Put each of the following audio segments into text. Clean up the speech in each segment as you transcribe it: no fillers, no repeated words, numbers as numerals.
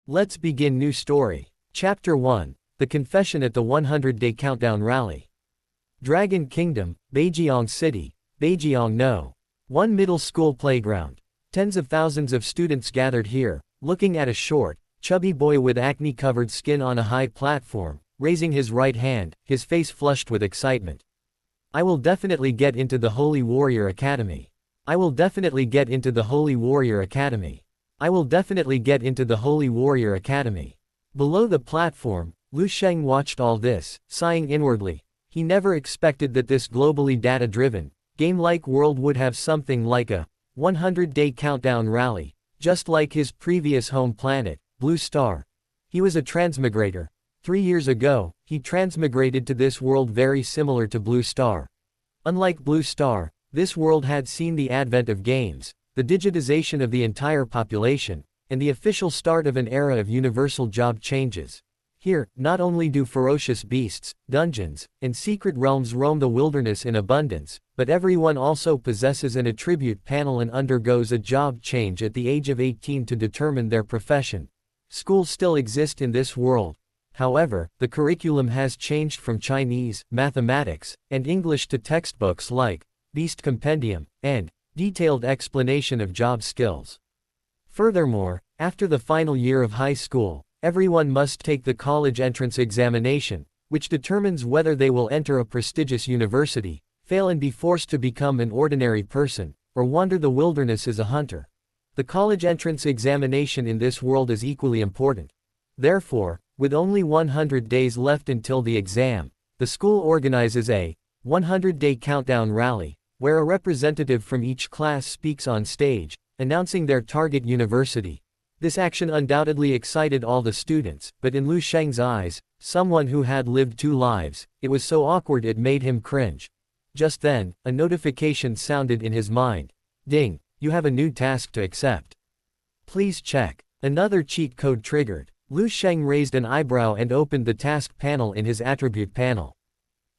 Let's begin new story. Chapter 1. The Confession at the 100-Day Countdown Rally. Dragon Kingdom, Beijiang City, Beijiang No. 1 middle school playground. Tens of thousands of students gathered here, looking at a short, chubby boy with acne-covered skin on a high platform, raising his right hand, his face flushed with excitement. I will definitely get into the Holy Warrior Academy. I will definitely get into the Holy Warrior Academy. I will definitely get into the Holy Warrior Academy. Below the platform, Lu Sheng watched all this, sighing inwardly. He never expected that this globally data-driven, game-like world would have something like a 100-day countdown rally, just like his previous home planet, Blue Star. He was a transmigrator. 3 years ago, he transmigrated to this world very similar to Blue Star. Unlike Blue Star, this world had seen the advent of games, the digitization of the entire population, and the official start of an era of universal job changes. Here, not only do ferocious beasts, dungeons, and secret realms roam the wilderness in abundance, but everyone also possesses an attribute panel and undergoes a job change at the age of 18 to determine their profession. Schools still exist in this world. However, the curriculum has changed from Chinese, mathematics, and English to textbooks like Beast Compendium and detailed explanation of job skills. Furthermore, after the final year of high school, everyone must take the college entrance examination, which determines whether they will enter a prestigious university, fail and be forced to become an ordinary person, or wander the wilderness as a hunter. The college entrance examination in this world is equally important. Therefore, with only 100 days left until the exam, the school organizes a 100-day countdown rally, where a representative from each class speaks on stage, announcing their target university. This action undoubtedly excited all the students, but in Lu Sheng's eyes, someone who had lived 2 lives, it was so awkward it made him cringe. Just then, a notification sounded in his mind. Ding, you have a new task to accept. Please check. Another cheat code triggered. Lu Sheng raised an eyebrow and opened the task panel in his attribute panel.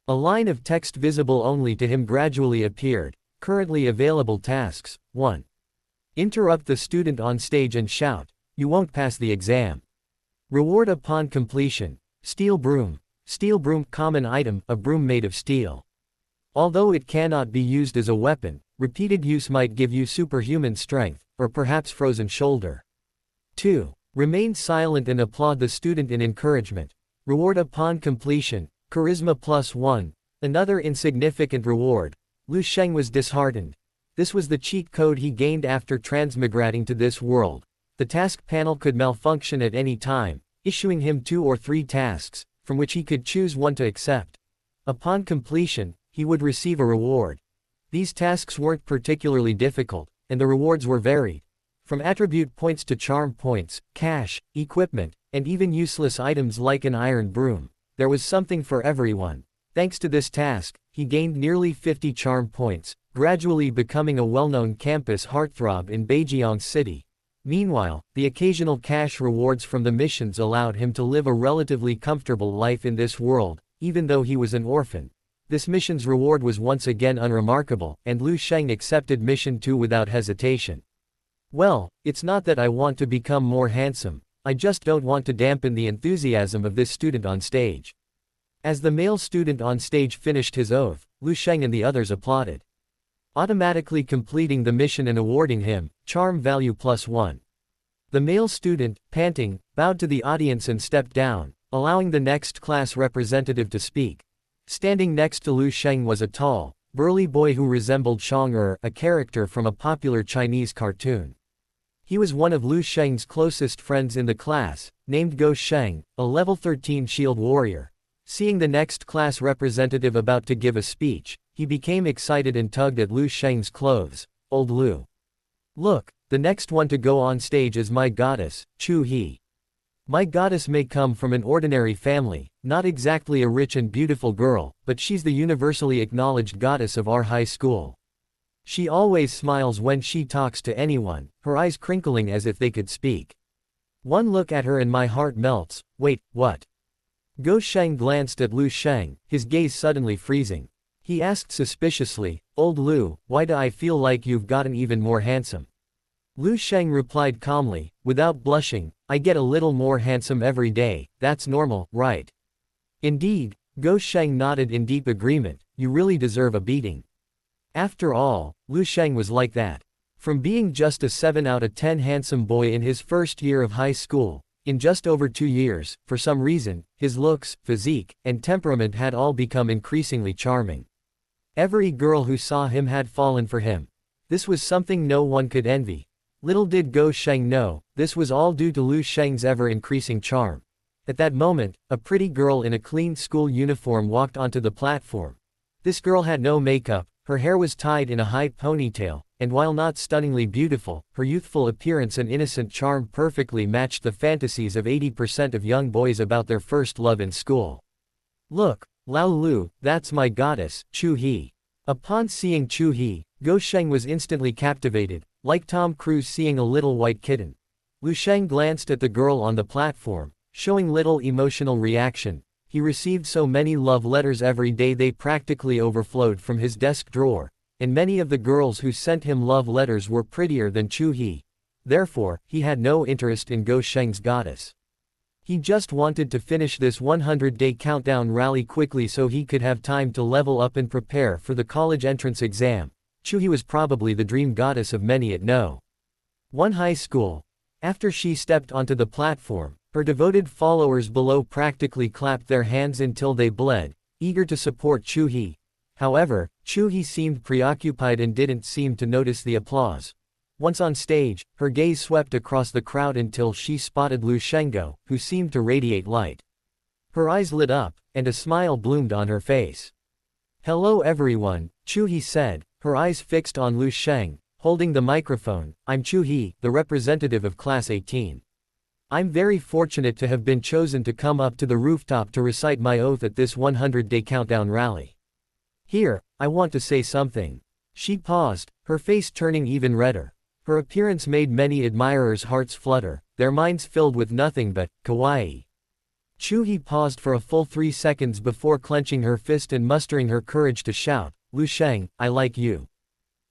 A line of text visible only to him gradually appeared. Currently available tasks. 1. Interrupt the student on stage and shout, "You won't pass the exam." Reward upon completion. Steel broom. Steel broom, common item, a broom made of steel. Although it cannot be used as a weapon, repeated use might give you superhuman strength, or perhaps frozen shoulder. 2. Remain silent and applaud the student in encouragement. Reward upon completion. Charisma +1. Another insignificant reward. Lu Sheng was disheartened. This was the cheat code he gained after transmigrating to this world. The task panel could malfunction at any time, issuing him 2 or 3 tasks, from which he could choose one to accept. Upon completion, he would receive a reward. These tasks weren't particularly difficult, and the rewards were varied. From attribute points to charm points, cash, equipment, and even useless items like an iron broom. There was something for everyone. Thanks to this task, he gained nearly 50 charm points, gradually becoming a well-known campus heartthrob in Beijiang City. Meanwhile, the occasional cash rewards from the missions allowed him to live a relatively comfortable life in this world, even though he was an orphan. This mission's reward was once again unremarkable, and Lu Sheng accepted mission 2 without hesitation. Well, it's not that I want to become more handsome, I just don't want to dampen the enthusiasm of this student on stage. As the male student on stage finished his oath, Lu Sheng and the others applauded, automatically completing the mission and awarding him charm value +1. The male student, panting, bowed to the audience and stepped down, allowing the next class representative to speak. Standing next to Lu Sheng was a tall, burly boy who resembled Chang'er, a character from a popular Chinese cartoon. He was one of Lu Sheng's closest friends in the class, named Go Sheng, a level 13 shield warrior. Seeing the next class representative about to give a speech, he became excited and tugged at Lu Sheng's clothes. "Old Lu. Look, the next one to go on stage is my goddess, Qiu He. My goddess may come from an ordinary family, not exactly a rich and beautiful girl, but she's the universally acknowledged goddess of our high school. She always smiles when she talks to anyone, her eyes crinkling as if they could speak. One look at her and my heart melts." "Wait, what?" Go Sheng glanced at Lu Sheng, his gaze suddenly freezing. He asked suspiciously, "Old Lu, why do I feel like you've gotten even more handsome?" Lu Sheng replied calmly, without blushing, I get a little more handsome every day, that's normal, right? Indeed, Lu Sheng nodded in deep agreement, you really deserve a beating. After all, Lu Sheng was like that. From being just a 7 out of 10 handsome boy in his first year of high school, in just over 2 years, for some reason, his looks, physique, and temperament had all become increasingly charming. Every girl who saw him had fallen for him. This was something no one could envy. Little did Lu Sheng know, this was all due to Lu Sheng's ever-increasing charm. At that moment, a pretty girl in a clean school uniform walked onto the platform. This girl had no makeup, her hair was tied in a high ponytail, and while not stunningly beautiful, her youthful appearance and innocent charm perfectly matched the fantasies of 80% of young boys about their first love in school. Look, Lao Lu, that's my goddess, Qiu He. Upon seeing Qiu He, Lu Sheng was instantly captivated, like Tom Cruise seeing a little white kitten. Lu Sheng glanced at the girl on the platform, showing little emotional reaction. He received so many love letters every day they practically overflowed from his desk drawer, and many of the girls who sent him love letters were prettier than Qiu He. Therefore, he had no interest in Lu Sheng's goddess. He just wanted to finish this 100-day countdown rally quickly so he could have time to level up and prepare for the college entrance exam. Qiu He was probably the dream goddess of many at No. 1 high school. After she stepped onto the platform, her devoted followers below practically clapped their hands until they bled, eager to support Qiu He. However, Qiu He seemed preoccupied and didn't seem to notice the applause. Once on stage, her gaze swept across the crowd until she spotted Lu Sheng, who seemed to radiate light. Her eyes lit up, and a smile bloomed on her face. Hello everyone, Qiu He said, her eyes fixed on Lu Sheng, holding the microphone. I'm Qiu He, the representative of Class 18. I'm very fortunate to have been chosen to come up to the rooftop to recite my oath at this 100-day countdown rally. Here, I want to say something. She paused, her face turning even redder. Her appearance made many admirers' hearts flutter, their minds filled with nothing but kawaii. Qiu He paused for a full 3 seconds before clenching her fist and mustering her courage to shout, Lu Sheng, I like you.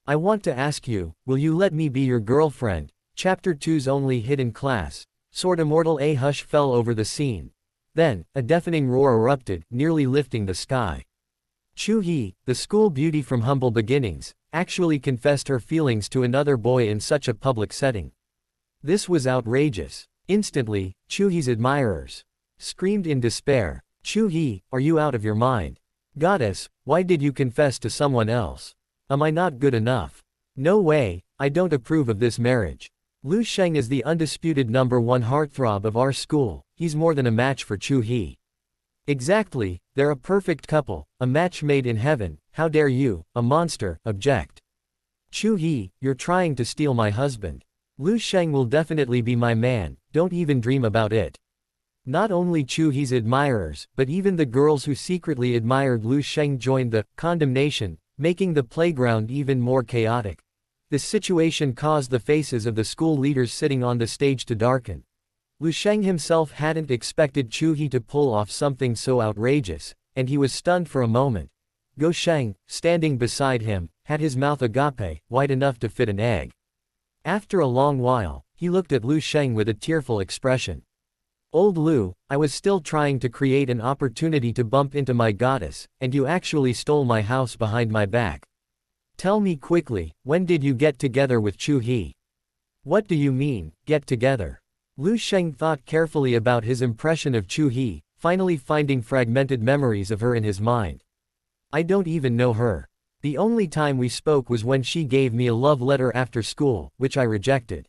I want to ask you, will you let me be your girlfriend? Chapter 2's only hidden class. Sword Immortal. A hush fell over the scene. Then, a deafening roar erupted, nearly lifting the sky. Qiu He, the school beauty from humble beginnings, actually confessed her feelings to another boy in such a public setting. This was outrageous. Instantly, Qiu He's admirers screamed in despair, Qiu He, are you out of your mind? Goddess, why did you confess to someone else? Am I not good enough? No way, I don't approve of this marriage. Lu Sheng is the undisputed #1 heartthrob of our school, he's more than a match for Qiu He. Exactly, they're a perfect couple, a match made in heaven. How dare you, a monster, object? Qiu He, you're trying to steal my husband. Lu Sheng will definitely be my man, don't even dream about it. Not only Qiu He's admirers, but even the girls who secretly admired Lu Sheng joined the condemnation, making the playground even more chaotic. This situation caused the faces of the school leaders sitting on the stage to darken. Lu Sheng himself hadn't expected Qiu He to pull off something so outrageous, and he was stunned for a moment. Lu Sheng, standing beside him, had his mouth agape, wide enough to fit an egg. After a long while, he looked at Lu Sheng with a tearful expression. Old Lu, I was still trying to create an opportunity to bump into my goddess, and you actually stole my house behind my back. Tell me quickly, when did you get together with Qiu He? What do you mean, get together? Lu Sheng thought carefully about his impression of Qiu He, finally finding fragmented memories of her in his mind. I don't even know her. The only time we spoke was when she gave me a love letter after school, which I rejected.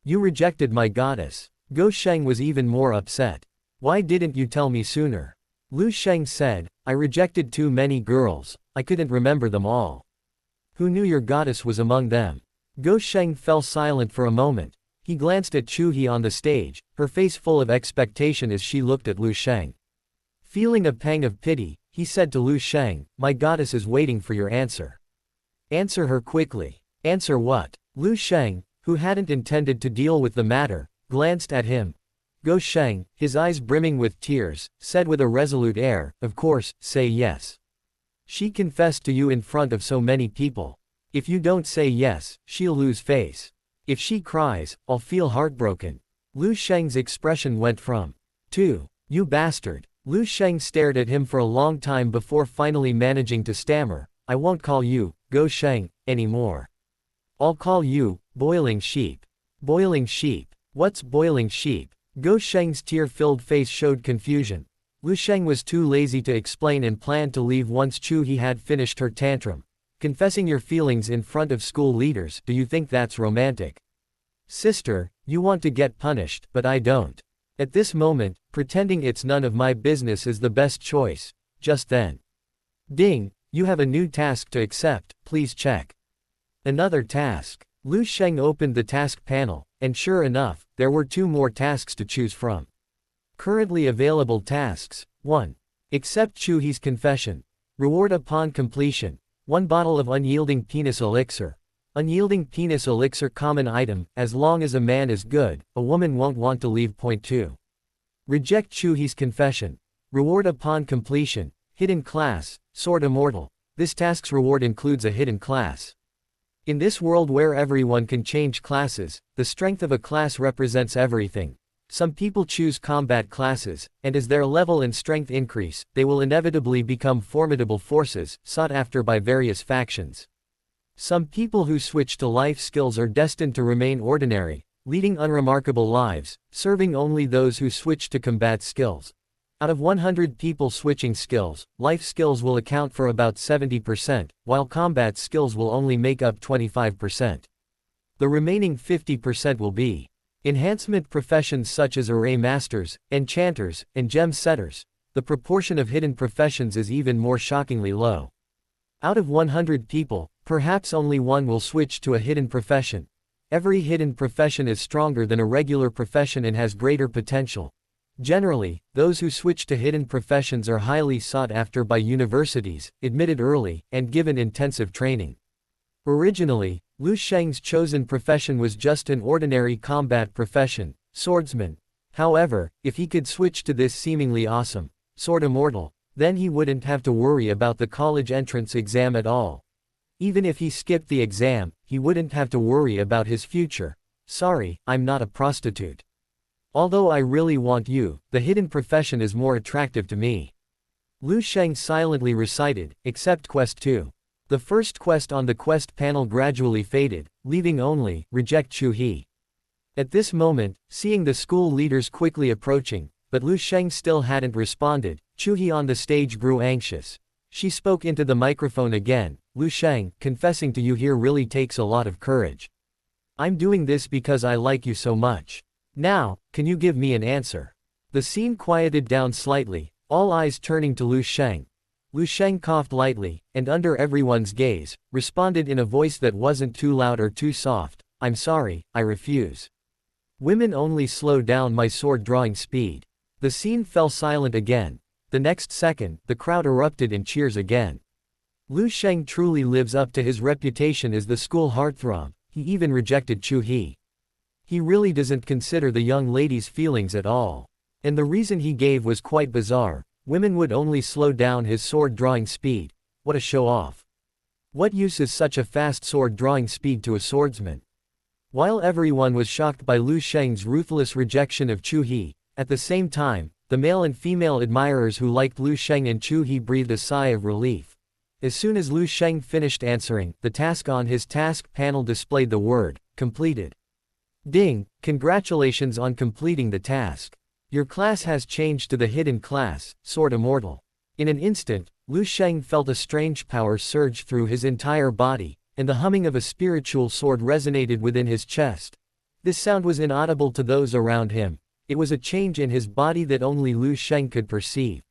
You rejected my goddess. Lu Sheng was even more upset. Why didn't you tell me sooner? Lu Sheng said, I rejected too many girls, I couldn't remember them all. Who knew your goddess was among them? Lu Sheng fell silent for a moment. He glanced at Qiu He on the stage, her face full of expectation as she looked at Lu Sheng. Feeling a pang of pity, he said to Lu Sheng, my goddess is waiting for your answer. Answer her quickly. Answer what? Lu Sheng, who hadn't intended to deal with the matter, glanced at him. Lu Sheng, his eyes brimming with tears, said with a resolute air, of course, say yes. She confessed to you in front of so many people. If you don't say yes, she'll lose face. If she cries, I'll feel heartbroken. Lu Sheng's expression went from, to, you bastard. Lu Sheng stared at him for a long time before finally managing to stammer, I won't call you, Go Sheng, anymore. I'll call you, Boiling Sheep. Boiling Sheep. What's Boiling Sheep? Go Sheng's tear-filled face showed confusion. Lu Sheng was too lazy to explain and planned to leave once Qiu He had finished her tantrum. Confessing your feelings in front of school leaders, do you think that's romantic? Sister, you want to get punished, but I don't. At this moment, pretending it's none of my business is the best choice. Just then. Ding, you have a new task to accept, please check. Another task. Lu Sheng opened the task panel, and sure enough, there were 2 more tasks to choose from. Currently available tasks. 1. Accept Qiu He's confession. Reward upon completion. 1 bottle of unyielding penis elixir. Unyielding penis elixir common item, as long as a man is good, a woman won't want to leave. Point 2. Reject Qiu He's confession. Reward upon completion. Hidden class, Sword Immortal. This task's reward includes a hidden class. In this world where everyone can change classes, the strength of a class represents everything. Some people choose combat classes, and as their level and strength increase, they will inevitably become formidable forces, sought after by various factions. Some people who switch to life skills are destined to remain ordinary, leading unremarkable lives, serving only those who switch to combat skills. Out of 100 people switching skills, life skills will account for about 70%, while combat skills will only make up 25%. The remaining 50% will be enhancement professions such as array masters, enchanters, and gem setters. The proportion of hidden professions is even more shockingly low. Out of 100 people, perhaps only 1 will switch to a hidden profession. Every hidden profession is stronger than a regular profession and has greater potential. Generally, those who switch to hidden professions are highly sought after by universities, admitted early, and given intensive training. Originally, Lu Sheng's chosen profession was just an ordinary combat profession, swordsman. However, if he could switch to this seemingly awesome, Sword Immortal, then he wouldn't have to worry about the college entrance exam at all. Even if he skipped the exam, he wouldn't have to worry about his future. Sorry, I'm not a prostitute. Although I really want you, the hidden profession is more attractive to me. Lu Sheng silently recited, except Quest 2. The first quest on the quest panel gradually faded, leaving only, reject Qiu He. At this moment, seeing the school leaders quickly approaching, but Lu Sheng still hadn't responded, Qiu He on the stage grew anxious. She spoke into the microphone again, Lu Sheng, confessing to you here really takes a lot of courage. I'm doing this because I like you so much. Now, can you give me an answer? The scene quieted down slightly, all eyes turning to Lu Sheng. Lu Sheng coughed lightly, and under everyone's gaze, responded in a voice that wasn't too loud or too soft, I'm sorry, I refuse. Women only slow down my sword drawing speed. The scene fell silent again. The next second, the crowd erupted in cheers again. Lu Sheng truly lives up to his reputation as the school heartthrob. He even rejected Qiu He. He really doesn't consider the young lady's feelings at all. And the reason he gave was quite bizarre. Women would only slow down his sword drawing speed. What a show-off. What use is such a fast sword drawing speed to a swordsman? While everyone was shocked by Lu Sheng's ruthless rejection of Qiu He, at the same time, the male and female admirers who liked Lu Sheng and Qiu He breathed a sigh of relief. As soon as Lu Sheng finished answering, the task on his task panel displayed the word, completed. Ding, congratulations on completing the task. Your class has changed to the hidden class, Sword Immortal. In an instant, Lu Sheng felt a strange power surge through his entire body, and the humming of a spiritual sword resonated within his chest. This sound was inaudible to those around him. It was a change in his body that only Lu Sheng could perceive.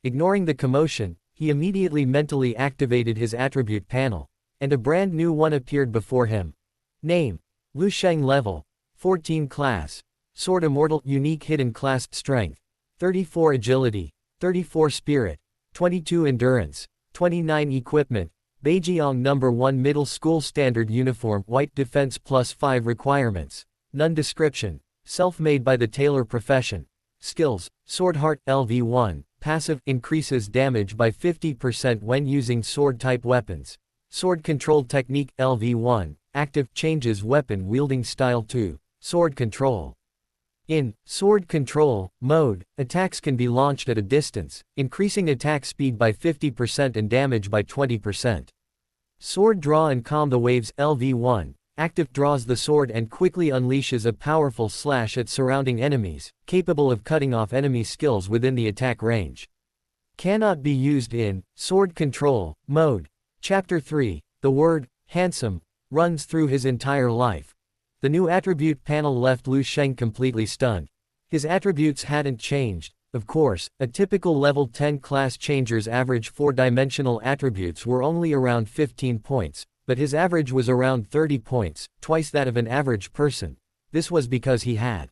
Ignoring the commotion, he immediately mentally activated his attribute panel, and a brand new one appeared before him. Name: Lu Sheng. Level: 14 class. Sword Immortal. Unique hidden class. Strength: 34 agility, 34 spirit, 22 endurance, 29 equipment. Beijiang No. 1 Middle School Standard Uniform. White defense +5 requirements. None. Description: self-made by the tailor profession. Skills: Sword Heart. LV1. Passive: increases damage by 50% when using sword-type weapons. Sword Control Technique. LV1. Active: changes weapon wielding style to sword control. In sword control mode, attacks can be launched at a distance, increasing attack speed by 50% and damage by 20%. Sword draw and calm the waves LV1. Active draws the sword and quickly unleashes a powerful slash at surrounding enemies, capable of cutting off enemy skills within the attack range. Cannot be used in sword control mode. Chapter 3. The word handsome runs through his entire life. The new attribute panel left Lu Sheng completely stunned. His attributes hadn't changed. Of course, a typical level 10 class changer's average 4-dimensional attributes were only around 15 points, but his average was around 30 points, twice that of an average person. This was because he had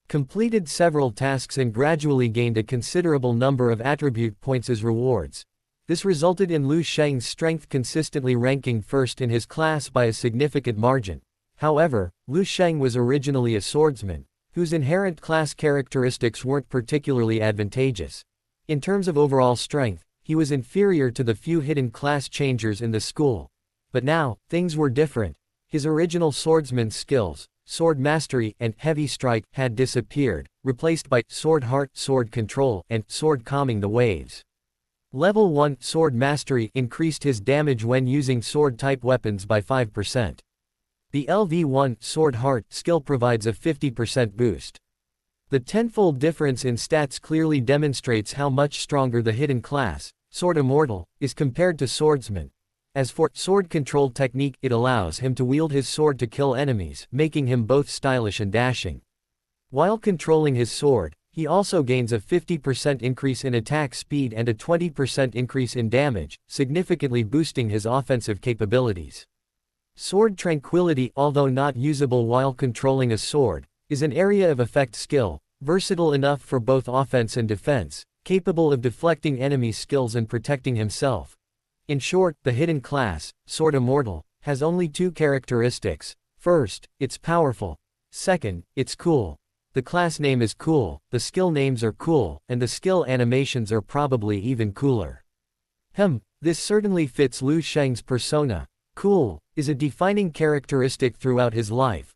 completed several tasks and gradually gained a considerable number of attribute points as rewards. This resulted in Lu Sheng's strength consistently ranking first in his class by a significant margin. However, Lu Sheng was originally a swordsman, whose inherent class characteristics weren't particularly advantageous. In terms of overall strength, he was inferior to the few hidden class changers in the school. But now, things were different. His original swordsman's skills, sword mastery and heavy strike, had disappeared, replaced by sword heart, sword control, and sword calming the waves. Level 1 sword mastery increased his damage when using sword-type weapons by 5%. The LV1 sword heart skill provides a 50% boost. The tenfold difference in stats clearly demonstrates how much stronger the hidden class, sword immortal, is compared to swordsman. As for sword control technique, it allows him to wield his sword to kill enemies, making him both stylish and dashing. While controlling his sword, he also gains a 50% increase in attack speed and a 20% increase in damage, significantly boosting his offensive capabilities. Sword tranquility, although not usable while controlling a sword, is an area of effect skill, versatile enough for both offense and defense, capable of deflecting enemy skills and protecting himself. In short, the hidden class, sword immortal, has only two characteristics. First, it's powerful. Second, it's cool. The class name is cool, the skill names are cool, and the skill animations are probably even cooler. This certainly fits Lu Sheng's persona. Cool is a defining characteristic throughout his life.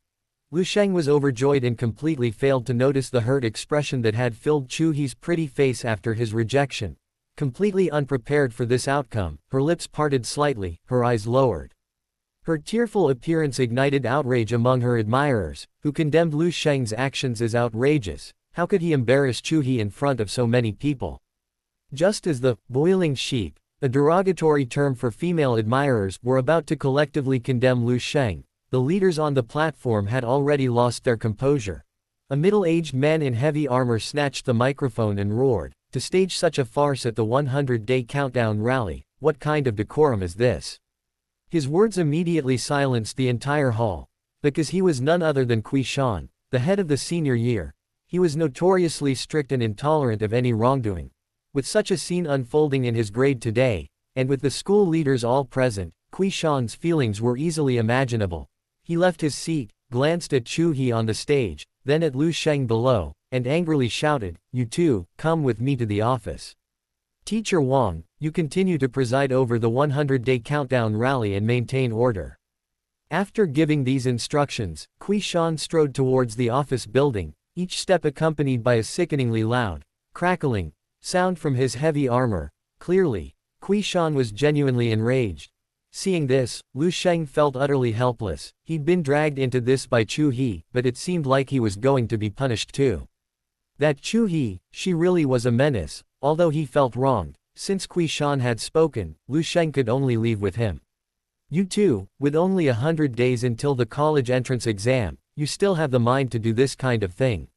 Lu Sheng was overjoyed and completely failed to notice the hurt expression that had filled Qiu He's pretty face after his rejection. Completely unprepared for this outcome, her lips parted slightly, her eyes lowered. Her tearful appearance ignited outrage among her admirers, who condemned Lu Sheng's actions as outrageous. How could he embarrass Qiu He in front of so many people? Just as the boiling sheep, a derogatory term for female admirers, were about to collectively condemn Lu Sheng, the leaders on the platform had already lost their composure. A middle-aged man in heavy armor snatched the microphone and roared, "To stage such a farce at the 100-day countdown rally, what kind of decorum is this?" His words immediately silenced the entire hall. Because he was none other than Qiu He, the head of the senior year. He was notoriously strict and intolerant of any wrongdoing. With such a scene unfolding in his grade today, and with the school leaders all present, Qiu He's feelings were easily imaginable. He left his seat, glanced at Qiu He on the stage, then at Lu Sheng below, and angrily shouted, "You two, come with me to the office. Teacher Wang, you continue to preside over the 100-day countdown rally and maintain order." After giving these instructions, Qiu He strode towards the office building, each step accompanied by a sickeningly loud, crackling sound from his heavy armor. Clearly, Qiu He was genuinely enraged. Seeing this, Lu Sheng felt utterly helpless. He'd been dragged into this by Qiu He, but it seemed like he was going to be punished too. That Qiu He, she really was a menace. Although he felt wronged, since Qiu He had spoken, Lu Sheng could only leave with him. "You two, with only 100 days until the college entrance exam, you still have the mind to do this kind of thing.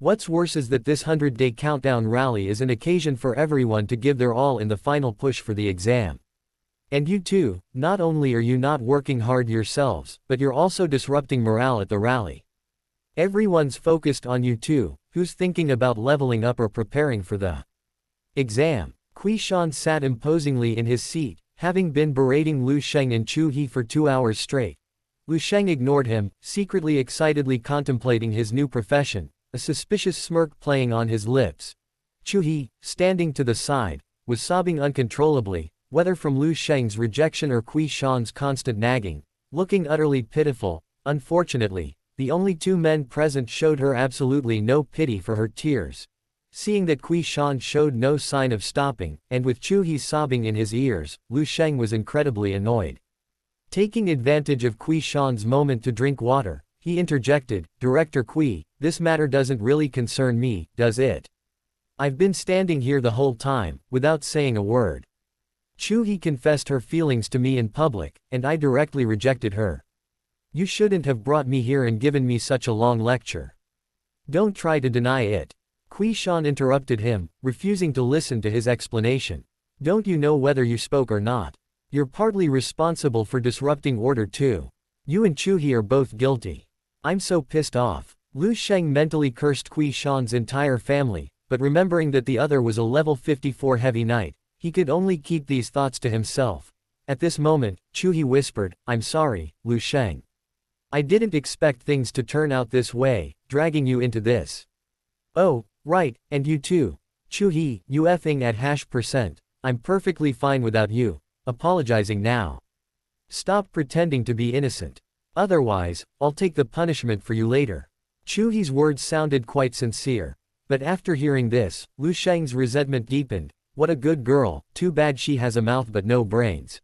What's worse is that this 100-day countdown rally is an occasion for everyone to give their all in the final push for the exam. And you two, not only are you not working hard yourselves, but you're also disrupting morale at the rally. Everyone's focused on you two, who's thinking about leveling up or preparing for the exam." Qiu He sat imposingly in his seat, having been berating Lu Sheng and Qiu He for 2 hours straight. Lu Sheng ignored him, secretly excitedly contemplating his new profession, a suspicious smirk playing on his lips. Qiu He, standing to the side, was sobbing uncontrollably, whether from Lu Sheng's rejection or Qiu He's constant nagging, looking utterly pitiful. Unfortunately, The only two men present showed her absolutely no pity for her tears. Seeing that Qiu He showed no sign of stopping, and with Qiu He sobbing in his ears, Lu Sheng was incredibly annoyed. Taking advantage of Qiu He's moment to drink water, he interjected, "Director Qiu, this matter doesn't really concern me, does it? I've been standing here the whole time, without saying a word. Qiu He confessed her feelings to me in public, and I directly rejected her. You shouldn't have brought me here and given me such a long lecture. Don't try to deny it." Qiu He interrupted him, refusing to listen to his explanation. "Don't you know whether you spoke or not? You're partly responsible for disrupting order too. You and Qiu He are both guilty. I'm so pissed off." Lu Sheng mentally cursed Qiu He's entire family, but remembering that the other was a level 54 heavy knight, he could only keep these thoughts to himself. At this moment, Qiu He whispered, "I'm sorry, Lu Sheng. I didn't expect things to turn out this way, dragging you into this." "Oh, right, and you too. Qiu He, you effing at %. I'm perfectly fine without you. Apologizing now. Stop pretending to be innocent. Otherwise, I'll take the punishment for you later." Qiu He's words sounded quite sincere. But after hearing this, Lu Sheng's resentment deepened. What a good girl, too bad she has a mouth but no brains.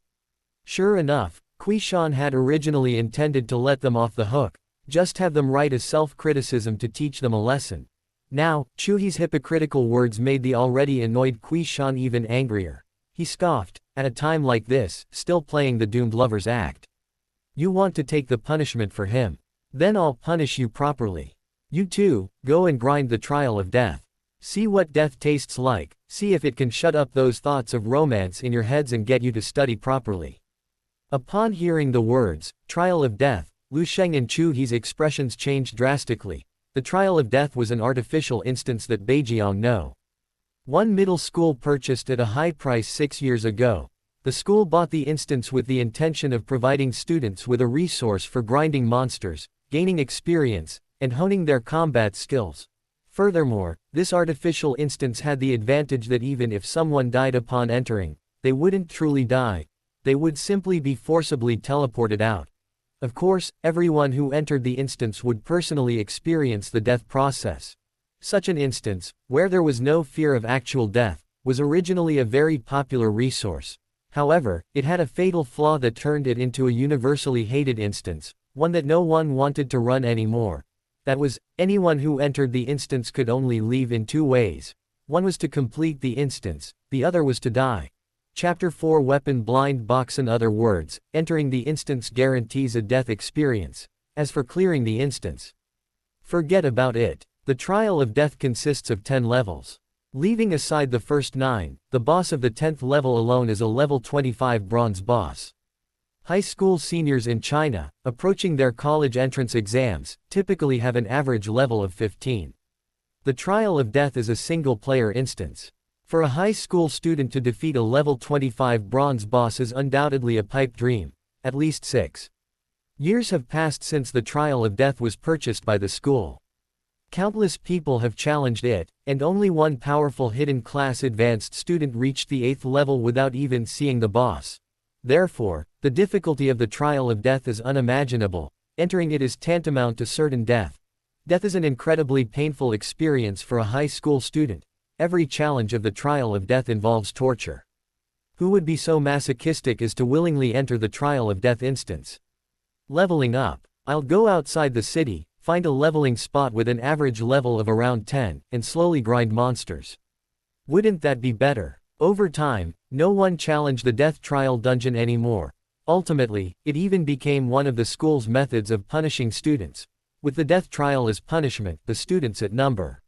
Sure enough, Qiu He had originally intended to let them off the hook, just have them write a self-criticism to teach them a lesson. Now, Qiu He's hypocritical words made the already annoyed Qiu He even angrier. He scoffed, "At a time like this, still playing the doomed lover's act. You want to take the punishment for him? Then I'll punish you properly. You too, go and grind the trial of death. See what death tastes like, see if it can shut up those thoughts of romance in your heads and get you to study properly." Upon hearing the words, trial of death, Lu Sheng and Qiu He's expressions changed drastically. The trial of death was an artificial instance that Beijiang know. One middle school purchased at a high price 6 years ago. The school bought the instance with the intention of providing students with a resource for grinding monsters, gaining experience, and honing their combat skills. Furthermore, this artificial instance had the advantage that even if someone died upon entering, they wouldn't truly die. They would simply be forcibly teleported out. Of course, everyone who entered the instance would personally experience the death process. Such an instance, where there was no fear of actual death, was originally a very popular resource. However, it had a fatal flaw that turned it into a universally hated instance, one that no one wanted to run anymore. That was, anyone who entered the instance could only leave in 2 ways. One was to complete the instance, the other was to die. Chapter 4 Weapon Blind Box. In other words, entering the instance guarantees a death experience. As for clearing the instance, forget about it. The trial of death consists of 10 levels. Leaving aside the first 9, the boss of the 10th level alone is a level 25 bronze boss. High school seniors in China, approaching their college entrance exams, typically have an average level of 15. The trial of death is a single-player instance. For a high school student to defeat a level 25 bronze boss is undoubtedly a pipe dream. At least 6 years have passed since the trial of death was purchased by the school. Countless people have challenged it, and only one powerful hidden class advanced student reached the 8th level without even seeing the boss. Therefore, the difficulty of the trial of death is unimaginable. Entering it is tantamount to certain death. Death is an incredibly painful experience for a high school student. Every challenge of the trial of death involves torture. Who would be so masochistic as to willingly enter the trial of death instance? Leveling up. I'll go outside the city, find a leveling spot with an average level of around 10, and slowly grind monsters. Wouldn't that be better? Over time, no one challenged the death trial dungeon anymore. Ultimately, it even became one of the school's methods of punishing students. With the death trial as punishment, the students at number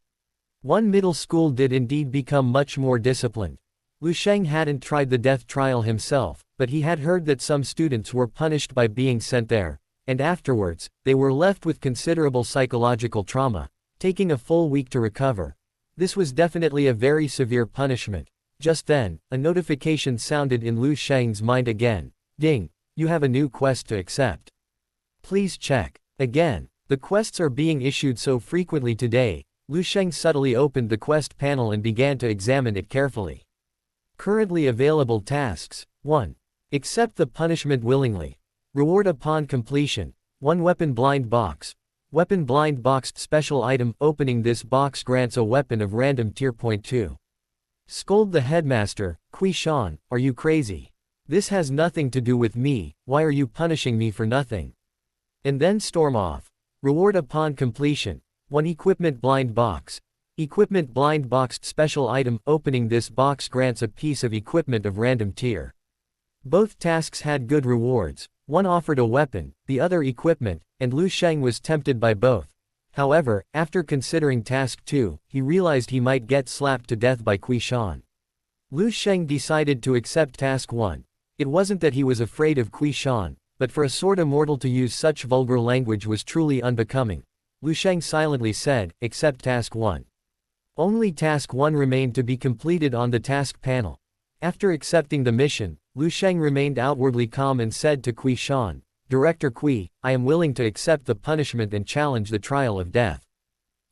1 middle school did indeed become much more disciplined. Lu Sheng hadn't tried the death trial himself, but he had heard that some students were punished by being sent there, and afterwards, they were left with considerable psychological trauma, taking a full week to recover. This was definitely a very severe punishment. Just then, a notification sounded in Lu Sheng's mind again. Ding! You have a new quest to accept. Please check. Again, the quests are being issued so frequently today. Lu Sheng subtly opened the quest panel and began to examine it carefully. Currently available tasks. 1. Accept the punishment willingly. Reward upon completion. 1 weapon blind box. Weapon blind boxed special item. Opening this box grants a weapon of random tier. Point 2. Scold the headmaster, Qiu He, are you crazy? This has nothing to do with me, why are you punishing me for nothing? And then storm off. Reward upon completion. 1 Equipment blind box. Equipment blind boxed special item. Opening this box grants a piece of equipment of random tier. Both tasks had good rewards. One offered a weapon, the other equipment, and Lu Sheng was tempted by both. However, after considering task 2, he realized he might get slapped to death by Qiu He. Lu Sheng decided to accept task 1. It wasn't that he was afraid of Qiu He, but for a sword immortal to use such vulgar language was truly unbecoming. Lu Sheng silently said, accept task 1. Only task 1 remained to be completed on the task panel. After accepting the mission, Lu Sheng remained outwardly calm and said to Qiu He, Director Qiu, I am willing to accept the punishment and challenge the trial of death.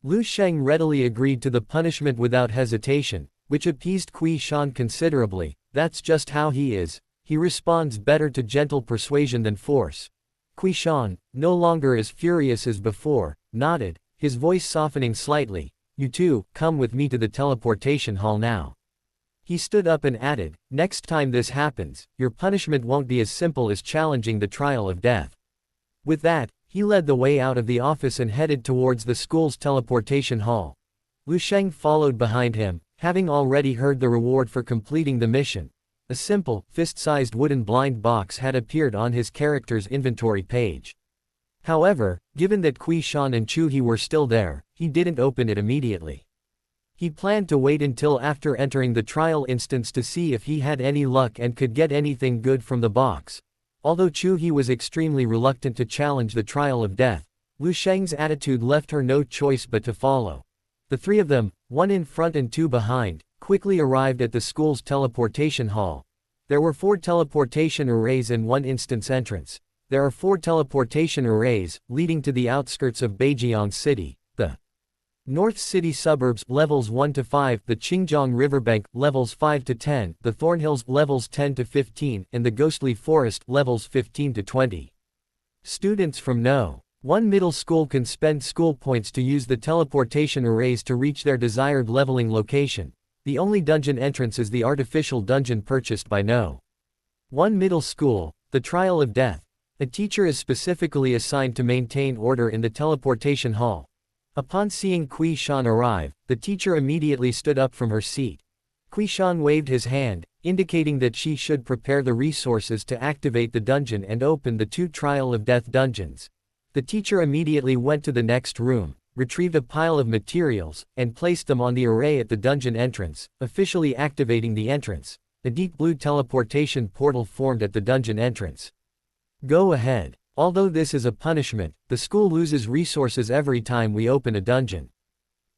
Lu Sheng readily agreed to the punishment without hesitation, which appeased Qiu He considerably. That's just how he is. He responds better to gentle persuasion than force. Qiu He, no longer as furious as before, nodded, his voice softening slightly. You two, come with me to the teleportation hall now. He stood up and added, next time this happens, your punishment won't be as simple as challenging the trial of death. With that, he led the way out of the office and headed towards the school's teleportation hall. Lu Sheng followed behind him, having already heard the reward for completing the mission. A simple, fist-sized wooden blind box had appeared on his character's inventory page. However, given that Qiu He and Qiu He were still there, he didn't open it immediately. He planned to wait until after entering the trial instance to see if he had any luck and could get anything good from the box. Although Qiu He was extremely reluctant to challenge the trial of death, Lu Sheng's attitude left her no choice but to follow. The three of them, one in front and two behind, quickly arrived at the school's teleportation hall. There were 4 teleportation arrays and 1 instance entrance. There are 4 teleportation arrays, leading to the outskirts of Beijiang City, the North City Suburbs, levels 1 to 5, the Qingjiang Riverbank, levels 5 to 10, the Thornhills, levels 10 to 15, and the Ghostly Forest, levels 15 to 20. Students from No. 1 middle school can spend school points to use the teleportation arrays to reach their desired leveling location. The only dungeon entrance is the artificial dungeon purchased by No. 1 middle school, the Trial of Death. A teacher is specifically assigned to maintain order in the teleportation hall. Upon seeing Qiu He arrive, the teacher immediately stood up from her seat. Qiu He waved his hand, indicating that she should prepare the resources to activate the dungeon and open the 2 Trial of Death dungeons. The teacher immediately went to the next room, retrieved a pile of materials, and placed them on the array at the dungeon entrance, officially activating the entrance. A deep blue teleportation portal formed at the dungeon entrance. Go ahead. Although this is a punishment, the school loses resources every time we open a dungeon.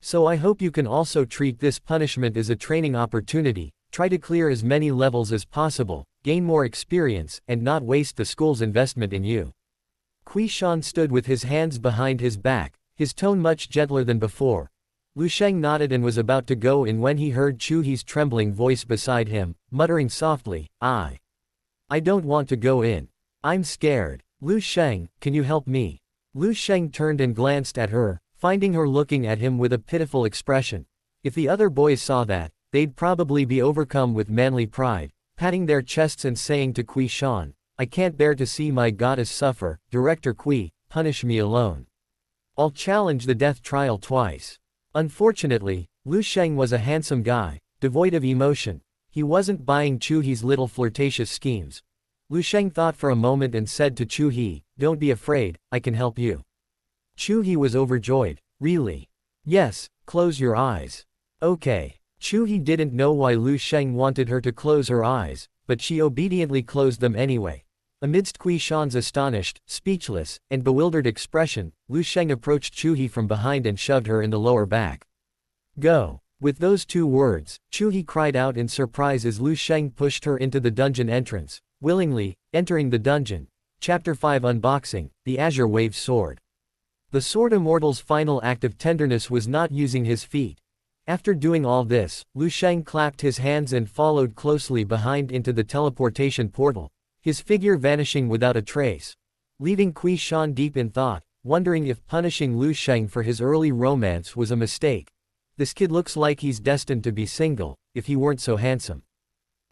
So I hope you can also treat this punishment as a training opportunity, try to clear as many levels as possible, gain more experience, and not waste the school's investment in you. Qiu He stood with his hands behind his back, his tone much gentler than before. Lu Sheng nodded and was about to go in when he heard Qiu He's trembling voice beside him, muttering softly, I don't want to go in. I'm scared. Lu Sheng, can you help me? Lu Sheng turned and glanced at her, finding her looking at him with a pitiful expression. If the other boys saw that, they'd probably be overcome with manly pride, patting their chests and saying to Qiu He, I can't bear to see my goddess suffer, Director Qiu, punish me alone. I'll challenge the death trial twice. Unfortunately, Lu Sheng was a handsome guy, devoid of emotion. He wasn't buying Qiu He's little flirtatious schemes. Lu Sheng thought for a moment and said to Qiu He, don't be afraid, I can help you. Qiu He was overjoyed. Really? Yes, close your eyes. Okay. Qiu He didn't know why Lu Sheng wanted her to close her eyes, but she obediently closed them anyway. Amidst Qiu He's astonished, speechless, and bewildered expression, Lu Sheng approached Qiu He from behind and shoved her in the lower back. Go. With those 2 words, Qiu He cried out in surprise as Lu Sheng pushed her into the dungeon entrance. Willingly, entering the dungeon. Chapter 5 Unboxing, the Azure Wave Sword. The Sword Immortal's final act of tenderness was not using his feet. After doing all this, Lu Sheng clapped his hands and followed closely behind into the teleportation portal, his figure vanishing without a trace. Leaving Qiu He deep in thought, wondering if punishing Lu Sheng for his early romance was a mistake. This kid looks like he's destined to be single, if he weren't so handsome.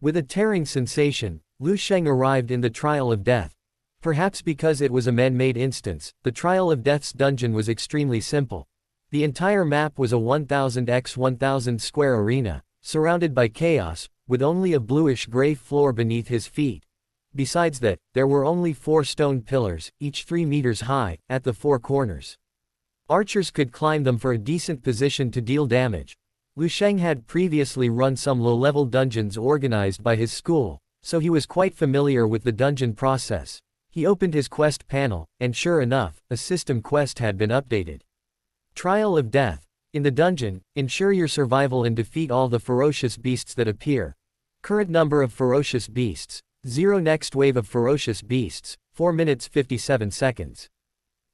With a tearing sensation, Lu Sheng arrived in the Trial of Death. Perhaps because it was a man-made instance, the Trial of Death's dungeon was extremely simple. The entire map was a 1000 x 1000 square arena, surrounded by chaos, with only a bluish-gray floor beneath his feet. Besides that, there were only 4 stone pillars, each 3 meters high, at the 4 corners. Archers could climb them for a decent position to deal damage. Lu Sheng had previously run some low-level dungeons organized by his school, so he was quite familiar with the dungeon process. He opened his quest panel, and sure enough, a system quest had been updated. Trial of Death. In the dungeon, ensure your survival and defeat all the ferocious beasts that appear. Current number of ferocious beasts, 0. Next wave of ferocious beasts, 4 minutes 57 seconds.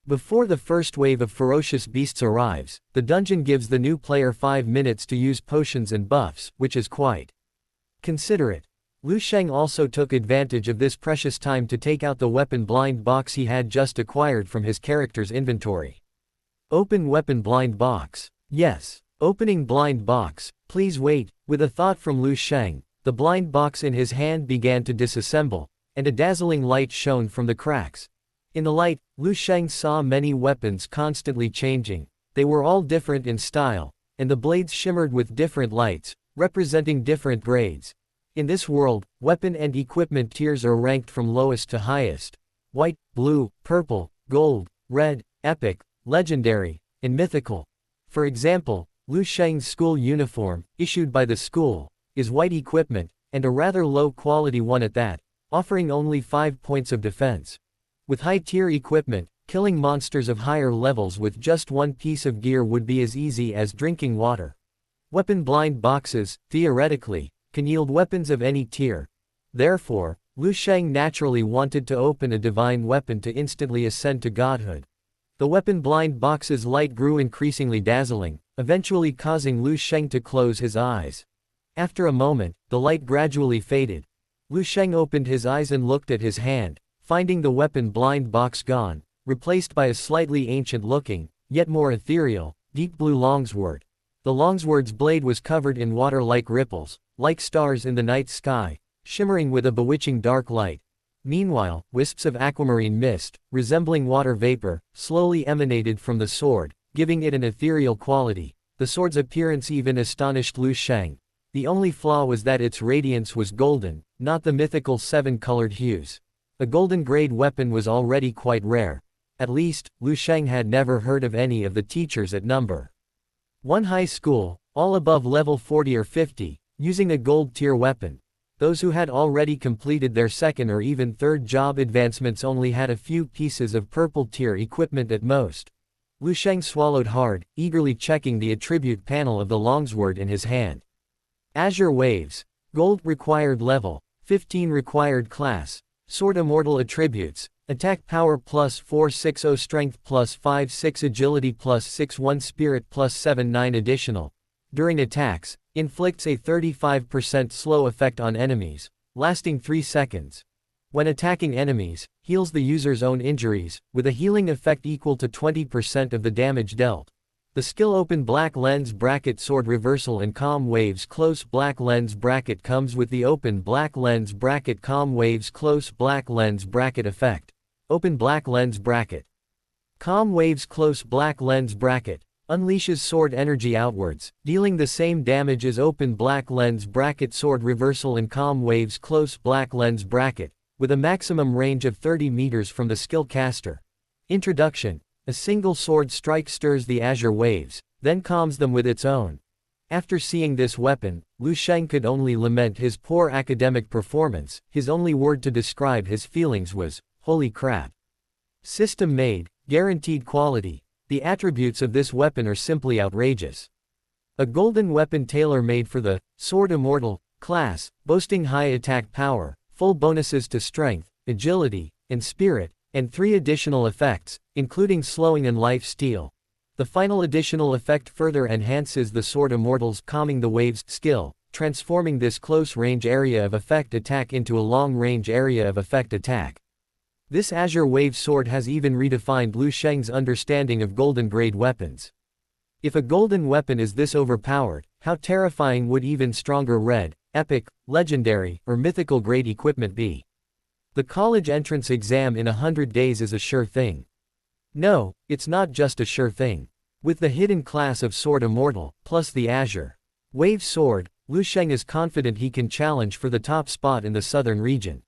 Before the first wave of ferocious beasts arrives, the dungeon gives the new player 5 minutes to use potions and buffs, which is quite considerate. Lu Sheng also took advantage of this precious time to take out the weapon blind box he had just acquired from his character's inventory. Open weapon blind box. Yes. Opening blind box. Please wait. With a thought from Lu Sheng, the blind box in his hand began to disassemble, and a dazzling light shone from the cracks. In the light, Lu Sheng saw many weapons constantly changing. They were all different in style, and the blades shimmered with different lights, representing different grades. In this world, weapon and equipment tiers are ranked from lowest to highest. White, blue, purple, gold, red, epic, legendary, and mythical. For example, Lu Sheng's school uniform, issued by the school, is white equipment, and a rather low-quality one at that, offering only 5 points of defense. With high-tier equipment, killing monsters of higher levels with just 1 piece of gear would be as easy as drinking water. Weapon blind boxes, theoretically, can yield weapons of any tier. Therefore, Lu Sheng naturally wanted to open a divine weapon to instantly ascend to godhood. The weapon blind box's light grew increasingly dazzling, eventually causing Lu Sheng to close his eyes. After a moment, the light gradually faded. Lu Sheng opened his eyes and looked at his hand, finding the weapon blind box gone, replaced by a slightly ancient-looking, yet more ethereal, deep blue longsword. The longsword's blade was covered in water-like ripples, like stars in the night sky, shimmering with a bewitching dark light. Meanwhile, wisps of aquamarine mist, resembling water vapor, slowly emanated from the sword, giving it an ethereal quality. The sword's appearance even astonished Lu Sheng. The only flaw was that its radiance was golden, not the mythical 7-colored hues. A golden-grade weapon was already quite rare. At least, Lu Sheng had never heard of any of the teachers at number 1 high school, all above level 40 or 50, using a gold-tier weapon. Those who had already completed their 2nd or even 3rd job advancements only had a few pieces of purple-tier equipment at most. Lu Sheng swallowed hard, eagerly checking the attribute panel of the longsword in his hand. Azure Waves. Gold required level, 15 required class. Sword Immortal attributes, attack power plus 460 strength plus 56 agility plus 61 spirit plus 79 additional. During attacks, inflicts a 35% slow effect on enemies, lasting 3 seconds. When attacking enemies, heals the user's own injuries, with a healing effect equal to 20% of the damage dealt. The skill Open Black Lens Bracket Sword Reversal and Calm Waves Close Black Lens Bracket comes with the Open Black Lens Bracket Calm Waves Close Black Lens Bracket effect. Open Black Lens Bracket. Calm Waves Close Black Lens Bracket. Unleashes sword energy outwards, dealing the same damage as Open Black Lens Bracket Sword Reversal and Calm Waves Close Black Lens Bracket, with a maximum range of 30 meters from the skill caster. Introduction. A single sword strike stirs the azure waves, then calms them with its own. After seeing this weapon, Lu Sheng could only lament his poor academic performance. His only word to describe his feelings was, "Holy crap." System made, guaranteed quality. The attributes of this weapon are simply outrageous. A golden weapon tailor-made for the Sword Immortal class, boasting high attack power, full bonuses to strength, agility, and spirit, and 3 additional effects, including slowing and life steal. The final additional effect further enhances the Sword Immortal's Calming the Waves skill, transforming this close-range area of effect attack into a long-range area of effect attack. This Azure Wave Sword has even redefined Lu Sheng's understanding of golden grade weapons. If a golden weapon is this overpowered, how terrifying would even stronger red, epic, legendary, or mythical grade equipment be? The college entrance exam in 100 days is a sure thing. No, it's not just a sure thing. With the hidden class of Sword Immortal, plus the Azure Wave Sword, Lu Sheng is confident he can challenge for the top spot in the southern region.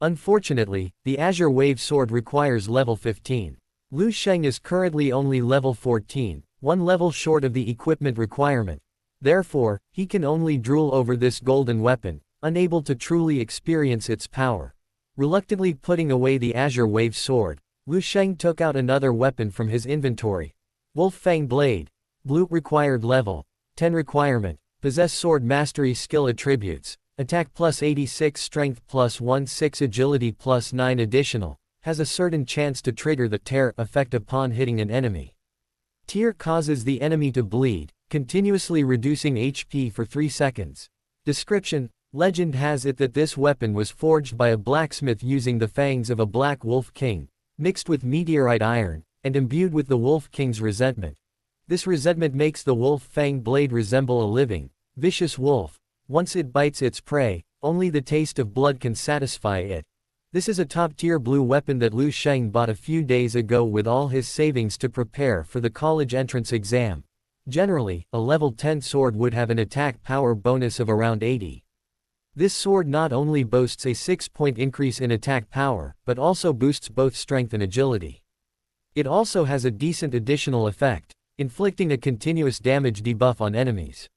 Unfortunately, the Azure Wave Sword requires level 15. Lu Sheng is currently only level 14, one level short of the equipment requirement. Therefore, he can only drool over this golden weapon, unable to truly experience its power. Reluctantly putting away the Azure Wave Sword, Lu Sheng took out another weapon from his inventory. Wolf Fang Blade. Blue required level 10 requirement. Possess sword mastery skill attributes. Attack plus 86 strength plus 16 agility plus 9 additional. Has a certain chance to trigger the tear effect upon hitting an enemy. Tear causes the enemy to bleed, continuously reducing HP for 3 seconds. Description: legend has it that this weapon was forged by a blacksmith using the fangs of a black wolf king, mixed with meteorite iron, and imbued with the wolf king's resentment. This resentment makes the wolf fang blade resemble a living, vicious wolf. Once it bites its prey, only the taste of blood can satisfy it. This is a top-tier blue weapon that Lu Sheng bought a few days ago with all his savings to prepare for the college entrance exam. Generally, a level 10 sword would have an attack power bonus of around 80. This sword not only boasts a 6-point increase in attack power, but also boosts both strength and agility. It also has a decent additional effect, inflicting a continuous damage debuff on enemies.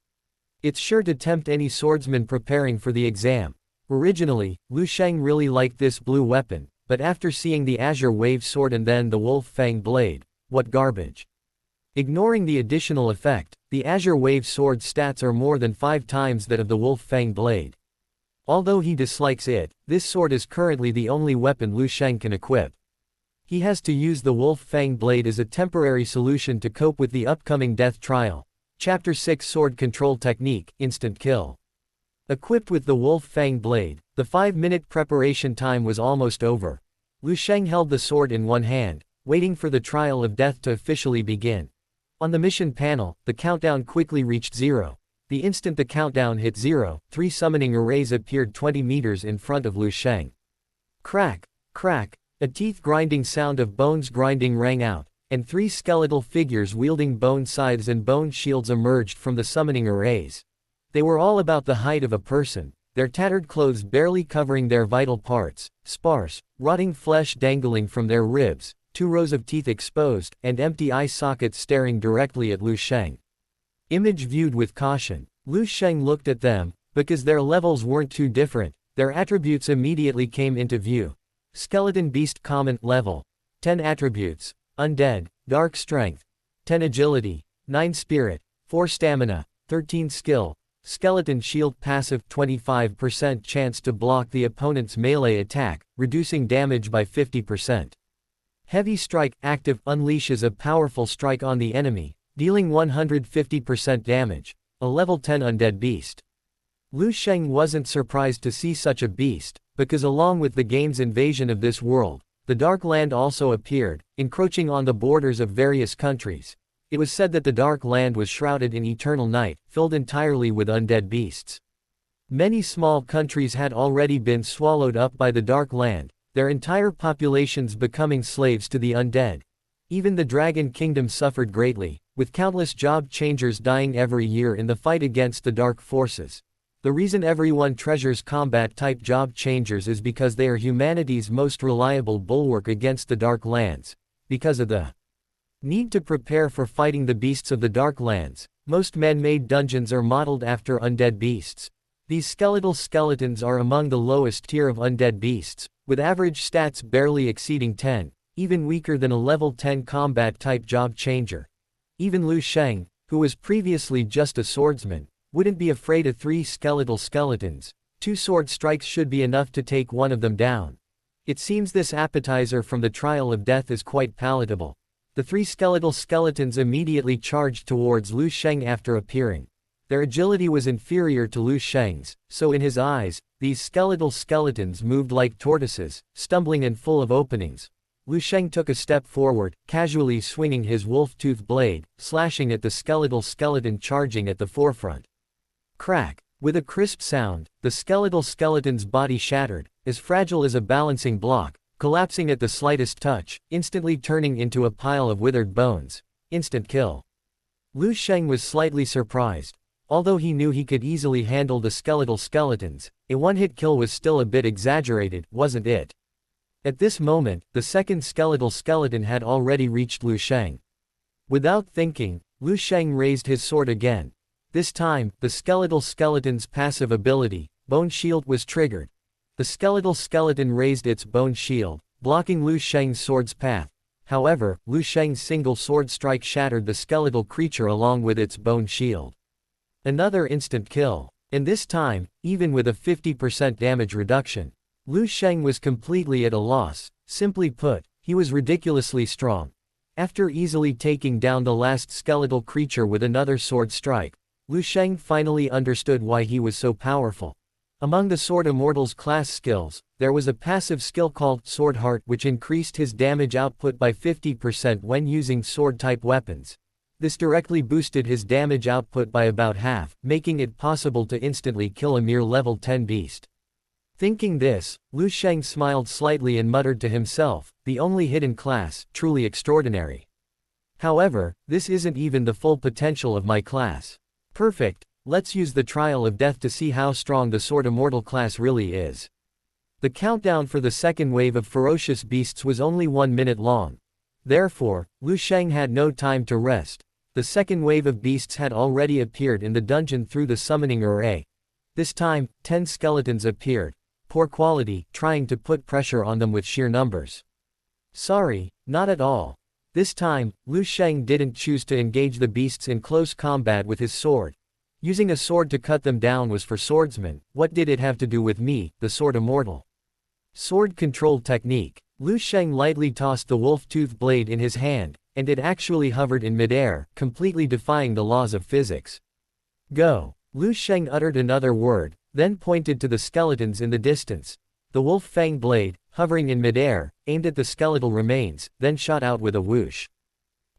It's sure to tempt any swordsman preparing for the exam. Originally, Lu Sheng really liked this blue weapon, but after seeing the Azure Wave Sword and then the Wolf Fang Blade, what garbage. Ignoring the additional effect, the Azure Wave Sword's stats are more than 5 times that of the Wolf Fang Blade. Although he dislikes it, this sword is currently the only weapon Lu Sheng can equip. He has to use the Wolf Fang Blade as a temporary solution to cope with the upcoming death trial. Chapter 6 Sword Control Technique, Instant Kill. Equipped with the Wolf Fang Blade, the 5-minute preparation time was almost over. Lu Sheng held the sword in one hand, waiting for the trial of death to officially begin. On the mission panel, the countdown quickly reached 0. The instant the countdown hit 0, 3 summoning arrays appeared 20 meters in front of Lu Sheng. Crack, crack, a teeth-grinding sound of bones grinding rang out, and 3 skeletal figures wielding bone scythes and bone shields emerged from the summoning arrays. They were all about the height of a person, their tattered clothes barely covering their vital parts, sparse, rotting flesh dangling from their ribs, 2 rows of teeth exposed, and empty eye sockets staring directly at Lu Sheng. Image viewed with caution. Lu Sheng looked at them, because their levels weren't too different, their attributes immediately came into view. Skeleton Beast Common Level 10 Attributes: Undead, Dark Strength, 10 Agility, 9 Spirit, 4 Stamina, 13 Skill. Skeleton Shield Passive 25% chance to block the opponent's melee attack, reducing damage by 50%. Heavy Strike Active unleashes a powerful strike on the enemy, dealing 150% damage. A level 10 Undead Beast. Lu Sheng wasn't surprised to see such a beast, because along with the game's invasion of this world, the Dark Land also appeared, encroaching on the borders of various countries. It was said that the Dark Land was shrouded in eternal night, filled entirely with undead beasts. Many small countries had already been swallowed up by the Dark Land, their entire populations becoming slaves to the undead. Even the Dragon Kingdom suffered greatly, with countless job changers dying every year in the fight against the Dark Forces. The reason everyone treasures combat-type job changers is because they are humanity's most reliable bulwark against the Dark Lands. Because of the need to prepare for fighting the beasts of the Dark Lands, most man-made dungeons are modeled after undead beasts. These skeletal skeletons are among the lowest tier of undead beasts, with average stats barely exceeding 10, even weaker than a level 10 combat-type job changer. Even Lu Sheng, who was previously just a swordsman, wouldn't be afraid of 3 skeletal skeletons. 2 sword strikes should be enough to take one of them down. It seems this appetizer from the trial of death is quite palatable. The 3 skeletal skeletons immediately charged towards Lu Sheng after appearing. Their agility was inferior to Lu Sheng's, so in his eyes, these skeletal skeletons moved like tortoises, stumbling and full of openings. Lu Sheng took a step forward, casually swinging his wolf-tooth blade, slashing at the skeletal skeleton charging at the forefront. Crack! With a crisp sound, the skeletal skeleton's body shattered, as fragile as a balancing block, collapsing at the slightest touch, instantly turning into a pile of withered bones. Instant kill. Lu Sheng was slightly surprised. Although he knew he could easily handle the skeletal skeletons, a one-hit kill was still a bit exaggerated, wasn't it? At this moment, the second skeletal skeleton had already reached Lu Sheng. Without thinking, Lu Sheng raised his sword again. This time, the skeletal skeleton's passive ability, Bone Shield, was triggered. The skeletal skeleton raised its bone shield, blocking Lu Sheng's sword's path. However, Lu Sheng's single sword strike shattered the skeletal creature along with its bone shield. Another instant kill. And this time, even with a 50% damage reduction, Lu Sheng was completely at a loss. Simply put, he was ridiculously strong. After easily taking down the last skeletal creature with another sword strike, Lu Sheng finally understood why he was so powerful. Among the Sword Immortal's class skills, there was a passive skill called Sword Heart which increased his damage output by 50% when using sword-type weapons. This directly boosted his damage output by about half, making it possible to instantly kill a mere level 10 beast. Thinking this, Lu Sheng smiled slightly and muttered to himself, the only hidden class, truly extraordinary. However, this isn't even the full potential of my class. Perfect, let's use the Trial of Death to see how strong the Sword Immortal class really is. The countdown for the second wave of ferocious beasts was only 1 minute long. Therefore, Lu Sheng had no time to rest. The second wave of beasts had already appeared in the dungeon through the summoning array. This time, 10 skeletons appeared. Poor quality, trying to put pressure on them with sheer numbers. Sorry, not at all. This time, Lu Sheng didn't choose to engage the beasts in close combat with his sword. Using a sword to cut them down was for swordsmen. What did it have to do with me, the Sword Immortal? Sword control technique. Lu Sheng lightly tossed the wolf-tooth blade in his hand, and it actually hovered in midair, completely defying the laws of physics. Go! Lu Sheng uttered another word, then pointed to the skeletons in the distance. The wolf-fang blade, hovering in midair, aimed at the skeletal remains, then shot out with a whoosh.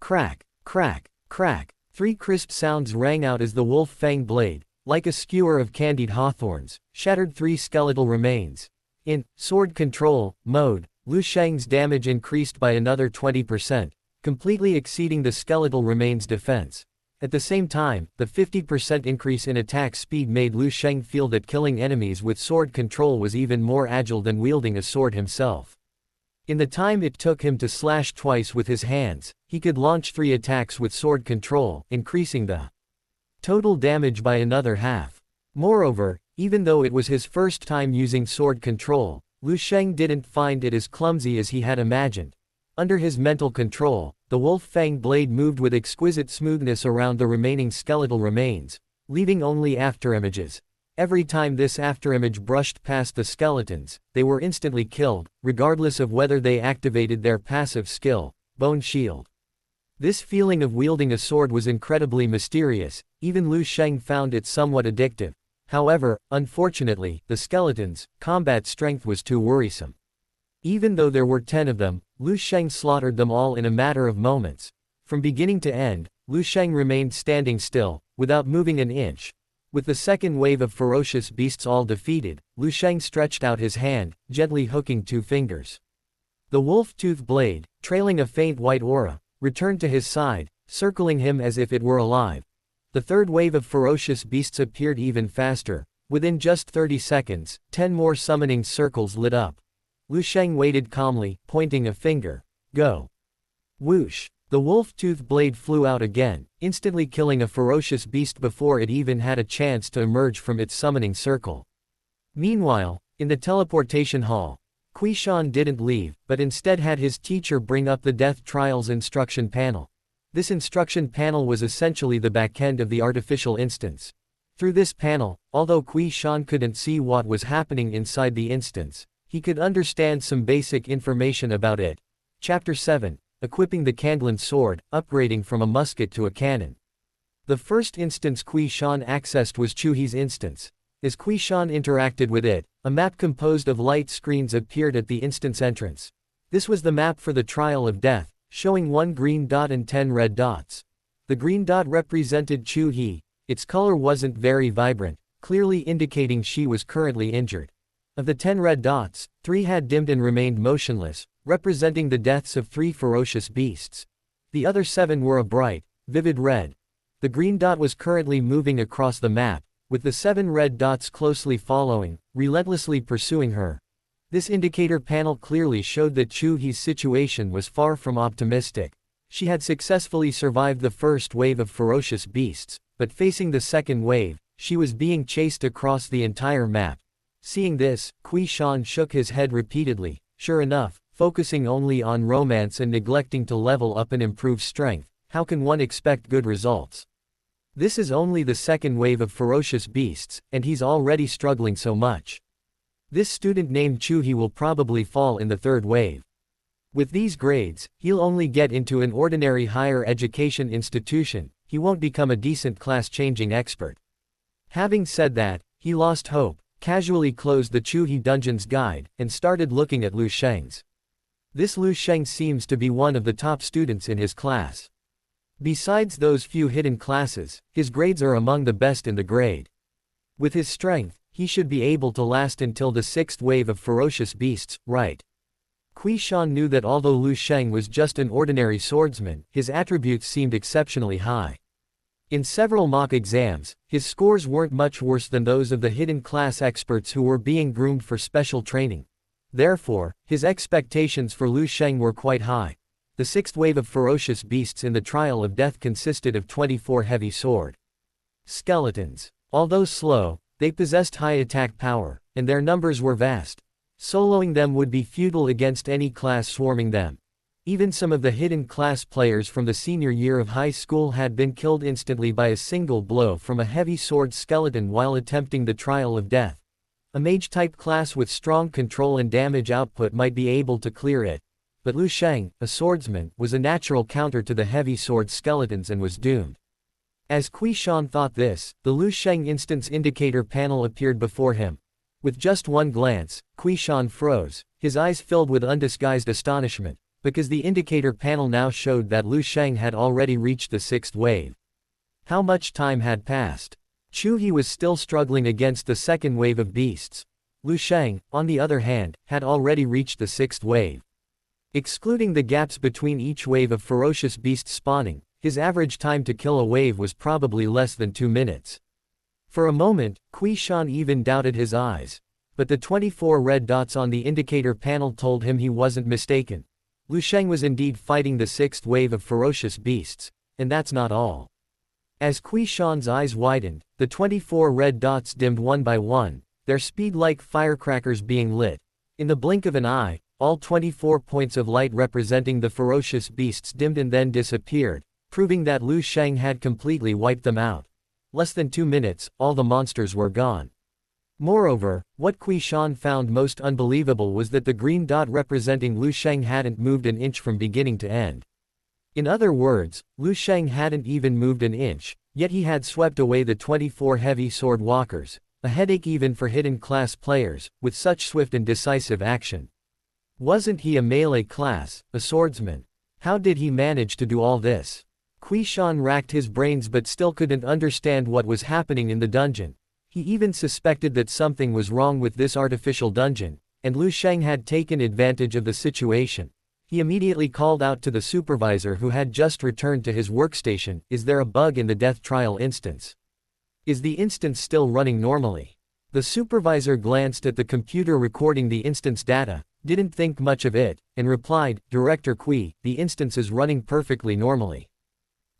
Crack! Crack! Crack! 3 crisp sounds rang out as the wolf-fang blade, like a skewer of candied hawthorns, shattered 3 skeletal remains. In sword control mode, Lu Sheng's damage increased by another 20%, completely exceeding the skeletal remains' defense. At the same time, the 50% increase in attack speed made Lu Sheng feel that killing enemies with sword control was even more agile than wielding a sword himself. In the time it took him to slash twice with his hands, he could launch 3 attacks with sword control, increasing the total damage by another half. Moreover, even though it was his first time using sword control, Lu Sheng didn't find it as clumsy as he had imagined. Under his mental control, the wolf-fang blade moved with exquisite smoothness around the remaining skeletal remains, leaving only afterimages. Every time this afterimage brushed past the skeletons, they were instantly killed, regardless of whether they activated their passive skill, Bone Shield. This feeling of wielding a sword was incredibly mysterious. Even Lu Sheng found it somewhat addictive. However, unfortunately, the skeletons' combat strength was too worrisome. Even though there were 10 of them, Lu Sheng slaughtered them all in a matter of moments. From beginning to end, Lu Sheng remained standing still, without moving an inch. With the second wave of ferocious beasts all defeated, Lu Sheng stretched out his hand, gently hooking 2 fingers. The wolf-tooth blade, trailing a faint white aura, returned to his side, circling him as if it were alive. The third wave of ferocious beasts appeared even faster. Within just 30 seconds, 10 more summoning circles lit up. Lu Sheng waited calmly, pointing a finger. Go! Whoosh! The wolf-tooth blade flew out again, instantly killing a ferocious beast before it even had a chance to emerge from its summoning circle. Meanwhile, in the teleportation hall, Qiu He didn't leave, but instead had his teacher bring up the Death Trials instruction panel. This instruction panel was essentially the backend of the artificial instance. Through this panel, although Qiu He couldn't see what was happening inside the instance, he could understand some basic information about it. Chapter 7. Equipping the Candlin sword, upgrading from a musket to a cannon. The first instance Qiu Shan accessed was Qiu He's instance. As Qiu Shan interacted with it, a map composed of light screens appeared at the instance entrance. This was the map for the trial of death, showing 1 green dot and 10 red dots. The green dot represented Qiu He. Its color wasn't very vibrant, clearly indicating she was currently injured. Of the 10 red dots, 3 had dimmed and remained motionless, representing the deaths of 3 ferocious beasts. The other 7 were a bright, vivid red. The green dot was currently moving across the map, with the 7 red dots closely following, relentlessly pursuing her. This indicator panel clearly showed that Qiu He's situation was far from optimistic. She had successfully survived the first wave of ferocious beasts, but facing the second wave, she was being chased across the entire map. Seeing this, Qiu Shan shook his head repeatedly. Sure enough, focusing only on romance and neglecting to level up and improve strength, how can one expect good results? This is only the second wave of ferocious beasts, and he's already struggling so much. This student named Qiu He will probably fall in the third wave. With these grades, he'll only get into an ordinary higher education institution. He won't become a decent class-changing expert. Having said that, he lost hope, casually closed the Qiu He Dungeons guide, and started looking at Lu Sheng's. This Lu Sheng seems to be one of the top students in his class. Besides those few hidden classes, his grades are among the best in the grade. With his strength, he should be able to last until the 6th wave of ferocious beasts, right? Qiu Shan knew that although Lu Sheng was just an ordinary swordsman, his attributes seemed exceptionally high. In several mock exams, his scores weren't much worse than those of the hidden class experts who were being groomed for special training. Therefore, his expectations for Lu Sheng were quite high. The 6th wave of ferocious beasts in the trial of death consisted of 24 heavy sword skeletons. Although slow, they possessed high attack power, and their numbers were vast. Soloing them would be futile against any class swarming them. Even some of the hidden class players from the senior year of high school had been killed instantly by a single blow from a heavy sword skeleton while attempting the trial of death. A mage-type class with strong control and damage output might be able to clear it. But Lu Sheng, a swordsman, was a natural counter to the heavy sword skeletons and was doomed. As Qiu Shan thought this, the Lu Sheng instance indicator panel appeared before him. With just one glance, Qiu Shan froze, his eyes filled with undisguised astonishment, because the indicator panel now showed that Lu Sheng had already reached the 6th wave. How much time had passed? Qiu He was still struggling against the 2nd wave of beasts. Lu Sheng, on the other hand, had already reached the 6th wave. Excluding the gaps between each wave of ferocious beasts spawning, his average time to kill a wave was probably less than 2 minutes. For a moment, Qiu Shan even doubted his eyes. But the 24 red dots on the indicator panel told him he wasn't mistaken. Lu Sheng was indeed fighting the 6th wave of ferocious beasts, and that's not all. As Qiu Shan's eyes widened, the 24 red dots dimmed one by one, their speed like firecrackers being lit. In the blink of an eye, all 24 points of light representing the ferocious beasts dimmed and then disappeared, proving that Lu Sheng had completely wiped them out. Less than 2 minutes, all the monsters were gone. Moreover, what Qiu Shan found most unbelievable was that the green dot representing Lu Sheng hadn't moved an inch from beginning to end. In other words, Lu Sheng hadn't even moved an inch, yet he had swept away the 24 heavy sword walkers, a headache even for hidden class players, with such swift and decisive action. Wasn't he a melee class, a swordsman? How did he manage to do all this? Qiu Shan racked his brains but still couldn't understand what was happening in the dungeon. He even suspected that something was wrong with this artificial dungeon, and Lu Sheng had taken advantage of the situation. He immediately called out to the supervisor who had just returned to his workstation, "Is there a bug in the death trial instance? Is the instance still running normally?" The supervisor glanced at the computer recording the instance data, didn't think much of it, and replied, "Director Qiu, the instance is running perfectly normally."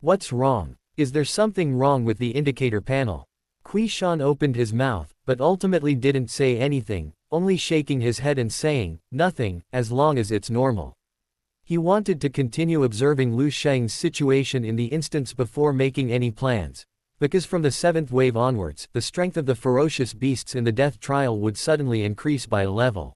"What's wrong? Is there something wrong with the indicator panel?" Qiu Shan opened his mouth, but ultimately didn't say anything, only shaking his head and saying, "Nothing, as long as it's normal." He wanted to continue observing Lu Sheng's situation in the instance before making any plans, because from the 7th wave onwards, the strength of the ferocious beasts in the death trial would suddenly increase by a level.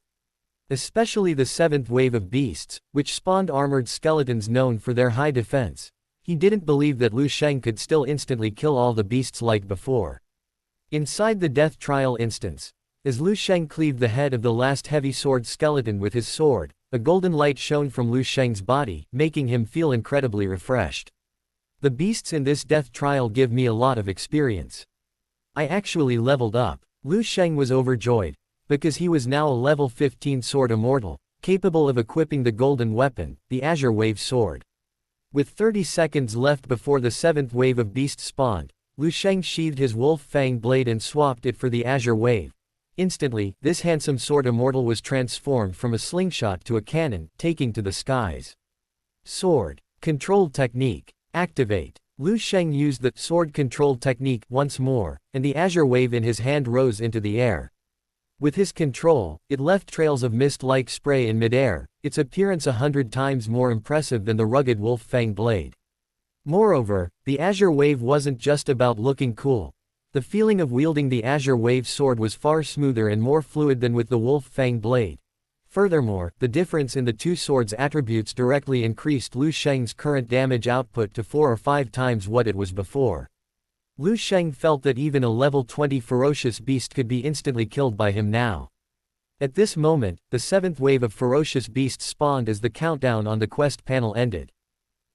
Especially the 7th wave of beasts, which spawned armored skeletons known for their high defense. He didn't believe that Lu Sheng could still instantly kill all the beasts like before. Inside the death trial instance, as Lu Sheng cleaved the head of the last heavy sword skeleton with his sword, a golden light shone from Lu Sheng's body, making him feel incredibly refreshed. The beasts in this death trial give me a lot of experience. I actually leveled up. Lu Sheng was overjoyed, because he was now a level 15 sword immortal, capable of equipping the golden weapon, the Azure Wave Sword. With 30 seconds left before the 7th wave of beasts spawned, Lu Sheng sheathed his wolf fang blade and swapped it for the Azure Wave. Instantly, this handsome sword immortal was transformed from a slingshot to a cannon, taking to the skies. Sword control technique. Activate. Lu Sheng used the sword control technique once more, and the Azure Wave in his hand rose into the air. With his control, it left trails of mist-like spray in midair, its appearance 100 times more impressive than the rugged wolf fang blade. Moreover, the Azure Wave wasn't just about looking cool. The feeling of wielding the Azure Wave sword was far smoother and more fluid than with the wolf fang blade. Furthermore, the difference in the two swords' attributes directly increased Lu Sheng's current damage output to 4 or 5 times what it was before. Lu Sheng felt that even a level 20 ferocious beast could be instantly killed by him now. At this moment, the 7th wave of ferocious beasts spawned as the countdown on the quest panel ended.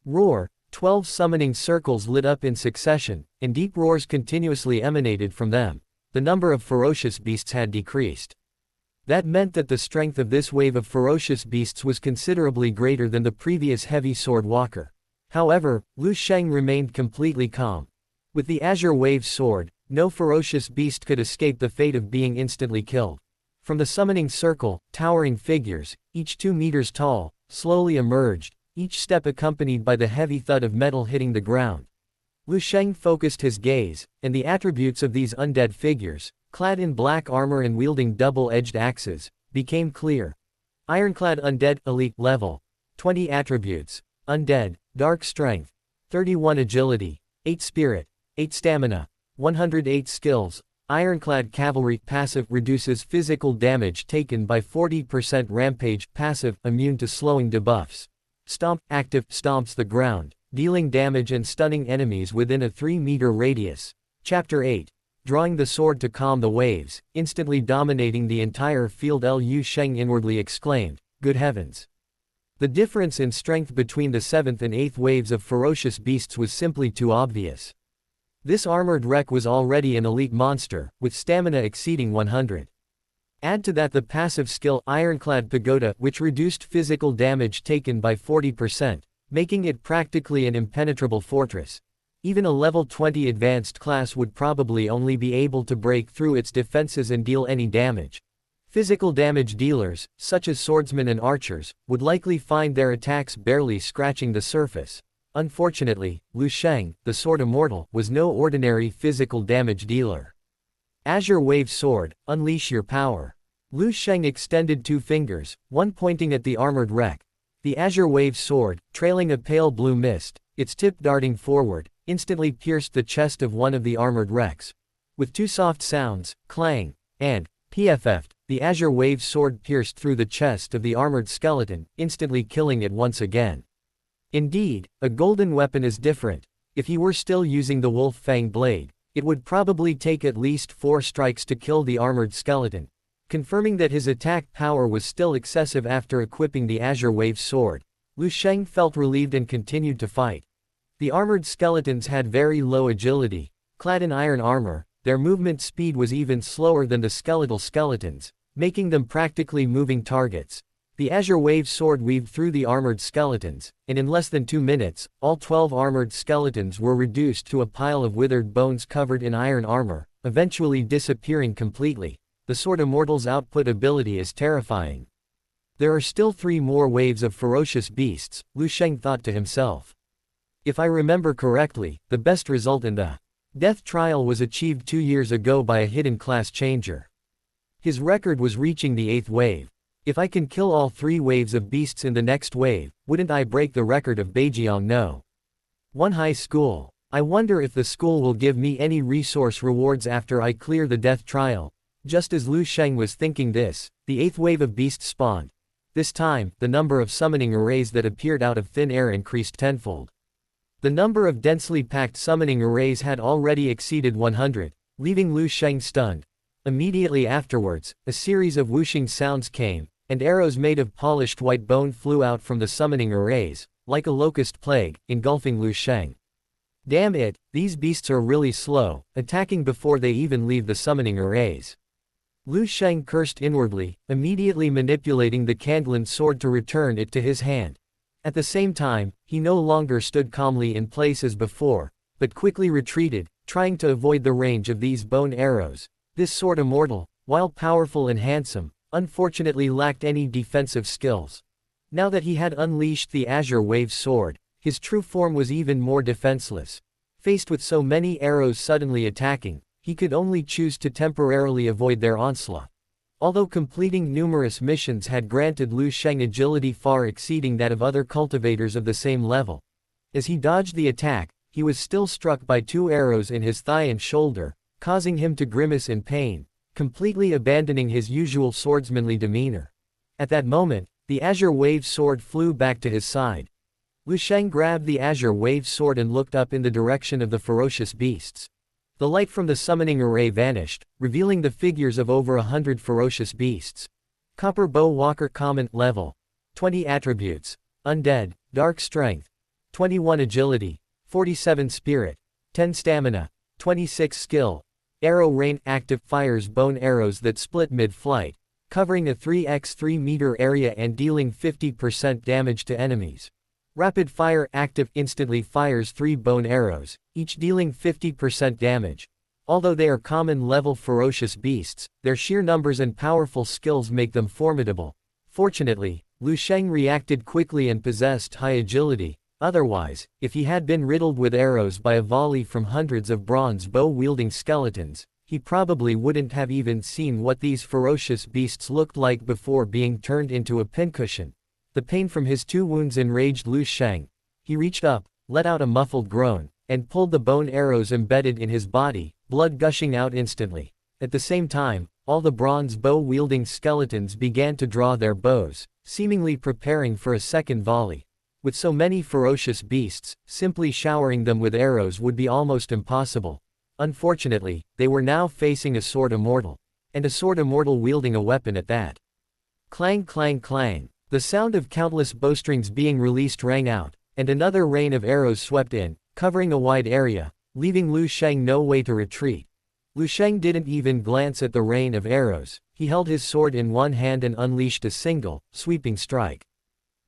Roar! 12 summoning circles lit up in succession, and deep roars continuously emanated from them. The number of ferocious beasts had decreased. That meant that the strength of this wave of ferocious beasts was considerably greater than the previous heavy sword walker. However, Lu Sheng remained completely calm. With the Azure Wave sword, no ferocious beast could escape the fate of being instantly killed. From the summoning circle, towering figures, each 2 meters tall, slowly emerged, each step accompanied by the heavy thud of metal hitting the ground. Lu Sheng focused his gaze, and the attributes of these undead figures, clad in black armor and wielding double-edged axes, became clear. Ironclad Undead Elite Level 20 Attributes: Undead, Dark Strength, 31 Agility, 8 Spirit, 8 Stamina, 108 Skills. Ironclad Cavalry Passive reduces physical damage taken by 40%. Rampage Passive immune to slowing debuffs. Stomp Active stomps the ground, dealing damage and stunning enemies within a 3-meter radius. Chapter 8. Drawing the sword to calm the waves, instantly dominating the entire field. Lu Sheng inwardly exclaimed, "Good heavens." The difference in strength between the 7th and 8th waves of ferocious beasts was simply too obvious. This armored wreck was already an elite monster, with stamina exceeding 100. Add to that the passive skill Ironclad Pagoda, which reduced physical damage taken by 40%, making it practically an impenetrable fortress. Even a level 20 advanced class would probably only be able to break through its defenses and deal any damage. Physical damage dealers, such as swordsmen and archers, would likely find their attacks barely scratching the surface. Unfortunately, Lu Sheng, the sword immortal, was no ordinary physical damage dealer. Azure Wave Sword, unleash your power. Lu Sheng extended 2 fingers, one pointing at the armored wreck. The Azure Wave Sword, trailing a pale blue mist, its tip darting forward, instantly pierced the chest of one of the armored wrecks. With 2 soft sounds, clang, and pff, the Azure Wave Sword pierced through the chest of the armored skeleton, instantly killing it once again. Indeed, a golden weapon is different. If he were still using the wolf fang blade, it would probably take at least 4 strikes to kill the armored skeleton, confirming that his attack power was still excessive after equipping the Azure Wave Sword. Lu Sheng felt relieved and continued to fight. The armored skeletons had very low agility. Clad in iron armor, their movement speed was even slower than the skeletal skeletons, making them practically moving targets. The Azure Wave Sword weaved through the armored skeletons, and in less than 2 minutes, all 12 armored skeletons were reduced to a pile of withered bones covered in iron armor, eventually disappearing completely. The Sword Immortal's output ability is terrifying. There are still 3 more waves of ferocious beasts, Lu Sheng thought to himself. If I remember correctly, the best result in the death trial was achieved 2 years ago by a hidden class changer. His record was reaching the 8th wave. If I can kill all 3 waves of beasts in the next wave, wouldn't I break the record of Beijiang No? 1 high school. I wonder if the school will give me any resource rewards after I clear the death trial. Just as Lu Sheng was thinking this, the 8th wave of beasts spawned. This time, the number of summoning arrays that appeared out of thin air increased tenfold. The number of densely packed summoning arrays had already exceeded 100, leaving Lu Sheng stunned. Immediately afterwards, a series of whooshing sounds came, and arrows made of polished white bone flew out from the summoning arrays, like a locust plague, engulfing Lu Sheng. Damn it, these beasts are really slow, attacking before they even leave the summoning arrays. Lu Sheng cursed inwardly, immediately manipulating the Kandlan sword to return it to his hand. At the same time, he no longer stood calmly in place as before, but quickly retreated, trying to avoid the range of these bone arrows. This sword Immortal, while powerful and handsome, unfortunately lacked any defensive skills. Now that he had unleashed the Azure Wave sword, his true form was even more defenseless. Faced with so many arrows suddenly attacking, he could only choose to temporarily avoid their onslaught. Although completing numerous missions had granted Lu Sheng agility far exceeding that of other cultivators of the same level. As he dodged the attack, he was still struck by 2 arrows in his thigh and shoulder, causing him to grimace in pain, completely abandoning his usual swordsmanly demeanor. At that moment, the Azure Wave sword flew back to his side. Lu Sheng grabbed the Azure Wave sword and looked up in the direction of the ferocious beasts. The light from the summoning array vanished, revealing the figures of over 100 ferocious beasts. Copper Bow Walker Comment Level 20 Attributes: Undead, Dark Strength, 21 Agility, 47 Spirit, 10 Stamina, 26 Skill. Arrow Rain Active fires bone arrows that split mid-flight, covering a 3x3 meter area and dealing 50% damage to enemies. Rapid Fire Active instantly fires 3 bone arrows, each dealing 50% damage. Although they are common-level ferocious beasts, their sheer numbers and powerful skills make them formidable. Fortunately, Lu Sheng reacted quickly and possessed high agility. Otherwise, if he had been riddled with arrows by a volley from hundreds of bronze bow-wielding skeletons, he probably wouldn't have even seen what these ferocious beasts looked like before being turned into a pincushion. The pain from his 2 wounds enraged Lu Sheng. He reached up, let out a muffled groan, and pulled the bone arrows embedded in his body, blood gushing out instantly. At the same time, all the bronze bow-wielding skeletons began to draw their bows, seemingly preparing for a second volley. With so many ferocious beasts, simply showering them with arrows would be almost impossible. Unfortunately, they were now facing a sword Immortal. And a sword Immortal wielding a weapon at that. Clang clang clang. The sound of countless bowstrings being released rang out, and another rain of arrows swept in, covering a wide area, leaving Lu Sheng no way to retreat. Lu Sheng didn't even glance at the rain of arrows. He held his sword in one hand and unleashed a single, sweeping strike.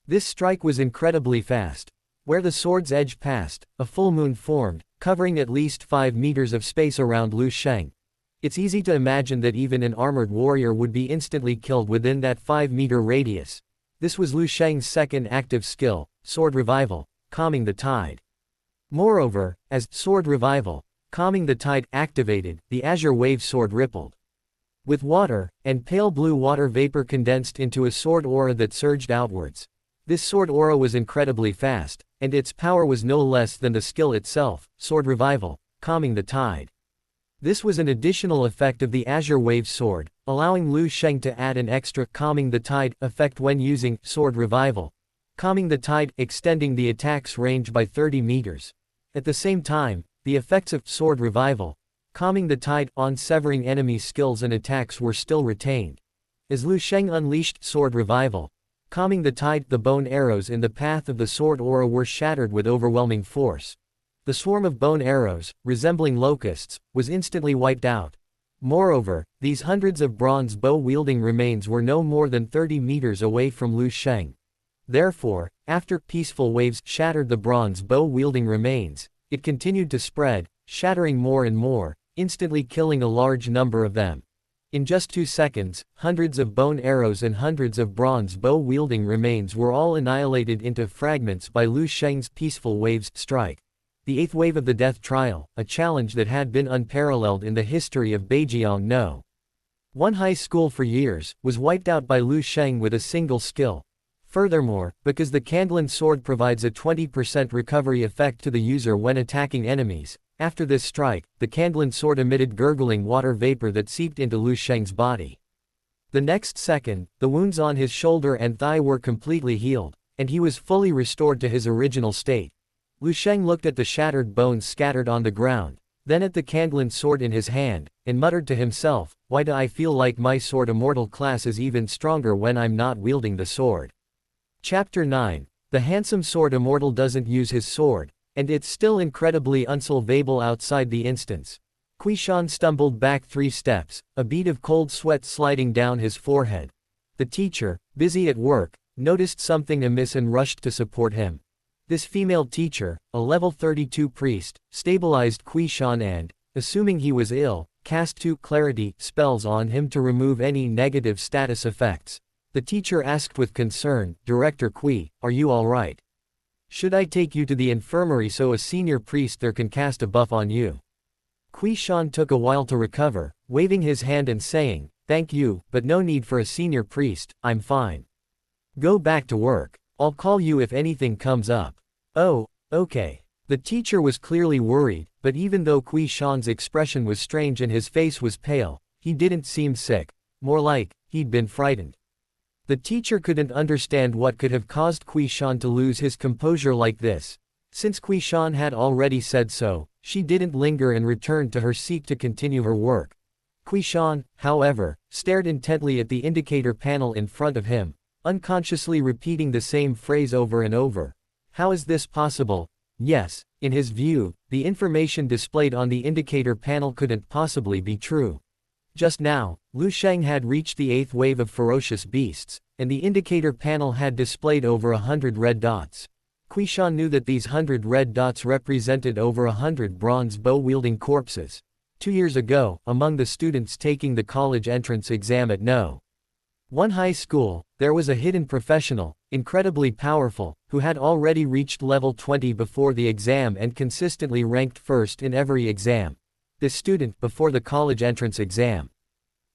This strike was incredibly fast. Where the sword's edge passed, a full moon formed, covering at least 5 meters of space around Lu Sheng. It's easy to imagine that even an armored warrior would be instantly killed within that 5-meter radius. This was Lu Sheng's second active skill, Sword Revival, Calming the Tide. Moreover, as Sword Revival, Calming the Tide activated, the Azure Wave sword rippled with water, and pale blue water vapor condensed into a sword aura that surged outwards. This sword aura was incredibly fast, and its power was no less than the skill itself, Sword Revival, Calming the Tide. This was an additional effect of the Azure Wave sword, allowing Lu Sheng to add an extra Calming the Tide effect when using Sword Revival. Calming the Tide, extending the attack's range by 30 meters. At the same time, the effects of Sword Revival, Calming the Tide on severing enemy skills and attacks were still retained. As Lu Sheng unleashed Sword Revival, Calming the Tide, the bone arrows in the path of the sword aura were shattered with overwhelming force. The swarm of bone arrows, resembling locusts, was instantly wiped out. Moreover, these hundreds of bronze bow-wielding remains were no more than 30 meters away from Lu Sheng. Therefore, after peaceful waves shattered the bronze bow-wielding remains, it continued to spread, shattering more and more, instantly killing a large number of them. In just 2 seconds, hundreds of bone arrows and hundreds of bronze bow-wielding remains were all annihilated into fragments by Lu Sheng's peaceful waves strike. The 8th wave of the death trial, a challenge that had been unparalleled in the history of Beijiang No. 1 high school for years, was wiped out by Lu Sheng with a single skill. Furthermore, because the Kandlan sword provides a 20% recovery effect to the user when attacking enemies, after this strike, the Kandlan sword emitted gurgling water vapor that seeped into Lu Sheng's body. The next second, the wounds on his shoulder and thigh were completely healed, and he was fully restored to his original state. Lu Sheng looked at the shattered bones scattered on the ground, then at the Kanglan sword in his hand, and muttered to himself, why do I feel like my sword Immortal class is even stronger when I'm not wielding the sword? Chapter 9. The handsome sword Immortal doesn't use his sword, and it's still incredibly unsolvable outside the instance. Qiu He stumbled back 3 steps, a bead of cold sweat sliding down his forehead. The teacher, busy at work, noticed something amiss and rushed to support him. This female teacher, a level 32 priest, stabilized Qiu He and, assuming he was ill, cast 2 clarity spells on him to remove any negative status effects. The teacher asked with concern, Director Qiu, are you alright? Should I take you to the infirmary so a senior priest there can cast a buff on you? Qiu He took a while to recover, waving his hand and saying, thank you, but no need for a senior priest, I'm fine. Go back to work. I'll call you if anything comes up. Oh, okay. The teacher was clearly worried, but even though Qiu He's expression was strange and his face was pale, he didn't seem sick, more like, he'd been frightened. The teacher couldn't understand what could have caused Qiu He to lose his composure like this. Since Qiu He had already said so, she didn't linger and returned to her seat to continue her work. Qiu He, however, stared intently at the indicator panel in front of him, unconsciously repeating the same phrase over and over. How is this possible? Yes, in his view, the information displayed on the indicator panel couldn't possibly be true. Just now, Lu Sheng had reached the 8th wave of ferocious beasts, and the indicator panel had displayed over 100 red dots. Qiu He knew that these 100 red dots represented over 100 bronze bow-wielding corpses. 2 years ago, among the students taking the college entrance exam at No. 1 high school, there was a hidden professional, incredibly powerful, who had already reached level 20 before the exam and consistently ranked first in every exam. This student, before the college entrance exam,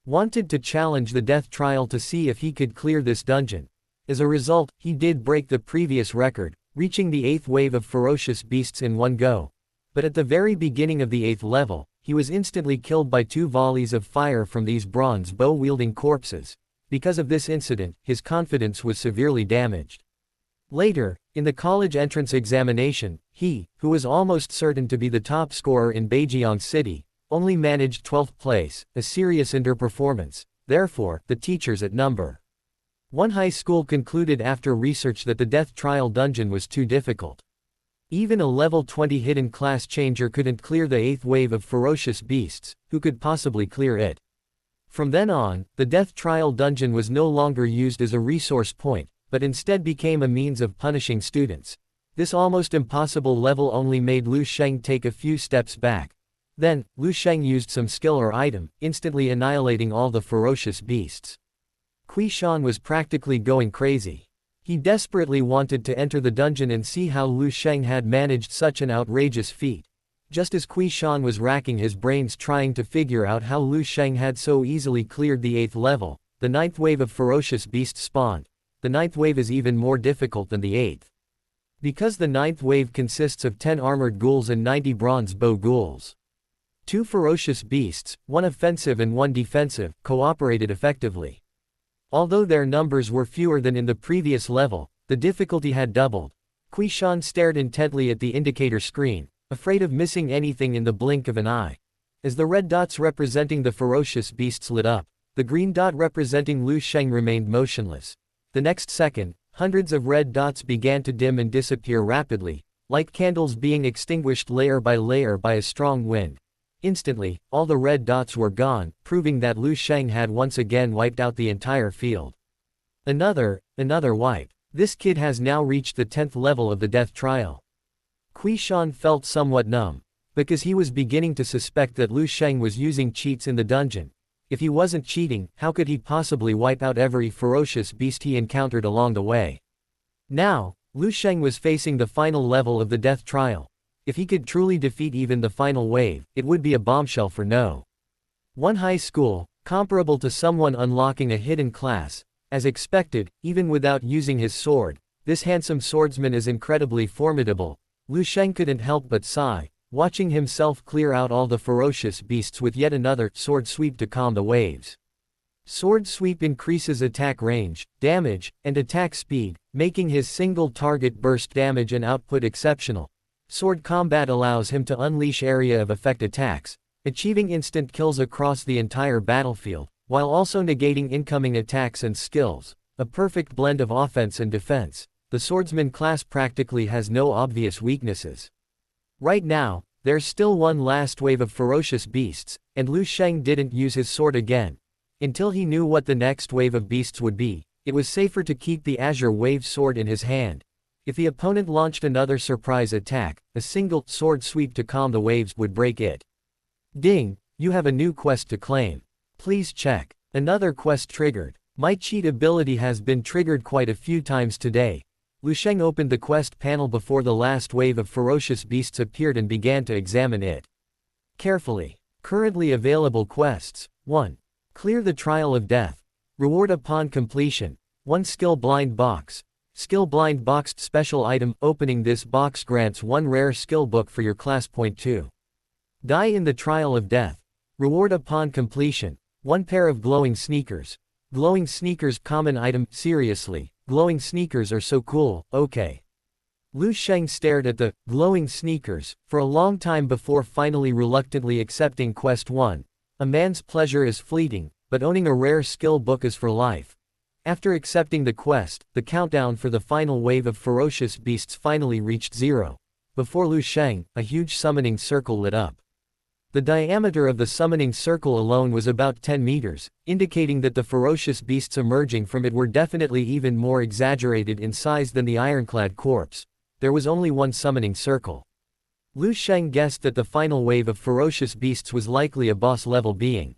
wanted to challenge the death trial to see if he could clear this dungeon. As a result, he did break the previous record, reaching the 8th wave of ferocious beasts in one go. But at the very beginning of the 8th level, he was instantly killed by 2 volleys of fire from these bronze bow-wielding corpses. Because of this incident, his confidence was severely damaged. Later, in the college entrance examination, he, who was almost certain to be the top scorer in Beijiang City, only managed 12th place, a serious underperformance. Therefore, the teachers at No. 1 high school concluded after research that the death trial dungeon was too difficult. Even a level 20 hidden class changer couldn't clear the 8th wave of ferocious beasts, who could possibly clear it? From then on, the death trial dungeon was no longer used as a resource point, but instead became a means of punishing students. This almost impossible level only made Lu Sheng take a few steps back. Then, Lu Sheng used some skill or item, instantly annihilating all the ferocious beasts. Qiu He was practically going crazy. He desperately wanted to enter the dungeon and see how Lu Sheng had managed such an outrageous feat. Just as Qiu He was racking his brains trying to figure out how Lu Sheng had so easily cleared the 8th level, the 9th wave of ferocious beasts spawned. The 9th wave is even more difficult than the 8th. Because the 9th wave consists of 10 armored ghouls and 90 bronze bow ghouls. 2 ferocious beasts, 1 offensive and 1 defensive, cooperated effectively. Although their numbers were fewer than in the previous level, the difficulty had doubled. Qiu He stared intently at the indicator screen, afraid of missing anything in the blink of an eye. As the red dots representing the ferocious beasts lit up, the green dot representing Lu Sheng remained motionless. The next second, hundreds of red dots began to dim and disappear rapidly, like candles being extinguished layer by a strong wind. Instantly, all the red dots were gone, proving that Lu Sheng had once again wiped out the entire field. Another wipe. This kid has now reached the 10th level of the death trial. Qiu He felt somewhat numb, because he was beginning to suspect that Lu Sheng was using cheats in the dungeon. If he wasn't cheating, how could he possibly wipe out every ferocious beast he encountered along the way? Now, Lu Sheng was facing the final level of the death trial. If he could truly defeat even the final wave, it would be a bombshell for No. 1 high school, comparable to someone unlocking a hidden class. As expected, even without using his sword, this handsome swordsman is incredibly formidable. Lu Sheng couldn't help but sigh, watching himself clear out all the ferocious beasts with yet another sword sweep to calm the waves. Sword sweep increases attack range, damage, and attack speed, making his single target burst damage and output exceptional. Sword combat allows him to unleash area of effect attacks, achieving instant kills across the entire battlefield, while also negating incoming attacks and skills, a perfect blend of offense and defense. The swordsman class practically has no obvious weaknesses. Right now, there's still one last wave of ferocious beasts, and Lu Sheng didn't use his sword again. Until he knew what the next wave of beasts would be, it was safer to keep the Azure Wave sword in his hand. If the opponent launched another surprise attack, a single sword sweep to calm the waves would break it. Ding, you have a new quest to claim. Please check. Another quest triggered. My cheat ability has been triggered quite a few times today. Lu Sheng opened the quest panel before the last wave of ferocious beasts appeared and began to examine it carefully. Currently available quests. 1. Clear the Trial of Death. Reward upon completion. 1 Skill Blind Box. Skill Blind Boxed special item. Opening this box grants 1 rare skill book for your class. 2. Die in the Trial of Death. Reward upon completion. 1 pair of glowing sneakers. Glowing sneakers common item. Seriously, glowing sneakers are so cool, okay. Lu Sheng stared at the glowing sneakers for a long time before finally reluctantly accepting quest 1. A man's pleasure is fleeting, but owning a rare skill book is for life. After accepting the quest, the countdown for the final wave of ferocious beasts finally reached 0. Before Lu Sheng, a huge summoning circle lit up. The diameter of the summoning circle alone was about 10 meters, indicating that the ferocious beasts emerging from it were definitely even more exaggerated in size than the ironclad corpse. There was only one summoning circle. Lu Sheng guessed that the final wave of ferocious beasts was likely a boss-level being.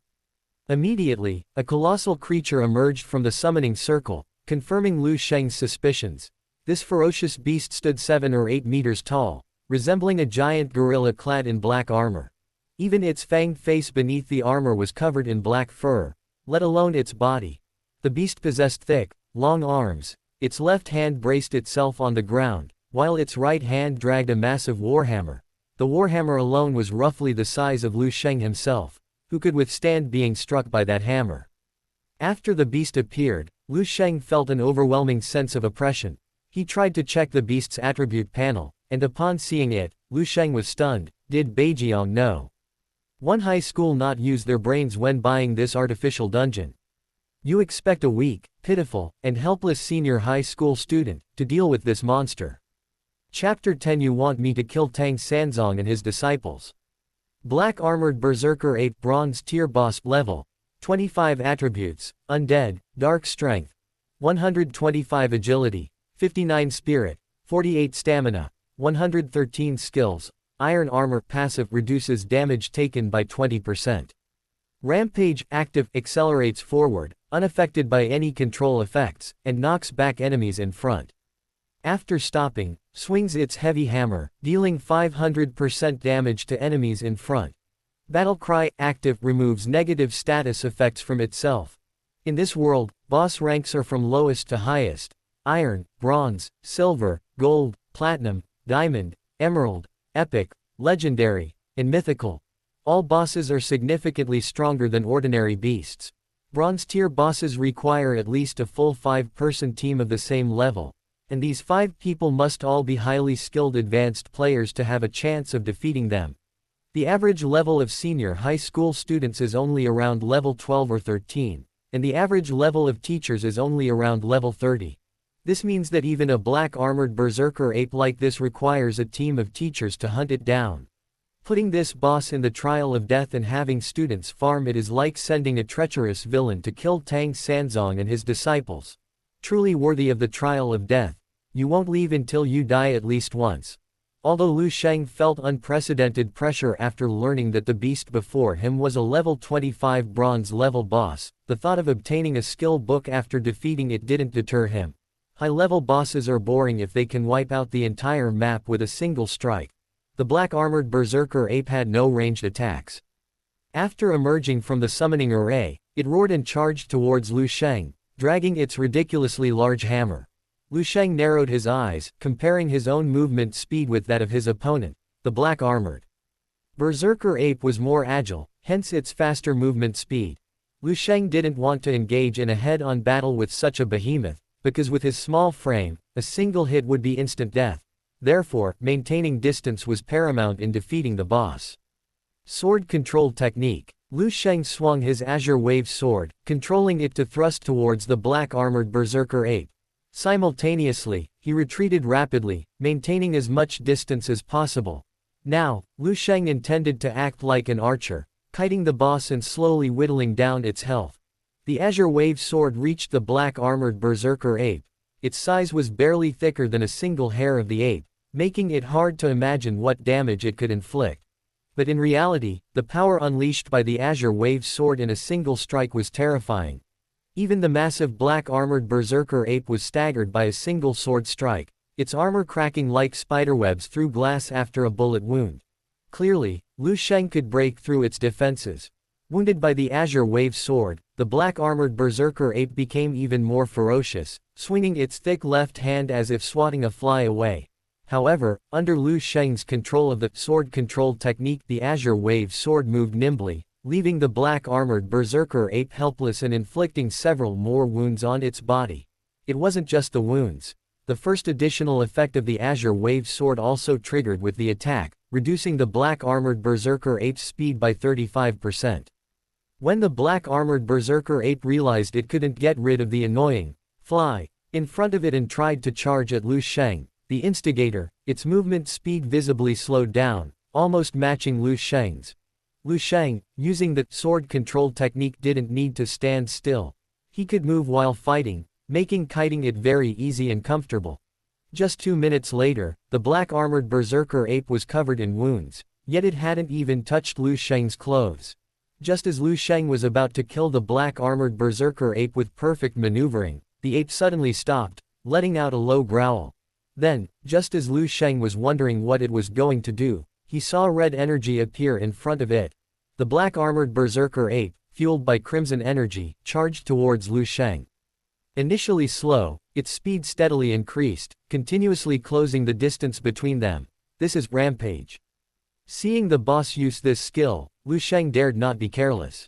Immediately, a colossal creature emerged from the summoning circle, confirming Lu Sheng's suspicions. This ferocious beast stood 7 or 8 meters tall, resembling a giant gorilla clad in black armor. Even its fanged face beneath the armor was covered in black fur, let alone its body. The beast possessed thick, long arms. Its left hand braced itself on the ground, while its right hand dragged a massive warhammer. The warhammer alone was roughly the size of Lu Sheng himself, who could withstand being struck by that hammer. After the beast appeared, Lu Sheng felt an overwhelming sense of oppression. He tried to check the beast's attribute panel, and upon seeing it, Lu Sheng was stunned. Did Beijiang know? One high school not use their brains when buying this artificial dungeon? You expect a weak, pitiful, and helpless senior high school student to deal with this monster. Chapter 10. You want me to kill Tang Sanzong and his disciples? Black Armored Berserker Ape Bronze Tier Boss Level 25 Attributes: Undead, Dark Strength, 125 Agility, 59 Spirit, 48 Stamina, 113 Skills. Iron Armor. Passive reduces damage taken by 20%. Rampage. Active accelerates forward, unaffected by any control effects, and knocks back enemies in front. After stopping, swings its heavy hammer, dealing 500% damage to enemies in front. Battle Cry. Active removes negative status effects from itself. In this world, boss ranks are from lowest to highest: Iron, Bronze, Silver, Gold, Platinum, Diamond, Emerald, Epic, Legendary, and Mythical. All bosses are significantly stronger than ordinary beasts. Bronze tier bosses require at least a full 5-person team of the same level, and these 5 people must all be highly skilled advanced players to have a chance of defeating them. The average level of senior high school students is only around level 12 or 13, and the average level of teachers is only around level 30. This means that even a black armored berserker ape like this requires a team of teachers to hunt it down. Putting this boss in the trial of death and having students farm it is like sending a treacherous villain to kill Tang Sanzong and his disciples. Truly worthy of the trial of death. You won't leave until you die at least once. Although Lu Sheng felt unprecedented pressure after learning that the beast before him was a level 25 bronze level boss, the thought of obtaining a skill book after defeating it didn't deter him. High-level bosses are boring if they can wipe out the entire map with a single strike. The black armored berserker ape had no ranged attacks. After emerging from the summoning array, it roared and charged towards Lu Sheng, dragging its ridiculously large hammer. Lu Sheng narrowed his eyes, comparing his own movement speed with that of his opponent. The black armored berserker ape was more agile, hence its faster movement speed. Lu Sheng didn't want to engage in a head-on battle with such a behemoth, because with his small frame, a single hit would be instant death. Therefore, maintaining distance was paramount in defeating the boss. Sword control technique. Lu Sheng swung his azure wave sword, controlling it to thrust towards the black-armored berserker ape. Simultaneously, he retreated rapidly, maintaining as much distance as possible. Now, Lu Sheng intended to act like an archer, kiting the boss and slowly whittling down its health. The azure wave sword reached the black-armored berserker ape. Its size was barely thicker than a single hair of the ape, making it hard to imagine what damage it could inflict. But in reality, the power unleashed by the azure wave sword in a single strike was terrifying. Even the massive black-armored berserker ape was staggered by a single sword strike, its armor cracking like spiderwebs through glass after a bullet wound. Clearly, Lu Sheng could break through its defenses. Wounded by the azure wave sword, the black-armored berserker ape became even more ferocious, swinging its thick left hand as if swatting a fly away. However, under Lu Sheng's control of the sword control technique, the azure wave sword moved nimbly, leaving the black-armored berserker ape helpless and inflicting several more wounds on its body. It wasn't just the wounds. The first additional effect of the azure wave sword also triggered with the attack, reducing the black-armored berserker ape's speed by 35%. When the black-armored berserker ape realized it couldn't get rid of the annoying fly in front of it and tried to charge at Lu Sheng, the instigator, its movement speed visibly slowed down, almost matching Lu Sheng's. Lu Sheng, using the sword control technique, didn't need to stand still. He could move while fighting, making kiting it very easy and comfortable. Just 2 minutes later, the black-armored berserker ape was covered in wounds, yet it hadn't even touched Lu Sheng's clothes. Just as Lu Sheng was about to kill the black-armored berserker ape with perfect maneuvering, the ape suddenly stopped, letting out a low growl. Then, just as Lu Sheng was wondering what it was going to do, he saw red energy appear in front of it. The black-armored berserker ape, fueled by crimson energy, charged towards Lu Sheng. Initially slow, its speed steadily increased, continuously closing the distance between them. This is Rampage. Seeing the boss use this skill, Lu Sheng dared not be careless.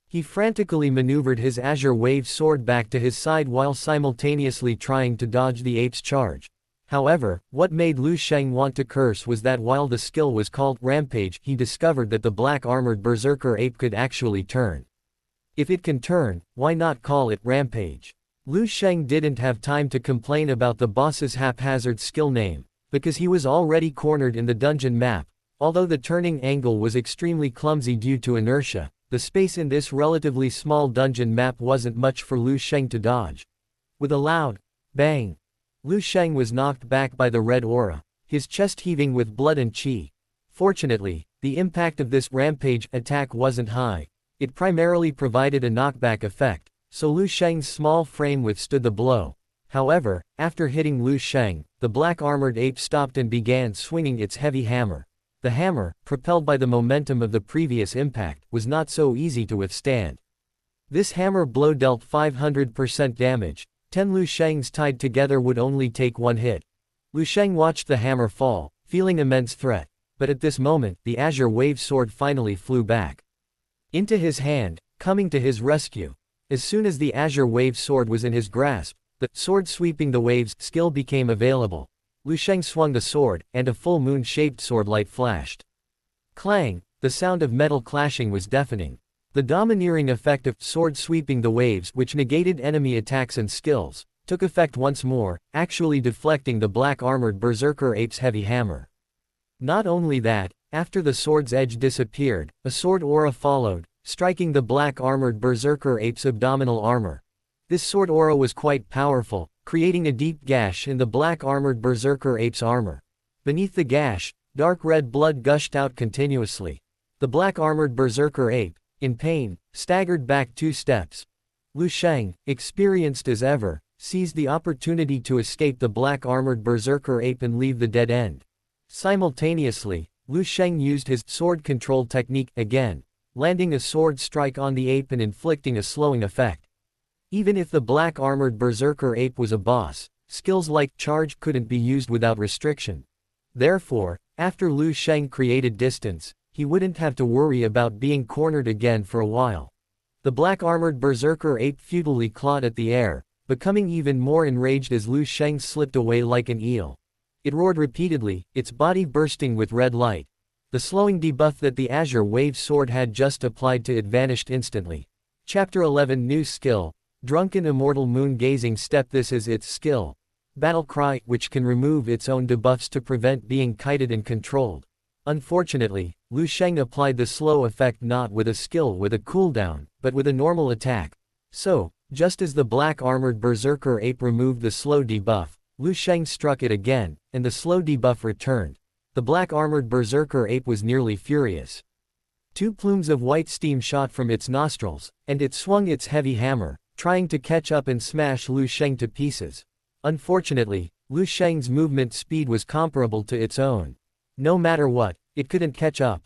He frantically maneuvered his azure wave sword back to his side while simultaneously trying to dodge the ape's charge. However, what made Lu Sheng want to curse was that while the skill was called Rampage, he discovered that the black-armored berserker ape could actually turn. If it can turn, why not call it Rampage? Lu Sheng didn't have time to complain about the boss's haphazard skill name, because he was already cornered in the dungeon map. Although the turning angle was extremely clumsy due to inertia, the space in this relatively small dungeon map wasn't much for Lu Sheng to dodge. With a loud bang, Lu Sheng was knocked back by the red aura, his chest heaving with blood and qi. Fortunately, the impact of this rampage attack wasn't high. It primarily provided a knockback effect, so Lu Sheng's small frame withstood the blow. However, after hitting Lu Sheng, the black-armored ape stopped and began swinging its heavy hammer. The hammer, propelled by the momentum of the previous impact, was not so easy to withstand. This hammer blow dealt 500% damage. 10 Lu Shengs tied together would only take one hit. Lu Sheng watched the hammer fall, feeling immense threat, but at this moment, the azure wave sword finally flew back into his hand, coming to his rescue. As soon as the azure wave sword was in his grasp, the sword sweeping the waves skill became available. Lu Sheng swung the sword, and a full moon-shaped sword light flashed. Clang! The sound of metal clashing was deafening. The domineering effect of sword sweeping the waves, which negated enemy attacks and skills, took effect once more, actually deflecting the black-armored berserker ape's heavy hammer. Not only that, after the sword's edge disappeared, a sword aura followed, striking the black-armored berserker ape's abdominal armor. This sword aura was quite powerful, creating a deep gash in the black-armored berserker ape's armor. Beneath the gash, dark red blood gushed out continuously. The black-armored berserker ape, in pain, staggered back 2 steps. Lu Sheng, experienced as ever, seized the opportunity to escape the black-armored berserker ape and leave the dead end. Simultaneously, Lu Sheng used his sword control technique again, landing a sword strike on the ape and inflicting a slowing effect. Even if the black-armored berserker ape was a boss, skills like charge couldn't be used without restriction. Therefore, after Lu Sheng created distance, he wouldn't have to worry about being cornered again for a while. The black-armored berserker ape futilely clawed at the air, becoming even more enraged as Lu Sheng slipped away like an eel. It roared repeatedly, its body bursting with red light. The slowing debuff that the Azure Wave Sword had just applied to it vanished instantly. Chapter 11 New Skill, Drunken Immortal Moon Gazing Step. This is its skill. Battle Cry, which can remove its own debuffs to prevent being kited and controlled. Unfortunately, Lu Sheng applied the slow effect not with a skill with a cooldown, but with a normal attack. So, just as the black-armored Berserker Ape removed the slow debuff, Lu Sheng struck it again, and the slow debuff returned. The black-armored Berserker Ape was nearly furious. Two plumes of white steam shot from its nostrils, and it swung its heavy hammer, trying to catch up and smash Lu Sheng to pieces. Unfortunately, Lu Sheng's movement speed was comparable to its own. No matter what, it couldn't catch up.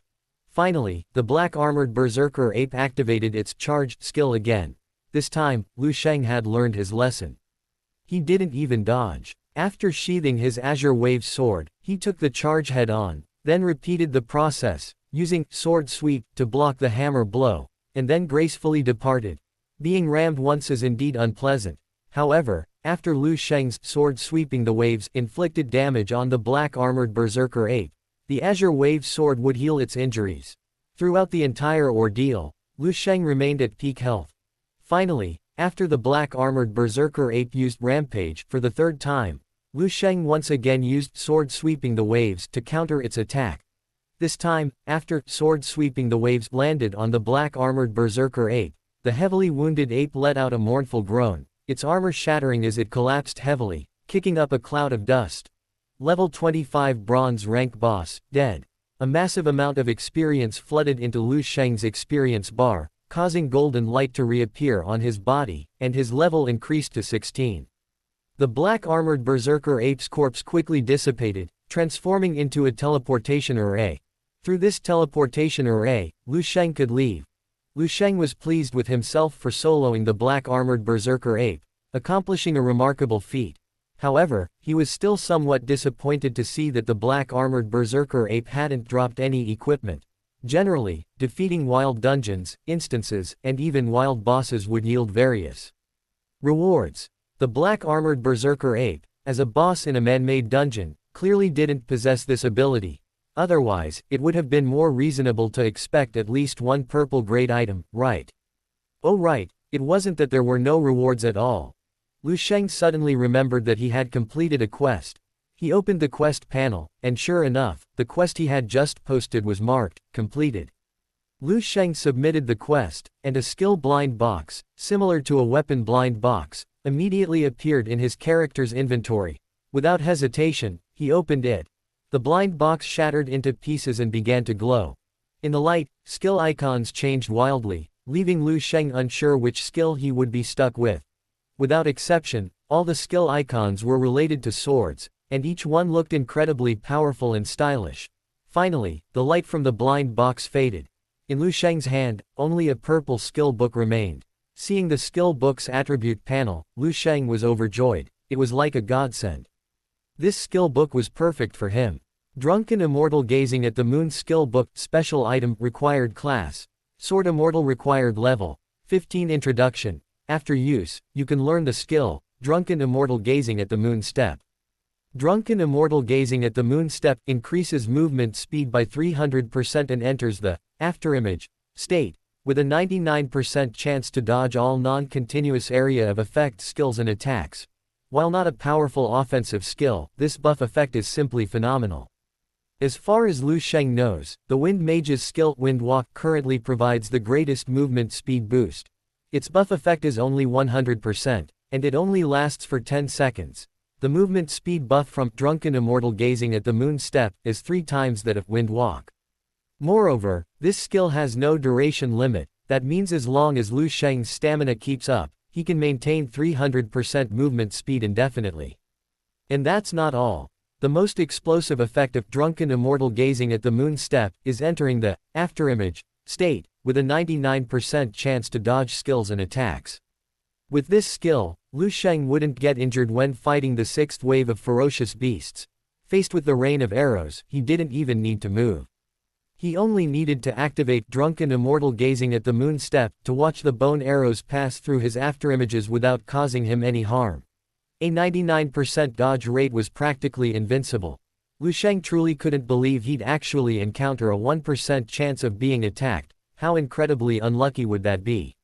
Finally, the black-armored Berserker Ape activated its charged skill again. This time, Lu Sheng had learned his lesson. He didn't even dodge. After sheathing his Azure Wave Sword, he took the charge head-on, then repeated the process, using Sword Sweep to block the hammer blow, and then gracefully departed. Being rammed once is indeed unpleasant. However, after Lu Sheng's sword sweeping the waves inflicted damage on the black-armored Berserker Ape, the Azure Wave Sword would heal its injuries. Throughout the entire ordeal, Lu Sheng remained at peak health. Finally, after the black-armored Berserker Ape used Rampage for the third time, Lu Sheng once again used sword sweeping the waves to counter its attack. This time, after sword sweeping the waves landed on the black-armored Berserker Ape, the heavily wounded ape let out a mournful groan, its armor shattering as it collapsed heavily, kicking up a cloud of dust. Level 25 Bronze Rank Boss, dead. A massive amount of experience flooded into Lu Sheng's experience bar, causing golden light to reappear on his body, and his level increased to 16. The black-armored Berserker Ape's corpse quickly dissipated, transforming into a teleportation array. Through this teleportation array, Lu Sheng could leave. Lu Sheng was pleased with himself for soloing the black-armored Berserker Ape, accomplishing a remarkable feat. However, he was still somewhat disappointed to see that the black-armored Berserker Ape hadn't dropped any equipment. Generally, defeating wild dungeons, instances, and even wild bosses would yield various rewards. The black-armored Berserker Ape, as a boss in a man-made dungeon, clearly didn't possess this ability. Otherwise, it would have been more reasonable to expect at least one purple grade item, right? Oh right, it wasn't that there were no rewards at all. Lu Sheng suddenly remembered that he had completed a quest. He opened the quest panel, and sure enough, the quest he had just posted was marked, completed. Lu Sheng submitted the quest, and a skill blind box, similar to a weapon blind box, immediately appeared in his character's inventory. Without hesitation, he opened it. The blind box shattered into pieces and began to glow. In the light, skill icons changed wildly, leaving Lu Sheng unsure which skill he would be stuck with. Without exception, all the skill icons were related to swords, and each one looked incredibly powerful and stylish. Finally, the light from the blind box faded. In Lu Sheng's hand, only a purple skill book remained. Seeing the skill book's attribute panel, Lu Sheng was overjoyed. It was like a godsend. This skill book was perfect for him. Drunken Immortal Gazing at the Moon Skill Book, Special Item, Required Class. Sword Immortal Required Level 15 Introduction. After use, you can learn the skill, Drunken Immortal Gazing at the Moon Step. Drunken Immortal Gazing at the Moon Step increases movement speed by 300% and enters the afterimage state, with a 99% chance to dodge all non-continuous area of effect skills and attacks. While not a powerful offensive skill, this buff effect is simply phenomenal. As far as Lu Sheng knows, the Wind Mage's skill Wind Walk currently provides the greatest movement speed boost. Its buff effect is only 100%, and it only lasts for 10 seconds. The movement speed buff from Drunken Immortal Gazing at the Moon Step is 3 times that of Wind Walk. Moreover, this skill has no duration limit. That means as long as Lu Sheng's stamina keeps up, he can maintain 300% movement speed indefinitely. And that's not all. The most explosive effect of Drunken Immortal Gazing at the Moon Step is entering the afterimage state, with a 99% chance to dodge skills and attacks. With this skill, Lu Sheng wouldn't get injured when fighting the 6th wave of ferocious beasts. Faced with the rain of arrows, he didn't even need to move. He only needed to activate Drunken Immortal Gazing at the Moon Step to watch the bone arrows pass through his afterimages without causing him any harm. A 99% dodge rate was practically invincible. Lu Sheng truly couldn't believe he'd actually encounter a 1% chance of being attacked. How incredibly unlucky would that be?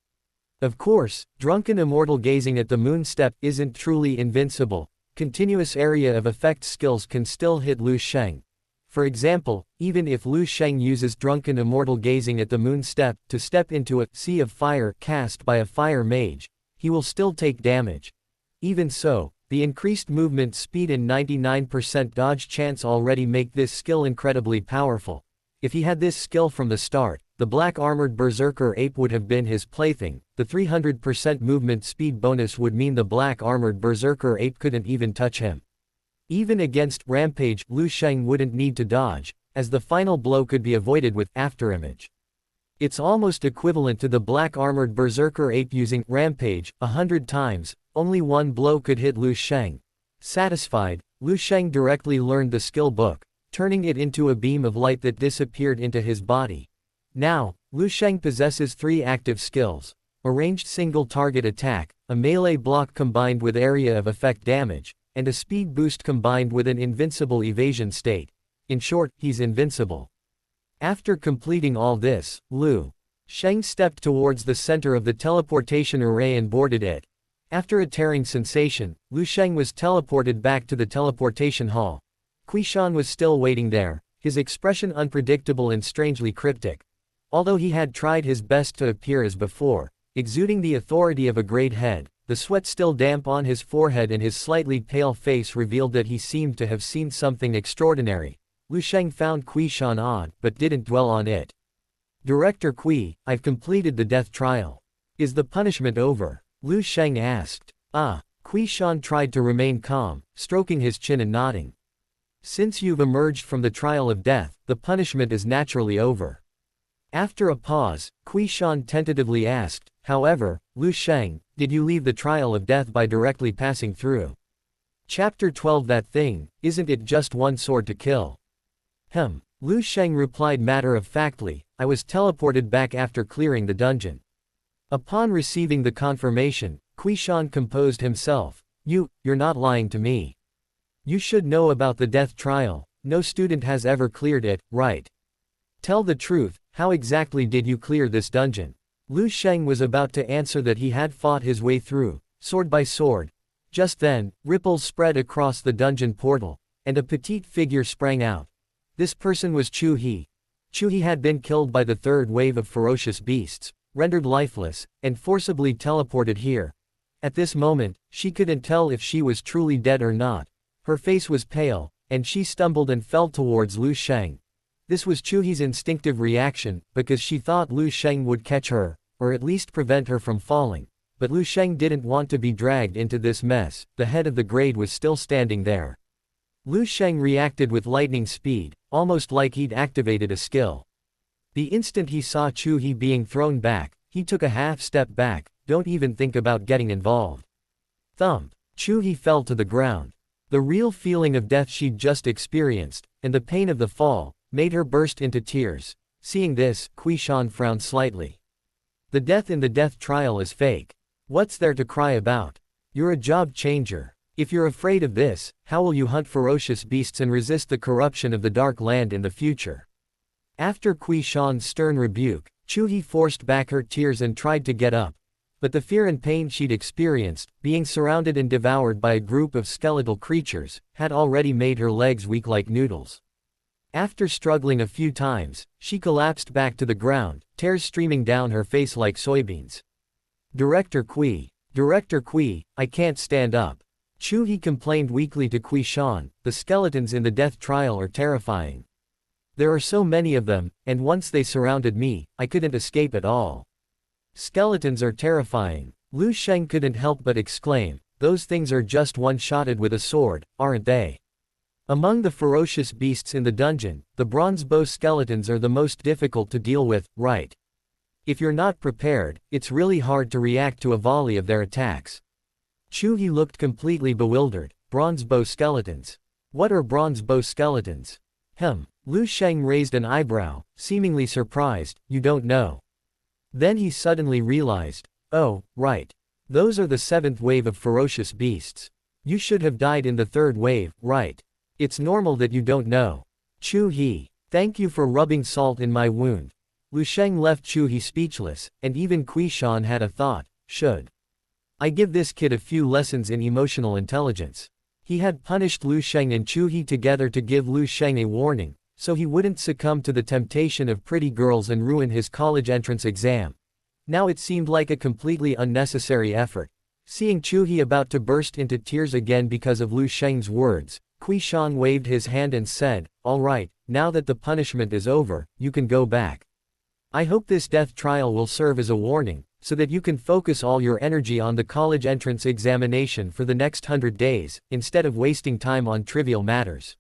Of course, drunken immortal gazing at the moon step isn't truly invincible. Continuous area of effect skills can still hit Lu Sheng. For example, even if Lu Sheng uses drunken immortal gazing at the moon step to step into a sea of fire cast by a fire mage, he will still take damage. Even so, the increased movement speed and 99% dodge chance already make this skill incredibly powerful. If he had this skill from the start, the black armored berserker ape would have been his plaything. The 300% movement speed bonus would mean the black armored berserker ape couldn't even touch him. Even against Rampage, Lu Sheng wouldn't need to dodge, as the final blow could be avoided with afterimage. It's almost equivalent to the black armored berserker ape using Rampage 100 times, only one blow could hit Lu Sheng. Satisfied, Lu Sheng directly learned the skill book, turning it into a beam of light that disappeared into his body. Now, Lu Sheng possesses 3 active skills: a ranged single target attack, a melee block combined with area of effect damage, and a speed boost combined with an invincible evasion state. In short, he's invincible. After completing all this, Lu Sheng stepped towards the center of the teleportation array and boarded it. After a tearing sensation, Lu Sheng was teleported back to the teleportation hall. Qiu He was still waiting there, his expression unpredictable and strangely cryptic. Although he had tried his best to appear as before, exuding the authority of a great head, the sweat still damp on his forehead and his slightly pale face revealed that he seemed to have seen something extraordinary. Lu Sheng found Qiu He odd, but didn't dwell on it. "Director Qiu, I've completed the death trial. Is the punishment over?" Lu Sheng asked. Qiu He tried to remain calm, stroking his chin and nodding. "Since you've emerged from the trial of death, the punishment is naturally over." After a pause, Qiu He tentatively asked, "However, Lu Sheng, did you leave the trial of death by directly passing through?" Chapter 12. That thing, isn't it just one sword to kill? Lu Sheng replied matter-of-factly, "I was teleported back after clearing the dungeon." Upon receiving the confirmation, Qiu He composed himself. You're not lying to me. You should know about the death trial. No student has ever cleared it, right? Tell the truth, how exactly did you clear this dungeon?" Lu Sheng was about to answer that he had fought his way through, sword by sword. Just then, ripples spread across the dungeon portal, and a petite figure sprang out. This person was Qiu He. Qiu He had been killed by the third wave of ferocious beasts, rendered lifeless, and forcibly teleported here. At this moment, she couldn't tell if she was truly dead or not. Her face was pale, and she stumbled and fell towards Lu Sheng. This was Qiu He's instinctive reaction, because she thought Lu Sheng would catch her, or at least prevent her from falling. But Lu Sheng didn't want to be dragged into this mess. The head of the grade was still standing there. Lu Sheng reacted with lightning speed, almost like he'd activated a skill. The instant he saw Qiu He being thrown back, he took a half-step back. "Don't even think about getting involved." Thump. Qiu He fell to the ground. The real feeling of death she'd just experienced, and the pain of the fall, made her burst into tears. Seeing this, Qiu He frowned slightly. "The death in the death trial is fake. What's there to cry about? You're a job changer. If you're afraid of this, how will you hunt ferocious beasts and resist the corruption of the Dark Land in the future?" After Qiu He's stern rebuke, Qiu He forced back her tears and tried to get up. But the fear and pain she'd experienced, being surrounded and devoured by a group of skeletal creatures, had already made her legs weak like noodles. After struggling a few times, she collapsed back to the ground, tears streaming down her face like soybeans. Director Qiu, I can't stand up." Qiu He complained weakly to Qiu He, "The skeletons in the death trial are terrifying. There are so many of them, and once they surrounded me, I couldn't escape at all." Skeletons are terrifying. Lu Sheng couldn't help but exclaim, "Those things are just one-shotted with a sword, aren't they?" Among the ferocious beasts in the dungeon, the bronze bow skeletons are the most difficult to deal with, right? If you're not prepared, it's really hard to react to a volley of their attacks. Qiu He looked completely bewildered. Bronze bow skeletons? What are bronze bow skeletons? Lu Sheng raised an eyebrow, seemingly surprised. "You don't know?" Then he suddenly realized, "Oh, right. Those are the 7th wave of ferocious beasts. You should have died in the third wave, right? It's normal that you don't know. Qiu He. Thank you for rubbing salt in my wound. Lu Sheng left Qiu He speechless, and even Qiu had a thought, should I give this kid a few lessons in emotional intelligence? He had punished Lu Sheng and Qiu He together to give Lu Sheng a warning, so he wouldn't succumb to the temptation of pretty girls and ruin his college entrance exam. Now it seemed like a completely unnecessary effort. Seeing Qiu He about to burst into tears again because of Lu Sheng's words, Qiu waved his hand and said, "All right, now that the punishment is over, you can go back. I hope this death trial will serve as a warning, so that you can focus all your energy on the college entrance examination for the next 100 days, instead of wasting time on trivial matters."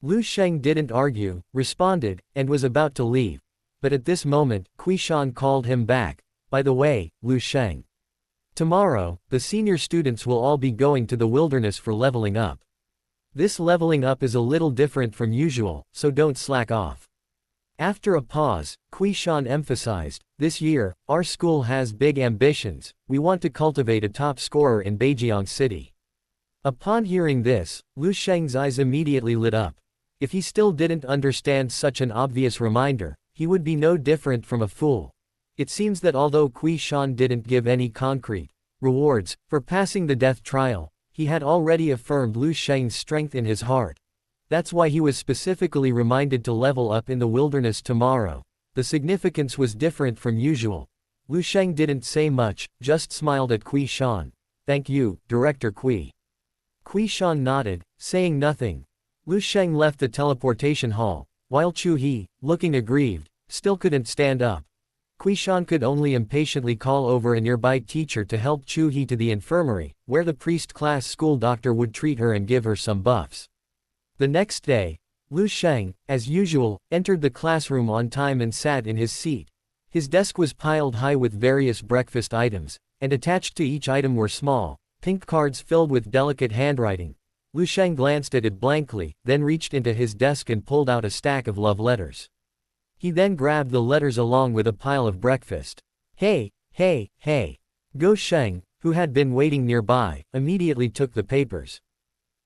Lu Sheng didn't argue, responded, and was about to leave. But at this moment, Qiu called him back. "By the way, Lu Sheng. Tomorrow, the senior students will all be going to the wilderness for leveling up. This leveling up is a little different from usual, so don't slack off." After a pause, Qiu emphasized, "This year, our school has big ambitions. We want to cultivate a top scorer in Beijiang City." Upon hearing this, Lu Sheng's eyes immediately lit up. If he still didn't understand such an obvious reminder, he would be no different from a fool. It seems that although Qiu didn't give any concrete rewards for passing the death trial, he had already affirmed Lu Sheng's strength in his heart. That's why he was specifically reminded to level up in the wilderness tomorrow. The significance was different from usual. Lu Sheng didn't say much, just smiled at Qiu. "Thank you, Director Qiu." Qiu nodded, saying nothing. Lu Sheng left the teleportation hall, while Qiu He, looking aggrieved, still couldn't stand up. Qiu could only impatiently call over a nearby teacher to help Qiu He to the infirmary, where the priest-class school doctor would treat her and give her some buffs. The next day, Lu Sheng, as usual, entered the classroom on time and sat in his seat. His desk was piled high with various breakfast items, and attached to each item were small, pink cards filled with delicate handwriting. Lu Sheng glanced at it blankly, then reached into his desk and pulled out a stack of love letters. He then grabbed the letters along with a pile of breakfast. "Hey, hey, hey." Lu Sheng, who had been waiting nearby, immediately took the papers.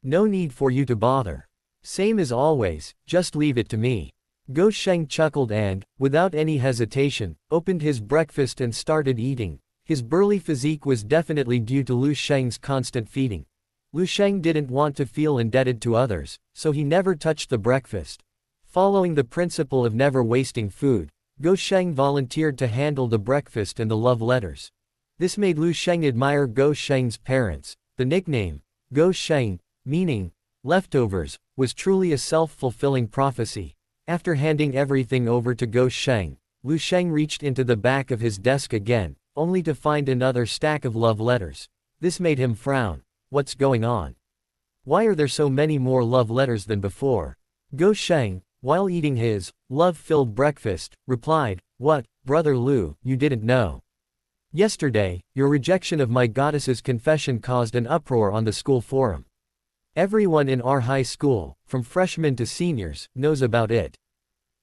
"No need for you to bother. Same as always, just leave it to me." Lu Sheng chuckled and, without any hesitation, opened his breakfast and started eating. His burly physique was definitely due to Lu Sheng's constant feeding. Lu Sheng didn't want to feel indebted to others, so he never touched the breakfast. Following the principle of never wasting food, Lu Sheng volunteered to handle the breakfast and the love letters. This made Lu Sheng admire Lu Sheng's parents. The nickname, Lu Sheng, meaning leftovers, was truly a self-fulfilling prophecy. After handing everything over to Lu Sheng reached into the back of his desk again, only to find another stack of love letters. This made him frown. What's going on? Why are there so many more love letters than before? Lu Sheng, while eating his love-filled breakfast, replied, "What, Brother Lu, you didn't know? Yesterday, your rejection of my goddess's confession caused an uproar on the school forum. Everyone in our high school, from freshmen to seniors, knows about it.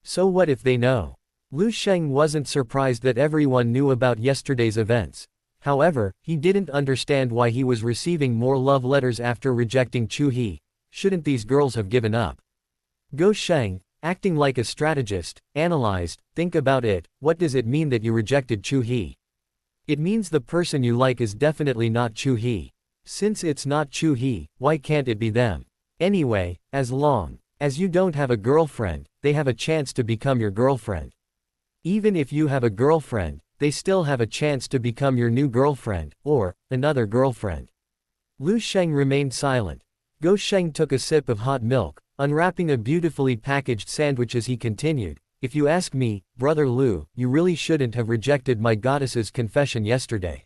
So what if they know?" Lu Sheng wasn't surprised that everyone knew about yesterday's events. However, he didn't understand why he was receiving more love letters after rejecting Qiu He. Shouldn't these girls have given up? Lu Sheng, acting like a strategist, analyzed, "Think about it, what does it mean that you rejected Qiu He? It means the person you like is definitely not Qiu He. Since it's not Qiu He, why can't it be them? Anyway, as long as you don't have a girlfriend, they have a chance to become your girlfriend. Even if you have a girlfriend, they still have a chance to become your new girlfriend, or another girlfriend." Lu Sheng remained silent. Lu Sheng took a sip of hot milk, unwrapping a beautifully packaged sandwich as he continued, "If you ask me, Brother Lu, you really shouldn't have rejected my goddess's confession yesterday.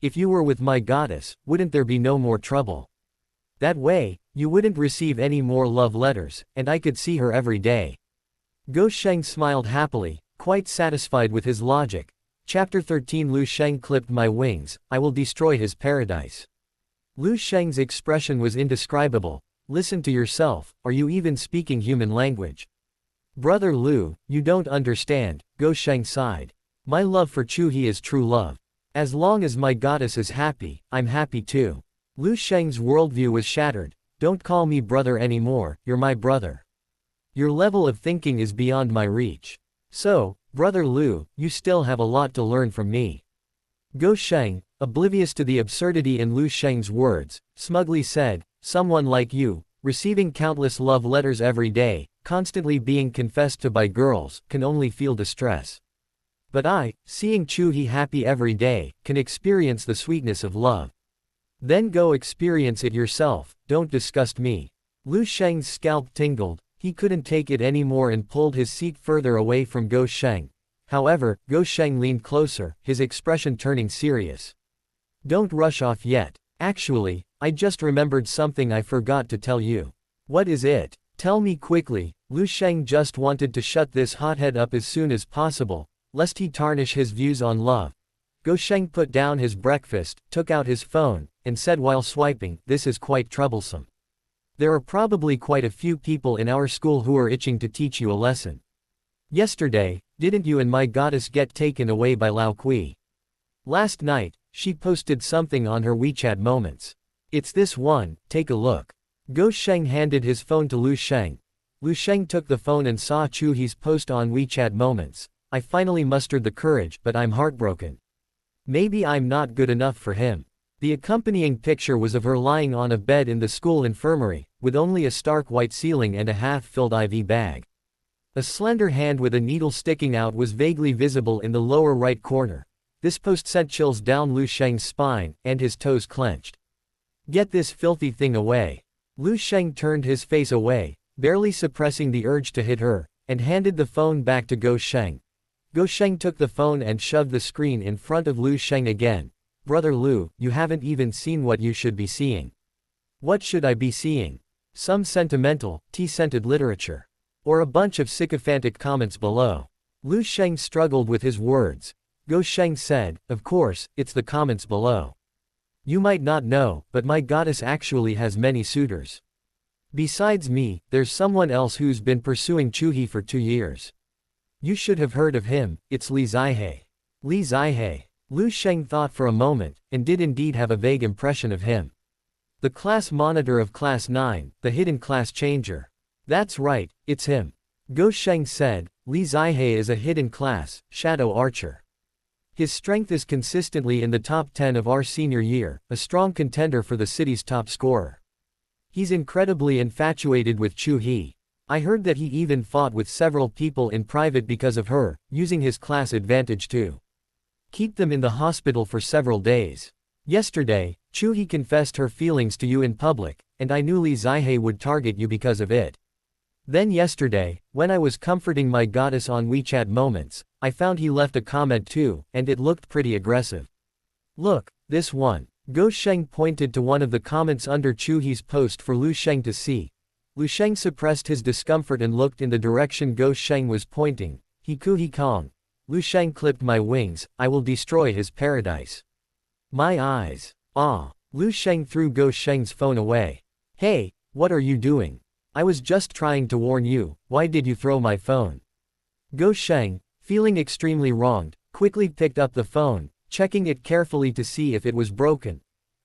If you were with my goddess, wouldn't there be no more trouble? That way, you wouldn't receive any more love letters, and I could see her every day." Lu Sheng smiled happily, quite satisfied with his logic. Chapter 13 Lu Sheng clipped my wings, I will destroy his paradise. Lu Sheng's expression was indescribable. Listen to yourself, are you even speaking human language? Brother Lu, you don't understand, Lu Sheng sighed. My love for Qiu He is true love. As long as my goddess is happy, I'm happy too. Lu Sheng's worldview was shattered. Don't call me brother anymore, you're my brother. Your level of thinking is beyond my reach. So, brother Lu, you still have a lot to learn from me. Lu Sheng, oblivious to the absurdity in Lu Sheng's words, smugly said, someone like you, receiving countless love letters every day, constantly being confessed to by girls, can only feel distress. But I, seeing Qiu He happy every day, can experience the sweetness of love. Then go experience it yourself, don't disgust me. Lu Sheng's scalp tingled, he couldn't take it anymore and pulled his seat further away from Lu Sheng. However, Lu Sheng leaned closer, his expression turning serious. Don't rush off yet. Actually, I just remembered something I forgot to tell you. What is it? Tell me quickly. Lu Sheng just wanted to shut this hothead up as soon as possible, lest he tarnish his views on love. Lu Sheng put down his breakfast, took out his phone, and said while swiping, this is quite troublesome. There are probably quite a few people in our school who are itching to teach you a lesson. Yesterday, didn't you and my goddess get taken away by Lao Kui? Last night, she posted something on her WeChat moments. It's this one, take a look. Lu Sheng handed his phone to Lu Sheng. Lu Sheng took the phone and saw Qiu He's post on WeChat moments. I finally mustered the courage, but I'm heartbroken. Maybe I'm not good enough for him. The accompanying picture was of her lying on a bed in the school infirmary, with only a stark white ceiling and a half-filled IV bag. A slender hand with a needle sticking out was vaguely visible in the lower right corner. This post sent chills down Lu Sheng's spine, and his toes clenched. Get this filthy thing away. Lu Sheng turned his face away, barely suppressing the urge to hit her, and handed the phone back to Lu Sheng. Lu Sheng took the phone and shoved the screen in front of Lu Sheng again. Brother Lu, you haven't even seen what you should be seeing. What should I be seeing? Some sentimental, tea-scented literature. Or a bunch of sycophantic comments below. Lu Sheng struggled with his words. Lu Sheng said, of course, it's the comments below. You might not know, but my goddess actually has many suitors. Besides me, there's someone else who's been pursuing Qiu He for 2 years. You should have heard of him, it's Li Zihe. Li Zihe. Lu Sheng thought for a moment, and did indeed have a vague impression of him. The class monitor of Class 9, the hidden class changer. That's right, it's him. Lu Sheng said, Li Zihe is a hidden class, shadow archer. His strength is consistently in the top 10 of our senior year, a strong contender for the city's top scorer. He's incredibly infatuated with Qiu He. I heard that he even fought with several people in private because of her, using his class advantage to keep them in the hospital for several days. Yesterday, Qiu He confessed her feelings to you in public, and I knew Li Zihe would target you because of it. Then yesterday, when I was comforting my goddess on WeChat moments, I found he left a comment too, and it looked pretty aggressive. Look, this one. Lu Sheng pointed to one of the comments under Qiu He's post for Lu Sheng to see. Lu Sheng suppressed his discomfort and looked in the direction Lu Sheng was pointing. He Kong. Lu Sheng clipped my wings, I will destroy his paradise. My eyes. Ah. Lu Sheng threw Lu Sheng's phone away. Hey, what are you doing? I was just trying to warn you, why did you throw my phone? Lu Sheng, feeling extremely wronged, quickly picked up the phone, checking it carefully to see if it was broken.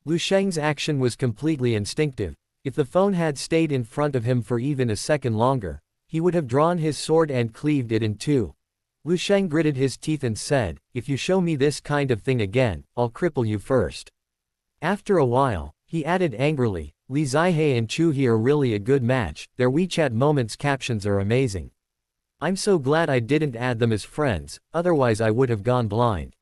Lu Sheng's action was completely instinctive. If the phone had stayed in front of him for even a second longer, he would have drawn his sword and cleaved it in two. Lu Sheng gritted his teeth and said, if you show me this kind of thing again, I'll cripple you first. After a while, he added angrily, Li Zihe and Qiu He are really a good match, their WeChat moments captions are amazing. I'm so glad I didn't add them as friends, otherwise I would have gone blind.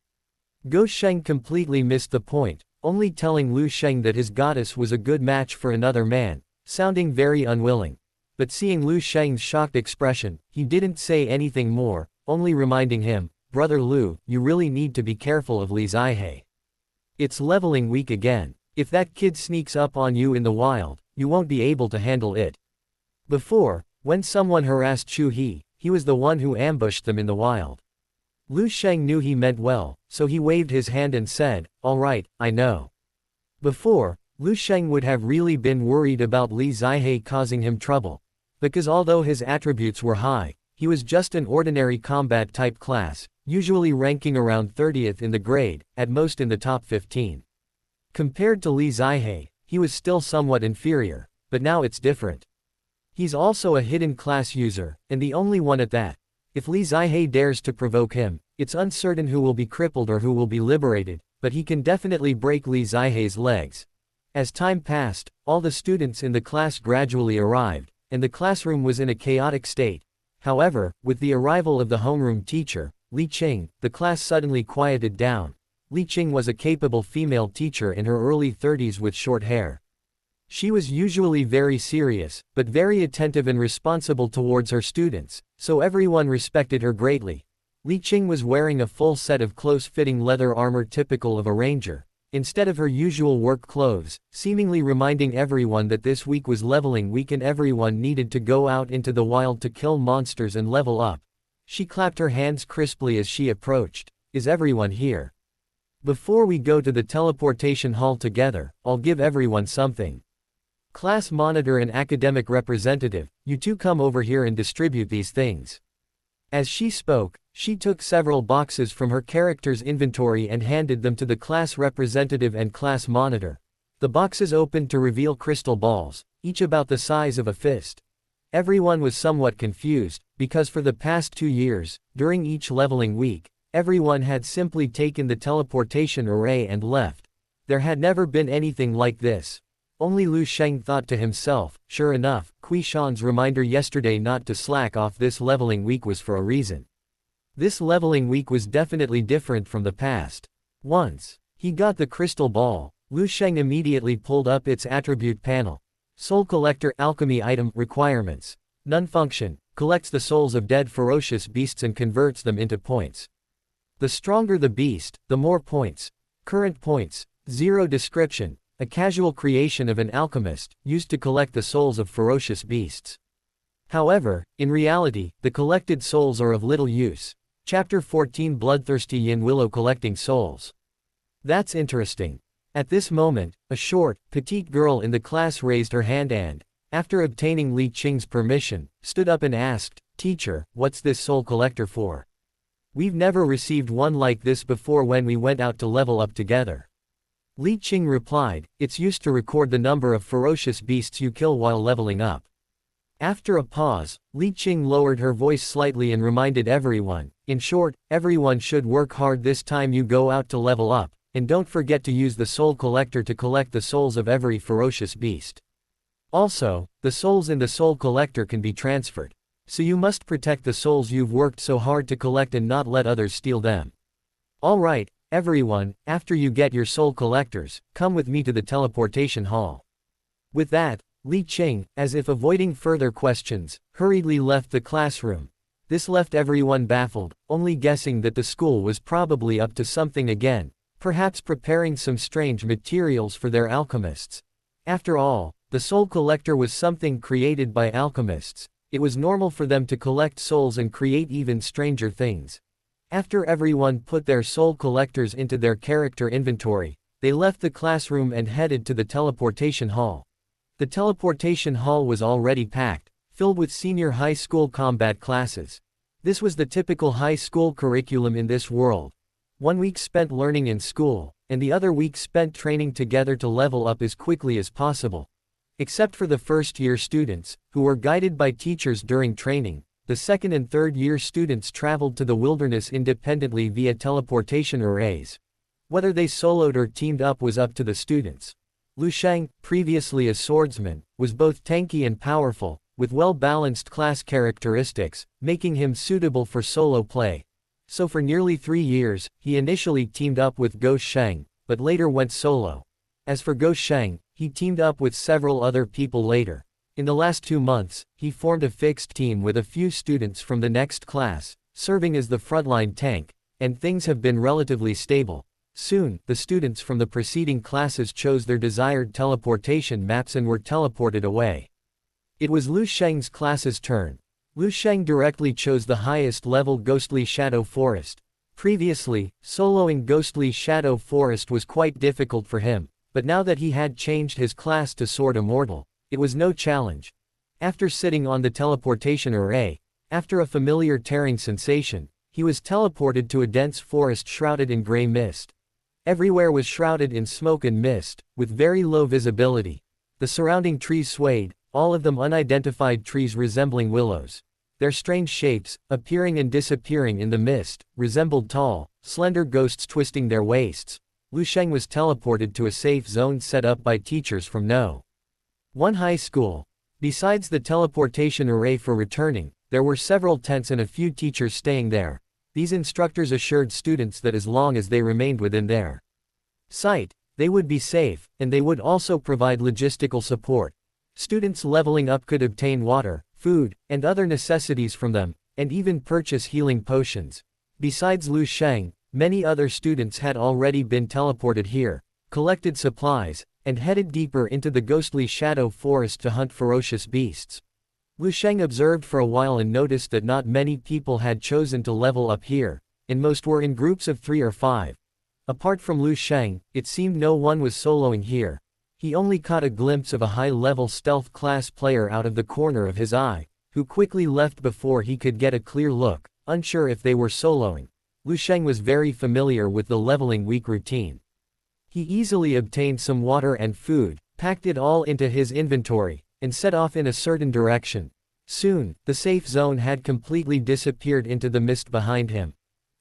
Lu Sheng completely missed the point, only telling Lu Sheng that his goddess was a good match for another man, sounding very unwilling. But seeing Lu Sheng's shocked expression, he didn't say anything more, only reminding him, Brother Lu, you really need to be careful of Li Zihe. It's leveling weak again. If that kid sneaks up on you in the wild, you won't be able to handle it. Before, when someone harassed Qiu He, he was the one who ambushed them in the wild. Lu Sheng knew he meant well, so he waved his hand and said, all right, I know. Before, Lu Sheng would have really been worried about Li Zihe causing him trouble, because although his attributes were high, he was just an ordinary combat type class, usually ranking around 30th in the grade, at most in the top 15. Compared to Li Zihe, he was still somewhat inferior, but now it's different. He's also a hidden class user, and the only one at that. If Li Zihe dares to provoke him, it's uncertain who will be crippled or who will be liberated, but he can definitely break Li Zihe's legs. As time passed, all the students in the class gradually arrived, and the classroom was in a chaotic state. However, with the arrival of the homeroom teacher, Li Qing, the class suddenly quieted down. Li Qing was a capable female teacher in her early 30s with short hair. She was usually very serious, but very attentive and responsible towards her students, so everyone respected her greatly. Li Qing was wearing a full set of close-fitting leather armor typical of a ranger, instead of her usual work clothes, seemingly reminding everyone that this week was leveling week and everyone needed to go out into the wild to kill monsters and level up. She clapped her hands crisply as she approached. Is everyone here? Before we go to the teleportation hall together, I'll give everyone something. Class monitor and academic representative, you two come over here and distribute these things. As she spoke, she took several boxes from her character's inventory and handed them to the class representative and class monitor. The boxes opened to reveal crystal balls, each about the size of a fist. Everyone was somewhat confused, because for the past 2 years, during each leveling week, everyone had simply taken the teleportation array and left. There had never been anything like this. Only Lu Sheng thought to himself, sure enough, Kui Shan's reminder yesterday not to slack off this leveling week was for a reason. This leveling week was definitely different from the past. Once he got the crystal ball, Lu Sheng immediately pulled up its attribute panel. Soul Collector Alchemy Item Requirements. None function, collects the souls of dead ferocious beasts and converts them into points. The stronger the beast, the more points. Current points, 0 description. A casual creation of an alchemist, used to collect the souls of ferocious beasts. However, in reality, the collected souls are of little use. Chapter 14 Bloodthirsty Yin Willow Collecting Souls. That's interesting. At this moment, a short, petite girl in the class raised her hand and, after obtaining Li Qing's permission, stood up and asked, "Teacher, what's this soul collector for? We've never received one like this before when we went out to level up together." Li Qing replied, "It's used to record the number of ferocious beasts you kill while leveling up." After a pause, Li Qing lowered her voice slightly and reminded everyone, in short, everyone should work hard this time you go out to level up, and don't forget to use the soul collector to collect the souls of every ferocious beast. Also, the souls in the soul collector can be transferred. So you must protect the souls you've worked so hard to collect and not let others steal them. Alright, everyone, after you get your soul collectors, come with me to the teleportation hall. With that, Li Qing, as if avoiding further questions, hurriedly left the classroom. This left everyone baffled, only guessing that the school was probably up to something again, perhaps preparing some strange materials for their alchemists. After all, the soul collector was something created by alchemists. It was normal for them to collect souls and create even stranger things. After everyone put their soul collectors into their character inventory, they left the classroom and headed to the teleportation hall. The teleportation hall was already packed, filled with senior high school combat classes. This was the typical high school curriculum in this world. 1 week spent learning in school, and the other week spent training together to level up as quickly as possible. Except for the first-year students, who were guided by teachers during training, the second and third-year students traveled to the wilderness independently via teleportation arrays. Whether they soloed or teamed up was up to the students. Lu Sheng, previously a swordsman, was both tanky and powerful, with well-balanced class characteristics, making him suitable for solo play. So for nearly 3 years, he initially teamed up with Lu Sheng, but later went solo. As for Lu Sheng, he teamed up with several other people later. In the last 2 months, he formed a fixed team with a few students from the next class, serving as the frontline tank, and things have been relatively stable. Soon, the students from the preceding classes chose their desired teleportation maps and were teleported away. It was Lu Sheng's class's turn. Lu Sheng directly chose the highest level Ghostly Shadow Forest. Previously, soloing Ghostly Shadow Forest was quite difficult for him, but now that he had changed his class to Sword Immortal, it was no challenge. After sitting on the teleportation array, after a familiar tearing sensation, he was teleported to a dense forest shrouded in gray mist. Everywhere was shrouded in smoke and mist, with very low visibility. The surrounding trees swayed, all of them unidentified trees resembling willows. Their strange shapes, appearing and disappearing in the mist, resembled tall, slender ghosts twisting their waists. Lu Sheng was teleported to a safe zone set up by teachers from No. 1 high school. Besides the teleportation array for returning, there were several tents and a few teachers staying there. These instructors assured students that as long as they remained within their sight, they would be safe, and they would also provide logistical support. Students leveling up could obtain water, food, and other necessities from them, and even purchase healing potions. Besides Lu Sheng, many other students had already been teleported here, collected supplies, and headed deeper into the ghostly shadow forest to hunt ferocious beasts. Lu Sheng observed for a while and noticed that not many people had chosen to level up here, and most were in groups of 3 or 5. Apart from Lu Sheng, it seemed no one was soloing here. He only caught a glimpse of a high-level stealth class player out of the corner of his eye, who quickly left before he could get a clear look, unsure if they were soloing. Lu Sheng was very familiar with the leveling week routine. He easily obtained some water and food, packed it all into his inventory, and set off in a certain direction. Soon, the safe zone had completely disappeared into the mist behind him.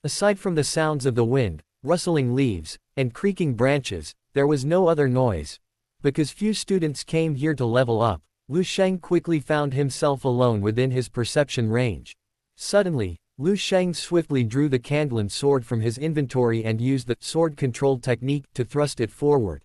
Aside from the sounds of the wind, rustling leaves, and creaking branches, there was no other noise. Because few students came here to level up, Lu Sheng quickly found himself alone within his perception range. Suddenly, Lu Sheng swiftly drew the Kandlan sword from his inventory and used the sword control technique to thrust it forward.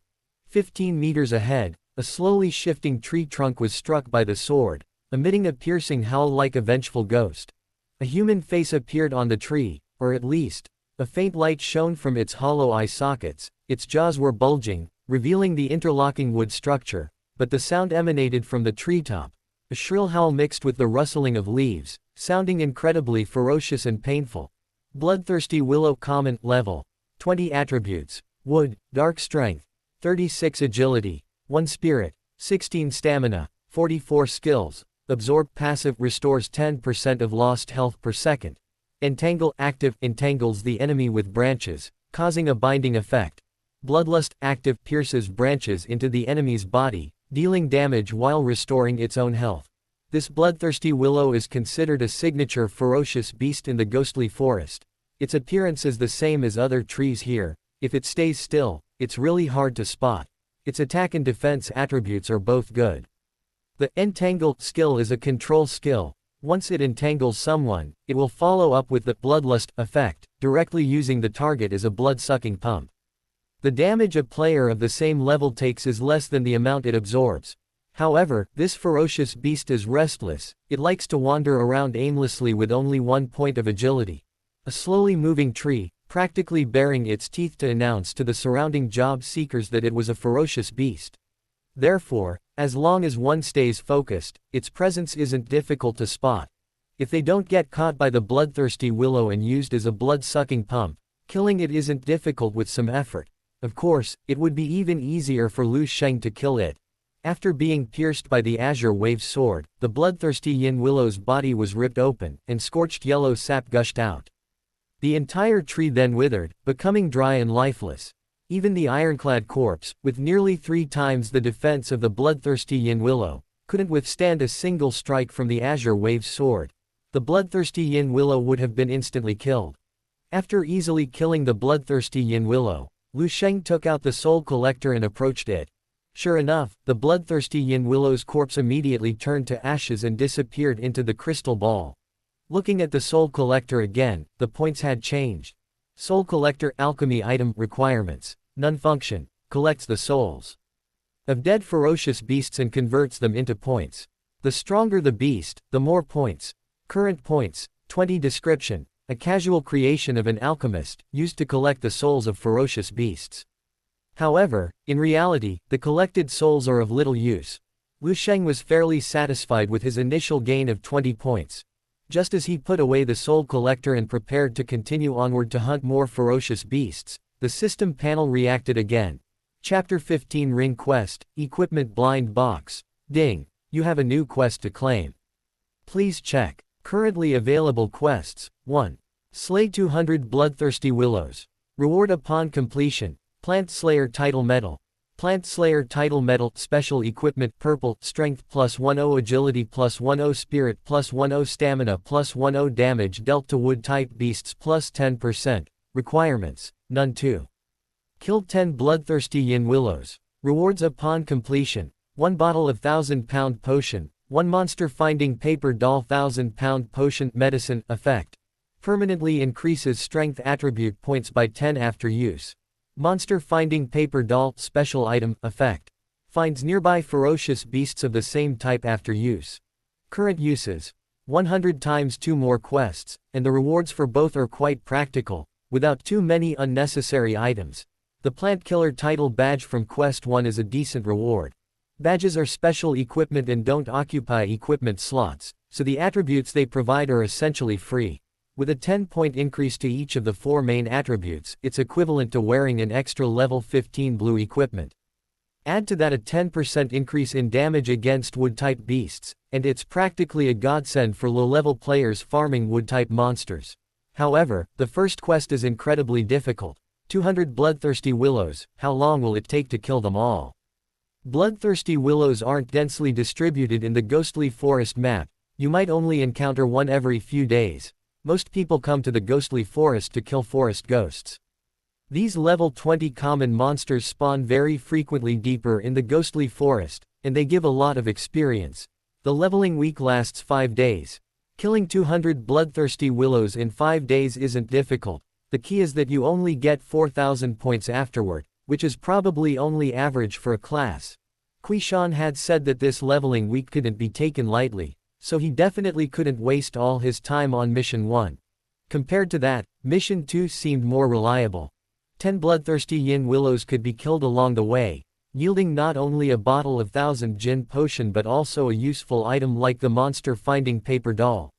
15 meters ahead, a slowly shifting tree trunk was struck by the sword, emitting a piercing howl like a vengeful ghost. A human face appeared on the tree, or at least, a faint light shone from its hollow eye sockets. Its jaws were bulging, revealing the interlocking wood structure, but the sound emanated from the treetop. A shrill howl mixed with the rustling of leaves, sounding incredibly ferocious and painful. Bloodthirsty Willow. Comment level 20 attributes: Wood, Dark Strength, 36 Agility, 1 Spirit, 16 Stamina, 44 Skills. Absorb passive restores 10% of lost health per second. Entangle active entangles the enemy with branches, causing a binding effect. Bloodlust active pierces branches into the enemy's body, dealing damage while restoring its own health. This bloodthirsty willow is considered a signature ferocious beast in the ghostly forest. Its appearance is the same as other trees here. If it stays still, it's really hard to spot. Its attack and defense attributes are both good. The Entangle skill is a control skill. Once it entangles someone, it will follow up with the Bloodlust effect, directly using the target as a blood-sucking pump. The damage a player of the same level takes is less than the amount it absorbs. However, this ferocious beast is restless. It likes to wander around aimlessly with only 1 point of agility. A slowly moving tree, practically baring its teeth to announce to the surrounding job seekers that it was a ferocious beast. Therefore, as long as one stays focused, its presence isn't difficult to spot. If they don't get caught by the bloodthirsty willow and used as a blood-sucking pump, killing it isn't difficult with some effort. Of course, it would be even easier for Lu Sheng to kill it. After being pierced by the Azure Wave's sword, the bloodthirsty yin willow's body was ripped open, and scorched yellow sap gushed out. The entire tree then withered, becoming dry and lifeless. Even the ironclad corpse, with nearly 3 times the defense of the bloodthirsty yin willow, couldn't withstand a single strike from the Azure Wave's sword. The bloodthirsty yin willow would have been instantly killed. After easily killing the bloodthirsty yin willow, Lu Sheng took out the soul collector and approached it. Sure enough, the bloodthirsty yin willow's corpse immediately turned to ashes and disappeared into the crystal ball. Looking at the soul collector again, the points had changed. Soul collector alchemy item requirements. None function. Collects the souls of dead ferocious beasts and converts them into points. The stronger the beast, the more points. Current points, 20. Description: a casual creation of an alchemist, used to collect the souls of ferocious beasts. However, in reality, the collected souls are of little use. Lu Sheng was fairly satisfied with his initial gain of 20 points. Just as he put away the soul collector and prepared to continue onward to hunt more ferocious beasts, the system panel reacted again. Chapter 15 Ring Quest, Equipment Blind Box. Ding. You have a new quest to claim. Please check. Currently available quests. 1. Slay 200 bloodthirsty willows. Reward upon completion: Plant Slayer Title Medal. Plant Slayer Title Medal, Special Equipment, Purple, Strength +10, Agility +10, Spirit +10, Stamina +10, Damage dealt to Wood-type beasts +10%, Requirements, none. 2. Kill 10 bloodthirsty yin willows. Rewards upon completion: 1 bottle of 1000-pound potion, 1 monster finding paper doll. 1000-pound potion. Medicine effect: permanently increases strength attribute points by 10 after use. Monster finding paper doll. Special item effect: finds nearby ferocious beasts of the same type after use. Current uses: 100 times 2 more quests, and the rewards for both are quite practical, without too many unnecessary items. The Plant Killer title badge from Quest 1 is a decent reward. Badges are special equipment and don't occupy equipment slots, so the attributes they provide are essentially free. With a 10-point increase to each of the 4 main attributes, it's equivalent to wearing an extra level 15 blue equipment. Add to that a 10% increase in damage against wood-type beasts, and it's practically a godsend for low-level players farming wood-type monsters. However, the first quest is incredibly difficult. 200 bloodthirsty willows. How long will it take to kill them all? Bloodthirsty willows aren't densely distributed in the Ghostly Forest map. You might only encounter one every few days. Most people come to the Ghostly Forest to kill forest ghosts. These level 20 common monsters spawn very frequently deeper in the Ghostly Forest, and they give a lot of experience. The leveling week lasts 5 days. Killing 200 bloodthirsty willows in 5 days isn't difficult. The key is that you only get 4,000 points afterward, which is probably only average for a class. Qiu He had said that this leveling week couldn't be taken lightly, so he definitely couldn't waste all his time on Mission 1. Compared to that, Mission 2 seemed more reliable. 10 bloodthirsty yin willows could be killed along the way, yielding not only a bottle of 1000 Jin potion but also a useful item like the monster finding paper doll.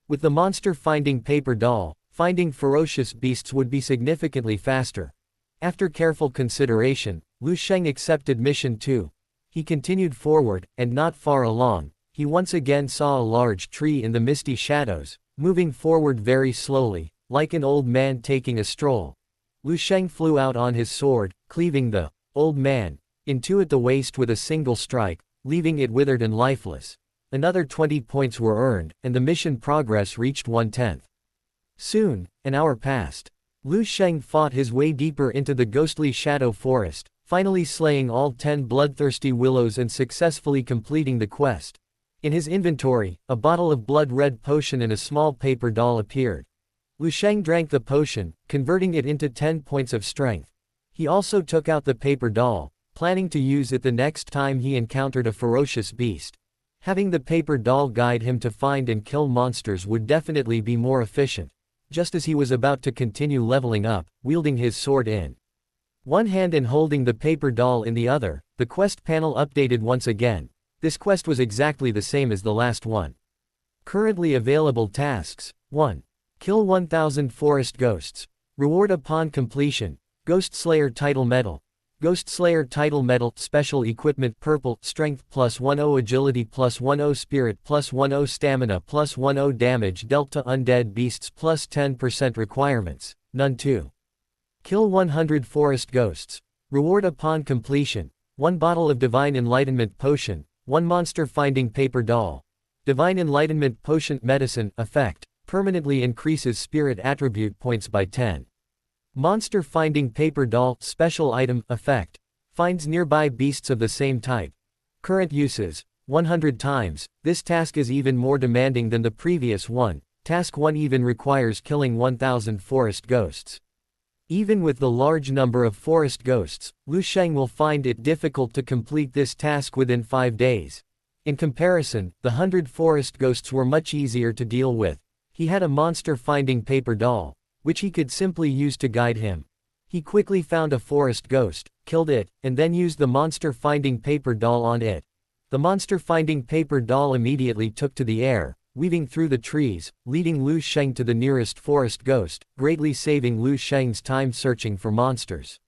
With the monster finding paper doll, finding ferocious beasts would be significantly faster. After careful consideration, Lu Sheng accepted Mission 2. He continued forward, and not far along, he once again saw a large tree in the misty shadows, moving forward very slowly, like an old man taking a stroll. Lu Sheng flew out on his sword, cleaving the old man in two at the waist with a single strike, leaving it withered and lifeless. Another 20 points were earned, and the mission progress reached 1/10. Soon, an hour passed. Lu Sheng fought his way deeper into the ghostly shadow forest, finally slaying all 10 bloodthirsty willows and successfully completing the quest. In his inventory, a bottle of blood-red potion and a small paper doll appeared. Lu Sheng drank the potion, converting it into 10 points of strength. He also took out the paper doll, planning to use it the next time he encountered a ferocious beast. Having the paper doll guide him to find and kill monsters would definitely be more efficient. Just as he was about to continue leveling up, wielding his sword in one hand and holding the paper doll in the other, the quest panel updated once again. This quest was exactly the same as the last one. Currently available tasks: 1. Kill 1000 forest ghosts. Reward upon completion: Ghost Slayer Title Medal. Ghost Slayer Title Medal, Special Equipment, Purple, Strength +10, Agility +10, Spirit +10, Stamina +10, Damage dealt to undead beasts +10%. Requirements: none. 2. Kill 100 forest ghosts. Reward upon completion: 1 bottle of Divine Enlightenment Potion, 1 monster finding paper doll. Divine Enlightenment Potion. Medicine effect: permanently increases spirit attribute points by 10. Monster finding paper doll. Special item effect: finds nearby beasts of the same type. Current uses: 100 times. This task is even more demanding than the previous one. Task 1 even requires killing 1000 forest ghosts. Even with the large number of forest ghosts, Lu Sheng will find it difficult to complete this task within 5 days. In comparison, the 100 forest ghosts were much easier to deal with. He had a monster finding paper doll, which he could simply use to guide him. He quickly found a forest ghost, killed it, and then used the monster finding paper doll on it. The monster finding paper doll immediately took to the air, weaving through the trees, leading Lu Sheng to the nearest forest ghost, greatly saving Lu Sheng's time searching for monsters.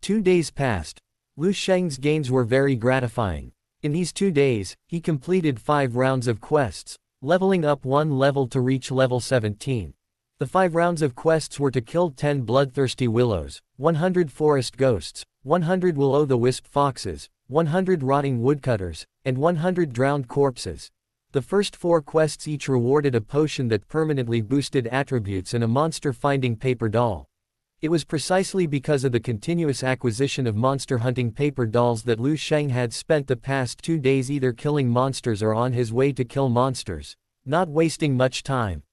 2 days passed. Lu Sheng's gains were very gratifying. In these 2 days, he completed 5 rounds of quests, leveling up 1 level to reach level 17. The 5 rounds of quests were to kill 10 bloodthirsty willows, 100 forest ghosts, 100 will-o'-the-wisp foxes, 100 rotting woodcutters, and 100 drowned corpses. The first 4 quests each rewarded a potion that permanently boosted attributes and a monster-finding paper doll. It was precisely because of the continuous acquisition of monster-hunting paper dolls that Lu Sheng had spent the past 2 days either killing monsters or on his way to kill monsters, not wasting much time.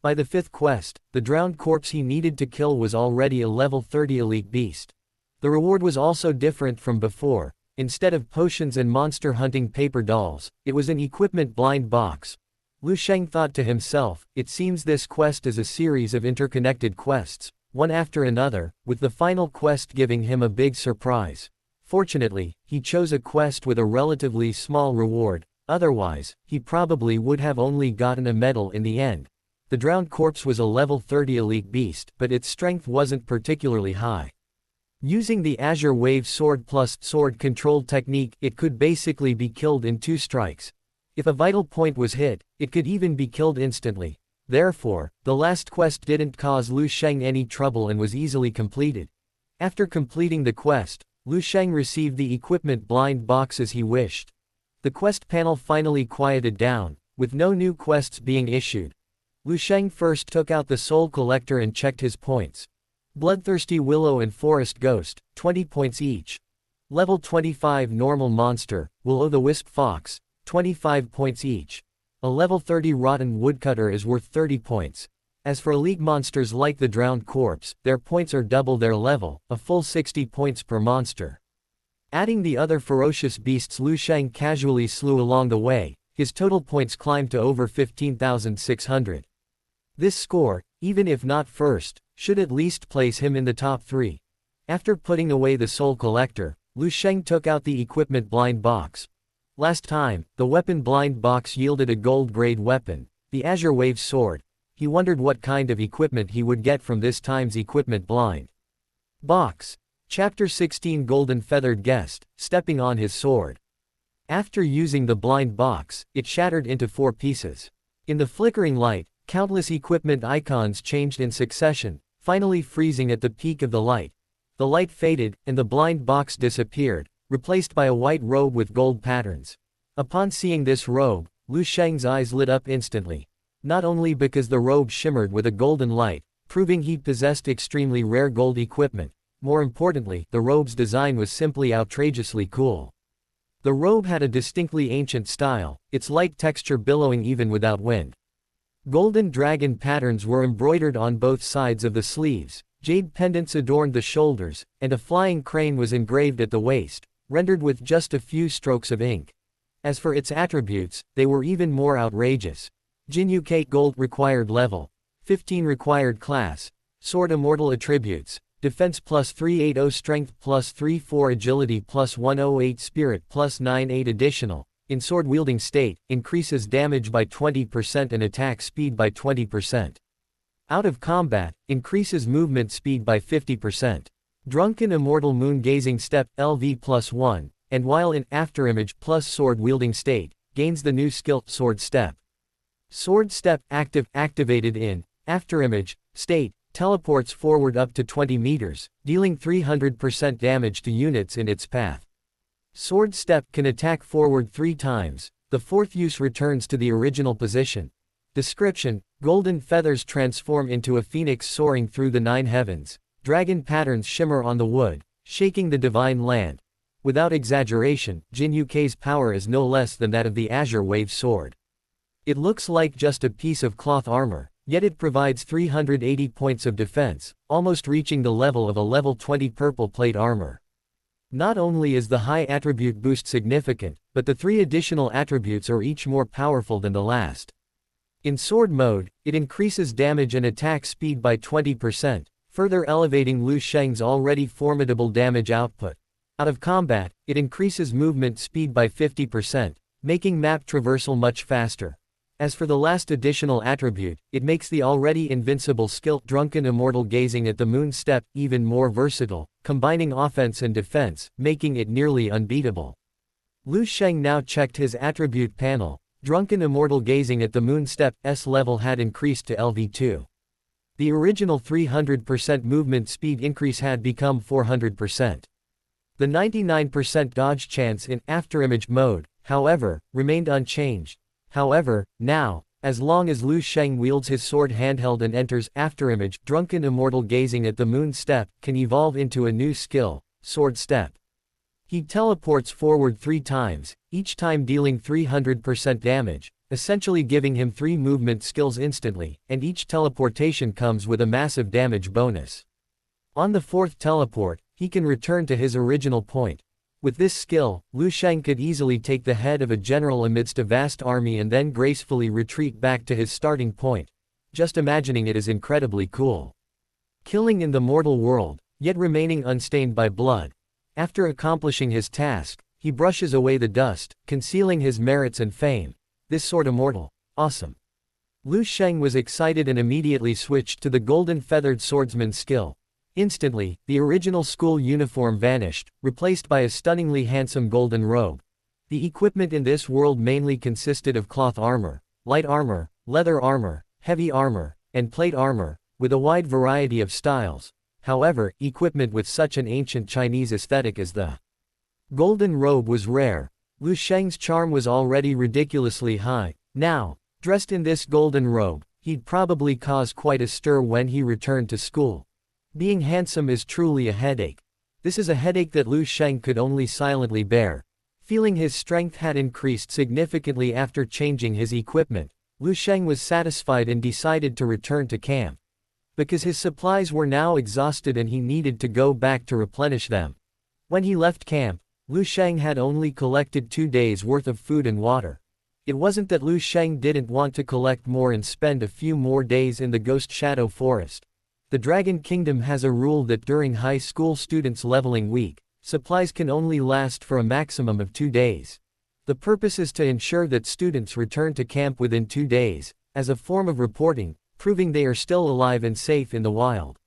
By the 5th quest, the drowned corpse he needed to kill was already a level 30 elite beast. The reward was also different from before. Instead of potions and monster-hunting paper dolls, it was an equipment blind box. Lu Sheng thought to himself, it seems this quest is a series of interconnected quests, one after another, with the final quest giving him a big surprise. Fortunately, he chose a quest with a relatively small reward, otherwise, he probably would have only gotten a medal in the end. The drowned corpse was a level 30 elite beast, but its strength wasn't particularly high. Using the Azure Wave Sword plus Sword Control technique, it could basically be killed in 2 strikes. If a vital point was hit, it could even be killed instantly. Therefore, the last quest didn't cause Lu Sheng any trouble and was easily completed. After completing the quest, Lu Sheng received the equipment blind box as he wished. The quest panel finally quieted down, with no new quests being issued. Lu Sheng first took out the Soul Collector and checked his points. Bloodthirsty Willow and Forest Ghost, 20 points each. Level 25 Normal Monster, Will-o'-the-Wisp Fox, 25 points each. A level 30 Rotten Woodcutter is worth 30 points. As for elite monsters like the Drowned Corpse, their points are double their level, a full 60 points per monster. Adding the other ferocious beasts Lu Sheng casually slew along the way, his total points climbed to over 15,600. This score, even if not first, should at least place him in the top 3. After putting away the Soul Collector, Lu Sheng took out the equipment blind box. Last time, the weapon blind box yielded a gold-grade weapon, the Azure Wave Sword. He wondered what kind of equipment he would get from this time's equipment blind box. Chapter 16 Golden Feathered Guest, stepping on his sword. After using the blind box, it shattered into 4 pieces. In the flickering light, countless equipment icons changed in succession, finally freezing at the peak of the light. The light faded, and the blind box disappeared, replaced by a white robe with gold patterns. Upon seeing this robe, Lu Sheng's eyes lit up instantly. Not only because the robe shimmered with a golden light, proving he possessed extremely rare gold equipment, more importantly, the robe's design was simply outrageously cool. The robe had a distinctly ancient style, its light texture billowing even without wind. Golden dragon patterns were embroidered on both sides of the sleeves, jade pendants adorned the shoulders, and a flying crane was engraved at the waist, rendered with just a few strokes of ink. As for its attributes, they were even more outrageous. Jinyu Kate Gold required level, 15 required class, Sword Immortal attributes, defense plus 380 strength plus 34 agility plus 108 spirit plus 98 additional. In sword-wielding state, increases damage by 20% and attack speed by 20%. Out of combat, increases movement speed by 50%. Drunken Immortal Moon-Gazing Step, LV plus 1, and while in Afterimage plus sword-wielding state, gains the new skill, Sword Step. Sword Step, activated in Afterimage state, teleports forward up to 20 meters, dealing 300% damage to units in its path. Sword Step can attack forward 3 times, the 4th use returns to the original position. Description: golden feathers transform into a phoenix soaring through the 9 heavens, dragon patterns shimmer on the wood, shaking the divine land. Without exaggeration, Jinyu K's power is no less than that of the Azure Wave Sword. It looks like just a piece of cloth armor, yet it provides 380 points of defense, almost reaching the level of a level 20 purple plate armor. Not only is the high attribute boost significant, but the 3 additional attributes are each more powerful than the last. In sword mode, it increases damage and attack speed by 20%, further elevating Lu Sheng's already formidable damage output. Out of combat, it increases movement speed by 50%, making map traversal much faster. As for the last additional attribute, it makes the already invincible skill Drunken Immortal Gazing at the Moon Step even more versatile, combining offense and defense, making it nearly unbeatable. Lu Sheng now checked his attribute panel. Drunken Immortal Gazing at the Moon Step's level had increased to LV2. The original 300% movement speed increase had become 400%. The 99% dodge chance in afterimage mode, however, remained unchanged. However, now, as long as Lu Sheng wields his sword handheld and enters afterimage, drunken immortal gazing at the moon step can evolve into a new skill, sword step. He teleports forward 3 times, each time dealing 300% damage, essentially giving him 3 movement skills instantly, and each teleportation comes with a massive damage bonus. On the 4th teleport, he can return to his original point. With this skill, Lu Sheng could easily take the head of a general amidst a vast army and then gracefully retreat back to his starting point. Just imagining it is incredibly cool. Killing in the mortal world, yet remaining unstained by blood. After accomplishing his task, he brushes away the dust, concealing his merits and fame. This sword immortal. Awesome. Lu Sheng was excited and immediately switched to the golden feathered swordsman skill. Instantly, the original school uniform vanished, replaced by a stunningly handsome golden robe. The equipment in this world mainly consisted of cloth armor, light armor, leather armor, heavy armor, and plate armor, with a wide variety of styles. However, equipment with such an ancient Chinese aesthetic as the golden robe was rare. Lu Sheng's charm was already ridiculously high. Now, dressed in this golden robe, he'd probably cause quite a stir when he returned to school. Being handsome is truly a headache. This is a headache that Lu Sheng could only silently bear. Feeling his strength had increased significantly after changing his equipment, Lu Sheng was satisfied and decided to return to camp. Because his supplies were now exhausted and he needed to go back to replenish them. When he left camp, Lu Sheng had only collected 2 days' worth of food and water. It wasn't that Lu Sheng didn't want to collect more and spend a few more days in the Ghost Shadow Forest. The Dragon Kingdom has a rule that during high school students' leveling week, supplies can only last for a maximum of 2 days. The purpose is to ensure that students return to camp within 2 days, as a form of reporting, proving they are still alive and safe in the wild.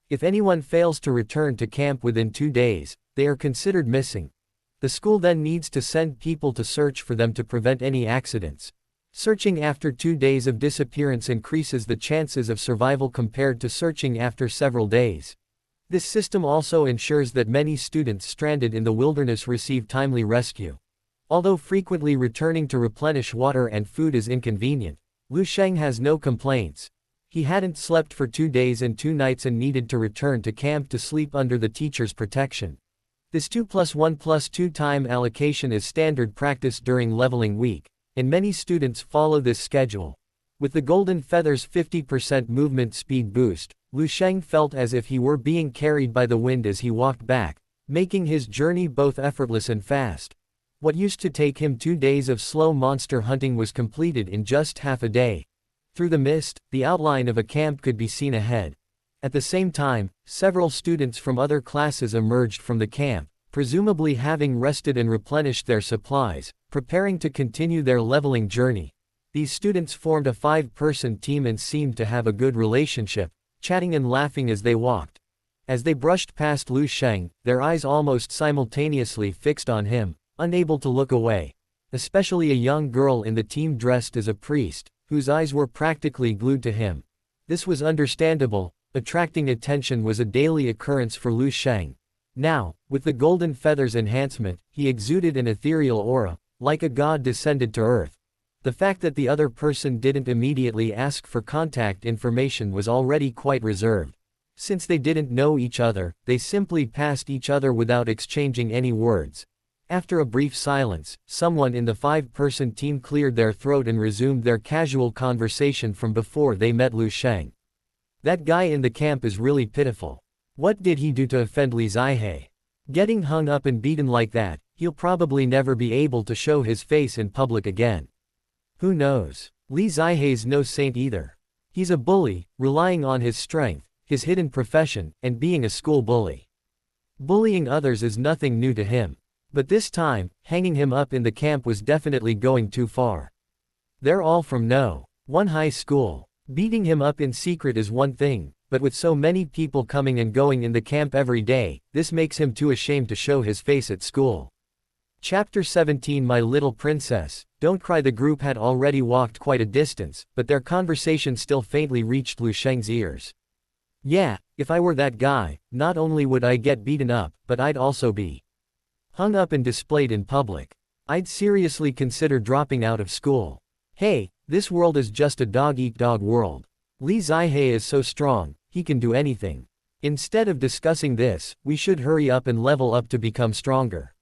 If anyone fails to return to camp within 2 days, they are considered missing. The school then needs to send people to search for them to prevent any accidents. Searching after 2 days of disappearance increases the chances of survival compared to searching after several days. This system also ensures that many students stranded in the wilderness receive timely rescue. Although frequently returning to replenish water and food is inconvenient, Lu Sheng has no complaints. He hadn't slept for 2 days and 2 nights and needed to return to camp to sleep under the teacher's protection. This 2+1+2 time allocation is standard practice during leveling week, and many students follow this schedule. With the Golden Feather's 50% movement speed boost, Lu Sheng felt as if he were being carried by the wind as he walked back, making his journey both effortless and fast. What used to take him 2 days of slow monster hunting was completed in just half a day. Through the mist, the outline of a camp could be seen ahead. At the same time, several students from other classes emerged from the camp, presumably having rested and replenished their supplies, preparing to continue their leveling journey. These students formed a 5-person team and seemed to have a good relationship, chatting and laughing as they walked. As they brushed past Lu Sheng, their eyes almost simultaneously fixed on him, unable to look away. Especially a young girl in the team dressed as a priest, whose eyes were practically glued to him. This was understandable. Attracting attention was a daily occurrence for Lu Sheng. Now, with the Golden Feather's enhancement, he exuded an ethereal aura, like a god descended to earth. The fact that the other person didn't immediately ask for contact information was already quite reserved. Since they didn't know each other, they simply passed each other without exchanging any words. After a brief silence, someone in the 5-person team cleared their throat and resumed their casual conversation from before they met Lu Sheng. That guy in the camp is really pitiful. What did he do to offend Li Zihe? Getting hung up and beaten like that, he'll probably never be able to show his face in public again. Who knows? Li Zihe's no saint either. He's a bully, relying on his strength, his hidden profession, and being a school bully. Bullying others is nothing new to him. But this time, hanging him up in the camp was definitely going too far. They're all from No. 1 high school. Beating him up in secret is one thing, but with so many people coming and going in the camp every day, this makes him too ashamed to show his face at school. Chapter 17 My Little Princess, Don't Cry. The group had already walked quite a distance, but their conversation still faintly reached Lu Sheng's ears. Yeah, if I were that guy, not only would I get beaten up, but I'd also be hung up and displayed in public. I'd seriously consider dropping out of school. Hey, this world is just a dog-eat-dog world. Li Zihe is so strong, he can do anything. Instead of discussing this, we should hurry up and level up to become stronger.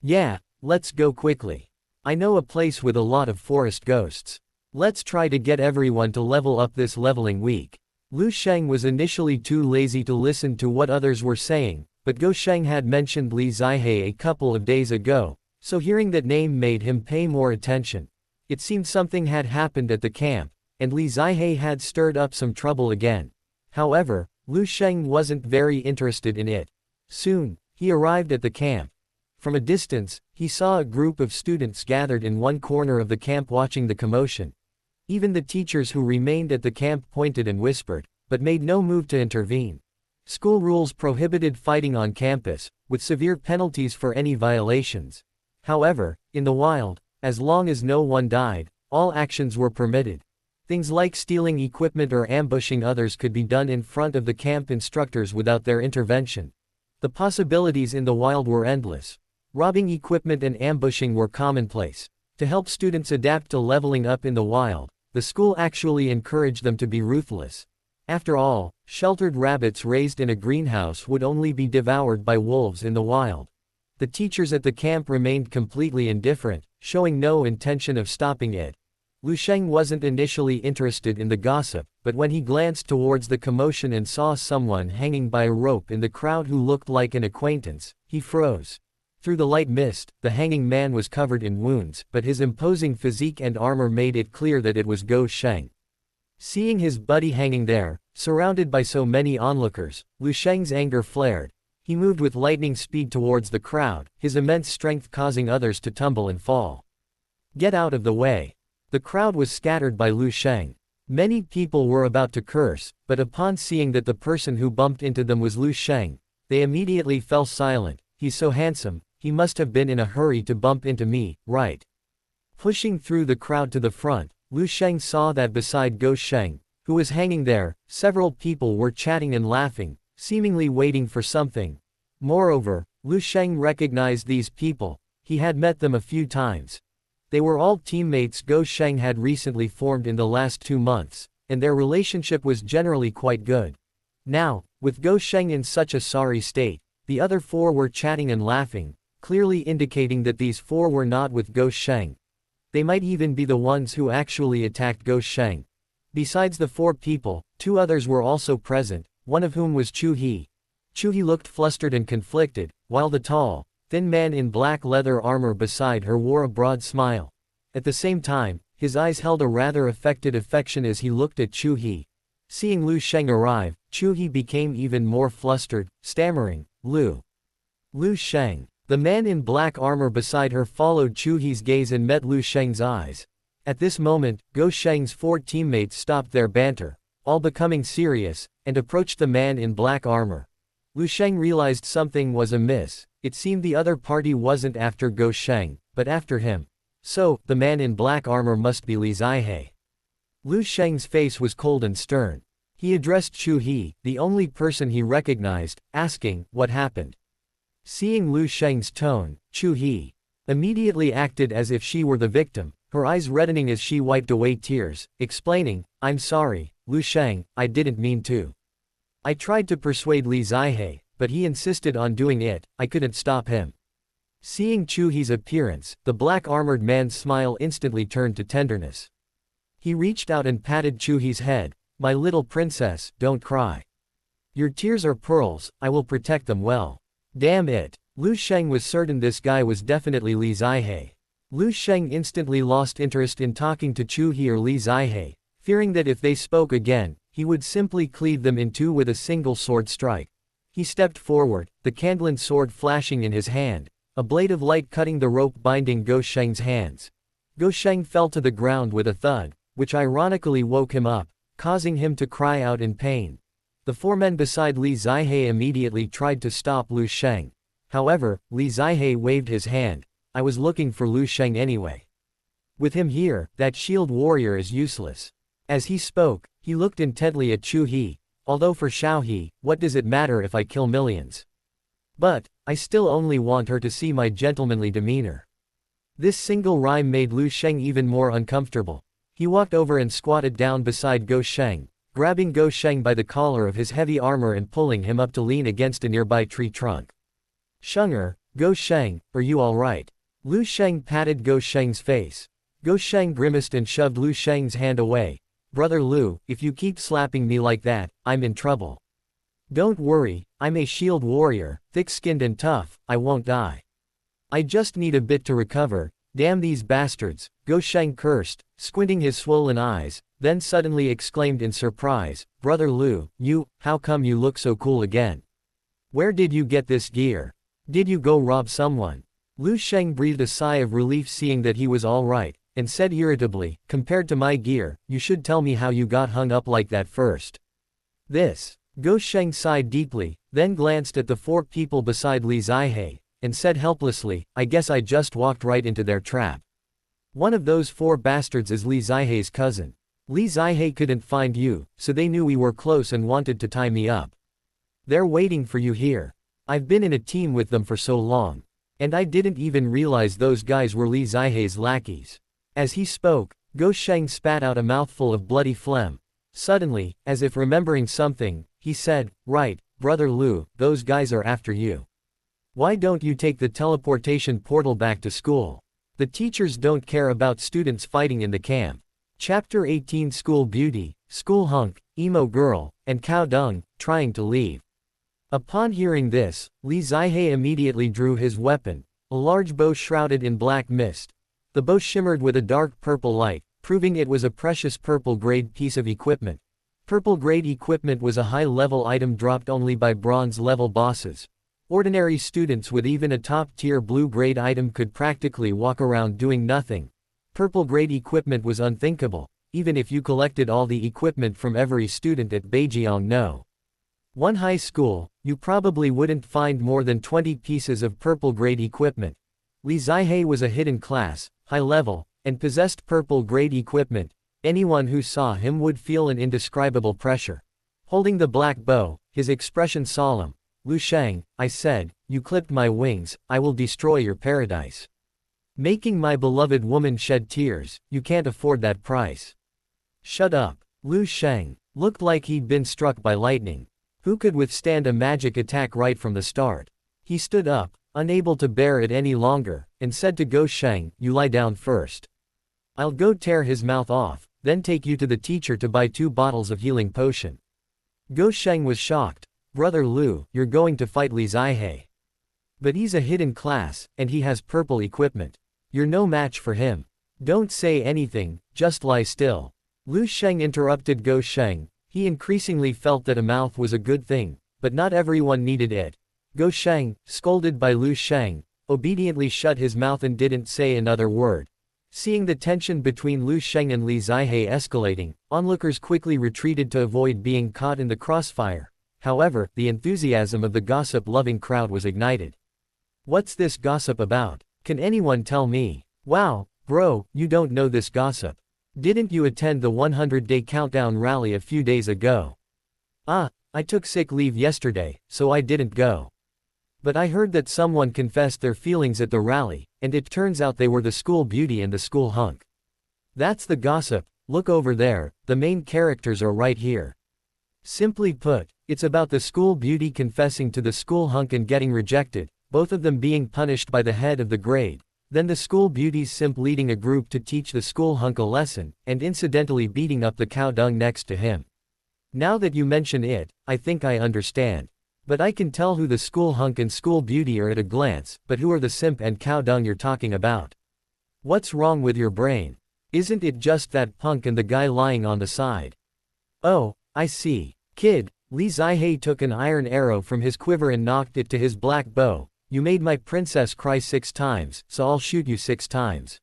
Yeah, let's go quickly. I know a place with a lot of forest ghosts. Let's try to get everyone to level up this leveling week. Lu Sheng was initially too lazy to listen to what others were saying, but Go Sheng had mentioned Li Zihe a couple of days ago, so hearing that name made him pay more attention. It seemed something had happened at the camp, and Li Zihe had stirred up some trouble again. However, Lu Sheng wasn't very interested in it. Soon, he arrived at the camp. From a distance, he saw a group of students gathered in one corner of the camp watching the commotion. Even the teachers who remained at the camp pointed and whispered, but made no move to intervene. School rules prohibited fighting on campus, with severe penalties for any violations. However, in the wild, as long as no one died, all actions were permitted. Things like stealing equipment or ambushing others could be done in front of the camp instructors without their intervention. The possibilities in the wild were endless. Robbing equipment and ambushing were commonplace. To help students adapt to leveling up in the wild, the school actually encouraged them to be ruthless. After all, sheltered rabbits raised in a greenhouse would only be devoured by wolves in the wild. The teachers at the camp remained completely indifferent, showing no intention of stopping it. Lu Sheng wasn't initially interested in the gossip, but when he glanced towards the commotion and saw someone hanging by a rope in the crowd who looked like an acquaintance, he froze. Through the light mist, the hanging man was covered in wounds, but his imposing physique and armor made it clear that it was Go Sheng. Seeing his buddy hanging there, surrounded by so many onlookers, Lu Sheng's anger flared. He moved with lightning speed towards the crowd, his immense strength causing others to tumble and fall. Get out of the way. The crowd was scattered by Lu Sheng. Many people were about to curse, but upon seeing that the person who bumped into them was Lu Sheng, they immediately fell silent. He's so handsome, he must have been in a hurry to bump into me, right? Pushing through the crowd to the front, Lu Sheng saw that beside Go Sheng, who was hanging there, several people were chatting and laughing, seemingly waiting for something. Moreover, Lu Sheng recognized these people. He had met them a few times. They were all teammates Go Sheng had recently formed in the last 2 months, and their relationship was generally quite good. Now, with Go Sheng in such a sorry state, the other 4 were chatting and laughing, clearly indicating that these 4 were not with Go Sheng. They might even be the ones who actually attacked Go Sheng. Besides the 4 people, 2 others were also present, one of whom was Qiu He. Qiu He looked flustered and conflicted, while the tall, thin man in black leather armor beside her wore a broad smile. At the same time, his eyes held a rather affected affection as he looked at Qiu He. Seeing Lu Sheng arrive, Qiu He became even more flustered, stammering, Lu Sheng. The man in black armor beside her followed Qiu He's gaze and met Lu Sheng's eyes. At this moment, Go Sheng's 4 teammates stopped their banter, all becoming serious, and approached the man in black armor. Lu Sheng realized something was amiss. It seemed the other party wasn't after Go Sheng, but after him. So, the man in black armor must be Li Zihe. Lu Sheng's face was cold and stern. He addressed Qiu He, the only person he recognized, asking, what happened? Seeing Lu Sheng's tone, Qiu He immediately acted as if she were the victim, her eyes reddening as she wiped away tears, explaining, I'm sorry, Lu Sheng, I didn't mean to. I tried to persuade Li Zihe, but he insisted on doing it, I couldn't stop him. Seeing Qiu He's appearance, the black-armored man's smile instantly turned to tenderness. He reached out and patted Qiu He's head. My little princess, don't cry. Your tears are pearls, I will protect them well. Damn it. Lu Sheng was certain this guy was definitely Li Zihe. Lu Sheng instantly lost interest in talking to Qiu He or Li Zihe, fearing that if they spoke again, he would simply cleave them in 2 with a single sword strike. He stepped forward, the Kandlan sword flashing in his hand, a blade of light cutting the rope binding Go Sheng's hands. Go Sheng fell to the ground with a thud, which ironically woke him up, causing him to cry out in pain. The 4 men beside Li Zihe immediately tried to stop Lu Sheng. However, Li Zihe waved his hand. I was looking for Lu Sheng anyway. With him here, that shield warrior is useless. As he spoke, he looked intently at Qiu He. although for Qiu He, what does it matter if I kill millions? But, I still only want her to see my gentlemanly demeanor. This single rhyme made Lu Sheng even more uncomfortable. He walked over and squatted down beside Lu Sheng, grabbing Lu Sheng by the collar of his heavy armor and pulling him up to lean against a nearby tree trunk. "Shenger, Lu Sheng, are you alright?" Lu Sheng patted Lu Sheng's face. Lu Sheng grimaced and shoved Lu Sheng's hand away. "Brother Lu, if you keep slapping me like that, I'm in trouble." "Don't worry, I'm a shield warrior, thick-skinned and tough, I won't die. I just need a bit to recover." "Damn these bastards," Lu Sheng cursed, squinting his swollen eyes, then suddenly exclaimed in surprise, "Brother Lu, how come you look so cool again? Where did you get this gear? Did you go rob someone?" Lu Sheng breathed a sigh of relief seeing that he was alright, and said irritably, "Compared to my gear, you should tell me how you got hung up like that first." "This." Lu Sheng sighed deeply, then glanced at the 4 people beside Li Zihe, and said helplessly, "I guess I just walked right into their trap. One of those 4 bastards is Li Zihe's cousin. Li Zihe couldn't find you, so they knew we were close and wanted to tie me up. They're waiting for you here. I've been in a team with them for so long. And I didn't even realize those guys were Li Zihe's lackeys." As he spoke, Lu Sheng spat out a mouthful of bloody phlegm. Suddenly, as if remembering something, he said, "Right, Brother Lu, those guys are after you. Why don't you take the teleportation portal back to school? The teachers don't care about students fighting in the camp." Chapter 18 School Beauty, School Hunk, Emo Girl, and Cao Deng, trying to leave. Upon hearing this, Li Zihe immediately drew his weapon, a large bow shrouded in black mist. The bow shimmered with a dark purple light, proving it was a precious purple-grade piece of equipment. Purple-grade equipment was a high-level item dropped only by bronze-level bosses. Ordinary students with even a top-tier blue-grade item could practically walk around doing nothing. Purple-grade equipment was unthinkable, even if you collected all the equipment from every student at Beijiang No. 1 high school, you probably wouldn't find more than 20 pieces of purple-grade equipment. Li Zihe was a hidden class, high-level, and possessed purple-grade equipment. Anyone who saw him would feel an indescribable pressure. Holding the black bow, his expression solemn, "Lu Sheng, I said, you clipped my wings, I will destroy your paradise. Making my beloved woman shed tears, you can't afford that price." "Shut up." Lu Sheng looked like he'd been struck by lightning. Who could withstand a magic attack right from the start? He stood up, unable to bear it any longer, and said to Lu Sheng, "You lie down first. I'll go tear his mouth off, then take you to the teacher to buy 2 bottles of healing potion." Lu Sheng was shocked. "Brother Lu, you're going to fight Li Zihe. But he's a hidden class, and he has purple equipment. You're no match for him. Don't say anything, just lie still." Lu Sheng interrupted Lu Sheng. He increasingly felt that a mouth was a good thing, but not everyone needed it. Lu Sheng, scolded by Lu Sheng, obediently shut his mouth and didn't say another word. Seeing the tension between Lu Sheng and Li Zihe escalating, onlookers quickly retreated to avoid being caught in the crossfire. However, the enthusiasm of the gossip-loving crowd was ignited. "What's this gossip about? Can anyone tell me?" "Wow, bro, you don't know this gossip. Didn't you attend the 100-day countdown rally a few days ago?" "Ah, I took sick leave yesterday, so I didn't go. But I heard that someone confessed their feelings at the rally, and it turns out they were the school beauty and the school hunk." "That's the gossip, look over there, the main characters are right here." Simply put, it's about the school beauty confessing to the school hunk and getting rejected, both of them being punished by the head of the grade. Then the school beauty's simp leading a group to teach the school hunk a lesson, and incidentally beating up the Cao Deng next to him. Now that you mention it, I think I understand. But I can tell who the school hunk and school beauty are at a glance, but who are the simp and Cao Deng you're talking about? What's wrong with your brain? Isn't it just that punk and the guy lying on the side? Oh, I see. Kid, Li Zihe took an iron arrow from his quiver and knocked it to his black bow. "You made my princess cry 6 times, so I'll shoot you 6 times.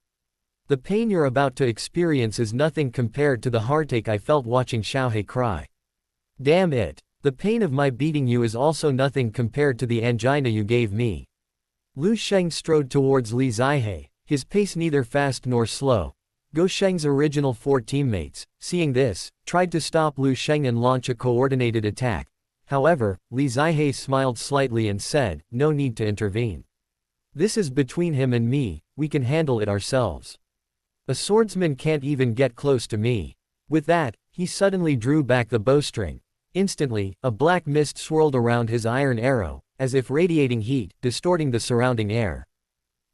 The pain you're about to experience is nothing compared to the heartache I felt watching Qiu He cry. Damn it. The pain of my beating you is also nothing compared to the angina you gave me." Lu Sheng strode towards Li Zihe, his pace neither fast nor slow. Go Sheng's original 4 teammates, seeing this, tried to stop Lu Sheng and launch a coordinated attack. However, Li Zihe smiled slightly and said, "No need to intervene. This is between him and me, we can handle it ourselves. A swordsman can't even get close to me." With that, he suddenly drew back the bowstring. Instantly, a black mist swirled around his iron arrow, as if radiating heat, distorting the surrounding air.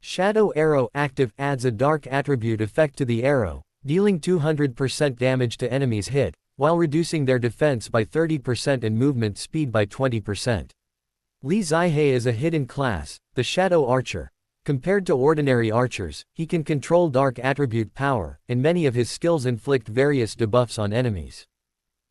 Shadow Arrow active adds a dark attribute effect to the arrow, dealing 200% damage to enemies hit, while reducing their defense by 30% and movement speed by 20%. Li Zihe is a hidden class, the Shadow Archer. Compared to ordinary archers, he can control dark attribute power, and many of his skills inflict various debuffs on enemies.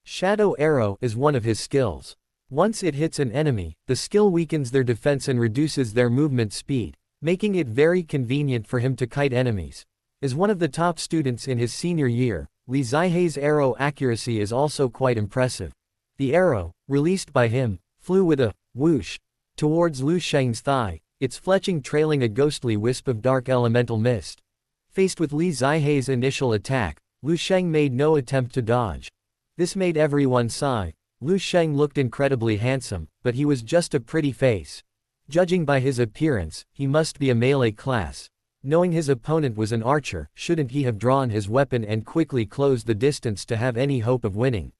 Shadow Arrow is one of his skills. Once it hits an enemy, the skill weakens their defense and reduces their movement speed, making it very convenient for him to kite enemies. As one of the top students in his senior year, Li Zihe's arrow accuracy is also quite impressive. The arrow, released by him, flew with a whoosh towards Lu Sheng's thigh, its fletching trailing a ghostly wisp of dark elemental mist. Faced with Li Zihe's initial attack, Lu Sheng made no attempt to dodge. This made everyone sigh. Lu Sheng looked incredibly handsome, but he was just a pretty face. Judging by his appearance, he must be a melee class. Knowing his opponent was an archer, shouldn't he have drawn his weapon and quickly closed the distance to have any hope of winning?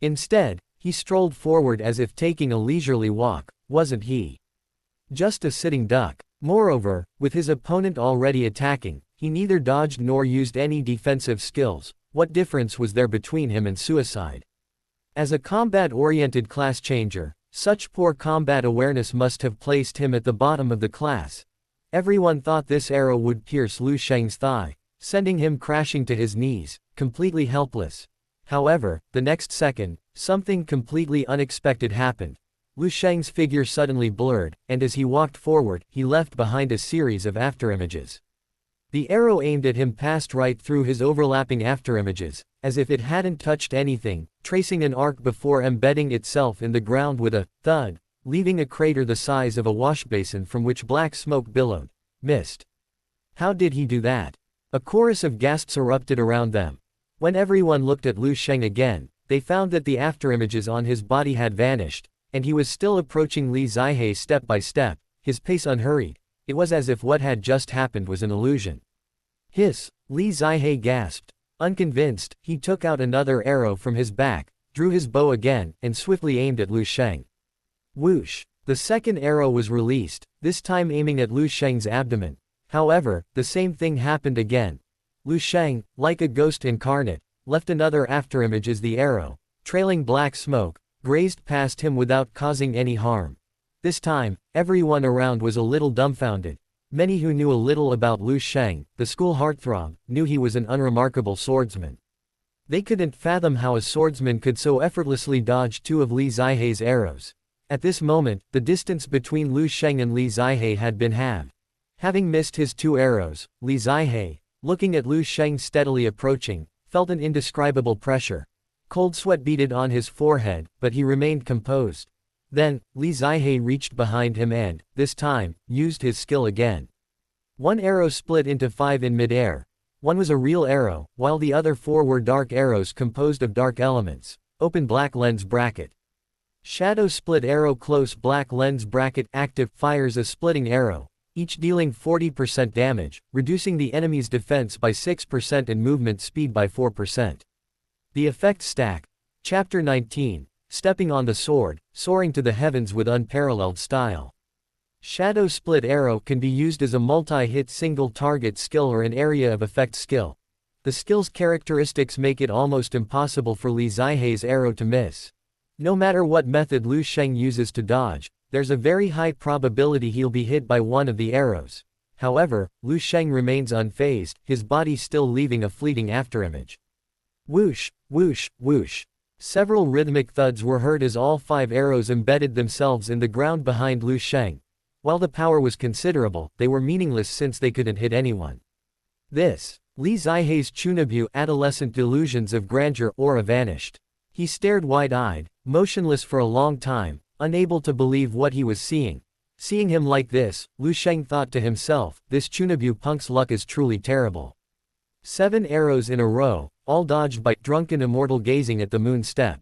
Instead, he strolled forward as if taking a leisurely walk, wasn't he? Just a sitting duck. Moreover, with his opponent already attacking, he neither dodged nor used any defensive skills. What difference was there between him and suicide? As a combat-oriented class changer, such poor combat awareness must have placed him at the bottom of the class. Everyone thought this arrow would pierce Lu Sheng's thigh, sending him crashing to his knees, completely helpless. However, the next second, something completely unexpected happened. Lu Sheng's figure suddenly blurred, and as he walked forward, he left behind a series of afterimages. The arrow aimed at him passed right through his overlapping afterimages, as if it hadn't touched anything, tracing an arc before embedding itself in the ground with a thud, leaving a crater the size of a washbasin from which black smoke billowed. Missed. How did he do that? A chorus of gasps erupted around them. When everyone looked at Lu Sheng again, they found that the afterimages on his body had vanished, and he was still approaching Li Zihe step by step, his pace unhurried. It was as if what had just happened was an illusion. Hiss! Li Zihe gasped. Unconvinced, he took out another arrow from his back, drew his bow again, and swiftly aimed at Lu Sheng. Whoosh! The second arrow was released, this time aiming at Lu Sheng's abdomen. However, the same thing happened again. Lu Sheng, like a ghost incarnate, left another afterimage as the arrow, trailing black smoke, grazed past him without causing any harm. This time, everyone around was a little dumbfounded. Many who knew a little about Lu Sheng, the school heartthrob, knew he was an unremarkable swordsman. They couldn't fathom how a swordsman could so effortlessly dodge 2 of Li Zihe's arrows. At this moment, the distance between Lu Sheng and Li Zihe had been halved. Having missed his 2 arrows, Li Zihe, looking at Lu Sheng steadily approaching, felt an indescribable pressure. Cold sweat beaded on his forehead, but he remained composed. Then, Li Zihe reached behind him and, this time, used his skill again. 1 arrow split into 5 in mid-air. 1 was a real arrow, while the other 4 were dark arrows composed of dark elements. Open black lens bracket. Shadow split arrow close black lens bracket active fires a splitting arrow, each dealing 40% damage, reducing the enemy's defense by 6% and movement speed by 4%. The effect stack. Chapter 19. Stepping on the sword, soaring to the heavens with unparalleled style. Shadow split arrow can be used as a multi-hit single target skill or an area of effect skill. The skill's characteristics make it almost impossible for Li Zihe's arrow to miss. No matter what method Lu Sheng uses to dodge, there's a very high probability he'll be hit by one of the arrows. However, Lu Sheng remains unfazed, his body still leaving a fleeting afterimage. Whoosh, whoosh, whoosh. Several rhythmic thuds were heard as all 5 arrows embedded themselves in the ground behind Lu Sheng. While the power was considerable, they were meaningless since they couldn't hit anyone. This, Li Zihe's Chunabu adolescent delusions of grandeur aura vanished. He stared wide-eyed, motionless for a long time, unable to believe what he was seeing. Seeing him like this, Lu Sheng thought to himself, this Chunabu punk's luck is truly terrible. 7 arrows in a row, all dodged by drunken Immortal gazing at the moon step.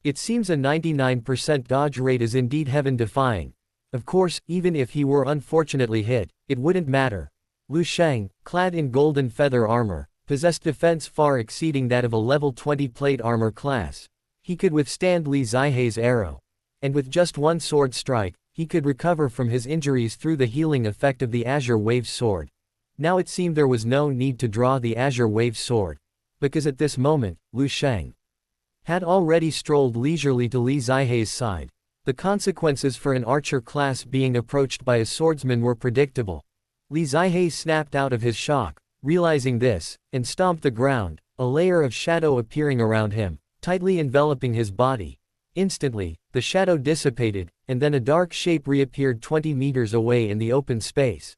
It seems a 99% dodge rate is indeed heaven-defying. Of course, even if he were unfortunately hit, it wouldn't matter. Lu Sheng, clad in golden feather armor, possessed defense far exceeding that of a level 20 plate armor class. He could withstand Li Zihai's arrow. And with just one sword strike, he could recover from his injuries through the healing effect of the Azure Wave Sword. Now it seemed there was no need to draw the Azure Wave Sword. Because at this moment, Lu Sheng had already strolled leisurely to Li Zihai's side. The consequences for an archer class being approached by a swordsman were predictable. Li Zihai snapped out of his shock, realizing this, and stomped the ground, a layer of shadow appearing around him, tightly enveloping his body. Instantly, the shadow dissipated, and then a dark shape reappeared 20 meters away in the open space.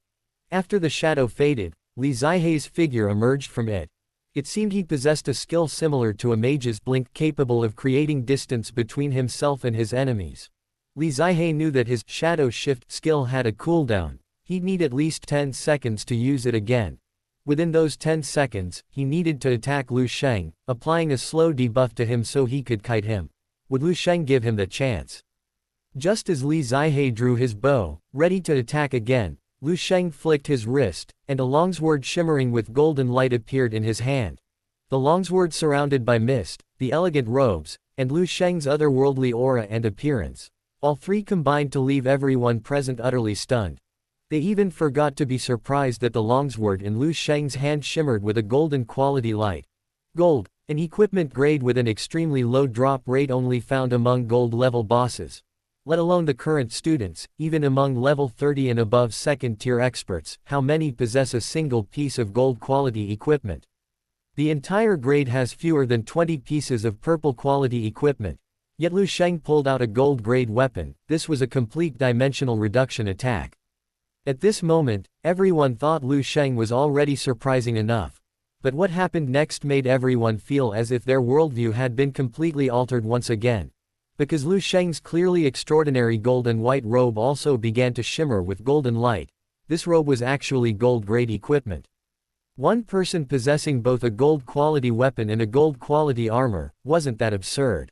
After the shadow faded, Li Zihai's figure emerged from it. It seemed he possessed a skill similar to a mage's blink capable of creating distance between himself and his enemies. Li Zihai knew that his shadow shift skill had a cooldown. He'd need at least 10 seconds to use it again. Within those 10 seconds, he needed to attack Lu Sheng, applying a slow debuff to him so he could kite him. Would Lu Sheng give him the chance? Just as Li Zihai drew his bow, ready to attack again, Lu Sheng flicked his wrist, and a longsword shimmering with golden light appeared in his hand. The longsword surrounded by mist, the elegant robes, and Lu Sheng's otherworldly aura and appearance. All three combined to leave everyone present utterly stunned. They even forgot to be surprised that the longsword in Lu Sheng's hand shimmered with a golden quality light. Gold, an equipment grade with an extremely low drop rate only found among gold-level bosses. Let alone the current students, even among level 30 and above second-tier experts, how many possess a single piece of gold-quality equipment? The entire grade has fewer than 20 pieces of purple-quality equipment. Yet Lu Sheng pulled out a gold-grade weapon. This was a complete dimensional reduction attack. At this moment, everyone thought Lu Sheng was already surprising enough. But what happened next made everyone feel as if their worldview had been completely altered once again. Because Lu Sheng's clearly extraordinary gold and white robe also began to shimmer with golden light. This robe was actually gold-grade equipment. One person possessing both a gold-quality weapon and a gold-quality armor, wasn't that absurd?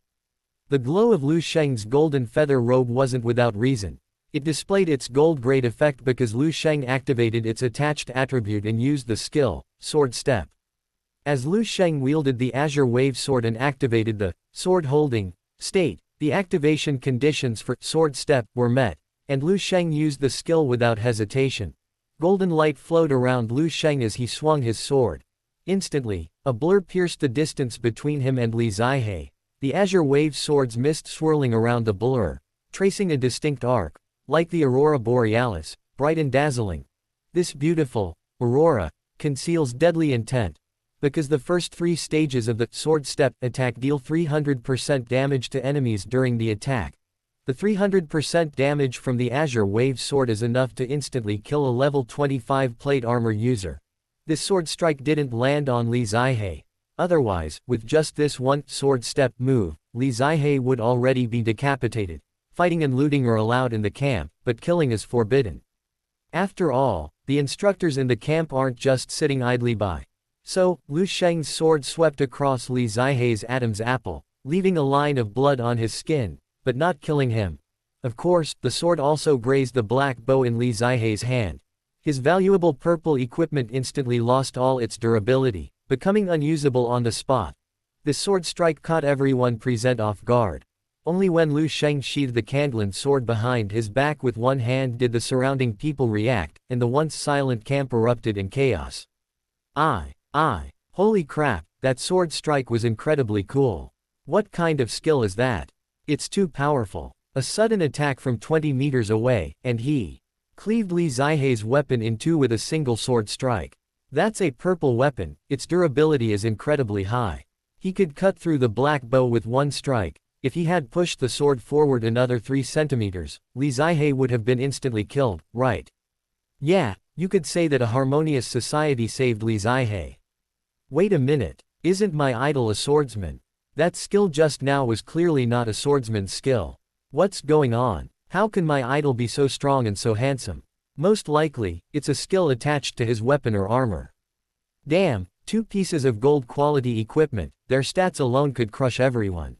The glow of Lu Sheng's golden feather robe wasn't without reason. It displayed its gold-grade effect because Lu Sheng activated its attached attribute and used the skill, Sword Step. As Lu Sheng wielded the Azure Wave Sword and activated the sword-holding state, the activation conditions for Sword Step were met, and Lu Sheng used the skill without hesitation. Golden light flowed around Lu Sheng as he swung his sword. Instantly, a blur pierced the distance between him and Li Zihai. The Azure Wave Sword's mist swirling around the blur, tracing a distinct arc, like the Aurora Borealis, bright and dazzling. This beautiful aurora conceals deadly intent. Because the first 3 stages of the Sword Step attack deal 300% damage to enemies during the attack. The 300% damage from the Azure Wave Sword is enough to instantly kill a level 25 plate armor user. This sword strike didn't land on Li Zihai. Otherwise, with just this one Sword Step move, Li Zihai would already be decapitated. Fighting and looting are allowed in the camp, but killing is forbidden. After all, the instructors in the camp aren't just sitting idly by. So, Lu Sheng's sword swept across Li Zihai's Adam's apple, leaving a line of blood on his skin, but not killing him. Of course, the sword also grazed the black bow in Li Zihai's hand. His valuable purple equipment instantly lost all its durability, becoming unusable on the spot. This sword strike caught everyone present off guard. Only when Lu Sheng sheathed the Kanglan sword behind his back with one hand did the surrounding people react, and the once silent camp erupted in chaos. Holy crap, that sword strike was incredibly cool. What kind of skill is that? It's too powerful. A sudden attack from 20 meters away, and he cleaved Li Zihai's weapon in two with a single sword strike. That's a purple weapon, its durability is incredibly high. He could cut through the black bow with one strike. If he had pushed the sword forward another 3 centimeters, Li Zihai would have been instantly killed, right? Yeah, you could say that a harmonious society saved Li Zihai. Wait a minute, isn't my idol a swordsman? That skill just now was clearly not a swordsman's skill. What's going on? How can my idol be so strong and so handsome? Most likely, it's a skill attached to his weapon or armor. Damn, 2 pieces of gold quality equipment, their stats alone could crush everyone.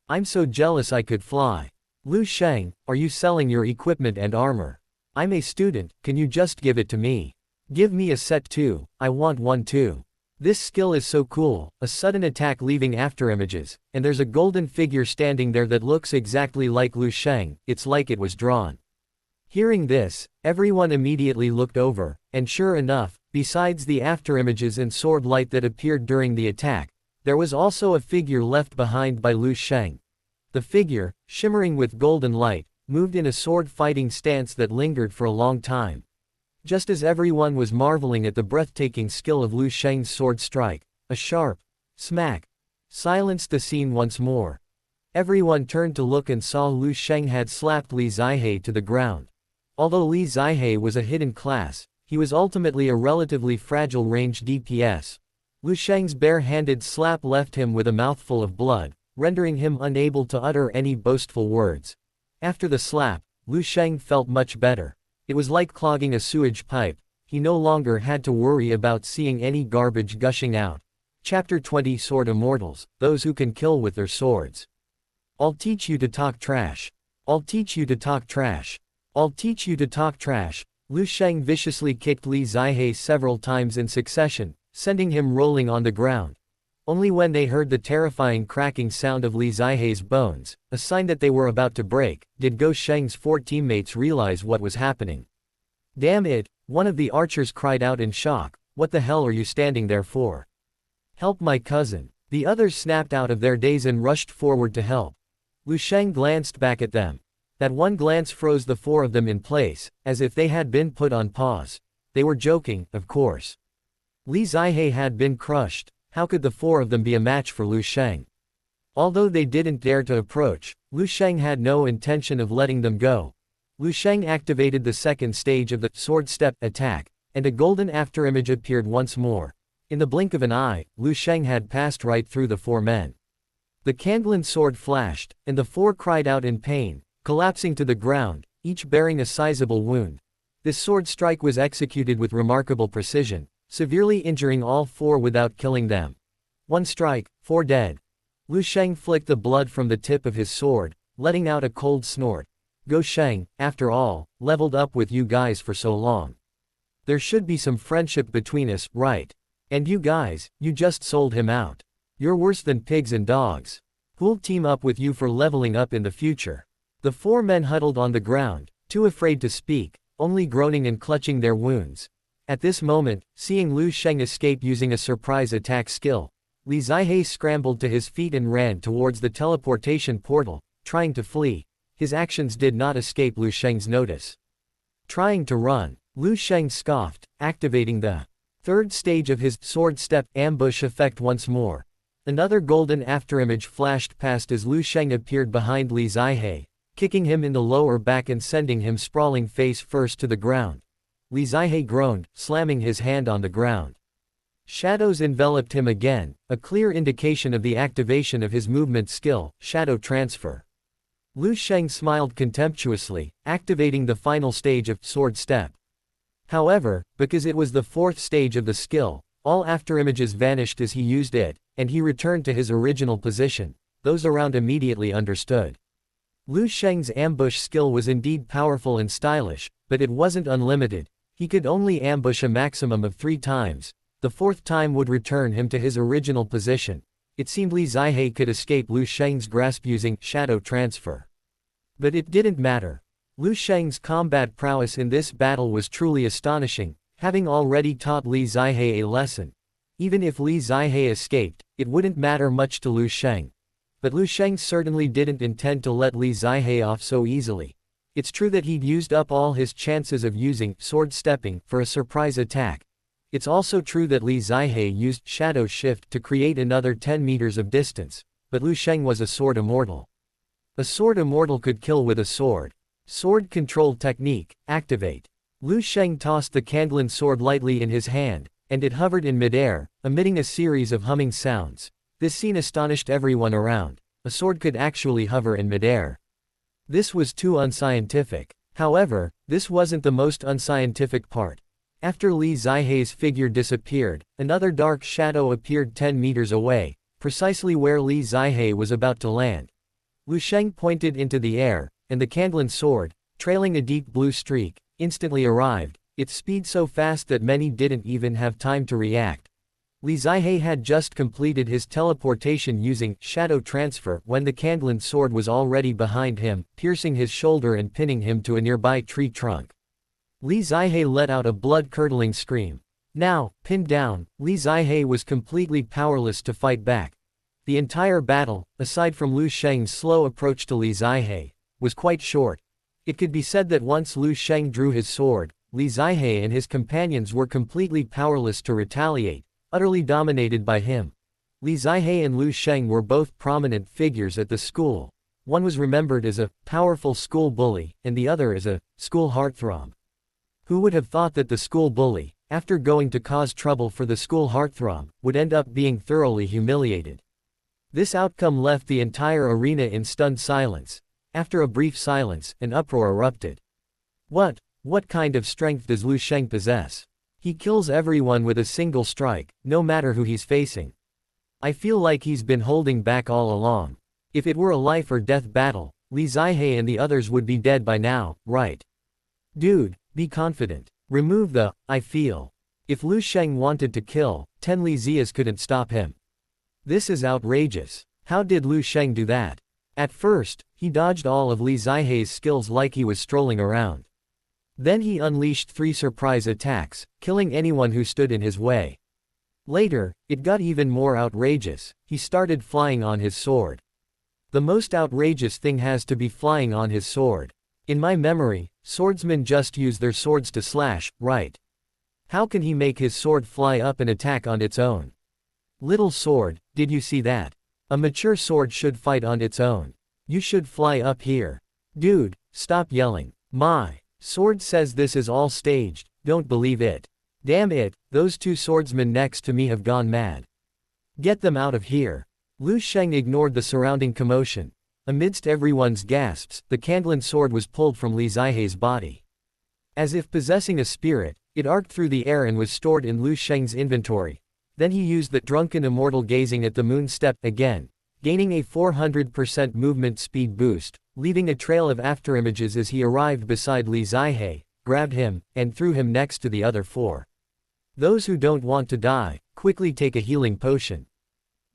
I'm so jealous I could fly. Lu Sheng, are you selling your equipment and armor? I'm a student, can you just give it to me? Give me a set too, I want one too. This skill is so cool, a sudden attack leaving afterimages, and there's a golden figure standing there that looks exactly like Lu Sheng, it's like it was drawn. Hearing this, everyone immediately looked over, and sure enough, besides the afterimages and sword light that appeared during the attack, there was also a figure left behind by Lu Sheng. The figure, shimmering with golden light, moved in a sword-fighting stance that lingered for a long time. Just as everyone was marveling at the breathtaking skill of Lu Sheng's sword strike, a sharp smack silenced the scene once more. Everyone turned to look and saw Lu Sheng had slapped Li Zihe to the ground. Although Li Zihe was a hidden class, he was ultimately a relatively fragile ranged DPS. Lu Sheng's bare-handed slap left him with a mouthful of blood, rendering him unable to utter any boastful words. After the slap, Lu Sheng felt much better. It was like clogging a sewage pipe, he no longer had to worry about seeing any garbage gushing out. Chapter 20 Sword Immortals, those who can kill with their swords. I'll teach you to talk trash. I'll teach you to talk trash. I'll teach you to talk trash. Lu Sheng viciously kicked Li Zihe several times in succession, sending him rolling on the ground. Only when they heard the terrifying cracking sound of Li Zihe's bones, a sign that they were about to break, did Go Sheng's 4 teammates realize what was happening. Damn it, one of the archers cried out in shock, what the hell are you standing there for? Help my cousin. The others snapped out of their daze and rushed forward to help. Lu Sheng glanced back at them. That one glance froze the 4 of them in place, as if they had been put on pause. They were joking, of course. Li Zihe had been crushed. How could the 4 of them be a match for Lu Sheng? Although they didn't dare to approach, Lu Sheng had no intention of letting them go. Lu Sheng activated the second stage of the sword step attack, and a golden afterimage appeared once more. In the blink of an eye, Lu Sheng had passed right through the 4 men. The Kanglan sword flashed, and the 4 cried out in pain, collapsing to the ground, each bearing a sizable wound. This sword strike was executed with remarkable precision, severely injuring all 4 without killing them. 1 strike, 4 dead. Lu Sheng flicked the blood from the tip of his sword, letting out a cold snort. Go Sheng, after all, leveled up with you guys for so long. There should be some friendship between us, right? And you guys, you just sold him out. You're worse than pigs and dogs. Who'll team up with you for leveling up in the future? The 4 men huddled on the ground, too afraid to speak, only groaning and clutching their wounds. At this moment, seeing Lu Sheng escape using a surprise attack skill, Li Zihe scrambled to his feet and ran towards the teleportation portal, trying to flee. His actions did not escape Lu Sheng's notice. Trying to run, Lu Sheng scoffed, activating the 3rd stage of his sword step ambush effect once more. Another golden afterimage flashed past as Lu Sheng appeared behind Li Zihe, kicking him in the lower back and sending him sprawling face first to the ground. Li Zihe groaned, slamming his hand on the ground. Shadows enveloped him again, a clear indication of the activation of his movement skill, shadow transfer. Lu Sheng smiled contemptuously, activating the final stage of sword step. However, because it was the 4th stage of the skill, all afterimages vanished as he used it, and he returned to his original position. Those around immediately understood. Lu Sheng's ambush skill was indeed powerful and stylish, but it wasn't unlimited. He could only ambush a maximum of 3 times. The 4th time would return him to his original position. It seemed Li Zihe could escape Lu Sheng's grasp using shadow transfer. But it didn't matter. Lu Sheng's combat prowess in this battle was truly astonishing, having already taught Li Zihe a lesson. Even if Li Zihe escaped, it wouldn't matter much to Lu Sheng. But Lu Sheng certainly didn't intend to let Li Zihe off so easily. It's true that he'd used up all his chances of using sword stepping for a surprise attack. It's also true that Li Zihe used shadow shift to create another 10 meters of distance, but Lu Sheng was a sword immortal. A sword immortal could kill with a sword. Sword control technique, activate. Lu Sheng tossed the Kanglan sword lightly in his hand, and it hovered in midair, emitting a series of humming sounds. This scene astonished everyone around. A sword could actually hover in midair. This was too unscientific. However, this wasn't the most unscientific part. After Li Zihai's figure disappeared, another dark shadow appeared 10 meters away, precisely where Li Zihai was about to land. Lu Sheng pointed into the air, and the Kandlan sword, trailing a deep blue streak, instantly arrived, its speed so fast that many didn't even have time to react. Li Zihai had just completed his teleportation using shadow transfer when the Kandlan sword was already behind him, piercing his shoulder and pinning him to a nearby tree trunk. Li Zihai let out a blood-curdling scream. Now, pinned down, Li Zihai was completely powerless to fight back. The entire battle, aside from Lu Sheng's slow approach to Li Zihai, was quite short. It could be said that once Lu Sheng drew his sword, Li Zihai and his companions were completely powerless to retaliate, utterly dominated by him. Li Zihai and Lu Sheng were both prominent figures at the school. One was remembered as a powerful school bully, and the other as a school heartthrob. Who would have thought that the school bully, after going to cause trouble for the school heartthrob, would end up being thoroughly humiliated? This outcome left the entire arena in stunned silence. After a brief silence, an uproar erupted. What kind of strength does Lu Sheng possess? He kills everyone with a single strike, no matter who he's facing. I feel like he's been holding back all along. If it were a life or death battle, Li Zihai and the others would be dead by now, right? Dude, be confident. Remove the I feel. If Lu Sheng wanted to kill, 10 Li Zias couldn't stop him. This is outrageous. How did Lu Sheng do that? At first, he dodged all of Li Zihai's skills like he was strolling around. Then he unleashed 3 surprise attacks, killing anyone who stood in his way. Later, it got even more outrageous. He started flying on his sword. The most outrageous thing has to be flying on his sword. In my memory, swordsmen just use their swords to slash, right? How can he make his sword fly up and attack on its own? Little sword, did you see that? A mature sword should fight on its own. You should fly up here. Dude, stop yelling. My sword says this is all staged, don't believe it. Damn it, those 2 swordsmen next to me have gone mad. Get them out of here. Lu Sheng ignored the surrounding commotion. Amidst everyone's gasps, the Kandlan sword was pulled from Li Zihai's body. As if possessing a spirit, it arced through the air and was stored in Lu Sheng's inventory. Then he used the drunken immortal gazing at the moon step again, gaining a 400% movement speed boost, leaving a trail of afterimages as he arrived beside Li Zihai, grabbed him, and threw him next to the other 4. Those who don't want to die, quickly take a healing potion.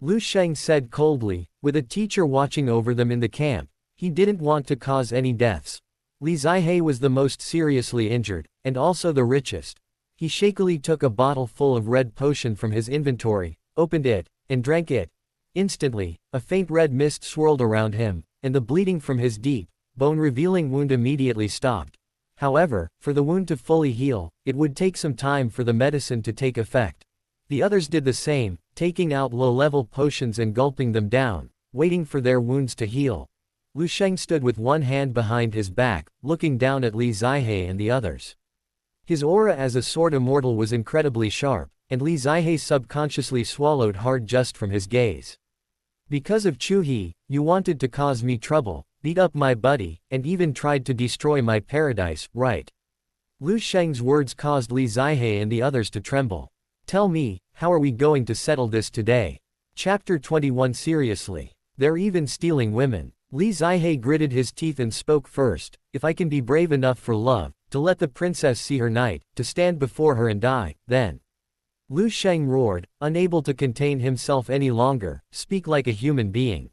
Lu Sheng said coldly, with a teacher watching over them in the camp. He didn't want to cause any deaths. Li Zihai was the most seriously injured, and also the richest. He shakily took a bottle full of red potion from his inventory, opened it, and drank it. Instantly, a faint red mist swirled around him, and the bleeding from his deep, bone-revealing wound immediately stopped. However, for the wound to fully heal, it would take some time for the medicine to take effect. The others did the same, taking out low-level potions and gulping them down, waiting for their wounds to heal. Lu Sheng stood with one hand behind his back, looking down at Li Zihai and the others. His aura as a sword immortal was incredibly sharp, and Li Zihai subconsciously swallowed hard just from his gaze. Because of Qiu He, you wanted to cause me trouble, beat up my buddy, and even tried to destroy my paradise, right? Lu Sheng's words caused Li Zihai and the others to tremble. Tell me, how are we going to settle this today? Chapter 21. Seriously. They're even stealing women. Li Zihai gritted his teeth and spoke first. If I can be brave enough for love, to let the princess see her knight, to stand before her and die, then. Lu Sheng roared, unable to contain himself any longer. Speak like a human being.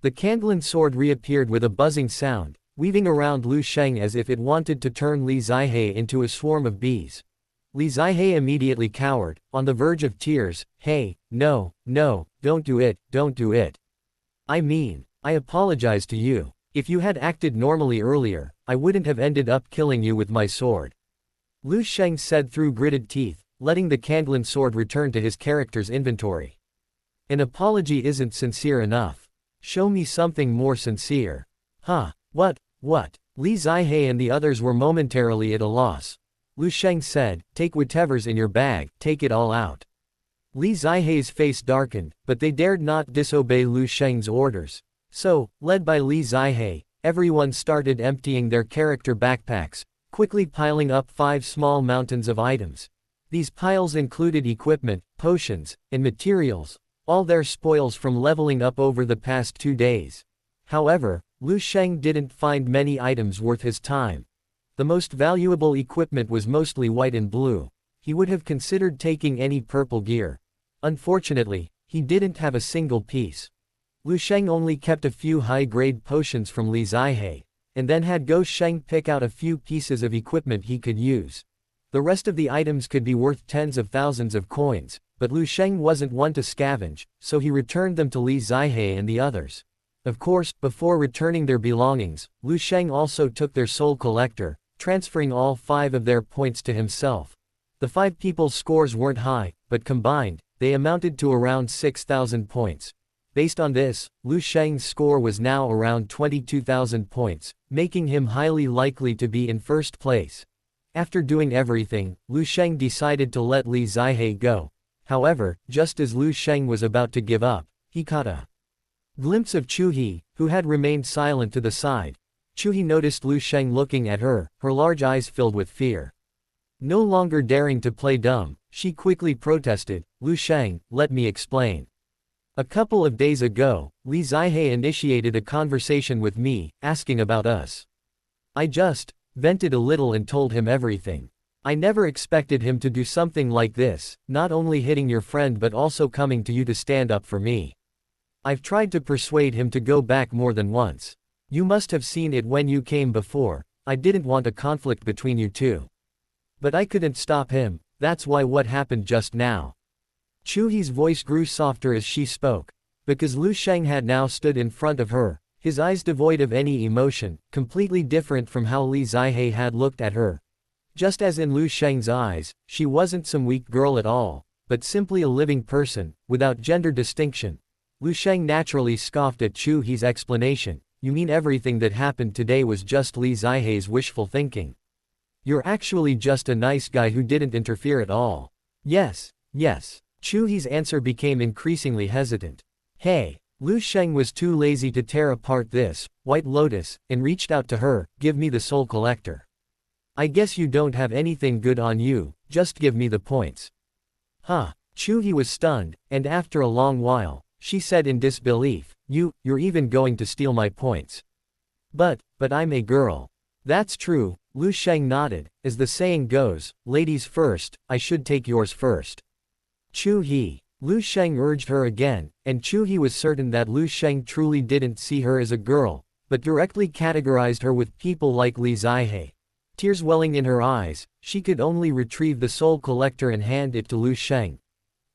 The Kandlan sword reappeared with a buzzing sound, weaving around Lu Sheng as if it wanted to turn Li Zihai into a swarm of bees. Li Zihai immediately cowered, on the verge of tears. Hey, no, don't do it, don't do it. I mean, I apologize to you. If you had acted normally earlier, I wouldn't have ended up killing you with my sword. Lu Sheng said through gritted teeth, letting the Kandlan sword return to his character's inventory. An apology isn't sincere enough. Show me something more sincere. Huh, what? Li Zihai and the others were momentarily at a loss. Lu Sheng said, take whatever's in your bag, take it all out. Li Zihai's face darkened, but they dared not disobey Lu Sheng's orders. So, led by Li Zihai, everyone started emptying their character backpacks, quickly piling up 5 small mountains of items. These piles included equipment, potions, and materials, all their spoils from leveling up over the past 2 days. However, Lu Sheng didn't find many items worth his time. The most valuable equipment was mostly white and blue. He would have considered taking any purple gear. Unfortunately, he didn't have a single piece. Lu Sheng only kept a few high-grade potions from Li Zihe, and then had Go Sheng pick out a few pieces of equipment he could use. The rest of the items could be worth tens of thousands of coins, but Lu Sheng wasn't one to scavenge, so he returned them to Li Zihe and the others. Of course, before returning their belongings, Lu Sheng also took their soul collector, transferring all 5 of their points to himself. The 5 people's scores weren't high, but combined, they amounted to around 6,000 points. Based on this, Lu Sheng's score was now around 22,000 points, making him highly likely to be in first place. After doing everything, Lu Sheng decided to let Li Zihe go. However, just as Lu Sheng was about to give up, he caught a glimpse of Qiu He, who had remained silent to the side. Qiu He noticed Lu Sheng looking at her, her large eyes filled with fear. No longer daring to play dumb, she quickly protested, "Lu Sheng, let me explain. A couple of days ago, Li Zihe initiated a conversation with me, asking about us. I just vented a little and told him everything. I never expected him to do something like this, not only hitting your friend but also coming to you to stand up for me. I've tried to persuade him to go back more than once. You must have seen it when you came before. I didn't want a conflict between you two. But I couldn't stop him, that's why what happened just now." Qiu He's voice grew softer as she spoke. Because Lu Sheng had now stood in front of her, his eyes devoid of any emotion, completely different from how Li Zihe had looked at her. Just as in Lu Sheng's eyes, she wasn't some weak girl at all, but simply a living person, without gender distinction. Lu Sheng naturally scoffed at Qiu He's explanation. "You mean everything that happened today was just Li Zihe's wishful thinking? You're actually just a nice guy who didn't interfere at all." Yes. Qiu He's answer became increasingly hesitant. "Hey." Lu Sheng was too lazy to tear apart this White Lotus, and reached out to her, "Give me the soul collector. I guess you don't have anything good on you, just give me the points." Huh. Qiu He was stunned, and after a long while, she said in disbelief, You're even going to steal my points. But I'm a girl." "That's true," Lu Sheng nodded. "As the saying goes, ladies first, I should take yours first." "Qiu He." Lu Sheng urged her again, and Qiu He was certain that Lu Sheng truly didn't see her as a girl, but directly categorized her with people like Li Zihe. Tears welling in her eyes, she could only retrieve the soul collector and hand it to Lu Sheng.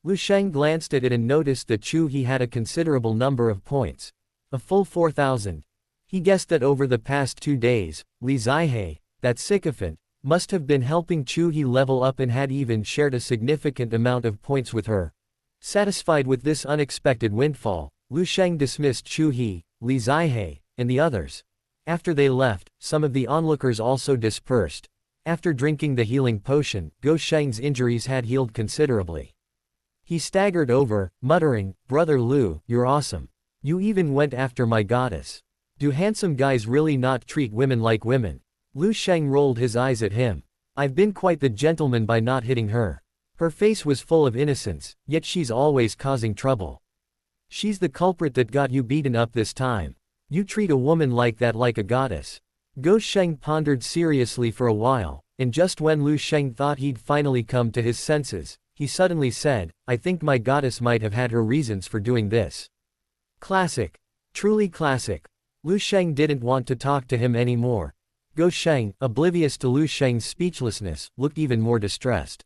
Lu Sheng glanced at it and noticed that Qiu He had a considerable number of points. A full 4,000. He guessed that over the past 2 days, Li Zihe, that sycophant, must have been helping Qiu He level up and had even shared a significant amount of points with her. Satisfied with this unexpected windfall, Lu Sheng dismissed Qiu He, Li Zihe, and the others. After they left, some of the onlookers also dispersed. After drinking the healing potion, Go Sheng's injuries had healed considerably. He staggered over, muttering, "Brother Lu, you're awesome. You even went after my goddess. Do handsome guys really not treat women like women?" Lu Sheng rolled his eyes at him. "I've been quite the gentleman by not hitting her. Her face was full of innocence, yet she's always causing trouble. She's the culprit that got you beaten up this time. You treat a woman like that like a goddess." Go Sheng pondered seriously for a while, and just when Lu Sheng thought he'd finally come to his senses, he suddenly said, "I think my goddess might have had her reasons for doing this." Classic. Truly classic. Lu Sheng didn't want to talk to him anymore. Go Sheng, oblivious to Lu Sheng's speechlessness, looked even more distressed.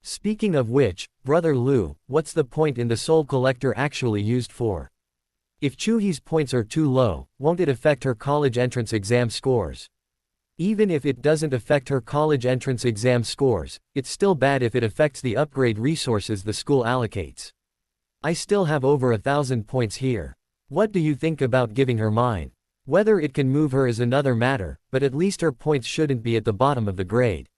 "Speaking of which, Brother Lu, what's the point in the soul collector actually used for? If Qiu He's points are too low, won't it affect her college entrance exam scores? Even if it doesn't affect her college entrance exam scores, it's still bad if it affects the upgrade resources the school allocates. I still have over 1,000 points here. What do you think about giving her mine? Whether it can move her is another matter, but at least her points shouldn't be at the bottom of the grade.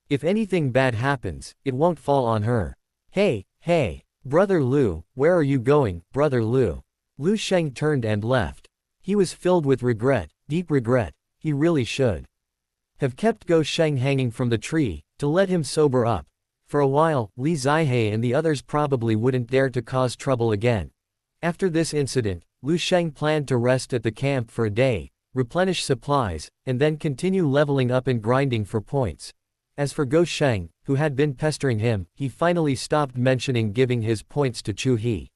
If anything bad happens, it won't fall on her." Hey, Brother Lu, where are you going, Brother Lu?" Lu Sheng turned and left. He was filled with regret, deep regret. He really should have kept Lu Sheng hanging from the tree, to let him sober up. For a while, Li Zihe and the others probably wouldn't dare to cause trouble again. After this incident, Lu Sheng planned to rest at the camp for a day, replenish supplies, and then continue leveling up and grinding for points. As for Lu Sheng, who had been pestering him, he finally stopped mentioning giving his points to Qiu He.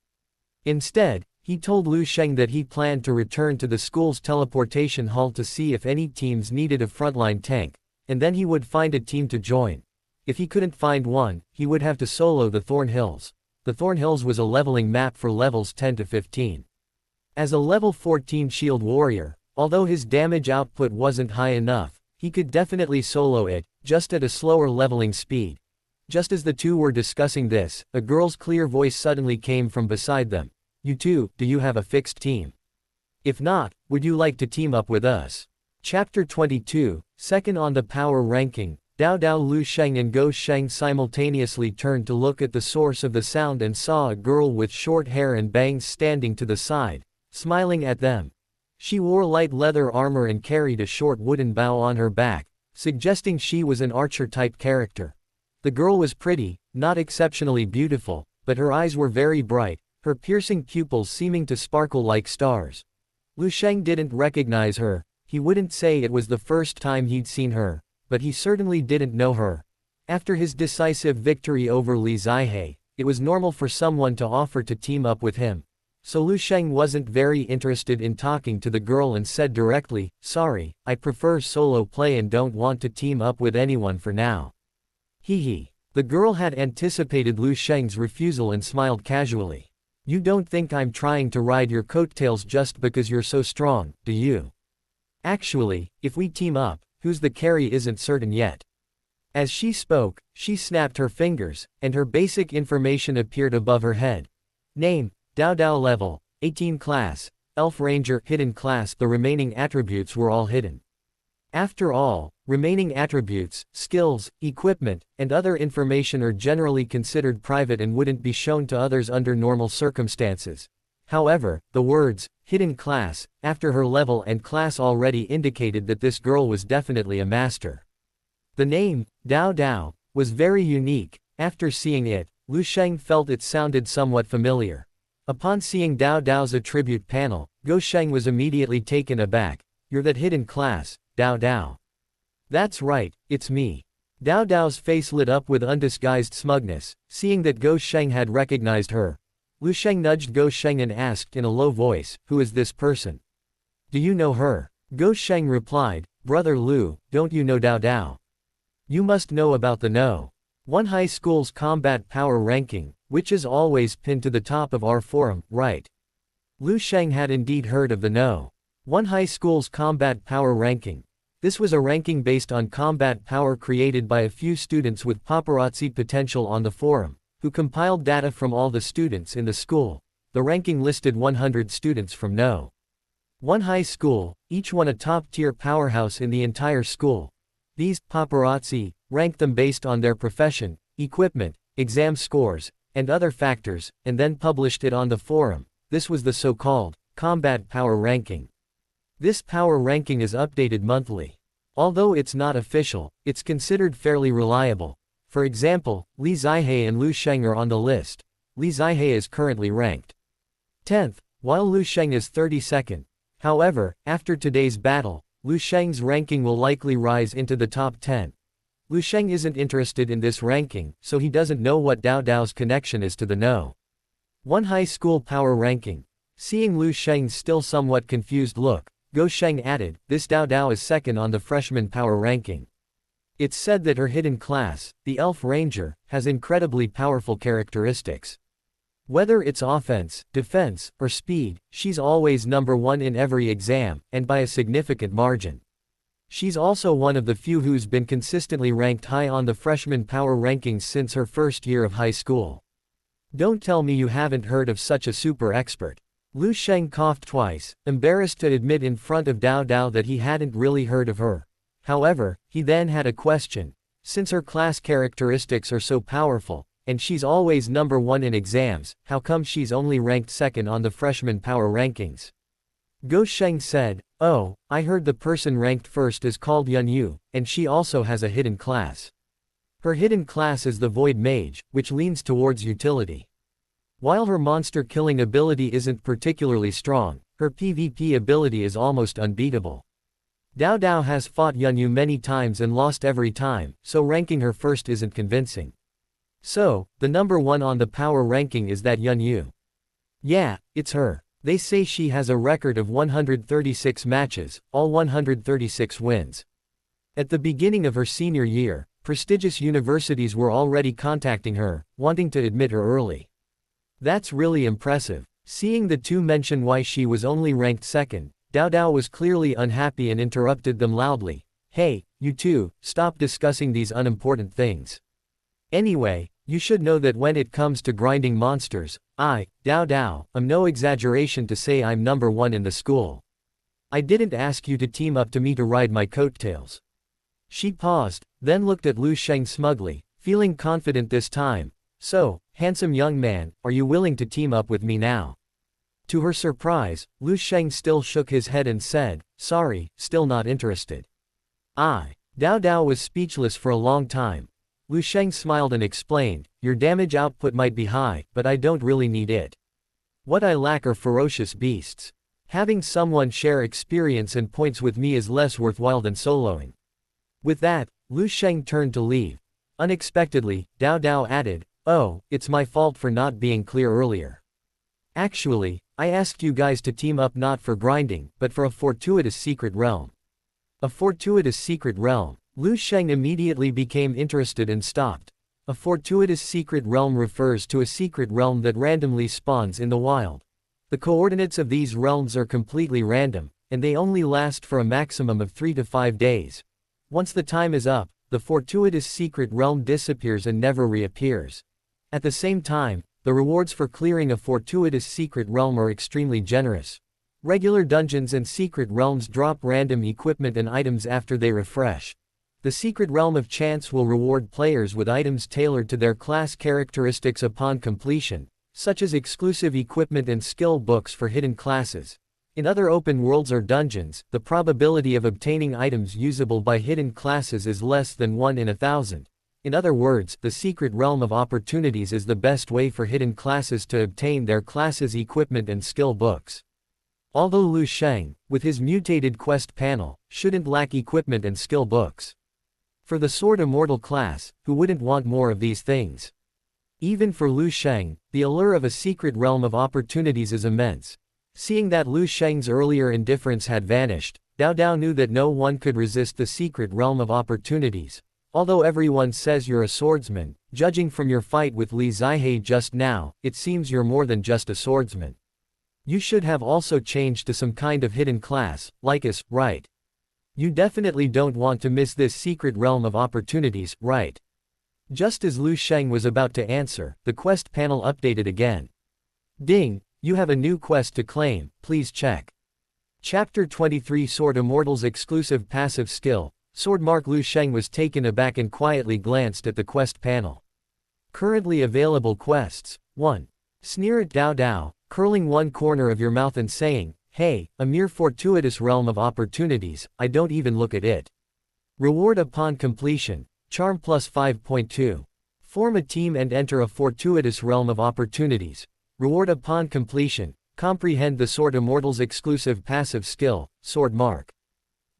Instead, he told Lu Sheng that he planned to return to the school's teleportation hall to see if any teams needed a frontline tank, and then he would find a team to join. If he couldn't find one, he would have to solo the Thorn Hills. The Thorn Hills was a leveling map for levels 10 to 15. As a level 14 shield warrior, although his damage output wasn't high enough, he could definitely solo it, just at a slower leveling speed. Just as the two were discussing this, a girl's clear voice suddenly came from beside them. You two, do you have a fixed team? If not, would you like to team up with us? Chapter 22, second on the power ranking. Dao Lu Sheng and Lu Sheng simultaneously turned to look at the source of the sound and saw a girl with short hair and bangs standing to the side, smiling at them. She wore light leather armor and carried a short wooden bow on her back, suggesting she was an archer-type character. The girl was pretty, not exceptionally beautiful, but her eyes were very bright, her piercing pupils seeming to sparkle like stars. Lu Sheng didn't recognize her. He wouldn't say it was the first time he'd seen her, but he certainly didn't know her. After his decisive victory over Li Zihe, it was normal for someone to offer to team up with him. So Lu Sheng wasn't very interested in talking to the girl and said directly, "Sorry, I prefer solo play and don't want to team up with anyone for now." He. The girl had anticipated Lu Sheng's refusal and smiled casually. "You don't think I'm trying to ride your coattails just because you're so strong, do you? Actually, if we team up, who's the carry isn't certain yet." As she spoke, she snapped her fingers, and her basic information appeared above her head. Name, Dao level, 18 class, Elf Ranger hidden class. The remaining attributes were all hidden. After all, remaining attributes, skills, equipment, and other information are generally considered private and wouldn't be shown to others under normal circumstances. However, the words, hidden class, after her level and class already indicated that this girl was definitely a master. The name, Dao, was very unique. After seeing it, Lu Sheng felt it sounded somewhat familiar. Upon seeing Dao's attribute panel, Lu Sheng was immediately taken aback. "You're that hidden class, Dao." "That's right, it's me." Dao's face lit up with undisguised smugness, seeing that Lu Sheng had recognized her. Lu Sheng nudged Lu Sheng and asked in a low voice, "Who is this person? Do you know her?" Lu Sheng replied, "Brother Lu, don't you know Dao? You must know about the No. 1 High School's combat power ranking, which is always pinned to the top of our forum, right?" Lu Sheng had indeed heard of the No. 1 High School's combat power ranking. This was a ranking based on combat power created by a few students with paparazzi potential on the forum, who compiled data from all the students in the school. The ranking listed 100 students from No. 1 High School, each one a top-tier powerhouse in the entire school. These paparazzi ranked them based on their profession, equipment, exam scores, and other factors, and then published it on the forum. This was the so-called combat power ranking. This power ranking is updated monthly. Although it's not official, it's considered fairly reliable. For example, Li Zihe and Lu Sheng are on the list. Li Zihe is currently ranked 10th, while Lu Sheng is 32nd. However, after today's battle, Lu Sheng's ranking will likely rise into the top 10. Lu Sheng isn't interested in this ranking, so he doesn't know what Dao's connection is to the No. 1 High School power ranking. Seeing Lu Sheng's still somewhat confused look, Lu Sheng added, "This Dao is second on the freshman power ranking. It's said that her hidden class, the Elf Ranger, has incredibly powerful characteristics. Whether it's offense, defense, or speed, she's always number 1 in every exam, and by a significant margin. She's also one of the few who's been consistently ranked high on the freshman power rankings since her first year of high school. Don't tell me you haven't heard of such a super expert." Lu Sheng coughed twice, embarrassed to admit in front of Dao that he hadn't really heard of her. However, he then had a question. Since her class characteristics are so powerful, and she's always number 1 in exams, how come she's only ranked second on the freshman power rankings? Go Sheng said, "Oh, I heard the person ranked first is called Yunyu, and she also has a hidden class. Her hidden class is the Void Mage, which leans towards utility. While her monster-killing ability isn't particularly strong, her PvP ability is almost unbeatable. Dao Dao has fought Yunyu many times and lost every time, so ranking her first isn't convincing. So, the number one on the power ranking is that Yunyu. Yeah, it's her. They say she has a record of 136 matches, all 136 wins. At the beginning of her senior year, prestigious universities were already contacting her, wanting to admit her early. That's really impressive." Seeing the two mention why she was only ranked second, Dao Dao was clearly unhappy and interrupted them loudly. "Hey, you two, stop discussing these unimportant things. Anyway, you should know that when it comes to grinding monsters, Dao Dao, am no exaggeration to say I'm number one in the school. I didn't ask you to team up to me to ride my coattails." She paused, then looked at Lu Sheng smugly, feeling confident this time. "So, handsome young man, are you willing to team up with me now?" To her surprise, Lu Sheng still shook his head and said, "Sorry, still not interested." Dao Dao was speechless for a long time. Lu Sheng smiled and explained, "Your damage output might be high, but I don't really need it. What I lack are ferocious beasts. Having someone share experience and points with me is less worthwhile than soloing." With that, Lu Sheng turned to leave. Unexpectedly, Dao Dao added, "Oh, it's my fault for not being clear earlier. Actually, I asked you guys to team up not for grinding, but for a fortuitous secret realm." A fortuitous secret realm. Lu Sheng immediately became interested and stopped. A fortuitous secret realm refers to a secret realm that randomly spawns in the wild. The coordinates of these realms are completely random, and they only last for a maximum of 3 to 5 days. Once the time is up, the fortuitous secret realm disappears and never reappears. At the same time, the rewards for clearing a fortuitous secret realm are extremely generous. Regular dungeons and secret realms drop random equipment and items after they refresh. The secret realm of chance will reward players with items tailored to their class characteristics upon completion, such as exclusive equipment and skill books for hidden classes. In other open worlds or dungeons, the probability of obtaining items usable by hidden classes is less than 1 in 1,000. In other words, the secret realm of opportunities is the best way for hidden classes to obtain their class's equipment and skill books. Although Lu Sheng, with his mutated quest panel, shouldn't lack equipment and skill books. For the Sword Immortal class, who wouldn't want more of these things? Even for Lu Sheng, the allure of a secret realm of opportunities is immense. Seeing that Lu Sheng's earlier indifference had vanished, Dao Dao knew that no one could resist the secret realm of opportunities. Although everyone says you're a swordsman, judging from your fight with Li Zihe just now, it seems you're more than just a swordsman. You should have also changed to some kind of hidden class, like us, right? You definitely don't want to miss this secret realm of opportunities, right? Just as Lu Sheng was about to answer, the quest panel updated again. Ding, you have a new quest to claim, please check. Chapter 23 Sword Immortal's exclusive passive skill. Sword Mark. Lu Sheng was taken aback and quietly glanced at the quest panel. Currently available quests. 1. Sneer at Dao Dao, curling one corner of your mouth and saying, "Hey, a mere fortuitous realm of opportunities, I don't even look at it." Reward upon completion, Charm plus 5.2. Form a team and enter a fortuitous realm of opportunities. Reward upon completion, comprehend the Sword Immortal's exclusive passive skill, Sword Mark.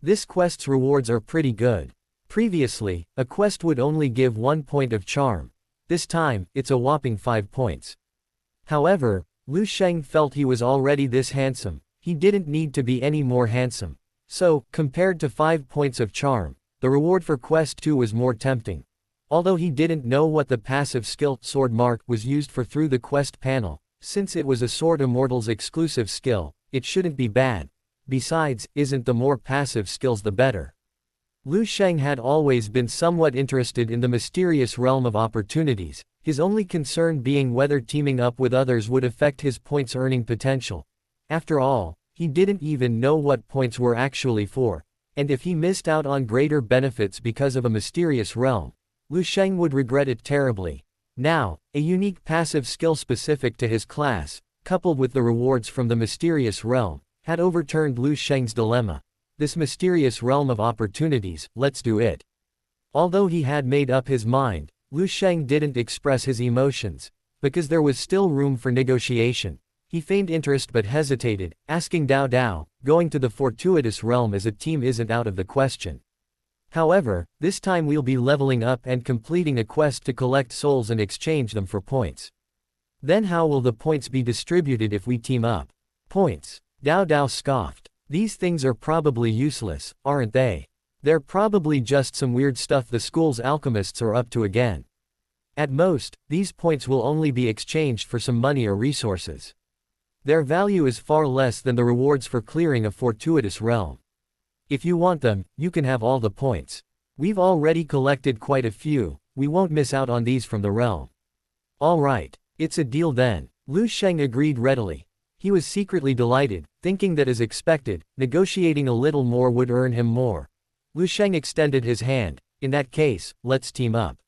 This quest's rewards are pretty good. Previously, a quest would only give 1 point of charm. This time, it's a whopping 5 points. However, Lu Sheng felt he was already this handsome. He didn't need to be any more handsome. So, compared to 5 points of charm, the reward for Quest 2 was more tempting. Although he didn't know what the passive skill, Sword Mark, was used for through the quest panel, since it was a Sword Immortal's exclusive skill, it shouldn't be bad. Besides, isn't the more passive skills the better? Lu Sheng had always been somewhat interested in the mysterious realm of opportunities, his only concern being whether teaming up with others would affect his points earning potential. After all, he didn't even know what points were actually for, and if he missed out on greater benefits because of a mysterious realm, Lu Sheng would regret it terribly. Now, a unique passive skill specific to his class, coupled with the rewards from the mysterious realm, had overturned Lu Sheng's dilemma. This mysterious realm of opportunities, let's do it. Although he had made up his mind, Lu Sheng didn't express his emotions, because there was still room for negotiation. He feigned interest but hesitated, asking Dao Dao, going to the fortuitous realm as a team isn't out of the question. However, this time we'll be leveling up and completing a quest to collect souls and exchange them for points. Then how will the points be distributed if we team up? Points. Dao Dao scoffed. These things are probably useless, aren't they? They're probably just some weird stuff the school's alchemists are up to again. At most, these points will only be exchanged for some money or resources. Their value is far less than the rewards for clearing a fortuitous realm. If you want them, you can have all the points. We've already collected quite a few, we won't miss out on these from the realm. Alright, it's a deal then. Lu Sheng agreed readily. He was secretly delighted, thinking that as expected, negotiating a little more would earn him more. Lu Sheng extended his hand. In that case, let's team up.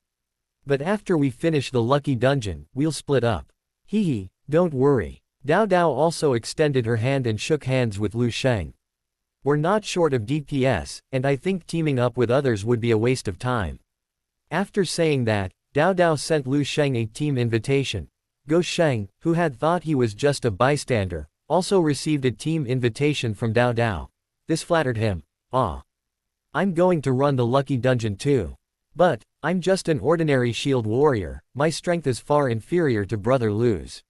But after we finish the lucky dungeon, we'll split up. He, don't worry. Dao Dao also extended her hand and shook hands with Lu Sheng. We're not short of DPS, and I think teaming up with others would be a waste of time. After saying that, Dao Dao sent Lu Sheng a team invitation. Go Sheng, who had thought he was just a bystander, also received a team invitation from Dao Dao. This flattered him. I'm going to run the lucky dungeon too. But, I'm just an ordinary shield warrior, my strength is far inferior to Brother Lu's.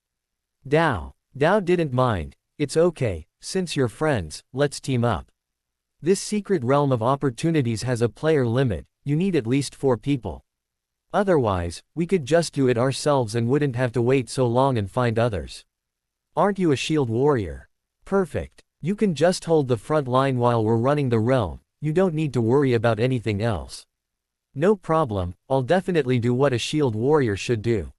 Dao didn't mind. It's okay, since you're friends, let's team up. This secret realm of opportunities has a player limit, you need at least 4 people. Otherwise, we could just do it ourselves and wouldn't have to wait so long and find others. Aren't you a shield warrior? Perfect. You can just hold the front line while we're running the realm, you don't need to worry about anything else. No problem, I'll definitely do what a shield warrior should do.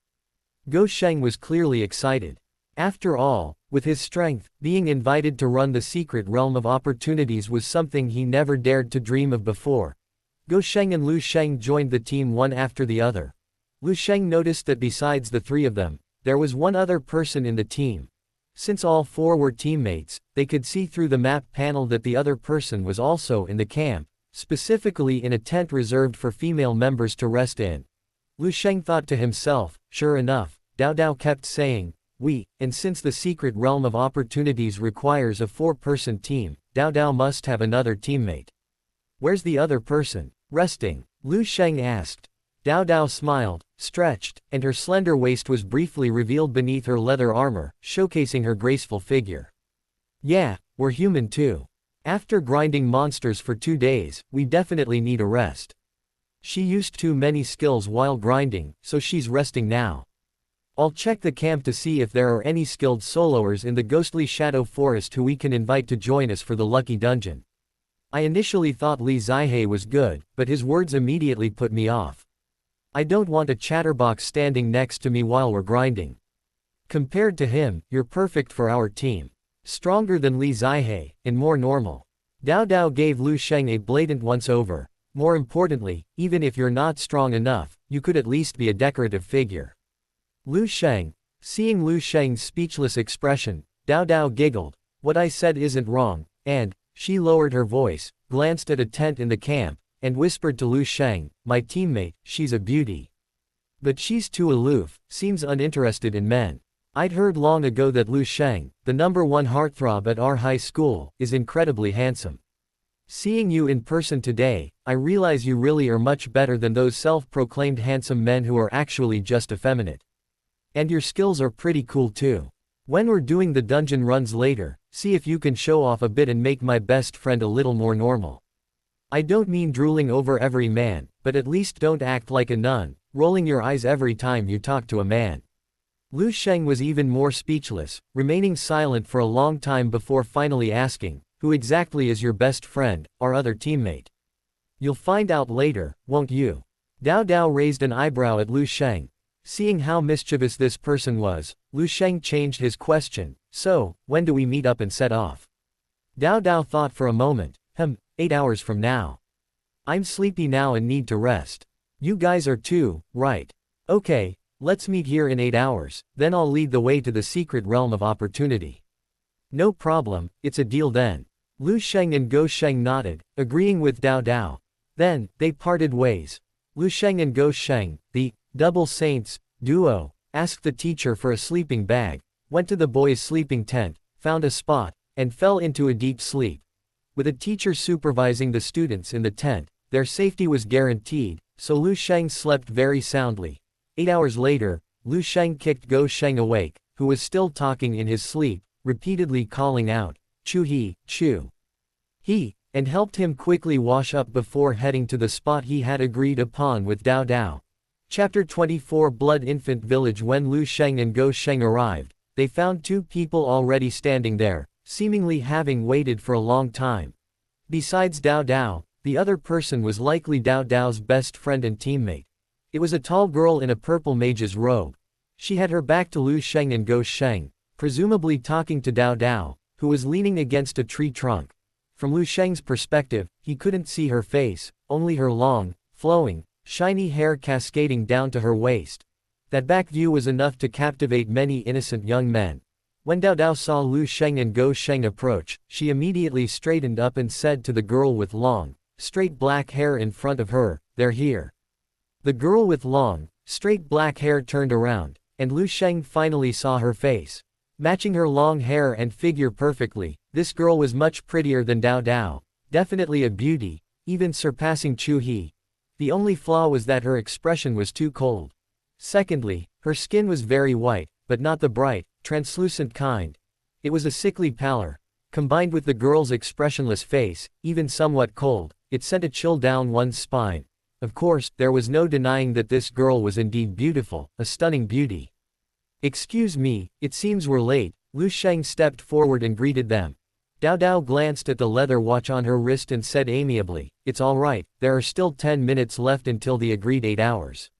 Go Sheng was clearly excited. After all, with his strength, being invited to run the secret realm of opportunities was something he never dared to dream of before. Go Sheng and Lu Sheng joined the team one after the other. Lu Sheng noticed that besides the 3 of them, there was one other person in the team. Since all 4 were teammates, they could see through the map panel that the other person was also in the camp, specifically in a tent reserved for female members to rest in. Lu Sheng thought to himself, sure enough, Dao Dao kept saying, and since the secret realm of opportunities requires a 4-person team, Dao Dao must have another teammate. Where's the other person? Resting? Lu Sheng asked. Dao Dao smiled, stretched, and her slender waist was briefly revealed beneath her leather armor, showcasing her graceful figure. Yeah, we're human too. After grinding monsters for 2 days, we definitely need a rest. She used too many skills while grinding, so she's resting now. I'll check the camp to see if there are any skilled soloers in the ghostly shadow forest who we can invite to join us for the lucky dungeon. I initially thought Li Zihe was good, but his words immediately put me off. I don't want a chatterbox standing next to me while we're grinding. Compared to him, you're perfect for our team. Stronger than Li Zihe, and more normal. Dao Dao gave Lu Sheng a blatant once-over. More importantly, even if you're not strong enough, you could at least be a decorative figure. Lu Sheng. Seeing Lu Sheng's speechless expression, Dao Dao giggled. What I said isn't wrong, and, she lowered her voice, glanced at a tent in the camp, and whispered to Lu Sheng, my teammate, she's a beauty. But she's too aloof, seems uninterested in men. I'd heard long ago that Lu Sheng, the #1 heartthrob at our high school, is incredibly handsome. Seeing you in person today, I realize you really are much better than those self-proclaimed handsome men who are actually just effeminate. And your skills are pretty cool too. When we're doing the dungeon runs later, see if you can show off a bit and make my best friend a little more normal. I don't mean drooling over every man, but at least don't act like a nun, rolling your eyes every time you talk to a man. Lu Sheng was even more speechless, remaining silent for a long time before finally asking, who exactly is your best friend, our other teammate? You'll find out later, won't you? Dao Dao raised an eyebrow at Lu Sheng. Seeing how mischievous this person was, Lu Sheng changed his question, so, when do we meet up and set off? Dao Dao thought for a moment, 8 hours from now. I'm sleepy now and need to rest. You guys are too, right? Okay, let's meet here in 8 hours, then I'll lead the way to the secret realm of opportunity. No problem, it's a deal then. Lu Sheng and Go Sheng nodded, agreeing with Dao Dao. Then, they parted ways. Lu Sheng and Go Sheng, the double saints duo, asked the teacher for a sleeping bag, went to the boys' sleeping tent, found a spot, and fell into a deep sleep. With a teacher supervising the students in the tent, their safety was guaranteed, so Lu Sheng slept very soundly. 8 hours later, Lu Sheng kicked Go Sheng awake, who was still talking in his sleep, repeatedly calling out, Qiu He, and helped him quickly wash up before heading to the spot he had agreed upon with Dao Dao. Chapter 24 Blood Infant Village. When Lu Sheng and Go Sheng arrived, they found two people already standing there, seemingly having waited for a long time. Besides Dao Dao, the other person was likely Dao Dao's best friend and teammate. It was a tall girl in a purple mage's robe. She had her back to Lu Sheng and Go Sheng, presumably talking to Dao Dao, who was leaning against a tree trunk. From Lu Sheng's perspective, he couldn't see her face, only her long, flowing, shiny hair cascading down to her waist. That back view was enough to captivate many innocent young men. When Dao Dao saw Lu Sheng and Go Sheng approach, she immediately straightened up and said to the girl with long, straight black hair in front of her, "They're here." The girl with long, straight black hair turned around, and Lu Sheng finally saw her face. Matching her long hair and figure perfectly, this girl was much prettier than Dao Dao, definitely a beauty, even surpassing Qiu He. The only flaw was that her expression was too cold. Secondly, her skin was very white, but not the bright, translucent kind. It was a sickly pallor. Combined with the girl's expressionless face, even somewhat cold, it sent a chill down one's spine. Of course, there was no denying that this girl was indeed beautiful, a stunning beauty. "Excuse me, it seems we're late." Lu Sheng stepped forward and greeted them. Dao Dao glanced at the leather watch on her wrist and said amiably, "It's all right, there are still 10 minutes left until the agreed 8 hours.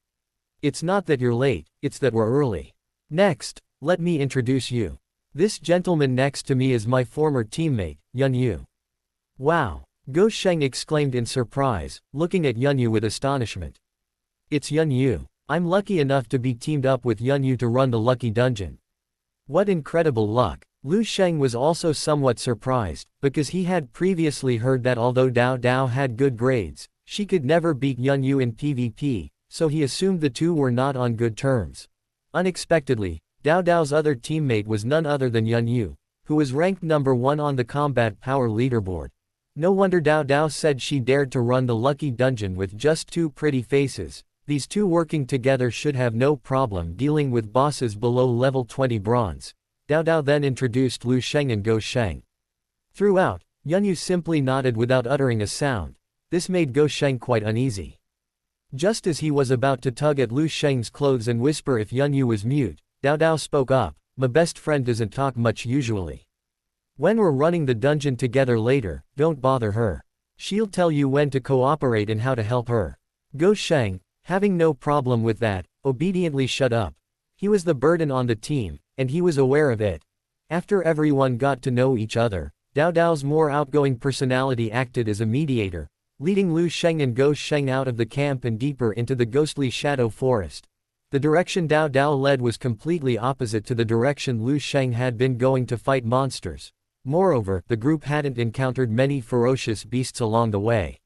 It's not that you're late, it's that we're early. Next, let me introduce you. This gentleman next to me is my former teammate, Yunyu." "Wow!" Go Sheng exclaimed in surprise, looking at Yunyu with astonishment. "It's Yunyu. I'm lucky enough to be teamed up with Yunyu to run the Lucky Dungeon." "What incredible luck." Lu Sheng was also somewhat surprised, because he had previously heard that although Dao Dao had good grades, she could never beat Yunyu in PvP, so he assumed the two were not on good terms. Unexpectedly, Dao Dao's other teammate was none other than Yunyu, who was ranked number 1 on the combat power leaderboard. No wonder Dao Dao said she dared to run the Lucky Dungeon with just two pretty faces. These two working together should have no problem dealing with bosses below level 20 bronze. Dao Dao then introduced Lu Sheng and Go Sheng. Throughout, Yunyu simply nodded without uttering a sound. This made Go Sheng quite uneasy. Just as he was about to tug at Lu Sheng's clothes and whisper if Yunyu was mute, Dao Dao spoke up, "My best friend doesn't talk much usually. When we're running the dungeon together later, don't bother her. She'll tell you when to cooperate and how to help her." Go Sheng, having no problem with that, obediently shut up. He was the burden on the team, and he was aware of it. After everyone got to know each other, Dao Dao's more outgoing personality acted as a mediator, leading Lu Sheng and Go Sheng out of the camp and deeper into the ghostly shadow forest. The direction Dao Dao led was completely opposite to the direction Lu Sheng had been going to fight monsters. Moreover, the group hadn't encountered many ferocious beasts along the way.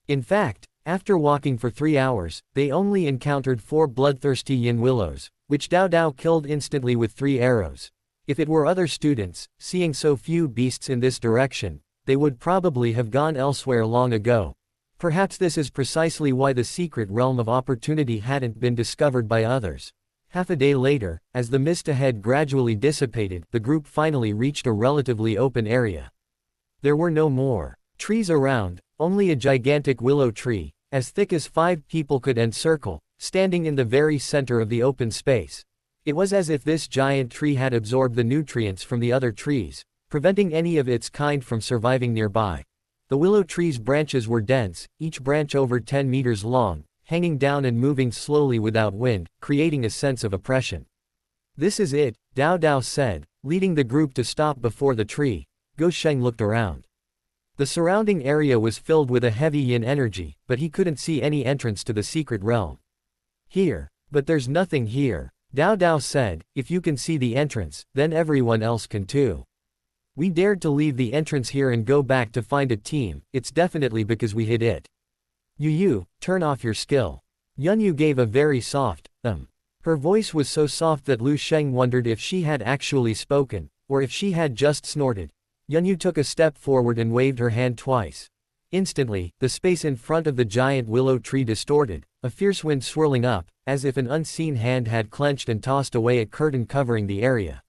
In fact, after walking for 3 hours, they only encountered 4 bloodthirsty yin willows, which Dao Dao killed instantly with 3 arrows. If it were other students, seeing so few beasts in this direction, they would probably have gone elsewhere long ago. Perhaps this is precisely why the secret realm of opportunity hadn't been discovered by others. Half a day later, as the mist ahead gradually dissipated, the group finally reached a relatively open area. There were no more trees around, only a gigantic willow tree, as thick as 5 people could encircle, standing in the very center of the open space. It was as if this giant tree had absorbed the nutrients from the other trees, preventing any of its kind from surviving nearby. The willow tree's branches were dense, each branch over 10 meters long, hanging down and moving slowly without wind, creating a sense of oppression. "This is it," Dao Dao said, leading the group to stop before the tree. Go Sheng looked around. The surrounding area was filled with a heavy yin energy, but he couldn't see any entrance to the secret realm. "Here. But there's nothing here," Dao Dao said. "If you can see the entrance, then everyone else can too." We dared to leave the entrance here and go back to find a team, it's definitely because we hit it. Yu, turn off your skill. Yunyu gave a very soft, Her voice was so soft that Lu Sheng wondered if she had actually spoken, or if she had just snorted. Yunyu took a step forward and waved her hand twice. Instantly, the space in front of the giant willow tree distorted, a fierce wind swirling up, as if an unseen hand had clenched and tossed away a curtain covering the area.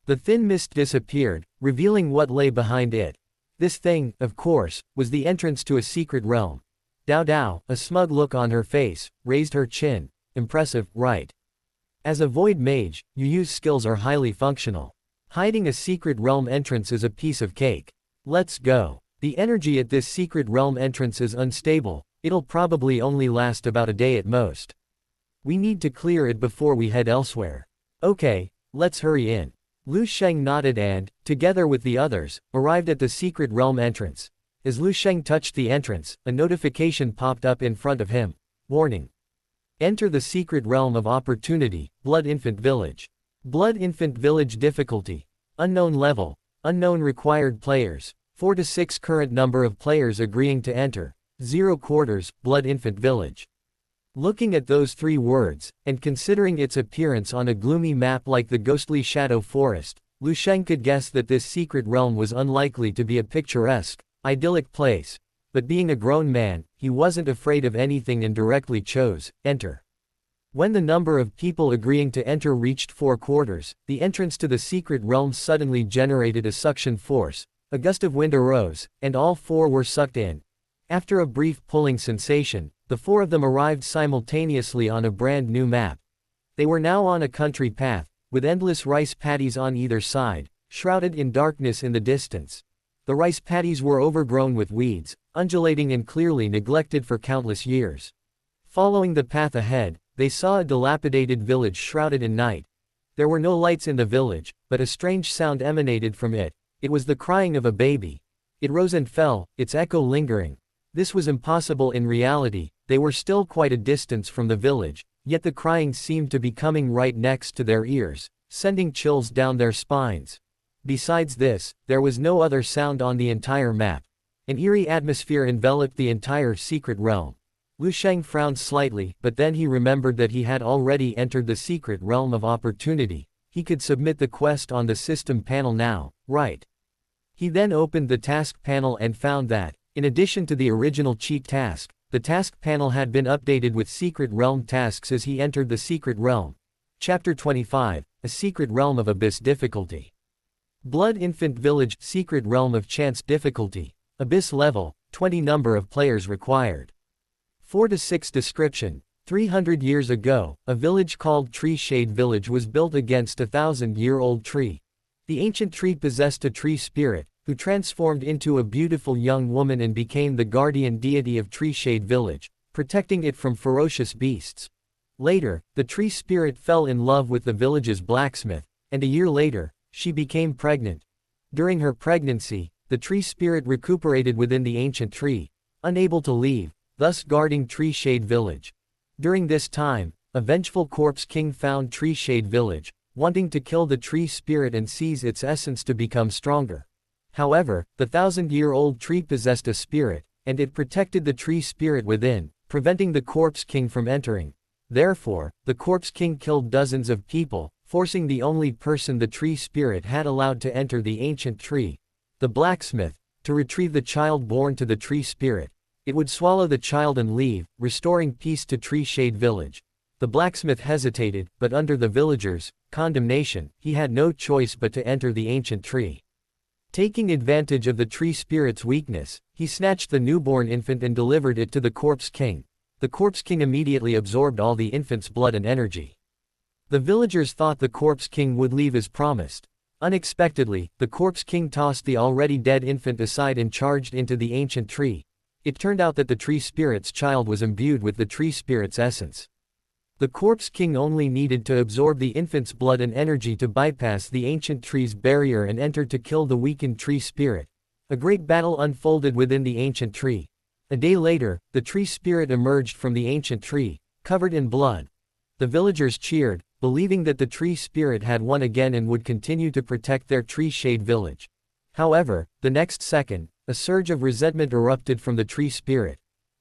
The thin mist disappeared, revealing what lay behind it. This thing, of course, was the entrance to a secret realm. Dao, a smug look on her face, raised her chin. Impressive, right? As a void mage, Yuyu's skills are highly functional. Hiding a secret realm entrance is a piece of cake. Let's go. The energy at this secret realm entrance is unstable, it'll probably only last about a day at most. We need to clear it before we head elsewhere. Okay, let's hurry in. Lu Sheng nodded and, together with the others, arrived at the secret realm entrance. As Lu Sheng touched the entrance, a notification popped up in front of him. Warning. Enter the secret realm of opportunity, Blood Infant Village. Blood Infant Village difficulty. Unknown level. Unknown required players. 4 to 6 current number of players agreeing to enter. 0 quarters, Blood Infant Village. Looking at those 3 words, and considering its appearance on a gloomy map like the ghostly Shadow Forest, Lu Sheng could guess that this secret realm was unlikely to be a picturesque, idyllic place. But being a grown man, he wasn't afraid of anything and directly chose, enter. When the number of people agreeing to enter reached 4 quarters, the entrance to the secret realm suddenly generated a suction force. A gust of wind arose, and all 4 were sucked in. After a brief pulling sensation, the 4 of them arrived simultaneously on a brand new map. They were now on a country path, with endless rice paddies on either side, shrouded in darkness in the distance. The rice paddies were overgrown with weeds, undulating and clearly neglected for countless years. Following the path ahead, they saw a dilapidated village shrouded in night. There were no lights in the village, but a strange sound emanated from it. It was the crying of a baby. It rose and fell, its echo lingering. This was impossible in reality, they were still quite a distance from the village, yet the crying seemed to be coming right next to their ears, sending chills down their spines. Besides this, there was no other sound on the entire map. An eerie atmosphere enveloped the entire secret realm. Lu Sheng frowned slightly, but then he remembered that he had already entered the secret realm of opportunity. He could submit the quest on the system panel now, right? He then opened the task panel and found that, in addition to the original cheat task, the task panel had been updated with secret realm tasks as he entered the secret realm. Chapter 25, A Secret Realm of Abyss Difficulty. Blood Infant Village, Secret Realm of Chance Difficulty. Abyss level, 20 number of players required. 4 to 6 description. 300 years ago, a village called Tree Shade Village was built against a 1,000-year-old tree. The ancient tree possessed a tree spirit, who transformed into a beautiful young woman and became the guardian deity of Tree Shade Village, protecting it from ferocious beasts. Later, the tree spirit fell in love with the village's blacksmith, and a year later, she became pregnant. During her pregnancy, the tree spirit recuperated within the ancient tree, unable to leave, thus guarding Tree Shade Village. During this time, a vengeful corpse king found Tree Shade Village, wanting to kill the tree spirit and seize its essence to become stronger. However, the 1,000-year-old tree possessed a spirit, and it protected the tree spirit within, preventing the corpse king from entering. Therefore, the corpse king killed dozens of people, forcing the only person the tree spirit had allowed to enter the ancient tree, the blacksmith, to retrieve the child born to the tree spirit. It would swallow the child and leave, restoring peace to Tree Shade Village. The blacksmith hesitated, but under the villagers' condemnation, he had no choice but to enter the ancient tree. Taking advantage of the tree spirit's weakness, he snatched the newborn infant and delivered it to the corpse king. The corpse king immediately absorbed all the infant's blood and energy. The villagers thought the corpse king would leave as promised. Unexpectedly, the corpse king tossed the already dead infant aside and charged into the ancient tree. It turned out that the tree spirit's child was imbued with the tree spirit's essence. The corpse king only needed to absorb the infant's blood and energy to bypass the ancient tree's barrier and enter to kill the weakened tree spirit. A great battle unfolded within the ancient tree. A day later, the tree spirit emerged from the ancient tree, covered in blood. The villagers cheered, believing that the tree spirit had won again and would continue to protect their Tree Shade Village. However, the next second, a surge of resentment erupted from the tree spirit.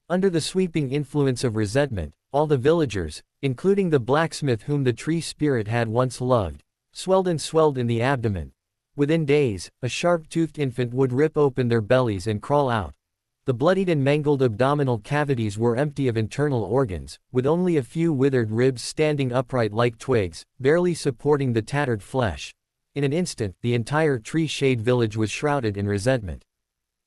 Under the sweeping influence of resentment, all the villagers, including the blacksmith whom the tree spirit had once loved, swelled in the abdomen. Within days, a sharp-toothed infant would rip open their bellies and crawl out. The bloodied and mangled abdominal cavities were empty of internal organs, with only a few withered ribs standing upright like twigs, barely supporting the tattered flesh. In an instant, the entire tree-shade village was shrouded in resentment.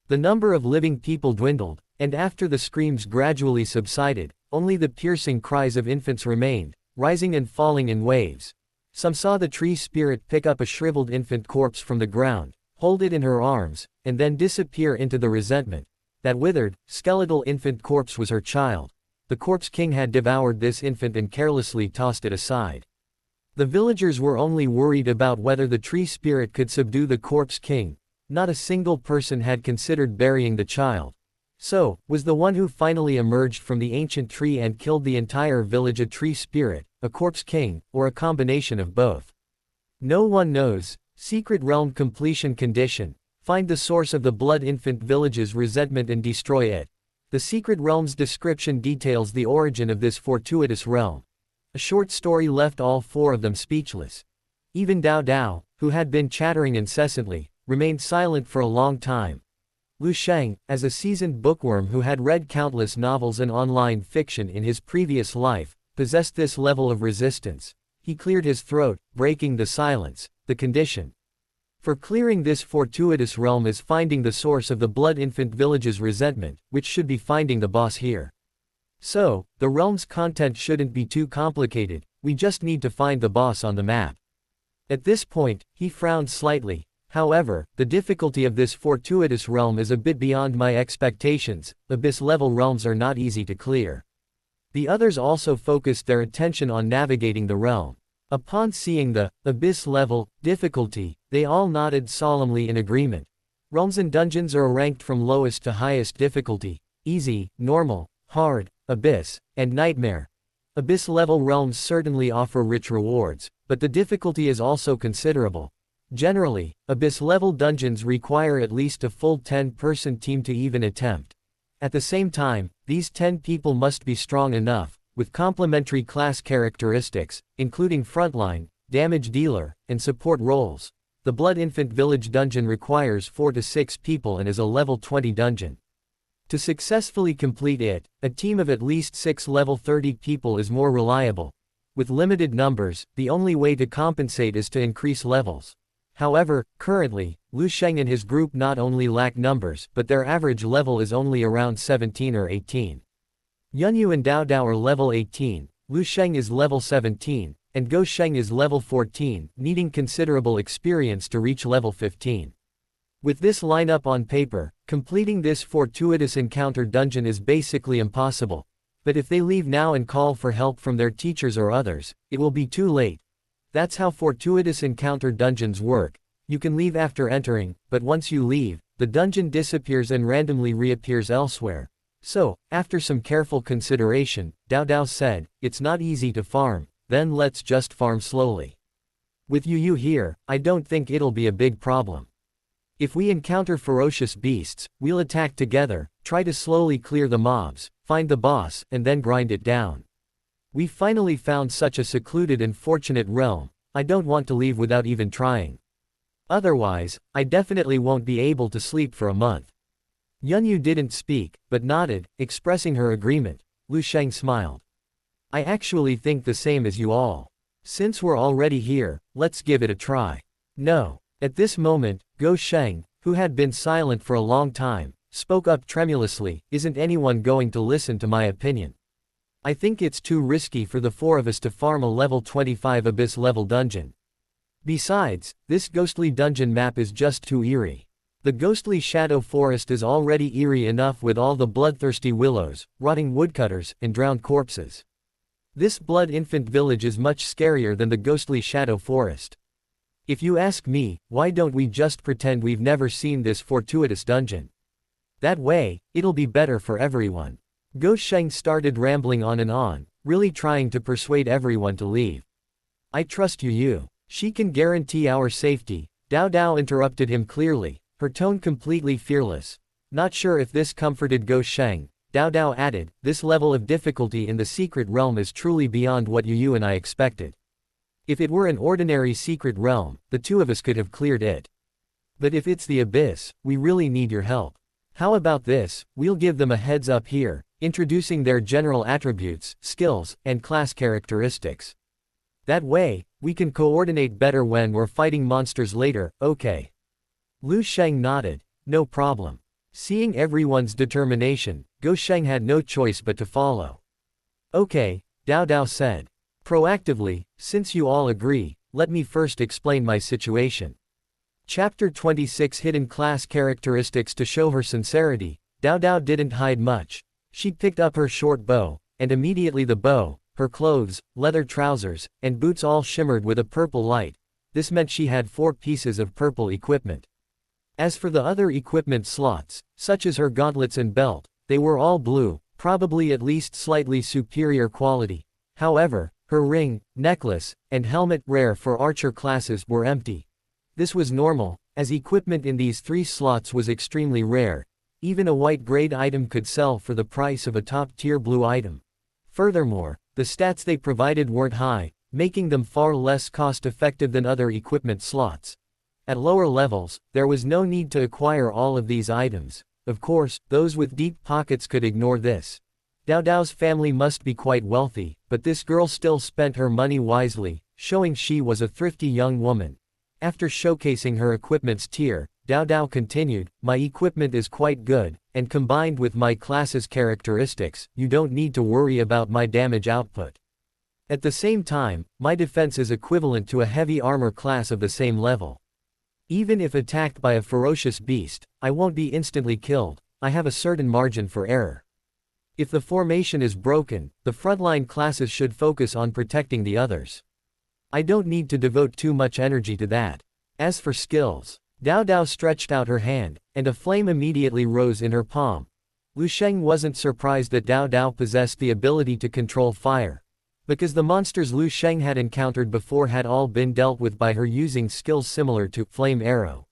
The number of living people dwindled, and after the screams gradually subsided, only the piercing cries of infants remained, rising and falling in waves. Some saw the tree spirit pick up a shriveled infant corpse from the ground, hold it in her arms, and then disappear into the resentment. That withered, skeletal infant corpse was her child. The corpse king had devoured this infant and carelessly tossed it aside. The villagers were only worried about whether the tree spirit could subdue the corpse king. Not a single person had considered burying the child. So, was the one who finally emerged from the ancient tree and killed the entire village a tree spirit, a corpse king, or a combination of both? No one knows. Secret Realm Completion Condition. Find the source of the Blood Infant Village's resentment and destroy it. The Secret Realm's description details the origin of this fortuitous realm. A short story left all four of them speechless. Even Dao Dao, who had been chattering incessantly, remained silent for a long time. Lu Sheng, as a seasoned bookworm who had read countless novels and online fiction in his previous life, possessed this level of resistance. He cleared his throat, breaking the silence. The condition for clearing this fortuitous realm is finding the source of the Blood Infant Village's resentment, which should be finding the boss here. So, the realm's content shouldn't be too complicated, we just need to find the boss on the map. At this point, he frowned slightly. However, the difficulty of this fortuitous realm is a bit beyond my expectations. Abyss-level realms are not easy to clear. The others also focused their attention on navigating the realm. Upon seeing the abyss-level difficulty, they all nodded solemnly in agreement. Realms and dungeons are ranked from lowest to highest difficulty: easy, normal, hard, abyss, and nightmare. Abyss-level realms certainly offer rich rewards, but the difficulty is also considerable. Generally, abyss-level dungeons require at least a full 10-person team to even attempt. At the same time, these 10 people must be strong enough, with complementary class characteristics, including frontline, damage dealer, and support roles. The Blood Infant Village dungeon requires 4 to 6 people and is a level 20 dungeon. To successfully complete it, a team of at least 6 level 30 people is more reliable. With limited numbers, the only way to compensate is to increase levels. However, currently, Lu Sheng and his group not only lack numbers, but their average level is only around 17 or 18. Yunyu and Dao Dao are level 18, Lu Sheng is level 17, and Go Sheng is level 14, needing considerable experience to reach level 15. With this lineup on paper, completing this fortuitous encounter dungeon is basically impossible. But if they leave now and call for help from their teachers or others, it will be too late. That's how fortuitous encounter dungeons work. You can leave after entering, but once you leave, the dungeon disappears and randomly reappears elsewhere. So, after some careful consideration, Dao Dao said, "It's not easy to farm, then let's just farm slowly. With Yu here, I don't think it'll be a big problem. If we encounter ferocious beasts, we'll attack together, try to slowly clear the mobs, find the boss, and then grind it down. We finally found such a secluded and fortunate realm, I don't want to leave without even trying. Otherwise, I definitely won't be able to sleep for a month." Yunyu didn't speak, but nodded, expressing her agreement. Lu Sheng smiled. "I actually think the same as you all. Since we're already here, let's give it a try." "No." At this moment, Go Sheng, who had been silent for a long time, spoke up tremulously, "Isn't anyone going to listen to my opinion? I think it's too risky for the 4 of us to farm a level 25 abyss-level dungeon. Besides, this ghostly dungeon map is just too eerie. The ghostly shadow forest is already eerie enough with all the bloodthirsty willows, rotting woodcutters, and drowned corpses. This Blood Infant Village is much scarier than the ghostly shadow forest. If you ask me, why don't we just pretend we've never seen this fortuitous dungeon? That way, it'll be better for everyone." Go Sheng started rambling on, really trying to persuade everyone to leave. "I trust Yu. She can guarantee our safety." Dao Dao interrupted him clearly, her tone completely fearless. Not sure if this comforted Lu Sheng, Dao Dao added, this level of difficulty in the secret realm is truly beyond what you and I expected. If it were an ordinary secret realm, the two of us could have cleared it. But if it's the abyss, we really need your help. How about this, we'll give them a heads up here, introducing their general attributes, skills, and class characteristics. That way, we can coordinate better when we're fighting monsters later, okay? Lu Sheng nodded, no problem. Seeing everyone's determination, Lu Sheng had no choice but to follow. Okay, Dao Dao said. Proactively, since you all agree, let me first explain my situation. Chapter 26 Hidden Class Characteristics. To show her sincerity, Dao Dao didn't hide much. She picked up her short bow, and immediately the bow, her clothes, leather trousers, and boots all shimmered with a purple light. This meant she had 4 pieces of purple equipment. As for the other equipment slots, such as her gauntlets and belt, they were all blue, probably at least slightly superior quality. However, her ring, necklace, and helmet, rare for archer classes, were empty. This was normal, as equipment in these 3 slots was extremely rare. Even a white-grade item could sell for the price of a top-tier blue item. Furthermore, the stats they provided weren't high, making them far less cost-effective than other equipment slots. At lower levels, there was no need to acquire all of these items. Of course, those with deep pockets could ignore this. Dao Dao's family must be quite wealthy, but this girl still spent her money wisely, showing she was a thrifty young woman. After showcasing her equipment's tier, Dao Dao continued, my equipment is quite good, and combined with my class's characteristics, you don't need to worry about my damage output. At the same time, my defense is equivalent to a heavy armor class of the same level. Even if attacked by a ferocious beast, I won't be instantly killed. I have a certain margin for error. If the formation is broken, the frontline classes should focus on protecting the others. I don't need to devote too much energy to that. As for skills, Dao Dao stretched out her hand, and a flame immediately rose in her palm. Lu Sheng wasn't surprised that Dao Dao possessed the ability to control fire, because the monsters Lu Sheng had encountered before had all been dealt with by her using skills similar to Flame Arrow.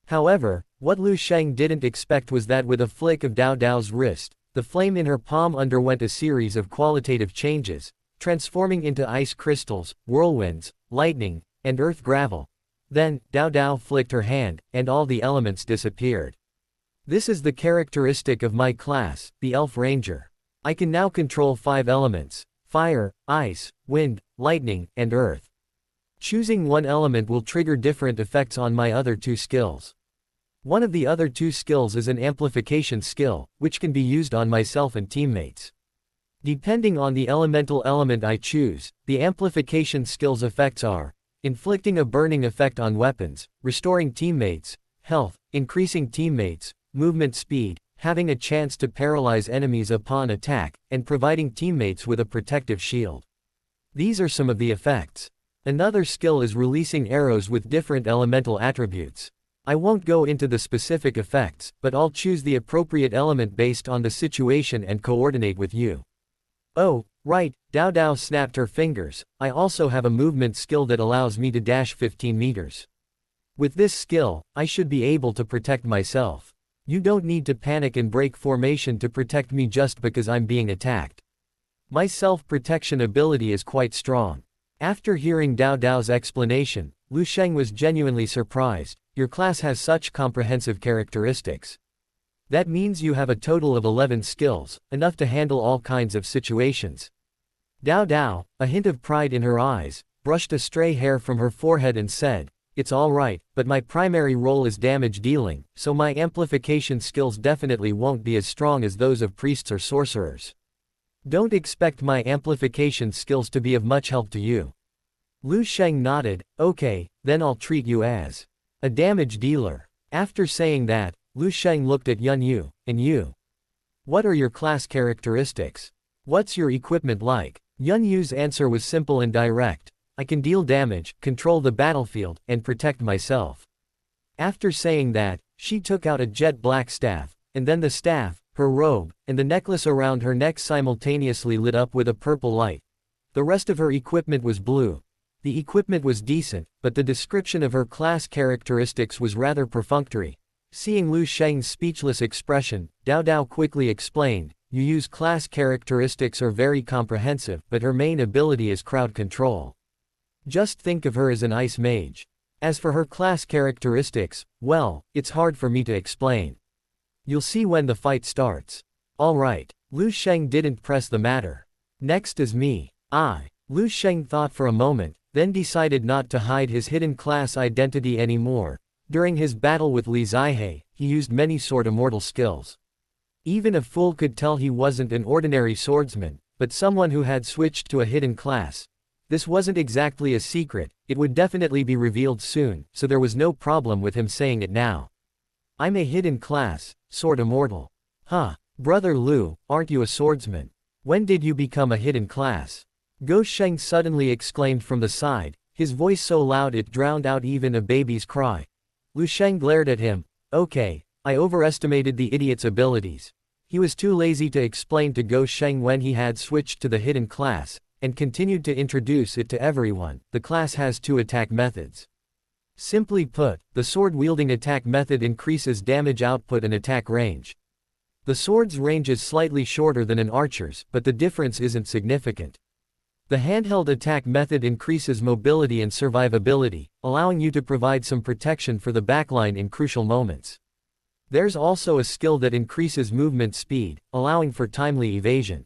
However, what Lu Sheng didn't expect was that with a flick of Dao Dao's wrist, the flame in her palm underwent a series of qualitative changes, transforming into ice crystals, whirlwinds, lightning, and earth gravel. Then, Dao Dao flicked her hand, and all the elements disappeared. This is the characteristic of my class, the Elf Ranger. I can now control 5 elements: fire, ice, wind, lightning, and earth. Choosing one element will trigger different effects on my other 2 skills. One of the other 2 skills is an amplification skill, which can be used on myself and teammates. Depending on the elemental element I choose, the amplification skill's effects are inflicting a burning effect on weapons, restoring teammates' health, increasing teammates' movement speed, having a chance to paralyze enemies upon attack, and providing teammates with a protective shield. These are some of the effects. Another skill is releasing arrows with different elemental attributes. I won't go into the specific effects, but I'll choose the appropriate element based on the situation and coordinate with you. Oh, right, Dao Dao snapped her fingers, I also have a movement skill that allows me to dash 15 meters. With this skill, I should be able to protect myself. You don't need to panic and break formation to protect me just because I'm being attacked. My self-protection ability is quite strong. After hearing Dao Dao's explanation, Lu Sheng was genuinely surprised. Your class has such comprehensive characteristics. That means you have a total of 11 skills, enough to handle all kinds of situations. Dao Dao, a hint of pride in her eyes, brushed a stray hair from her forehead and said, it's alright, but my primary role is damage dealing, so my amplification skills definitely won't be as strong as those of priests or sorcerers. Don't expect my amplification skills to be of much help to you. Lu Sheng nodded, okay, then I'll treat you as a damage dealer. After saying that, Lu Sheng looked at Yun Yu, and you. What are your class characteristics? What's your equipment like? Yun Yu's answer was simple and direct. I can deal damage, control the battlefield, and protect myself. After saying that, she took out a jet black staff, and then the staff, her robe, and the necklace around her neck simultaneously lit up with a purple light. The rest of her equipment was blue. The equipment was decent, but the description of her class characteristics was rather perfunctory. Seeing Lu Sheng's speechless expression, Dao Dao quickly explained, "You use class characteristics are very comprehensive, but her main ability is crowd control. Just think of her as an ice mage. As for her class characteristics, well, it's hard for me to explain. You'll see when the fight starts." "Alright." Lu Sheng didn't press the matter. "Next is me." Lu Sheng thought for a moment, then decided not to hide his hidden class identity anymore. During his battle with Li Zihe, he used many sword immortal skills. Even a fool could tell he wasn't an ordinary swordsman, but someone who had switched to a hidden class. This wasn't exactly a secret, it would definitely be revealed soon, so there was no problem with him saying it now. "I'm a hidden class, sword immortal." "Huh. Brother Lu, aren't you a swordsman? When did you become a hidden class?" Go Sheng suddenly exclaimed from the side, his voice so loud it drowned out even a baby's cry. Lu Sheng glared at him. "Okay, I overestimated the idiot's abilities." He was too lazy to explain to Go Sheng when he had switched to the hidden class, and continued to introduce it to everyone. The class has 2 attack methods. Simply put, the sword-wielding attack method increases damage output and attack range. The sword's range is slightly shorter than an archer's, but the difference isn't significant. The handheld attack method increases mobility and survivability, allowing you to provide some protection for the backline in crucial moments. There's also a skill that increases movement speed, allowing for timely evasion.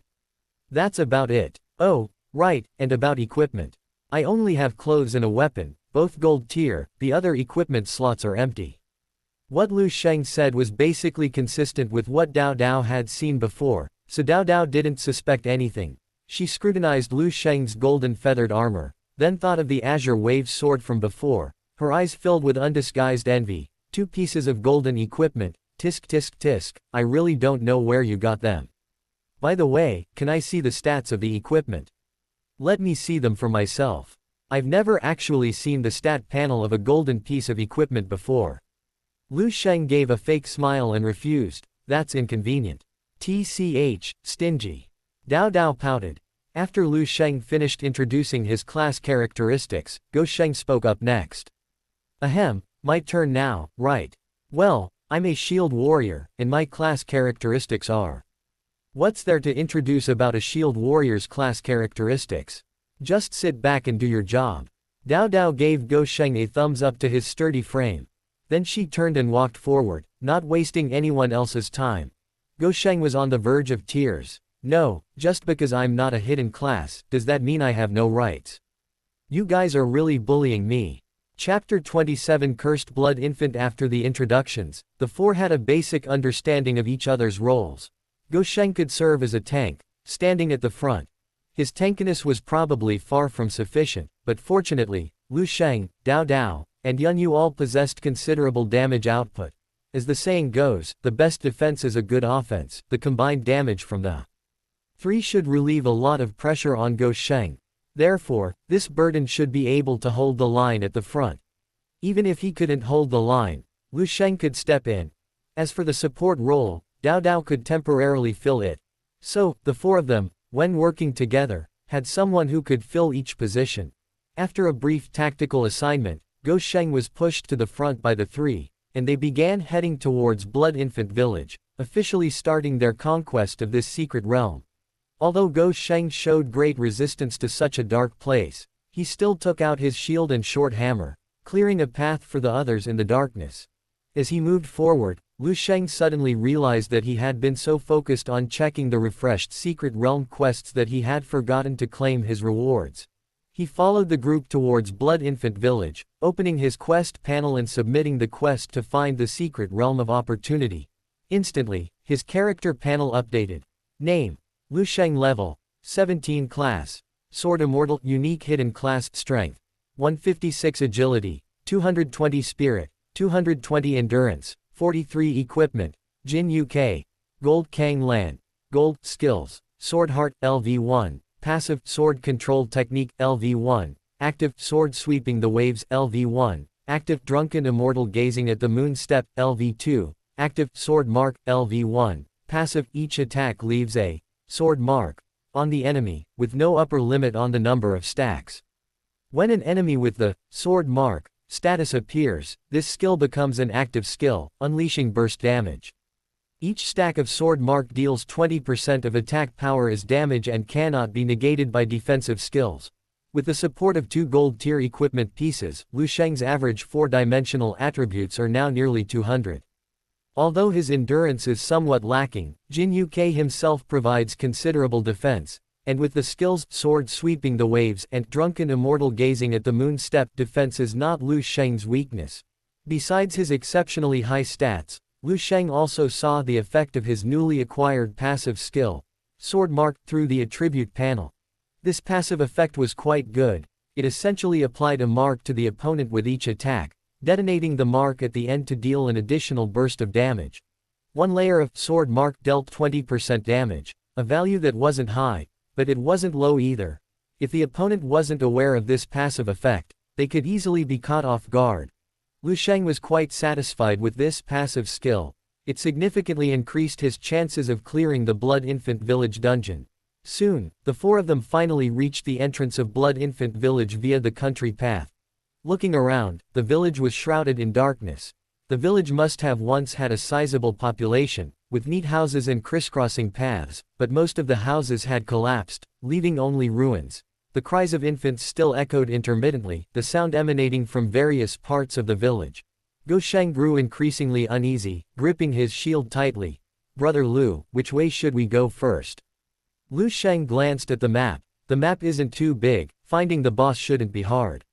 That's about it. Oh, right, and about equipment. I only have clothes and a weapon, both gold tier, the other equipment slots are empty. What Lu Sheng said was basically consistent with what Dao Dao had seen before, so Dao Dao didn't suspect anything. She scrutinized Lu Sheng's golden feathered armor, then thought of the azure wave sword from before, her eyes filled with undisguised envy. 2 pieces of golden equipment, tisk tisk tisk, I really don't know where you got them. By the way, can I see the stats of the equipment? Let me see them for myself. I've never actually seen the stat panel of a golden piece of equipment before. Lu Sheng gave a fake smile and refused. That's inconvenient. TCH, stingy. Dao Dao pouted. After Lu Sheng finished introducing his class characteristics, Go Sheng spoke up next. Ahem, my turn now, right? Well, I'm a shield warrior, and my class characteristics are. What's there to introduce about a shield warrior's class characteristics? Just sit back and do your job. Dao Dao gave Go Sheng a thumbs up to his sturdy frame. Then she turned and walked forward, not wasting anyone else's time. Go Sheng was on the verge of tears. No, just because I'm not a hidden class, does that mean I have no rights? You guys are really bullying me. Chapter 27 Cursed Blood Infant. After the introductions, the 4 had a basic understanding of each other's roles. Go Sheng could serve as a tank, standing at the front. His tankiness was probably far from sufficient, but fortunately, Lu Sheng, Dao Dao, and Yun Yu all possessed considerable damage output. As the saying goes, the best defense is a good offense. The combined damage from the 3 should relieve a lot of pressure on Go Sheng. Therefore, this burden should be able to hold the line at the front. Even if he couldn't hold the line, Lu Sheng could step in. As for the support role, Dao Dao could temporarily fill it. So, the 4 of them, when working together, had someone who could fill each position. After a brief tactical assignment, Go Sheng was pushed to the front by the 3, and they began heading towards Blood Infant Village, officially starting their conquest of this secret realm. Although Go Sheng showed great resistance to such a dark place, he still took out his shield and short hammer, clearing a path for the others in the darkness. As he moved forward, Lu Sheng suddenly realized that he had been so focused on checking the refreshed secret realm quests that he had forgotten to claim his rewards. He followed the group towards Blood Infant Village, opening his quest panel and submitting the quest to find the secret realm of opportunity. Instantly, his character panel updated. Name: Lu Sheng. Level: 17. Class: Sword Immortal. Unique hidden class: Strength 156, Agility 220, Spirit 220, Endurance 43, Equipment: Jin UK, Gold Kang Lan, Gold. Skills: Sword Heart LV1, Passive Sword Control Technique LV1, Active Sword Sweeping the Waves LV1, Active Drunken Immortal Gazing at the Moon Step LV2, Active Sword Mark LV1, Passive Each attack leaves a sword mark on the enemy, with no upper limit on the number of stacks. When an enemy with the sword mark status appears, this skill becomes an active skill, unleashing burst damage. Each stack of sword mark deals 20% of attack power as damage and cannot be negated by defensive skills. With the support of 2 gold tier equipment pieces, Lu Sheng's average 4-dimensional attributes are now nearly 200. Although his endurance is somewhat lacking, Jin Yuke himself provides considerable defense, and with the skills Sword Sweeping the Waves and Drunken Immortal Gazing at the Moon Step, defense is not Lu Sheng's weakness. Besides his exceptionally high stats, Lu Sheng also saw the effect of his newly acquired passive skill, Sword Mark, through the attribute panel. This passive effect was quite good. It essentially applied a mark to the opponent with each attack, detonating the mark at the end to deal an additional burst of damage. One layer of Sword Mark dealt 20% damage, a value that wasn't high, but it wasn't low either. If the opponent wasn't aware of this passive effect, they could easily be caught off guard. Lu Sheng was quite satisfied with this passive skill. It significantly increased his chances of clearing the Blood Infant Village dungeon. Soon, the 4 of them finally reached the entrance of Blood Infant Village via the country path. Looking around, the village was shrouded in darkness. The village must have once had a sizable population, with neat houses and crisscrossing paths, but most of the houses had collapsed, leaving only ruins. The cries of infants still echoed intermittently, the sound emanating from various parts of the village. Go Sheng grew increasingly uneasy, gripping his shield tightly. "Brother Lu, which way should we go first?" Lu Sheng glanced at the map. "The map isn't too big, finding the boss shouldn't be hard.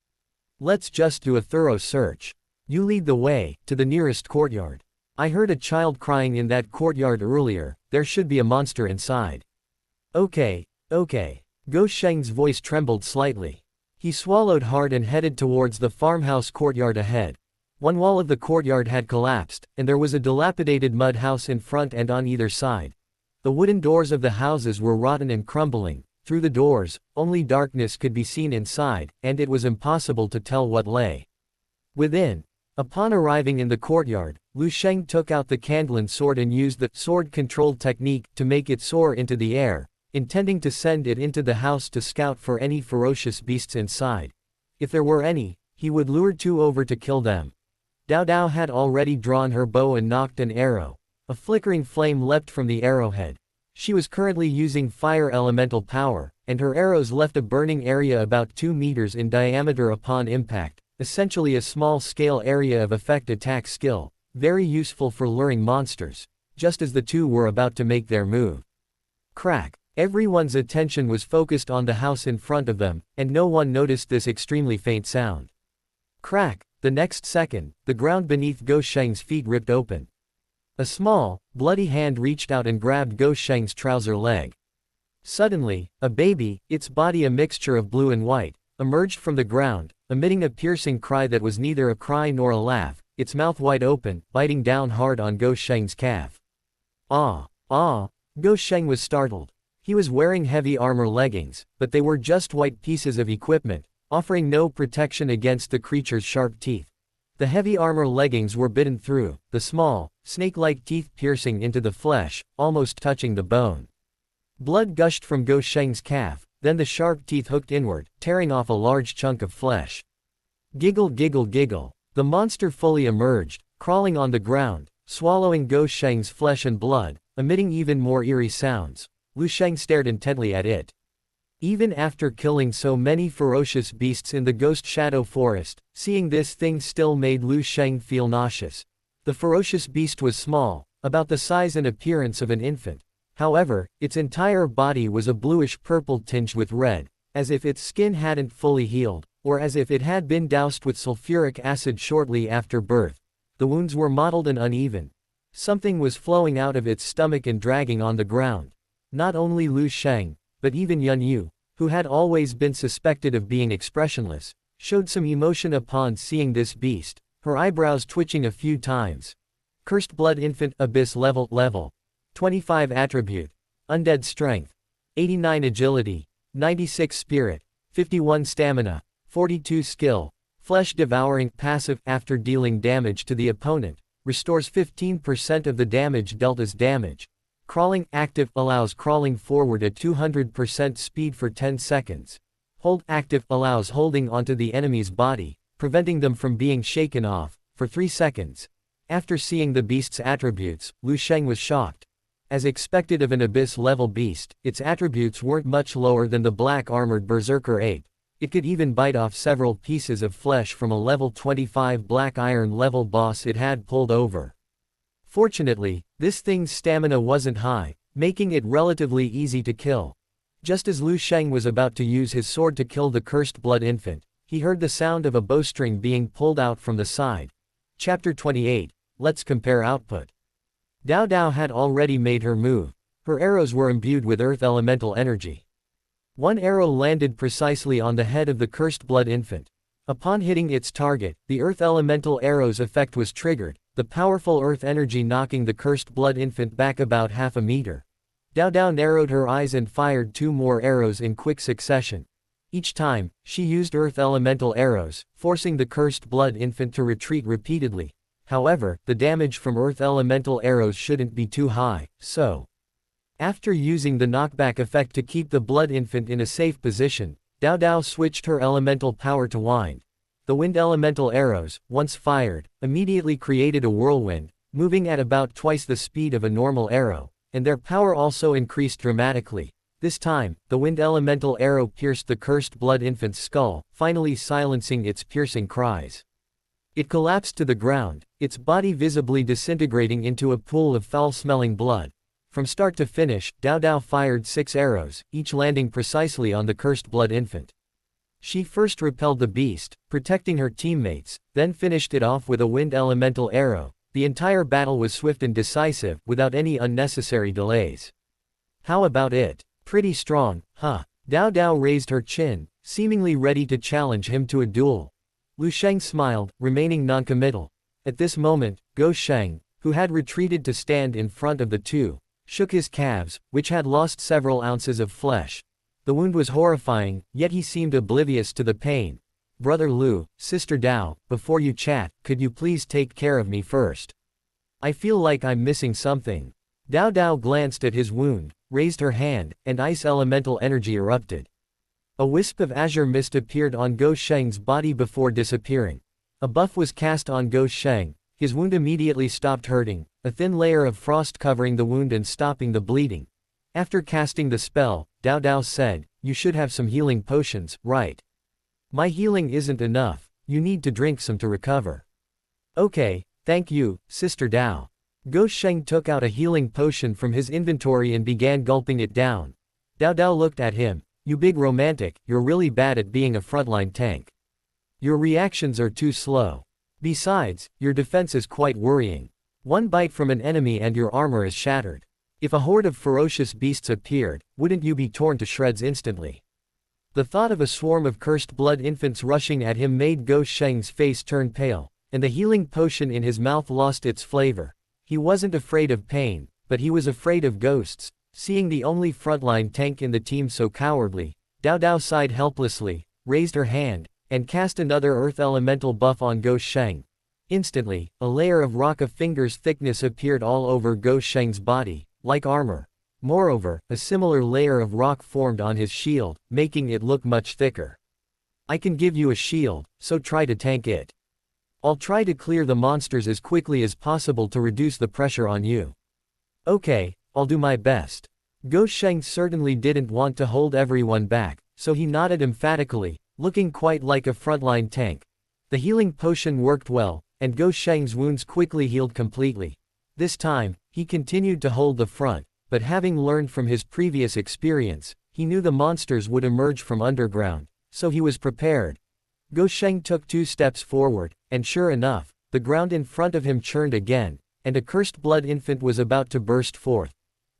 Let's just do a thorough search. You lead the way, to the nearest courtyard. I heard a child crying in that courtyard earlier, there should be a monster inside." Okay. Go Sheng's voice trembled slightly. He swallowed hard and headed towards the farmhouse courtyard ahead. One wall of the courtyard had collapsed, and there was a dilapidated mud house in front and on either side. The wooden doors of the houses were rotten and crumbling. Through the doors, only darkness could be seen inside, and it was impossible to tell what lay within. Upon arriving in the courtyard, Lu Sheng took out the Kandlan sword and used the sword control technique to make it soar into the air, intending to send it into the house to scout for any ferocious beasts inside. If there were any, he would lure 2 over to kill them. Dao Dao had already drawn her bow and nocked an arrow. A flickering flame leapt from the arrowhead. She was currently using fire elemental power, and her arrows left a burning area about 2 meters in diameter upon impact, essentially a small-scale area of effect attack skill, very useful for luring monsters. Just as the 2 were about to make their move. Crack! Everyone's attention was focused on the house in front of them, and no one noticed this extremely faint sound. Crack! The next second, the ground beneath Go Sheng's feet ripped open. A small, bloody hand reached out and grabbed Go Sheng's trouser leg. Suddenly, a baby, its body a mixture of blue and white, emerged from the ground, emitting a piercing cry that was neither a cry nor a laugh, its mouth wide open, biting down hard on Go Sheng's calf. Ah! Go Sheng was startled. He was wearing heavy armor leggings, but they were just white pieces of equipment, offering no protection against the creature's sharp teeth. The heavy armor leggings were bitten through, the small, snake-like teeth piercing into the flesh, almost touching the bone. Blood gushed from Go Sheng's calf, then the sharp teeth hooked inward, tearing off a large chunk of flesh. Giggle giggle giggle. The monster fully emerged, crawling on the ground, swallowing Go Sheng's flesh and blood, emitting even more eerie sounds. Lu Sheng stared intently at it. Even after killing so many ferocious beasts in the Ghost Shadow Forest, seeing this thing still made Lu Sheng feel nauseous. The ferocious beast was small, about the size and appearance of an infant. However, its entire body was a bluish-purple tinge with red, as if its skin hadn't fully healed, or as if it had been doused with sulfuric acid shortly after birth. The wounds were mottled and uneven. Something was flowing out of its stomach and dragging on the ground. Not only Lu Sheng, but even Yun Yu, who had always been suspected of being expressionless, showed some emotion upon seeing this beast, her eyebrows twitching a few times. Cursed Blood Infant Abyss level 25 Attribute, Undead Strength, 89 Agility, 96 Spirit, 51 Stamina, 42 Skill, Flesh Devouring Passive. After dealing damage to the opponent, restores 15% of the damage dealt as damage. Crawling active allows crawling forward at 200% speed for 10 seconds. Hold active allows holding onto the enemy's body, preventing them from being shaken off, for 3 seconds. After seeing the beast's attributes, Lu Sheng was shocked. As expected of an abyss-level beast, its attributes weren't much lower than the black-armored berserker ape. It could even bite off several pieces of flesh from a level 25 black iron level boss it had pulled over. Fortunately, this thing's stamina wasn't high, making it relatively easy to kill. Just as Lu Sheng was about to use his sword to kill the cursed blood infant, he heard the sound of a bowstring being pulled out from the side. Chapter 28, Let's compare output. Dao Dao had already made her move. Her arrows were imbued with earth elemental energy. One arrow landed precisely on the head of the cursed blood infant. Upon hitting its target, the earth elemental arrow's effect was triggered, the powerful earth energy knocking the cursed blood infant back about half a meter. Dao Dao narrowed her eyes and fired 2 more arrows in quick succession. Each time, she used earth elemental arrows, forcing the cursed blood infant to retreat repeatedly. However, the damage from earth elemental arrows shouldn't be too high, so. After using the knockback effect to keep the blood infant in a safe position, Dao Dao switched her elemental power to wind. The wind elemental arrows, once fired, immediately created a whirlwind, moving at about twice the speed of a normal arrow, and their power also increased dramatically. This time, the wind elemental arrow pierced the cursed blood infant's skull, finally silencing its piercing cries. It collapsed to the ground, its body visibly disintegrating into a pool of foul-smelling blood. From start to finish, Dao Dao fired 6 arrows, each landing precisely on the cursed blood infant. She first repelled the beast, protecting her teammates, then finished it off with a wind elemental arrow. The entire battle was swift and decisive, without any unnecessary delays. How about it? Pretty strong, huh? Dao Dao raised her chin, seemingly ready to challenge him to a duel. Lu Sheng smiled, remaining noncommittal. At this moment, Lu Sheng, who had retreated to stand in front of the two, shook his calves, which had lost several ounces of flesh. The wound was horrifying, yet he seemed oblivious to the pain. Brother Lu, Sister Dao, before you chat, could you please take care of me first? I feel like I'm missing something. Dao Dao glanced at his wound, raised her hand, and ice elemental energy erupted. A wisp of azure mist appeared on Lu Sheng's body before disappearing. A buff was cast on Lu Sheng. His wound immediately stopped hurting, a thin layer of frost covering the wound and stopping the bleeding. After casting the spell, Dao Dao said, "You should have some healing potions, right? My healing isn't enough, you need to drink some to recover." "Okay, thank you, Sister Dao." Lu Sheng took out a healing potion from his inventory and began gulping it down. Dao Dao looked at him. "You big romantic, you're really bad at being a frontline tank. Your reactions are too slow. Besides, your defense is quite worrying. One bite from an enemy and your armor is shattered. If a horde of ferocious beasts appeared, wouldn't you be torn to shreds instantly?" The thought of a swarm of cursed blood infants rushing at him made Lu Sheng's face turn pale, and the healing potion in his mouth lost its flavor. He wasn't afraid of pain, but he was afraid of ghosts. Seeing the only frontline tank in the team so cowardly, Dao Dao sighed helplessly, raised her hand, and cast another earth elemental buff on Lu Sheng. Instantly, a layer of rock a finger's thickness appeared all over Lu Sheng's body, like armor. Moreover, a similar layer of rock formed on his shield, making it look much thicker. "I can give you a shield, so try to tank it. I'll try to clear the monsters as quickly as possible to reduce the pressure on you." "Okay, I'll do my best." Lu Sheng certainly didn't want to hold everyone back, so he nodded emphatically, looking quite like a frontline tank. The healing potion worked well, and Lu Sheng's wounds quickly healed completely. This time, he continued to hold the front, but having learned from his previous experience, he knew the monsters would emerge from underground, so he was prepared. Lu Sheng took 2 steps forward, and sure enough, the ground in front of him churned again, and a cursed blood infant was about to burst forth.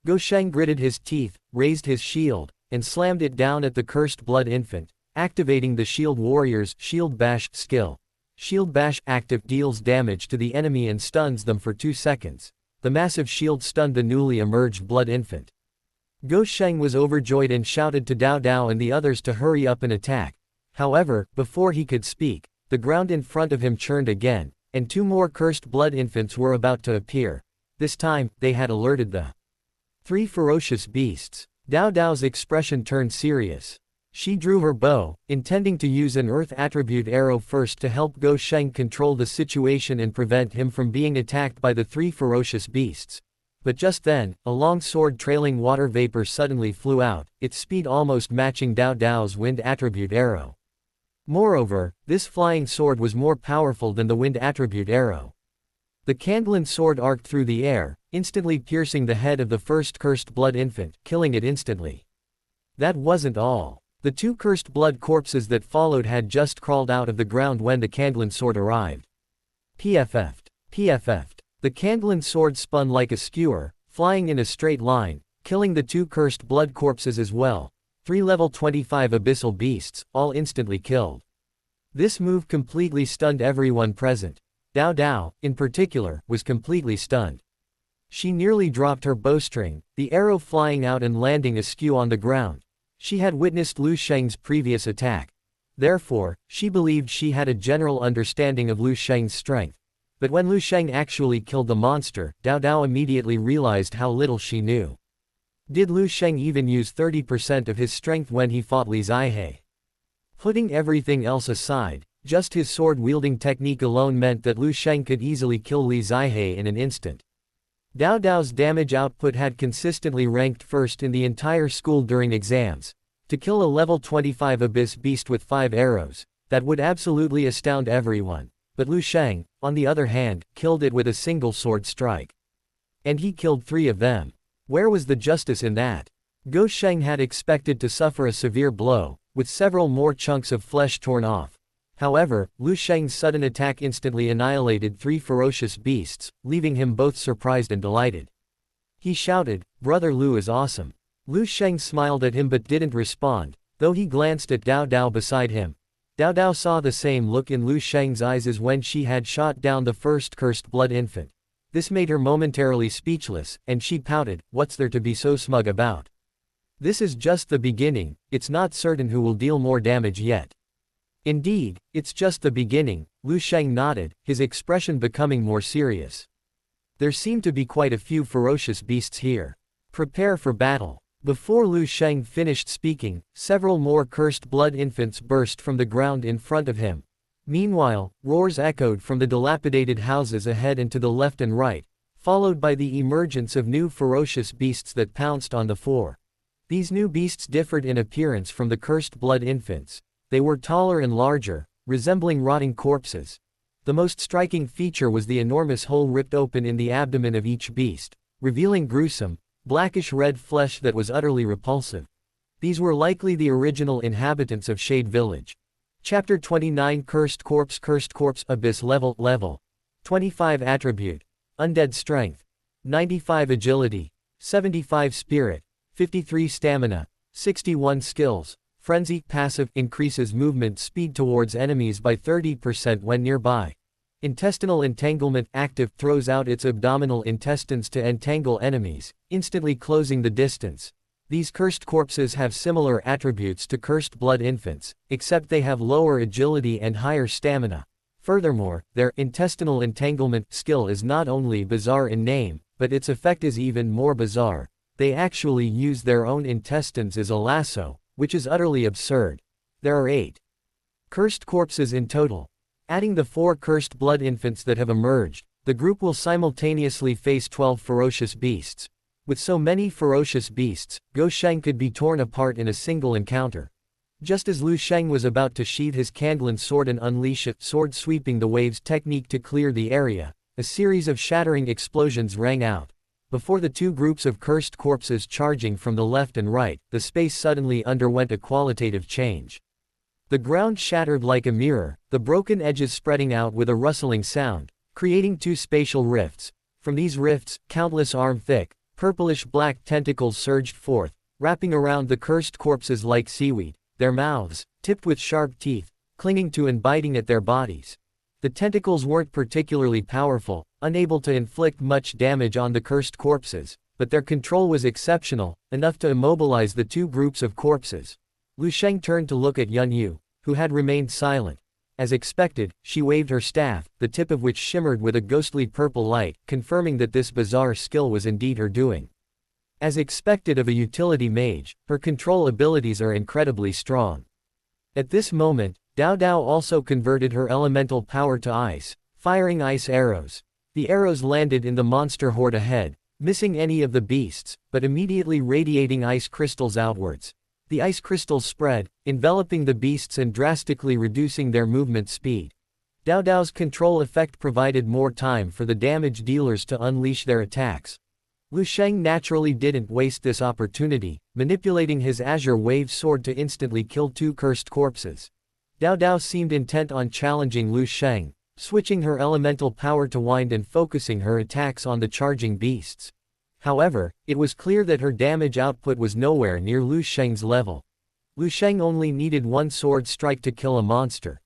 Lu Sheng gritted his teeth, raised his shield, and slammed it down at the cursed blood infant, activating the Shield Warrior's Shield Bash skill. Shield Bash active deals damage to the enemy and stuns them for 2 seconds. The massive shield stunned the newly emerged blood infant. Lu Sheng was overjoyed and shouted to Dao Dao and the others to hurry up and attack. However, before he could speak, the ground in front of him churned again, and 2 more cursed blood infants were about to appear. This time, they had alerted the 3 ferocious beasts. Dao Dao's expression turned serious. She drew her bow, intending to use an earth attribute arrow first to help Lu Sheng control the situation and prevent him from being attacked by the three ferocious beasts. But just then, a long sword trailing water vapor suddenly flew out, its speed almost matching Dao Dao's wind attribute arrow. Moreover, this flying sword was more powerful than the wind attribute arrow. The Candlin sword arced through the air, instantly piercing the head of the first cursed blood infant, killing it instantly. That wasn't all. The two cursed blood corpses that followed had just crawled out of the ground when the Candlin sword arrived. PFF'd. PFF'd. The Candlin sword spun like a skewer, flying in a straight line, killing the two cursed blood corpses as well. 3 level 25 abyssal beasts, all instantly killed. This move completely stunned everyone present. Dao Dao, in particular, was completely stunned. She nearly dropped her bowstring, the arrow flying out and landing askew on the ground. She had witnessed Lu Sheng's previous attack. Therefore, she believed she had a general understanding of Lu Sheng's strength. But when Lu Sheng actually killed the monster, Dao Dao immediately realized how little she knew. Did Lu Sheng even use 30% of his strength when he fought Li Zihe? Putting everything else aside, just his sword-wielding technique alone meant that Lu Sheng could easily kill Li Zihe in an instant. Dao Dao's damage output had consistently ranked first in the entire school during exams. To kill a level 25 abyss beast with 5 arrows, that would absolutely astound everyone. But Lu Sheng, on the other hand, killed it with a single sword strike. And he killed 3 of them. Where was the justice in that? Lu Sheng had expected to suffer a severe blow, with several more chunks of flesh torn off. However, Lu Sheng's sudden attack instantly annihilated 3 ferocious beasts, leaving him both surprised and delighted. He shouted, "Brother Lu is awesome." Lu Sheng smiled at him but didn't respond, though he glanced at Dao Dao beside him. Dao Dao saw the same look in Lu Sheng's eyes as when she had shot down the first cursed blood infant. This made her momentarily speechless, and she pouted, "What's there to be so smug about? This is just the beginning, it's not certain who will deal more damage yet." "Indeed, it's just the beginning," Lu Sheng nodded, his expression becoming more serious. "There seem to be quite a few ferocious beasts here. Prepare for battle." Before Lu Sheng finished speaking, several more cursed blood infants burst from the ground in front of him. Meanwhile, roars echoed from the dilapidated houses ahead and to the left and right, followed by the emergence of new ferocious beasts that pounced on the four. These new beasts differed in appearance from the cursed blood infants. They were taller and larger, resembling rotting corpses. The most striking feature was the enormous hole ripped open in the abdomen of each beast, revealing gruesome, blackish-red flesh that was utterly repulsive. These were likely the original inhabitants of Shade Village. Chapter 29 Cursed Corpse Abyss Level 25 Attribute Undead Strength 95 Agility 75 Spirit 53 Stamina 61 Skills Frenzy Passive increases movement speed towards enemies by 30% when nearby. Intestinal Entanglement Active throws out its abdominal intestines to entangle enemies, instantly closing the distance. These cursed corpses have similar attributes to cursed blood infants, except they have lower agility and higher stamina. Furthermore, their intestinal entanglement skill is not only bizarre in name, but its effect is even more bizarre. They actually use their own intestines as a lasso, which is utterly absurd. There are 8 cursed corpses in total. Adding the 4 cursed blood infants that have emerged, the group will simultaneously face 12 ferocious beasts. With so many ferocious beasts, Lu Sheng could be torn apart in a single encounter. Just as Lu Sheng was about to sheath his Candlin sword and unleash a sword sweeping the waves technique to clear the area, a series of shattering explosions rang out. Before the 2 groups of cursed corpses charging from the left and right, the space suddenly underwent a qualitative change. The ground shattered like a mirror, the broken edges spreading out with a rustling sound, creating 2 spatial rifts. From these rifts, countless arm-thick, purplish-black tentacles surged forth, wrapping around the cursed corpses like seaweed, their mouths, tipped with sharp teeth, clinging to and biting at their bodies. The tentacles weren't particularly powerful, unable to inflict much damage on the cursed corpses, but their control was exceptional, enough to immobilize the 2 groups of corpses. Lu Sheng turned to look at Yun Yu, who had remained silent. As expected, she waved her staff, the tip of which shimmered with a ghostly purple light, confirming that this bizarre skill was indeed her doing. As expected of a utility mage, her control abilities are incredibly strong. At this moment, Dao Dao also converted her elemental power to ice, firing ice arrows. The arrows landed in the monster horde ahead, missing any of the beasts, but immediately radiating ice crystals outwards. The ice crystals spread, enveloping the beasts and drastically reducing their movement speed. Dao Dao's control effect provided more time for the damage dealers to unleash their attacks. Lu Sheng naturally didn't waste this opportunity, manipulating his Azure Wave sword to instantly kill 2 cursed corpses. Dao Dao seemed intent on challenging Lu Sheng, switching her elemental power to wind and focusing her attacks on the charging beasts. However, it was clear that her damage output was nowhere near Lu Sheng's level. Lu Sheng only needed 1 sword strike to kill a monster.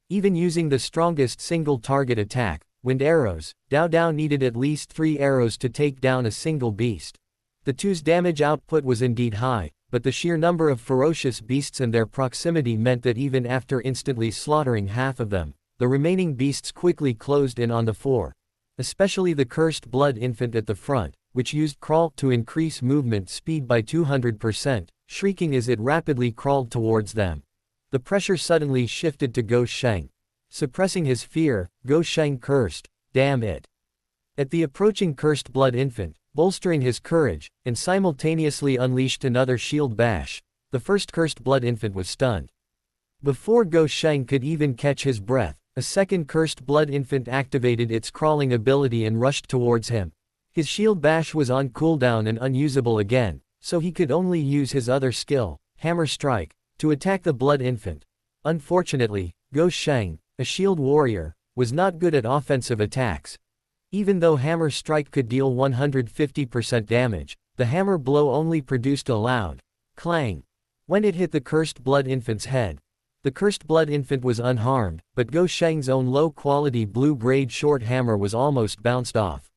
Even using the strongest single target attack, wind arrows, Dao Dao needed at least 3 arrows to take down a single beast. The two's damage output was indeed high, but the sheer number of ferocious beasts and their proximity meant that even after instantly slaughtering half of them, the remaining beasts quickly closed in on the 4. Especially the cursed blood infant at the front, which used crawl to increase movement speed by 200%, shrieking as it rapidly crawled towards them. The pressure suddenly shifted to Lu Sheng. Suppressing his fear, Lu Sheng cursed, "Damn it!" at the approaching cursed blood infant, bolstering his courage, and simultaneously unleashed another shield bash. The first cursed blood infant was stunned. Before Lu Sheng could even catch his breath, a second cursed blood infant activated its crawling ability and rushed towards him. His shield bash was on cooldown and unusable again, so he could only use his other skill, Hammer Strike, to attack the blood infant. Unfortunately, Lu Sheng, a shield warrior, was not good at offensive attacks. Even though Hammer Strike could deal 150% damage, the hammer blow only produced a loud clang when it hit the cursed blood infant's head. The cursed blood infant was unharmed, but Lu Sheng's own low-quality blue-grade short hammer was almost bounced off.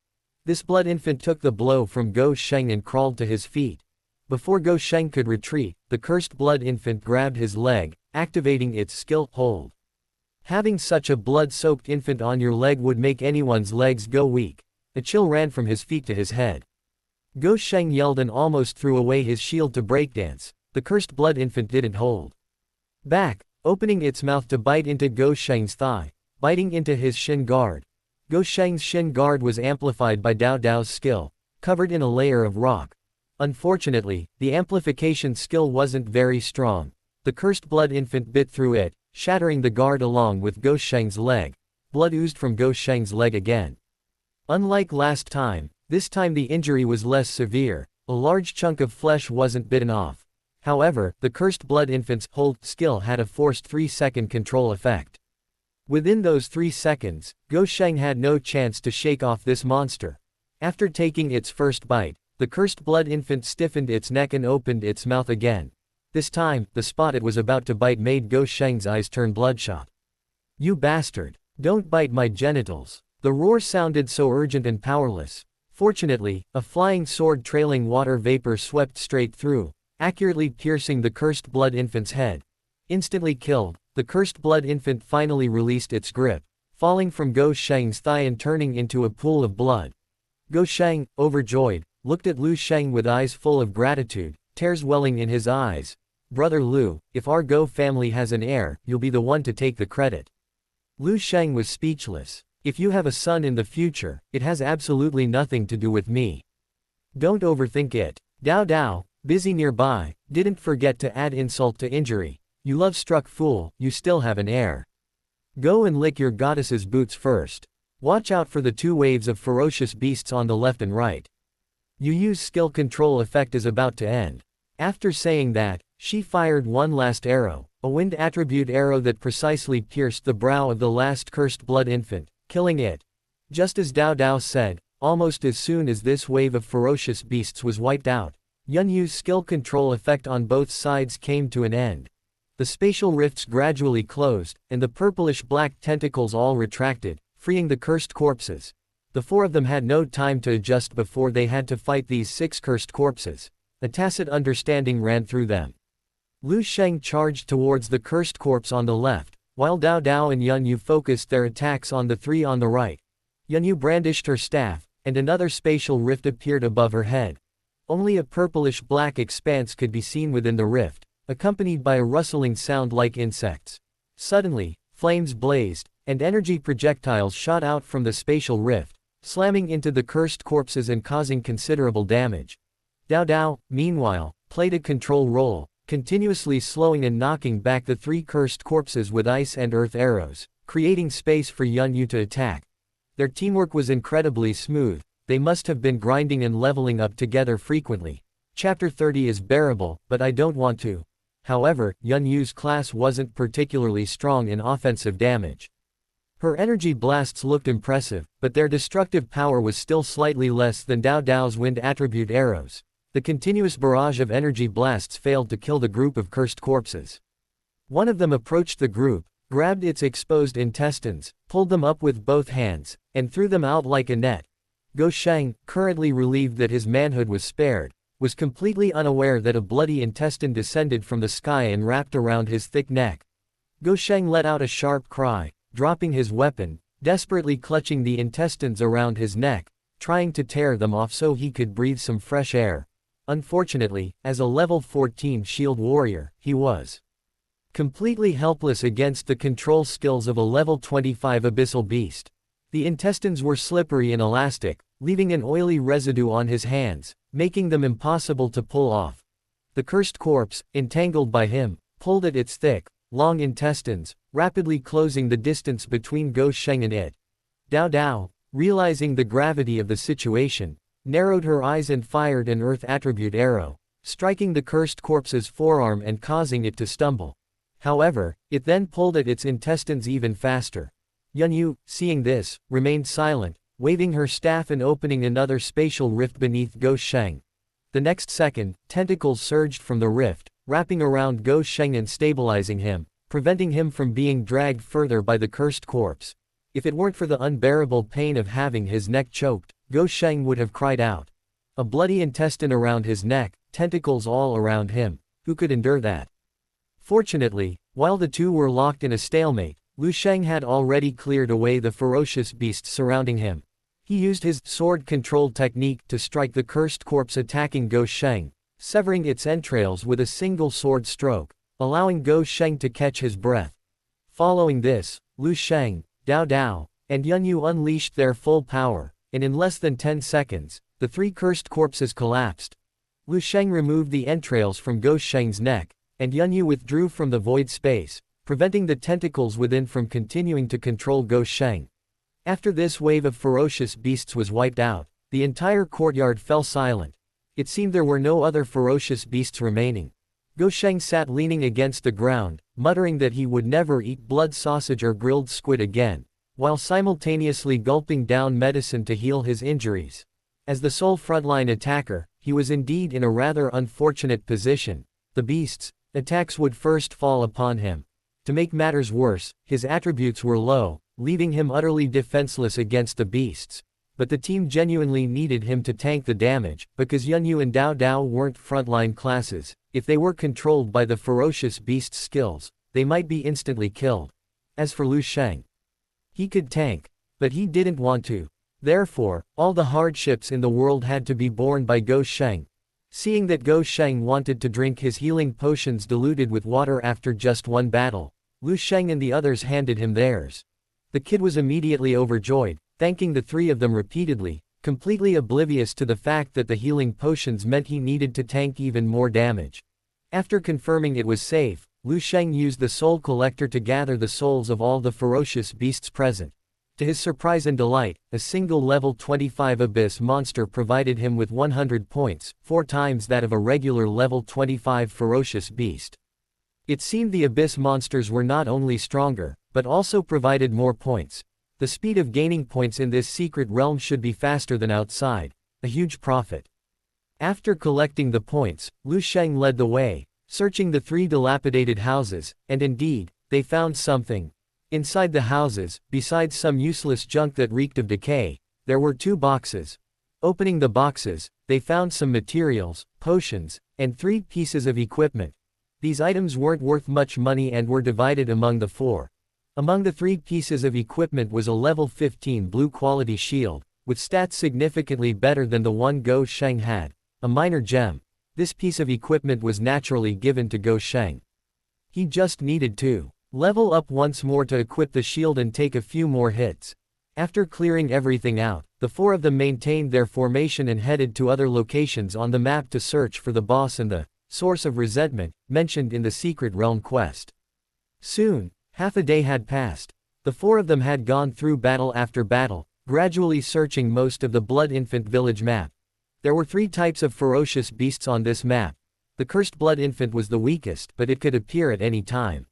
This blood infant took the blow from Lu Sheng and crawled to his feet. Before Lu Sheng could retreat, the cursed blood infant grabbed his leg, activating its skill hold. Having such a blood-soaked infant on your leg would make anyone's legs go weak. A chill ran from his feet to his head. Lu Sheng yelled and almost threw away his shield to breakdance. The cursed blood infant didn't hold back, opening its mouth to bite into Lu Sheng's thigh, biting into his shin guard. Lu Sheng's shin guard was amplified by Dao Dao's skill, covered in a layer of rock. Unfortunately, the amplification skill wasn't very strong. The cursed blood infant bit through it, shattering the guard along with Lu Sheng's leg. Blood oozed from Lu Sheng's leg again. Unlike last time, this time the injury was less severe. A large chunk of flesh wasn't bitten off. However, the cursed blood infant's hold skill had a forced 3-second control effect. Within those 3 seconds, Lu Sheng had no chance to shake off this monster. After taking its first bite, the cursed blood infant stiffened its neck and opened its mouth again. This time, the spot it was about to bite made Lu Sheng's eyes turn bloodshot. "You bastard! Don't bite my genitals!" The roar sounded so urgent and powerless. Fortunately, a flying sword trailing water vapor swept straight through, accurately piercing the cursed blood infant's head. Instantly killed, the cursed blood infant finally released its grip, falling from Lu Sheng's thigh and turning into a pool of blood. Lu Sheng, overjoyed, looked at Lu Sheng with eyes full of gratitude, tears welling in his eyes. "Brother Lu, if our Go family has an heir, you'll be the one to take the credit." Lu Sheng was speechless. "If you have a son in the future, it has absolutely nothing to do with me. Don't overthink it." Dao Dao, busy nearby, didn't forget to add insult to injury. "You love-struck fool, you still have an heir. Go and lick your goddess's boots first. Watch out for the 2 waves of ferocious beasts on the left and right. Yu Yu's skill control effect is about to end." After saying that, she fired one last arrow, a wind attribute arrow that precisely pierced the brow of the last cursed blood infant, killing it. Just as Dao Dao said, almost as soon as this wave of ferocious beasts was wiped out, Yun Yu's skill control effect on both sides came to an end. The spatial rifts gradually closed, and the purplish-black tentacles all retracted, freeing the cursed corpses. The 4 of them had no time to adjust before they had to fight these 6 cursed corpses. A tacit understanding ran through them. Lu Sheng charged towards the cursed corpse on the left, while Dao Dao and Yun Yu focused their attacks on the 3 on the right. Yun Yu brandished her staff, and another spatial rift appeared above her head. Only a purplish-black expanse could be seen within the rift, accompanied by a rustling sound like insects. Suddenly, flames blazed, and energy projectiles shot out from the spatial rift, slamming into the cursed corpses and causing considerable damage. Dao Dao, meanwhile, played a control role, continuously slowing and knocking back the 3 cursed corpses with ice and earth arrows, creating space for Yun Yu to attack. Their teamwork was incredibly smooth. They must have been grinding and leveling up together frequently. Chapter 30 is bearable, but I don't want to. However, Yun Yu's class wasn't particularly strong in offensive damage. Her energy blasts looked impressive, but their destructive power was still slightly less than Dao Dao's wind attribute arrows. The continuous barrage of energy blasts failed to kill the group of cursed corpses. One of them approached the group, grabbed its exposed intestines, pulled them up with both hands, and threw them out like a net. Lu Sheng, currently relieved that his manhood was spared, was completely unaware that a bloody intestine descended from the sky and wrapped around his thick neck. Lu Sheng let out a sharp cry, dropping his weapon, desperately clutching the intestines around his neck, trying to tear them off so he could breathe some fresh air. Unfortunately, as a level 14 shield warrior, he was completely helpless against the control skills of a level 25 abyssal beast. The intestines were slippery and elastic, leaving an oily residue on his hands, making them impossible to pull off. The cursed corpse, entangled by him, pulled at its thick, long intestines, rapidly closing the distance between Lu Sheng and it. Dao Dao, realizing the gravity of the situation, narrowed her eyes and fired an earth attribute arrow, striking the cursed corpse's forearm and causing it to stumble. However, it then pulled at its intestines even faster. Yun Yu, seeing this, remained silent, waving her staff and opening another spatial rift beneath Lu Sheng. The next second, tentacles surged from the rift, wrapping around Lu Sheng and stabilizing him, preventing him from being dragged further by the cursed corpse. If it weren't for the unbearable pain of having his neck choked, Lu Sheng would have cried out. A bloody intestine around his neck, tentacles all around him. Who could endure that? Fortunately, while the two were locked in a stalemate, Lu Sheng had already cleared away the ferocious beasts surrounding him. He used his sword control technique to strike the cursed corpse attacking Lu Sheng, severing its entrails with a single sword stroke, allowing Lu Sheng to catch his breath. Following this, Lu Sheng, Dao Dao, and Yun Yu unleashed their full power, and in less than 10 seconds, the 3 cursed corpses collapsed. Lu Sheng removed the entrails from Lu Sheng's neck, and Yun Yu withdrew from the void space, preventing the tentacles within from continuing to control Lu Sheng. After this wave of ferocious beasts was wiped out, the entire courtyard fell silent. It seemed there were no other ferocious beasts remaining. Lu Sheng sat leaning against the ground, muttering that he would never eat blood sausage or grilled squid again, while simultaneously gulping down medicine to heal his injuries. As the sole frontline attacker, he was indeed in a rather unfortunate position. The beasts' attacks would first fall upon him. To make matters worse, his attributes were low, leaving him utterly defenseless against the beasts. But the team genuinely needed him to tank the damage, because Yun Yu and Dao Dao weren't frontline classes. If they were controlled by the ferocious beast's skills, they might be instantly killed. As for Lu Sheng, he could tank, but he didn't want to. Therefore, all the hardships in the world had to be borne by Lu Sheng. Seeing that Lu Sheng wanted to drink his healing potions diluted with water after just one battle, Lu Sheng and the others handed him theirs. The kid was immediately overjoyed, thanking the 3 of them repeatedly, completely oblivious to the fact that the healing potions meant he needed to tank even more damage. After confirming it was safe, Lu Sheng used the soul collector to gather the souls of all the ferocious beasts present. To his surprise and delight, a single level 25 abyss monster provided him with 100 points, 4 times that of a regular level 25 ferocious beast. It seemed the abyss monsters were not only stronger, but also provided more points. The speed of gaining points in this secret realm should be faster than outside, a huge profit. After collecting the points, Lu Sheng led the way, searching the 3 dilapidated houses, and indeed, they found something. Inside the houses, besides some useless junk that reeked of decay, there were 2 boxes. Opening the boxes, they found some materials, potions, and 3 pieces of equipment. These items weren't worth much money and were divided among the 4. Among the 3 pieces of equipment was a level 15 blue quality shield, with stats significantly better than the one Lu Sheng had. a minor gem. This piece of equipment was naturally given to Lu Sheng. He just needed to level up once more to equip the shield and take a few more hits. After clearing everything out, the four of them maintained their formation and headed to other locations on the map to search for the boss and the source of resentment mentioned in the secret realm quest. Soon, half a day had passed. The four of them had gone through battle after battle, gradually searching most of the Blood Infant village map. There were 3 types of ferocious beasts on this map. The cursed Blood Infant was the weakest, but it could appear at any time.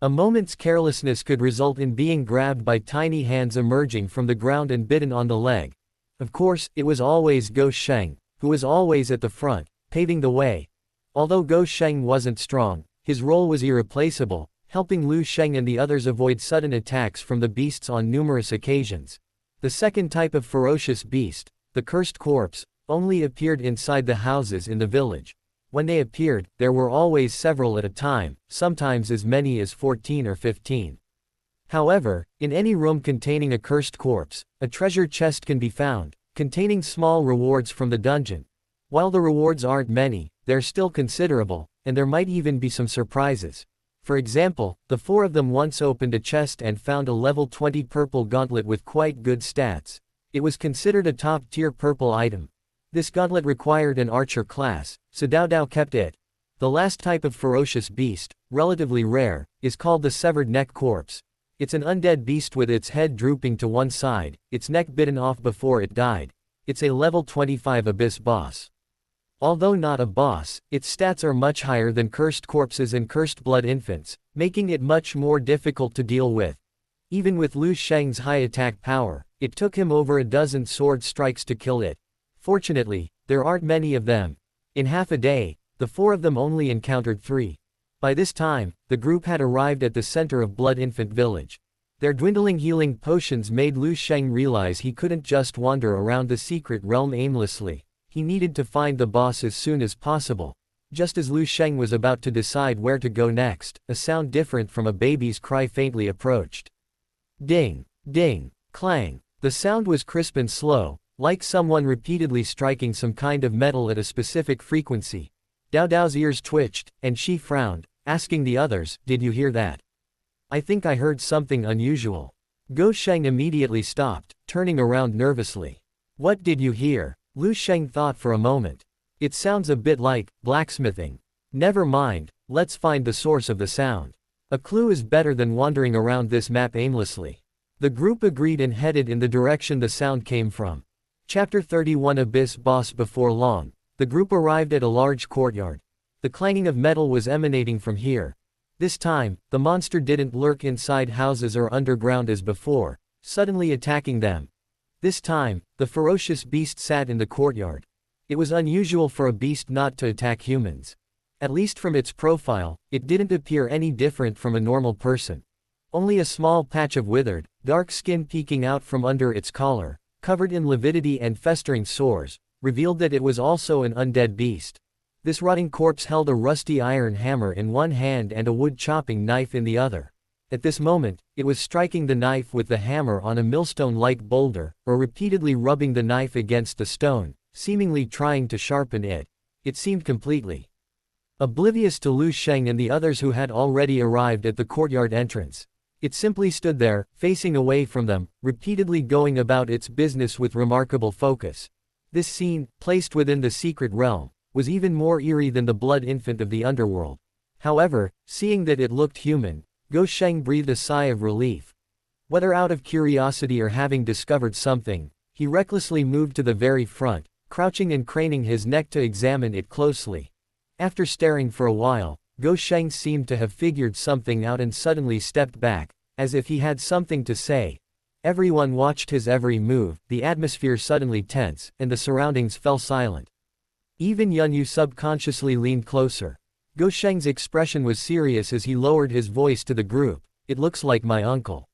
A moment's carelessness could result in being grabbed by tiny hands emerging from the ground and bitten on the leg. Of course, it was always Lu Sheng, who was always at the front, paving the way. Although Lu Sheng wasn't strong, his role was irreplaceable, helping Lu Sheng and the others avoid sudden attacks from the beasts on numerous occasions. The second type of ferocious beast, the cursed corpse, only appeared inside the houses in the village. When they appeared, there were always several at a time, sometimes as many as 14 or 15. However, in any room containing a cursed corpse, a treasure chest can be found, containing small rewards from the dungeon. While the rewards aren't many, they're still considerable, and there might even be some surprises. For example, the four of them once opened a chest and found a level 20 purple gauntlet with quite good stats. It was considered a top-tier purple item. This gauntlet required an archer class, so Dao Dao kept it. The last type of ferocious beast, relatively rare, is called the severed neck corpse. It's an undead beast with its head drooping to one side, its neck bitten off before it died. It's a level 25 abyss boss. Although not a boss, its stats are much higher than cursed corpses and cursed blood infants, making it much more difficult to deal with. Even with Lu Sheng's high attack power, it took him over a dozen sword strikes to kill it. Fortunately, there aren't many of them. In half a day, the four of them only encountered 3. By this time, the group had arrived at the center of Blood Infant Village. Their dwindling healing potions made Lu Sheng realize he couldn't just wander around the secret realm aimlessly. He needed to find the boss as soon as possible. Just as Lu Sheng was about to decide where to go next, a sound different from a baby's cry faintly approached. Ding, ding, clang. The sound was crisp and slow, like someone repeatedly striking some kind of metal at a specific frequency. Dao Dao's ears twitched, and she frowned, asking the others, "Did you hear that? I think I heard something unusual." Lu Sheng immediately stopped, turning around nervously. "What did you hear?" Lu Sheng thought for a moment. "It sounds a bit like blacksmithing." "Never mind, let's find the source of the sound. A clue is better than wandering around this map aimlessly." The group agreed and headed in the direction the sound came from. Chapter 31 Abyss Boss. Before long, the group arrived at a large courtyard. The clanging of metal was emanating from here. This time, the monster didn't lurk inside houses or underground as before, suddenly attacking them. This time, the ferocious beast sat in the courtyard. It was unusual for a beast not to attack humans. At least from its profile, it didn't appear any different from a normal person. Only a small patch of withered, dark skin peeking out from under its collar, covered in lividity and festering sores, revealed that it was also an undead beast. This rotting corpse held a rusty iron hammer in one hand and a wood-chopping knife in the other. At this moment, it was striking the knife with the hammer on a millstone-like boulder, or repeatedly rubbing the knife against the stone, seemingly trying to sharpen it. It seemed completely oblivious to Lu Sheng and the others who had already arrived at the courtyard entrance. It simply stood there, facing away from them, repeatedly going about its business with remarkable focus. This scene, placed within the secret realm, was even more eerie than the blood infant of the underworld. However, seeing that it looked human, Lu Sheng breathed a sigh of relief. Whether out of curiosity or having discovered something, he recklessly moved to the very front, crouching and craning his neck to examine it closely. After staring for a while, Lu Sheng seemed to have figured something out and suddenly stepped back, as if he had something to say. Everyone watched his every move, the atmosphere suddenly tense, and the surroundings fell silent. Even Yunyu subconsciously leaned closer. Lu Sheng's expression was serious as he lowered his voice to the group. "It looks like my uncle.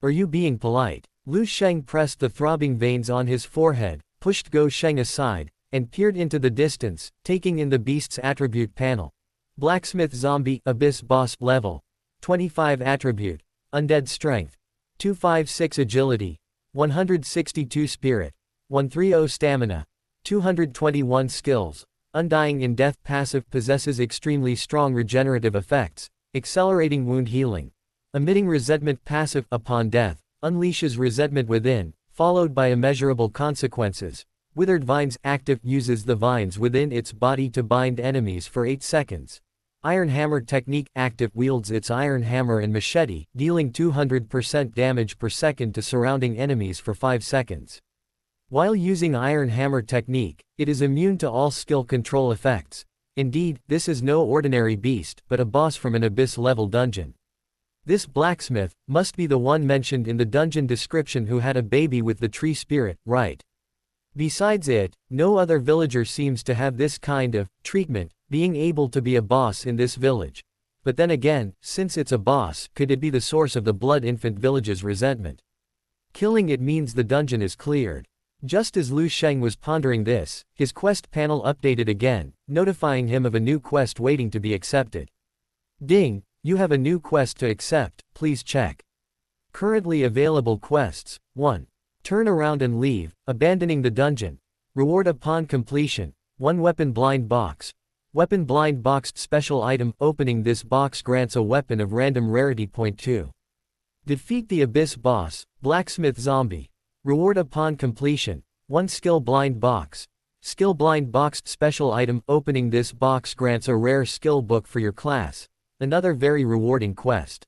Are you being polite?" Lu Sheng pressed the throbbing veins on his forehead, pushed Lu Sheng aside, and peered into the distance, taking in the beast's attribute panel. Blacksmith Zombie Abyss Boss Level 25 Attribute Undead Strength 256 Agility 162 Spirit 130 Stamina 221 skills. Undying in Death passive possesses extremely strong regenerative effects, accelerating wound healing. Emitting resentment passive upon death, unleashes resentment within, followed by immeasurable consequences. Withered Vines active uses the vines within its body to bind enemies for 8 seconds. Iron Hammer technique active wields its iron hammer and machete, dealing 200% damage per second to surrounding enemies for 5 seconds. While using Iron Hammer technique, it is immune to all skill control effects. Indeed, this is no ordinary beast, but a boss from an abyss-level dungeon. This blacksmith must be the one mentioned in the dungeon description who had a baby with the tree spirit, right? Besides it, no other villager seems to have this kind of treatment, being able to be a boss in this village. But then again, since it's a boss, could it be the source of the Blood Infant village's resentment? Killing it means the dungeon is cleared. Just as Lu Sheng was pondering this, his quest panel updated again, notifying him of a new quest waiting to be accepted. Ding, you have a new quest to accept, please check. Currently available quests. 1. Turn around and leave, abandoning the dungeon. Reward upon completion. 1 Weapon Blind Box. Weapon Blind Box special item. Opening this box grants a weapon of random rarity. 2. Defeat the Abyss boss, Blacksmith Zombie. Reward upon completion. 1 Skill Blind Box. Skill Blind Box special item. Opening this box grants a rare skill book for your class. Another very rewarding quest.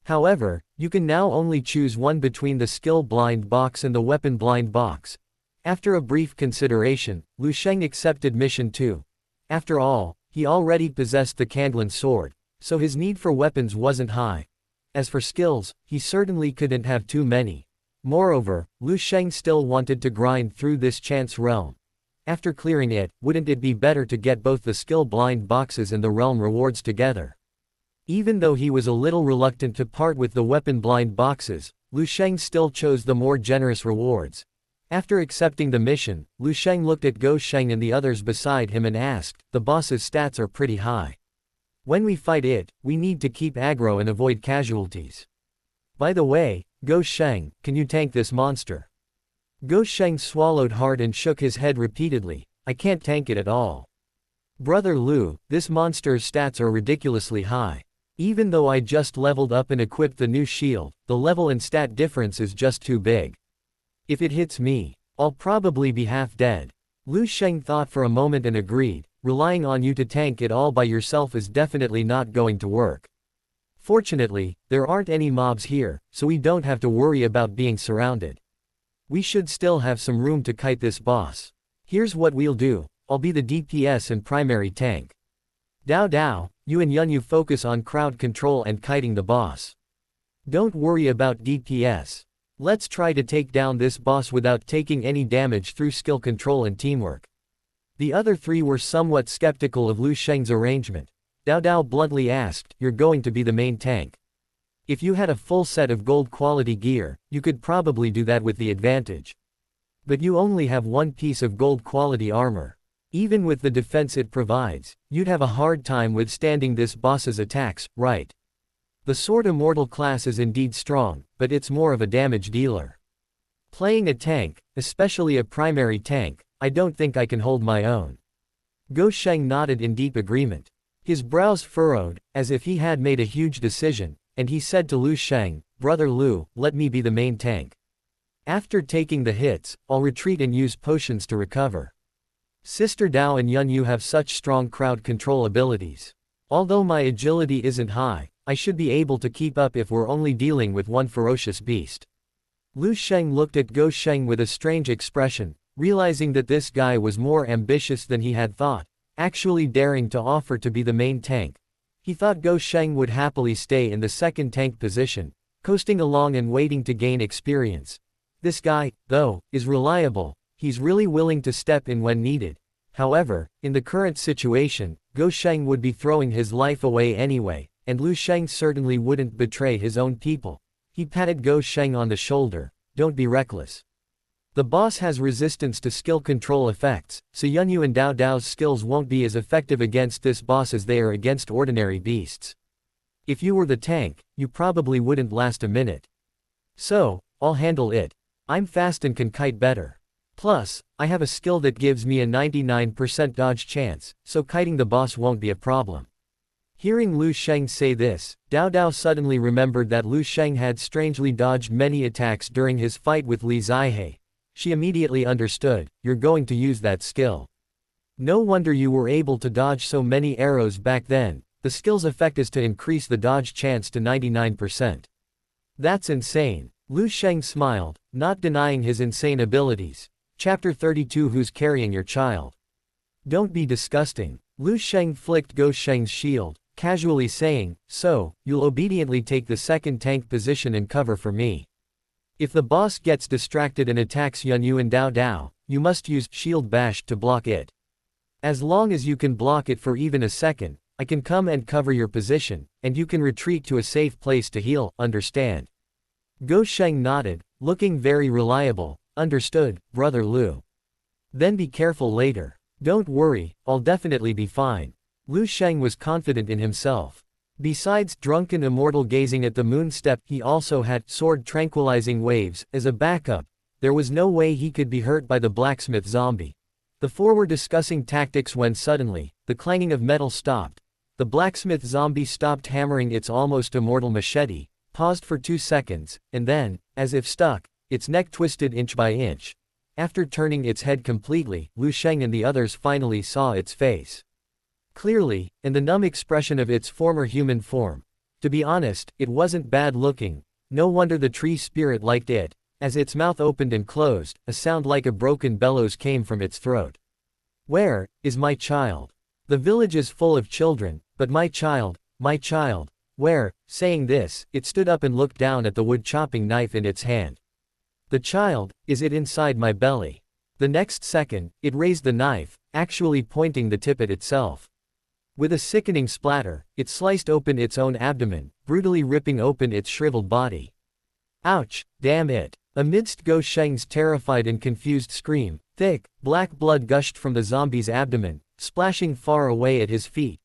However, you can now only choose one between the Skill Blind Box and the Weapon Blind Box. After a brief consideration, Lu Sheng accepted mission 2. After all, he already possessed the Kandlan sword, so his need for weapons wasn't high. As for skills, he certainly couldn't have too many. Moreover, Lu Sheng still wanted to grind through this chance realm. After clearing it, wouldn't it be better to get both the Skill Blind Boxes and the realm rewards together? Even though he was a little reluctant to part with the Weapon Blind Boxes, Lu Sheng still chose the more generous rewards. After accepting the mission, Lu Sheng looked at Go Sheng and the others beside him and asked, "The boss's stats are pretty high. When we fight it, we need to keep aggro and avoid casualties. By the way, Go Sheng, can you tank this monster?" Go Sheng swallowed hard and shook his head repeatedly. "I can't tank it at all. Brother Lu, this monster's stats are ridiculously high. Even though I just leveled up and equipped the new shield, the level and stat difference is just too big. If it hits me, I'll probably be half dead." Lu Sheng thought for a moment and agreed, "Relying on you to tank it all by yourself is definitely not going to work. Fortunately, there aren't any mobs here, so we don't have to worry about being surrounded. We should still have some room to kite this boss. Here's what we'll do, I'll be the DPS and primary tank. Dao Dao, you and Yunyu focus on crowd control and kiting the boss. Don't worry about DPS. Let's try to take down this boss without taking any damage through skill control and teamwork." The other 3 were somewhat skeptical of Lu Sheng's arrangement. Dao Dao bluntly asked, "You're going to be the main tank. If you had a full set of gold quality gear, you could probably do that with the advantage. But you only have 1 piece of gold quality armor. Even with the defense it provides, you'd have a hard time withstanding this boss's attacks, right? The Sword Immortal class is indeed strong, but it's more of a damage dealer. Playing a tank, especially a primary tank, I don't think I can hold my own." Go Sheng nodded in deep agreement. His brows furrowed, as if he had made a huge decision, and he said to Lu Sheng, "Brother Lu, let me be the main tank. After taking the hits, I'll retreat and use potions to recover. Sister Dao and Yunyu have such strong crowd control abilities. Although my agility isn't high, I should be able to keep up if we're only dealing with one ferocious beast." Lu Sheng looked at Go Sheng with a strange expression, realizing that this guy was more ambitious than he had thought, actually daring to offer to be the main tank. He thought Go Sheng would happily stay in the second tank position, coasting along and waiting to gain experience. This guy, though, is reliable. He's really willing to step in when needed. However, in the current situation, Go Sheng would be throwing his life away anyway, and Lu Sheng certainly wouldn't betray his own people. He patted Go Sheng on the shoulder. "Don't be reckless. The boss has resistance to skill control effects, so Yunyu and Dao Dao's skills won't be as effective against this boss as they are against ordinary beasts. If you were the tank, you probably wouldn't last a minute. So, I'll handle it. I'm fast and can kite better. Plus, I have a skill that gives me a 99% dodge chance, so kiting the boss won't be a problem. Hearing Lu Sheng say this, Dao Dao suddenly remembered that Lu Sheng had strangely dodged many attacks during his fight with Li Zihe. She immediately understood, you're going to use that skill. No wonder you were able to dodge so many arrows back then, the skill's effect is to increase the dodge chance to 99%. That's insane. Lu Sheng smiled, not denying his insane abilities. Chapter 32 Who's carrying your child? Don't be disgusting. Lu Sheng flicked Go Sheng's shield, casually saying, so, you'll obediently take the second tank position and cover for me. If the boss gets distracted and attacks Yunyu and Dao Dao, you must use shield bash to block it. As long as you can block it for even a second, I can come and cover your position, and you can retreat to a safe place to heal, understand? Go Sheng nodded, looking very reliable. Understood, Brother Lu. Then be careful later. Don't worry, I'll definitely be fine. Lu Sheng was confident in himself. Besides drunken immortal gazing at the moon step, he also had sword tranquilizing waves as a backup. There was no way he could be hurt by the blacksmith zombie. The four were discussing tactics when suddenly, the clanging of metal stopped. The blacksmith zombie stopped hammering its almost immortal machete, paused for 2 seconds, and then, as if stuck, its neck twisted inch by inch. After turning its head completely, Lu Sheng and the others finally saw its face clearly, and the numb expression of its former human form. To be honest, it wasn't bad looking. No wonder the tree spirit liked it. As its mouth opened and closed, a sound like a broken bellows came from its throat. Where is my child? The village is full of children, but my child, where? Saying this, it stood up and looked down at the wood chopping knife in its hand. The child, is it inside my belly? The next second, it raised the knife, actually pointing the tip at itself. With a sickening splatter, it sliced open its own abdomen, brutally ripping open its shriveled body. Ouch, damn it. Amidst Go Sheng's terrified and confused scream, thick, black blood gushed from the zombie's abdomen, splashing far away at his feet.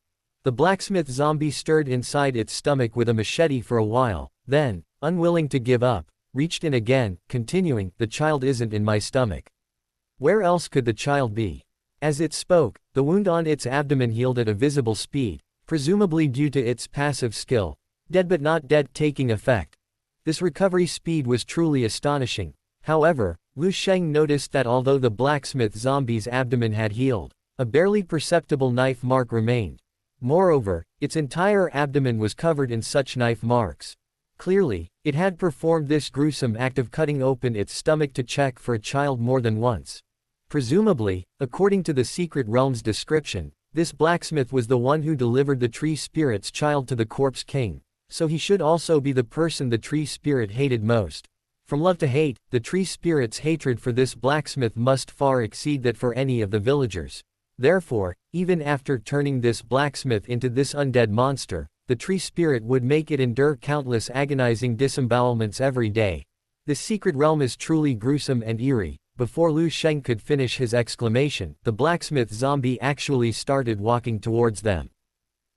The blacksmith zombie stirred inside its stomach with a machete for a while, then, unwilling to give up, reached in again, continuing, the child isn't in my stomach. Where else could the child be? As it spoke, the wound on its abdomen healed at a visible speed, presumably due to its passive skill, dead but not dead taking effect. This recovery speed was truly astonishing. However, Lu Sheng noticed that although the blacksmith zombie's abdomen had healed, a barely perceptible knife mark remained. Moreover, its entire abdomen was covered in such knife marks. Clearly, it had performed this gruesome act of cutting open its stomach to check for a child more than once. Presumably, according to the secret realm's description, this blacksmith was the one who delivered the tree spirit's child to the corpse king, so he should also be the person the tree spirit hated most. From love to hate, the tree spirit's hatred for this blacksmith must far exceed that for any of the villagers. Therefore, even after turning this blacksmith into this undead monster, the tree spirit would make it endure countless agonizing disembowelments every day. This secret realm is truly gruesome and eerie. Before Lu Sheng could finish his exclamation, the blacksmith zombie actually started walking towards them.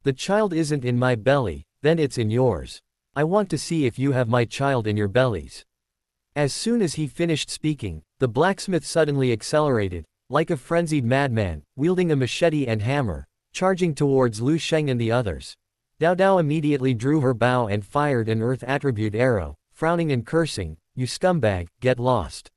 The child isn't in my belly, then it's in yours. I want to see if you have my child in your bellies. As soon as he finished speaking, the blacksmith suddenly accelerated, like a frenzied madman, wielding a machete and hammer, charging towards Lu Sheng and the others. Dao Dao immediately drew her bow and fired an earth attribute arrow, frowning and cursing, you scumbag, get lost.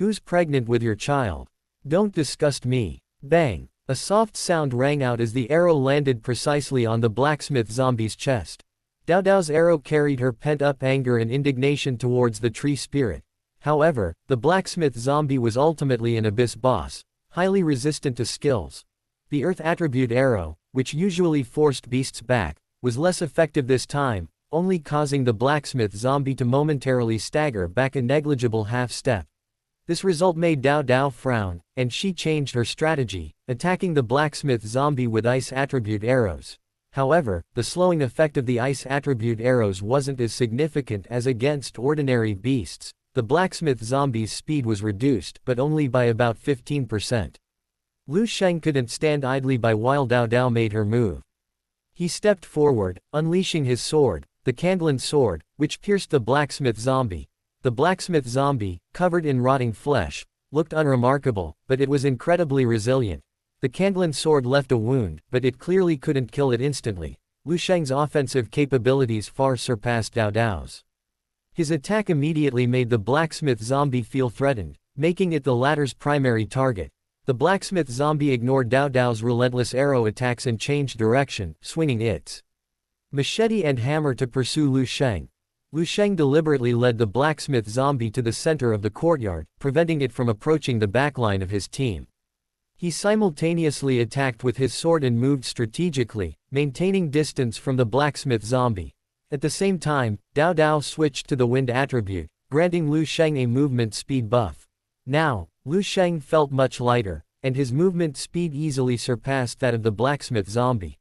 Who's pregnant with your child? Don't disgust me. Bang! A soft sound rang out as the arrow landed precisely on the blacksmith zombie's chest. Dao Dao's arrow carried her pent-up anger and indignation towards the tree spirit. However, the blacksmith zombie was ultimately an abyss boss, highly resistant to skills. The earth attribute arrow, which usually forced beasts back, was less effective this time, only causing the blacksmith zombie to momentarily stagger back a negligible half-step. This result made Dao Dao frown, and she changed her strategy, attacking the blacksmith zombie with ice attribute arrows. However, the slowing effect of the ice attribute arrows wasn't as significant as against ordinary beasts. The blacksmith zombie's speed was reduced, but only by about 15%. Lu Sheng couldn't stand idly by while Dao Dao made her move. He stepped forward, unleashing his sword, the Candlin sword, which pierced the blacksmith zombie. The blacksmith zombie, covered in rotting flesh, looked unremarkable, but it was incredibly resilient. The Candlin sword left a wound, but it clearly couldn't kill it instantly. Lu Sheng's offensive capabilities far surpassed Dao Dao's. His attack immediately made the blacksmith zombie feel threatened, making it the latter's primary target. The blacksmith zombie ignored Dao Dao's relentless arrow attacks and changed direction, swinging its machete and hammer to pursue Lu Sheng. Lu Sheng deliberately led the blacksmith zombie to the center of the courtyard, preventing it from approaching the backline of his team. He simultaneously attacked with his sword and moved strategically, maintaining distance from the blacksmith zombie. At the same time, Dao Dao switched to the wind attribute, granting Lu Sheng a movement speed buff. Now, Lu Sheng felt much lighter, and his movement speed easily surpassed that of the blacksmith zombie.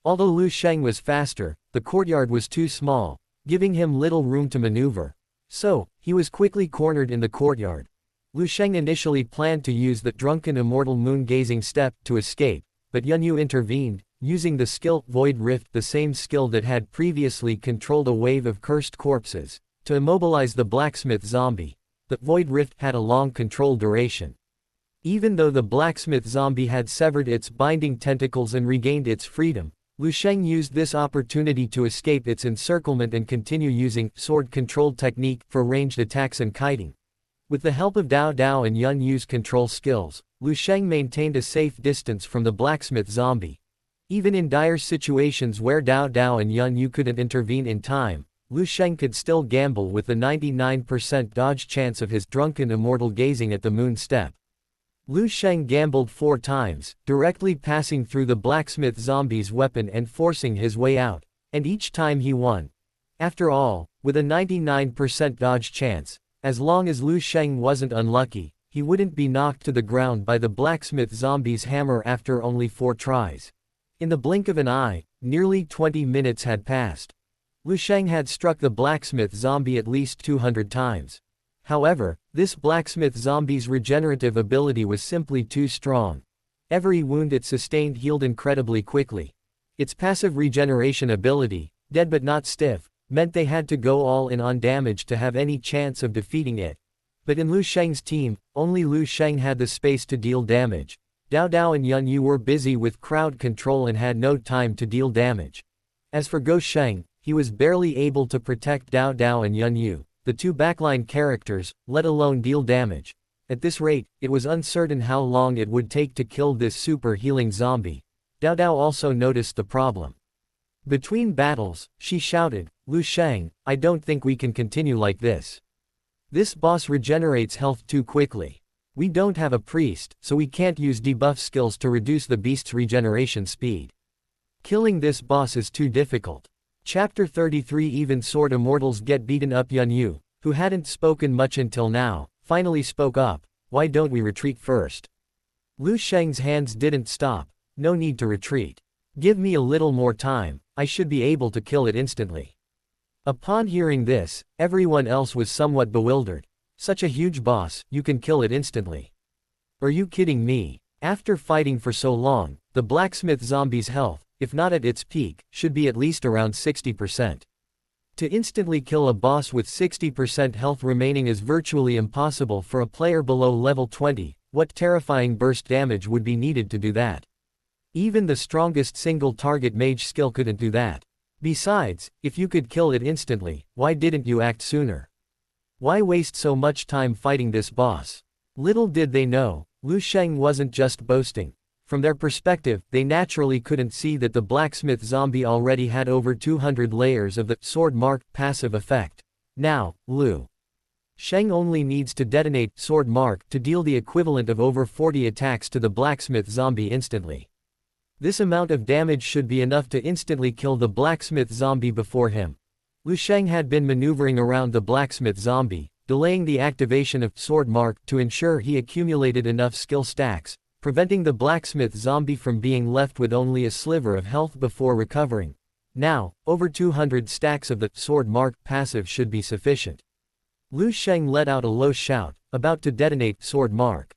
Although Lu Sheng was faster, the courtyard was too small, giving him little room to maneuver. So, he was quickly cornered in the courtyard. Lu Sheng initially planned to use the drunken immortal moon-gazing step to escape, but Yunyu intervened, using the skill Void Rift, the same skill that had previously controlled a wave of cursed corpses, to immobilize the blacksmith zombie. The Void Rift had a long control duration. Even though the blacksmith zombie had severed its binding tentacles and regained its freedom, Lu Sheng used this opportunity to escape its encirclement and continue using sword-controlled technique for ranged attacks and kiting. With the help of Dao Dao and Yun Yu's control skills, Lu Sheng maintained a safe distance from the blacksmith zombie. Even in dire situations where Dao Dao and Yun Yu couldn't intervene in time, Lu Sheng could still gamble with the 99% dodge chance of his drunken immortal gazing at the moon step. Lu Sheng gambled 4 times, directly passing through the blacksmith zombie's weapon and forcing his way out, and each time he won. After all, with a 99% dodge chance, as long as Lu Sheng wasn't unlucky, he wouldn't be knocked to the ground by the blacksmith zombie's hammer after only 4 tries. In the blink of an eye, nearly 20 minutes had passed. Lu Sheng had struck the blacksmith zombie at least 200 times. However, this blacksmith zombie's regenerative ability was simply too strong. Every wound it sustained healed incredibly quickly. Its passive regeneration ability, dead but not stiff, meant they had to go all in on damage to have any chance of defeating it. But in Lu Sheng's team, only Lu Sheng had the space to deal damage. Dao Dao and Yun Yu were busy with crowd control and had no time to deal damage. As for Go Sheng, he was barely able to protect Dao Dao and Yun Yu, the 2 backline characters, let alone deal damage. At this rate, it was uncertain how long it would take to kill this super healing zombie. Dao Dao also noticed the problem. Between battles, she shouted, "Lu Sheng, I don't think we can continue like this. This boss regenerates health too quickly. We don't have a priest, so we can't use debuff skills to reduce the beast's regeneration speed. Killing this boss is too difficult." Chapter 33. Even sword immortals get beaten up. Yun Yu, who hadn't spoken much until now, finally spoke up. "Why don't we retreat first?" Lu Sheng's hands didn't stop. "No need to retreat. Give me a little more time, I should be able to kill it instantly." Upon hearing this, everyone else was somewhat bewildered. "Such a huge boss, you can kill it instantly? Are you kidding me?" After fighting for so long, the blacksmith zombie's health, if not at its peak, should be at least around 60%. To instantly kill a boss with 60% health remaining is virtually impossible for a player below level 20. What terrifying burst damage would be needed to do that? Even the strongest single-target mage skill couldn't do that. Besides, if you could kill it instantly, why didn't you act sooner? Why waste so much time fighting this boss? Little did they know, Lu Sheng wasn't just boasting. From their perspective, they naturally couldn't see that the blacksmith zombie already had over 200 layers of the sword mark passive effect. Now, Lu Sheng only needs to detonate sword mark to deal the equivalent of over 40 attacks to the blacksmith zombie instantly. This amount of damage should be enough to instantly kill the blacksmith zombie before him. Lu Sheng had been maneuvering around the blacksmith zombie, delaying the activation of sword mark to ensure he accumulated enough skill stacks, preventing the blacksmith zombie from being left with only a sliver of health before recovering. Now, over 200 stacks of the sword mark passive should be sufficient. Lu Sheng let out a low shout, about to detonate sword mark.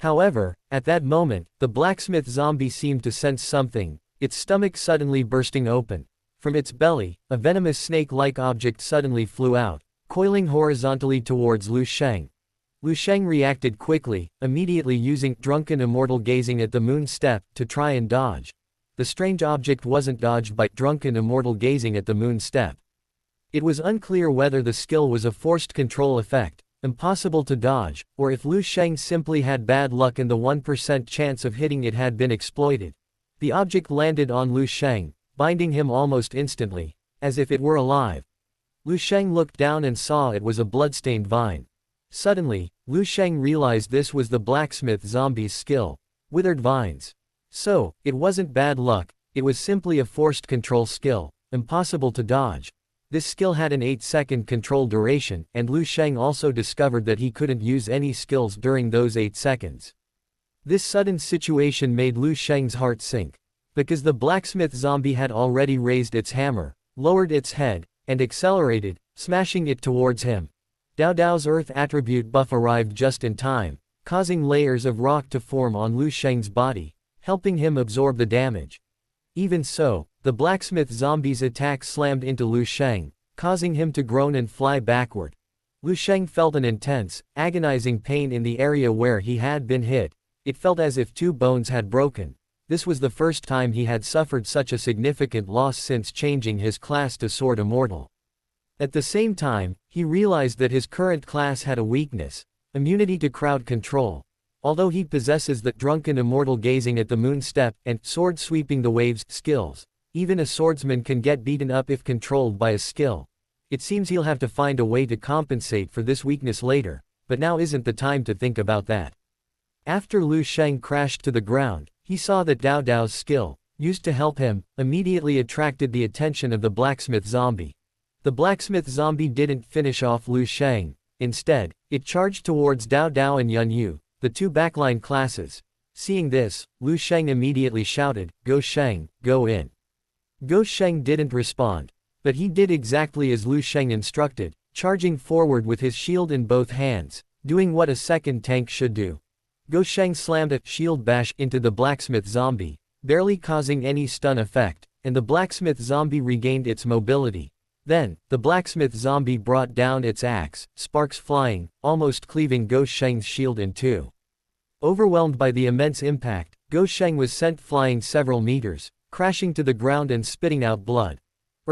However, at that moment, the blacksmith zombie seemed to sense something, its stomach suddenly bursting open. From its belly, a venomous snake-like object suddenly flew out, coiling horizontally towards Lu Sheng. Lu Sheng reacted quickly, immediately using drunken immortal gazing at the moon step to try and dodge. The strange object wasn't dodged by drunken immortal gazing at the moon step. It was unclear whether the skill was a forced control effect, impossible to dodge, or if Lu Sheng simply had bad luck and the 1% chance of hitting it had been exploited. The object landed on Lu Sheng, binding him almost instantly, as if it were alive. Lu Sheng looked down and saw it was a bloodstained vine. Suddenly, Lu Sheng realized this was the blacksmith zombie's skill, withered vines. So, it wasn't bad luck, it was simply a forced control skill, impossible to dodge. This skill had an 8-second control duration, and Lu Sheng also discovered that he couldn't use any skills during those 8 seconds. This sudden situation made Lu Sheng's heart sink. Because the blacksmith zombie had already raised its hammer, lowered its head, and accelerated, smashing it towards him. Dao Dao's earth attribute buff arrived just in time, causing layers of rock to form on Lu Sheng's body, helping him absorb the damage. Even so, the blacksmith zombie's attack slammed into Lu Sheng, causing him to groan and fly backward. Lu Sheng felt an intense, agonizing pain in the area where he had been hit. It felt as if 2 bones had broken. This was the first time he had suffered such a significant loss since changing his class to Sword Immortal. At the same time, he realized that his current class had a weakness: immunity to crowd control. Although he possesses the drunken immortal gazing at the moon step and sword sweeping the waves skills, even a swordsman can get beaten up if controlled by a skill. It seems he'll have to find a way to compensate for this weakness later, but now isn't the time to think about that. After Lu Sheng crashed to the ground, he saw that Dao Dao's skill, used to help him, immediately attracted the attention of the blacksmith zombie. The blacksmith zombie didn't finish off Lu Sheng. Instead, it charged towards Dao Dao and Yun Yu, the 2 backline classes. Seeing this, Lu Sheng immediately shouted, "Go Sheng, go in." Go Sheng didn't respond, but he did exactly as Lu Sheng instructed, charging forward with his shield in both hands, doing what a second tank should do. Go Sheng slammed a shield bash into the blacksmith zombie, barely causing any stun effect, and the blacksmith zombie regained its mobility. Then, the blacksmith zombie brought down its axe, sparks flying, almost cleaving Go Sheng's shield in 2. Overwhelmed by the immense impact, Go Sheng was sent flying several meters, crashing to the ground and spitting out blood.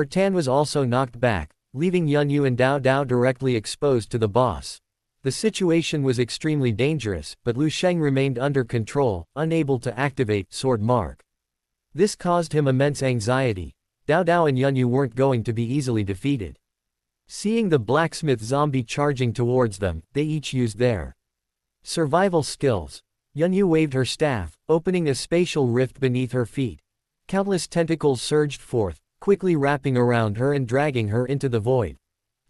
Tan was also knocked back, leaving Yun Yu and Dao Dao directly exposed to the boss. The situation was extremely dangerous, but Lu Sheng remained under control, unable to activate Sword Mark. This caused him immense anxiety. Dao Dao and Yun Yu weren't going to be easily defeated. Seeing the blacksmith zombie charging towards them, they each used their survival skills. Yun Yu waved her staff, opening a spatial rift beneath her feet. Countless tentacles surged forth, quickly wrapping around her and dragging her into the void.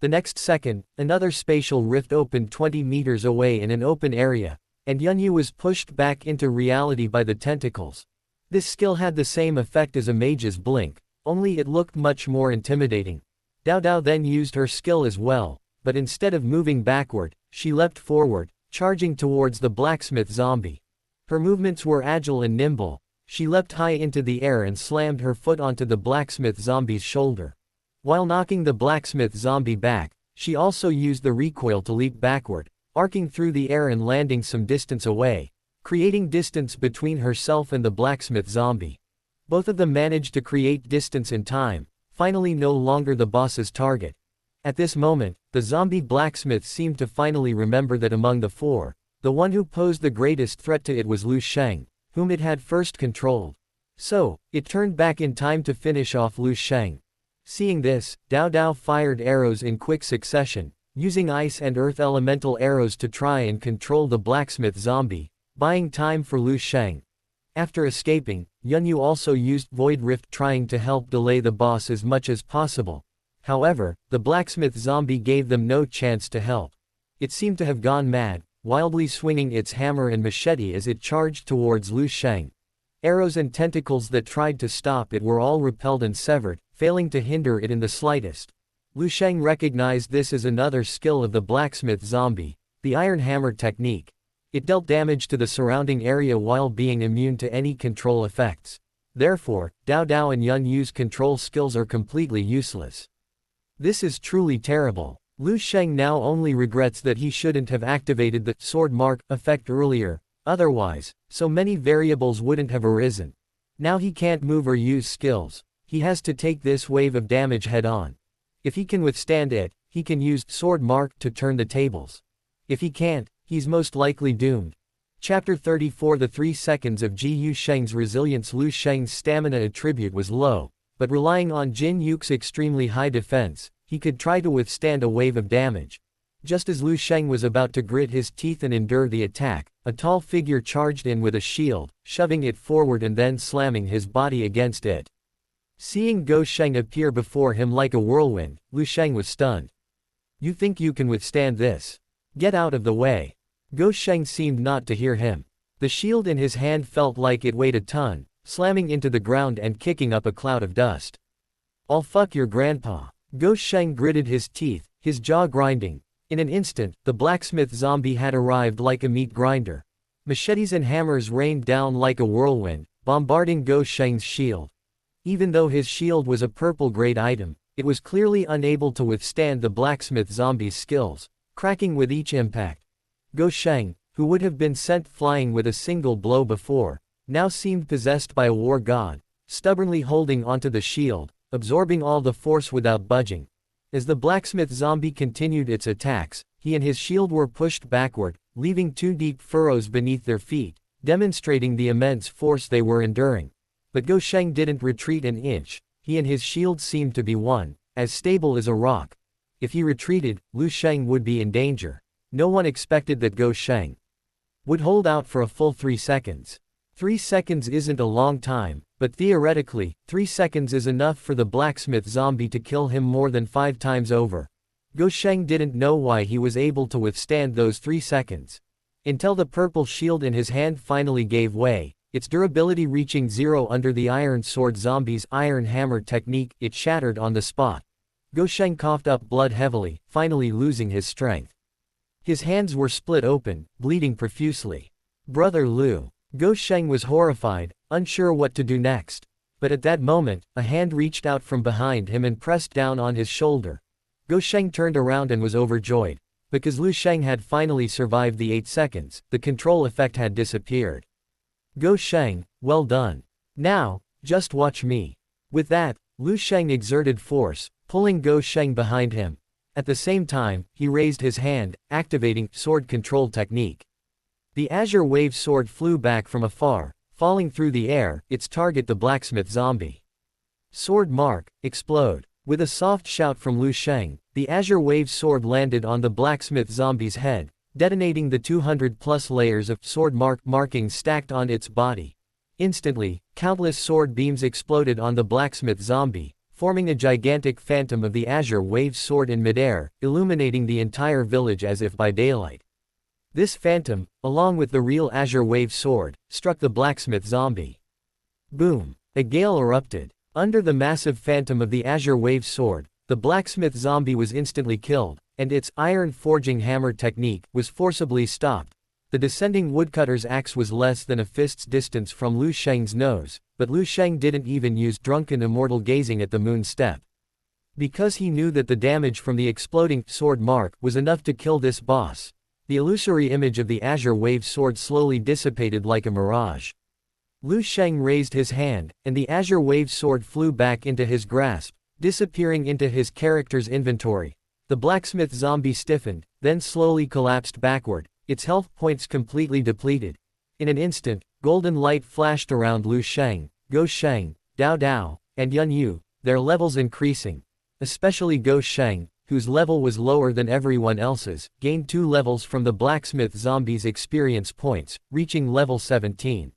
The next second, another spatial rift opened 20 meters away in an open area, and Yun Yu was pushed back into reality by the tentacles. This skill had the same effect as a mage's blink, only it looked much more intimidating. Dao Dao then used her skill as well, but instead of moving backward, she leapt forward, charging towards the blacksmith zombie. Her movements were agile and nimble. She leapt high into the air and slammed her foot onto the blacksmith zombie's shoulder. While knocking the blacksmith zombie back, she also used the recoil to leap backward, arcing through the air and landing some distance away, creating distance between herself and the blacksmith zombie. Both of them managed to create distance in time, finally no longer the boss's target. At this moment, the zombie blacksmith seemed to finally remember that among the 4, the one who posed the greatest threat to it was Lu Sheng, whom it had first controlled. So, it turned back in time to finish off Lu Sheng. Seeing this, Dao Dao fired arrows in quick succession, using ice and earth elemental arrows to try and control the blacksmith zombie, buying time for Lu Sheng. After escaping, Yun Yu also used Void Rift trying to help delay the boss as much as possible. However, the blacksmith zombie gave them no chance to help. It seemed to have gone mad, wildly swinging its hammer and machete as it charged towards Lu Sheng. Arrows and tentacles that tried to stop it were all repelled and severed, failing to hinder it in the slightest. Lu Sheng recognized this as another skill of the blacksmith zombie, the Iron Hammer technique. It dealt damage to the surrounding area while being immune to any control effects. Therefore, Dao Dao and Yun Yu's control skills are completely useless. This is truly terrible. Lu Sheng now only regrets that he shouldn't have activated the sword mark effect earlier, otherwise, so many variables wouldn't have arisen. Now he can't move or use skills. He has to take this wave of damage head on. If he can withstand it, he can use sword mark to turn the tables. If he can't, he's most likely doomed. Chapter 34 The 3 seconds of Qiu Sheng's resilience. Lu Sheng's stamina attribute was low, but relying on Jin Yuke's extremely high defense, he could try to withstand a wave of damage. Just as Lu Sheng was about to grit his teeth and endure the attack, a tall figure charged in with a shield, shoving it forward and then slamming his body against it. Seeing Lu Sheng appear before him like a whirlwind, Lu Sheng was stunned. "You think you can withstand this? Get out of the way." Lu Sheng seemed not to hear him. The shield in his hand felt like it weighed a ton, slamming into the ground and kicking up a cloud of dust. "I'll fuck your grandpa." Lu Sheng gritted his teeth, his jaw grinding. In an instant, the blacksmith zombie had arrived like a meat grinder. Machetes and hammers rained down like a whirlwind, bombarding Lu Sheng's shield. Even though his shield was a purple-grade item, it was clearly unable to withstand the blacksmith zombie's skills, cracking with each impact. Lu Sheng, who would have been sent flying with a single blow before, now seemed possessed by a war god, stubbornly holding onto the shield, absorbing all the force without budging. As the blacksmith zombie continued its attacks, he and his shield were pushed backward, leaving 2 deep furrows beneath their feet, demonstrating the immense force they were enduring. But Lu Sheng didn't retreat an inch. He and his shield seemed to be one, as stable as a rock. If he retreated, Lu Sheng would be in danger. No one expected that Lu Sheng would hold out for a full 3 seconds. 3 seconds isn't a long time, but theoretically, 3 seconds is enough for the blacksmith zombie to kill him more than 5 times over. Lu Sheng didn't know why he was able to withstand those 3 seconds. Until the purple shield in his hand finally gave way, its durability reaching 0 under the iron sword zombie's iron hammer technique, it shattered on the spot. Lu Sheng coughed up blood heavily, finally losing his strength. His hands were split open, bleeding profusely. "Brother Lu." Lu Sheng was horrified, unsure what to do next. But at that moment, a hand reached out from behind him and pressed down on his shoulder. Lu Sheng turned around and was overjoyed. Because Lu Sheng had finally survived the 8 seconds, the control effect had disappeared. "Lu Sheng, well done. Now, just watch me." With that, Lu Sheng exerted force, pulling Lu Sheng behind him. At the same time, he raised his hand, activating sword control technique. The azure wave sword flew back from afar, falling through the air, its target the blacksmith zombie. Sword mark, explode. With a soft shout from Lu Sheng, the azure wave sword landed on the blacksmith zombie's head, detonating the 200+ layers of sword markings stacked on its body. Instantly, countless sword beams exploded on the blacksmith zombie, forming a gigantic phantom of the azure wave sword in midair, illuminating the entire village as if by daylight. This phantom, along with the real azure wave sword, struck the blacksmith zombie. Boom! A gale erupted. Under the massive phantom of the azure wave sword, the blacksmith zombie was instantly killed, and its iron forging hammer technique was forcibly stopped. The descending woodcutter's axe was less than a fist's distance from Lu Sheng's nose, but Lu Sheng didn't even use drunken immortal gazing at the moon step. Because he knew that the damage from the exploding sword mark was enough to kill this boss. The illusory image of the azure wave sword slowly dissipated like a mirage. Lu Sheng raised his hand, and the azure wave sword flew back into his grasp, disappearing into his character's inventory. The blacksmith zombie stiffened, then slowly collapsed backward, its health points completely depleted. In an instant, golden light flashed around Lu Sheng, Lu Sheng, Dao Dao, and Yun Yu, their levels increasing. Especially Lu Sheng, whose level was lower than everyone else's, gained 2 levels from the blacksmith zombie's experience points, reaching level 17.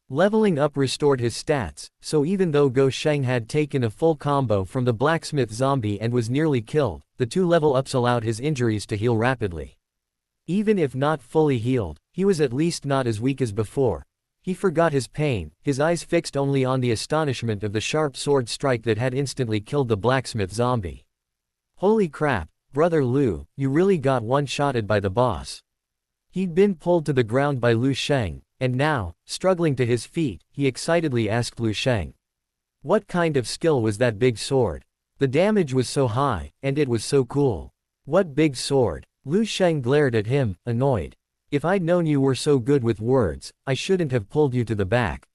Leveling up restored his stats, so even though Lu Sheng had taken a full combo from the blacksmith zombie and was nearly killed, the 2 level ups allowed his injuries to heal rapidly. Even if not fully healed, he was at least not as weak as before. He forgot his pain, his eyes fixed only on the astonishment of the sharp sword strike that had instantly killed the blacksmith zombie. Holy crap, Brother Lu, you really got one-shotted by the boss. He'd been pulled to the ground by Lu Sheng, and now, struggling to his feet, he excitedly asked Lu Sheng. What kind of skill was that big sword? The damage was so high, and it was so cool. What big sword? Lu Sheng glared at him, annoyed. If I'd known you were so good with words, I shouldn't have pulled you to the back.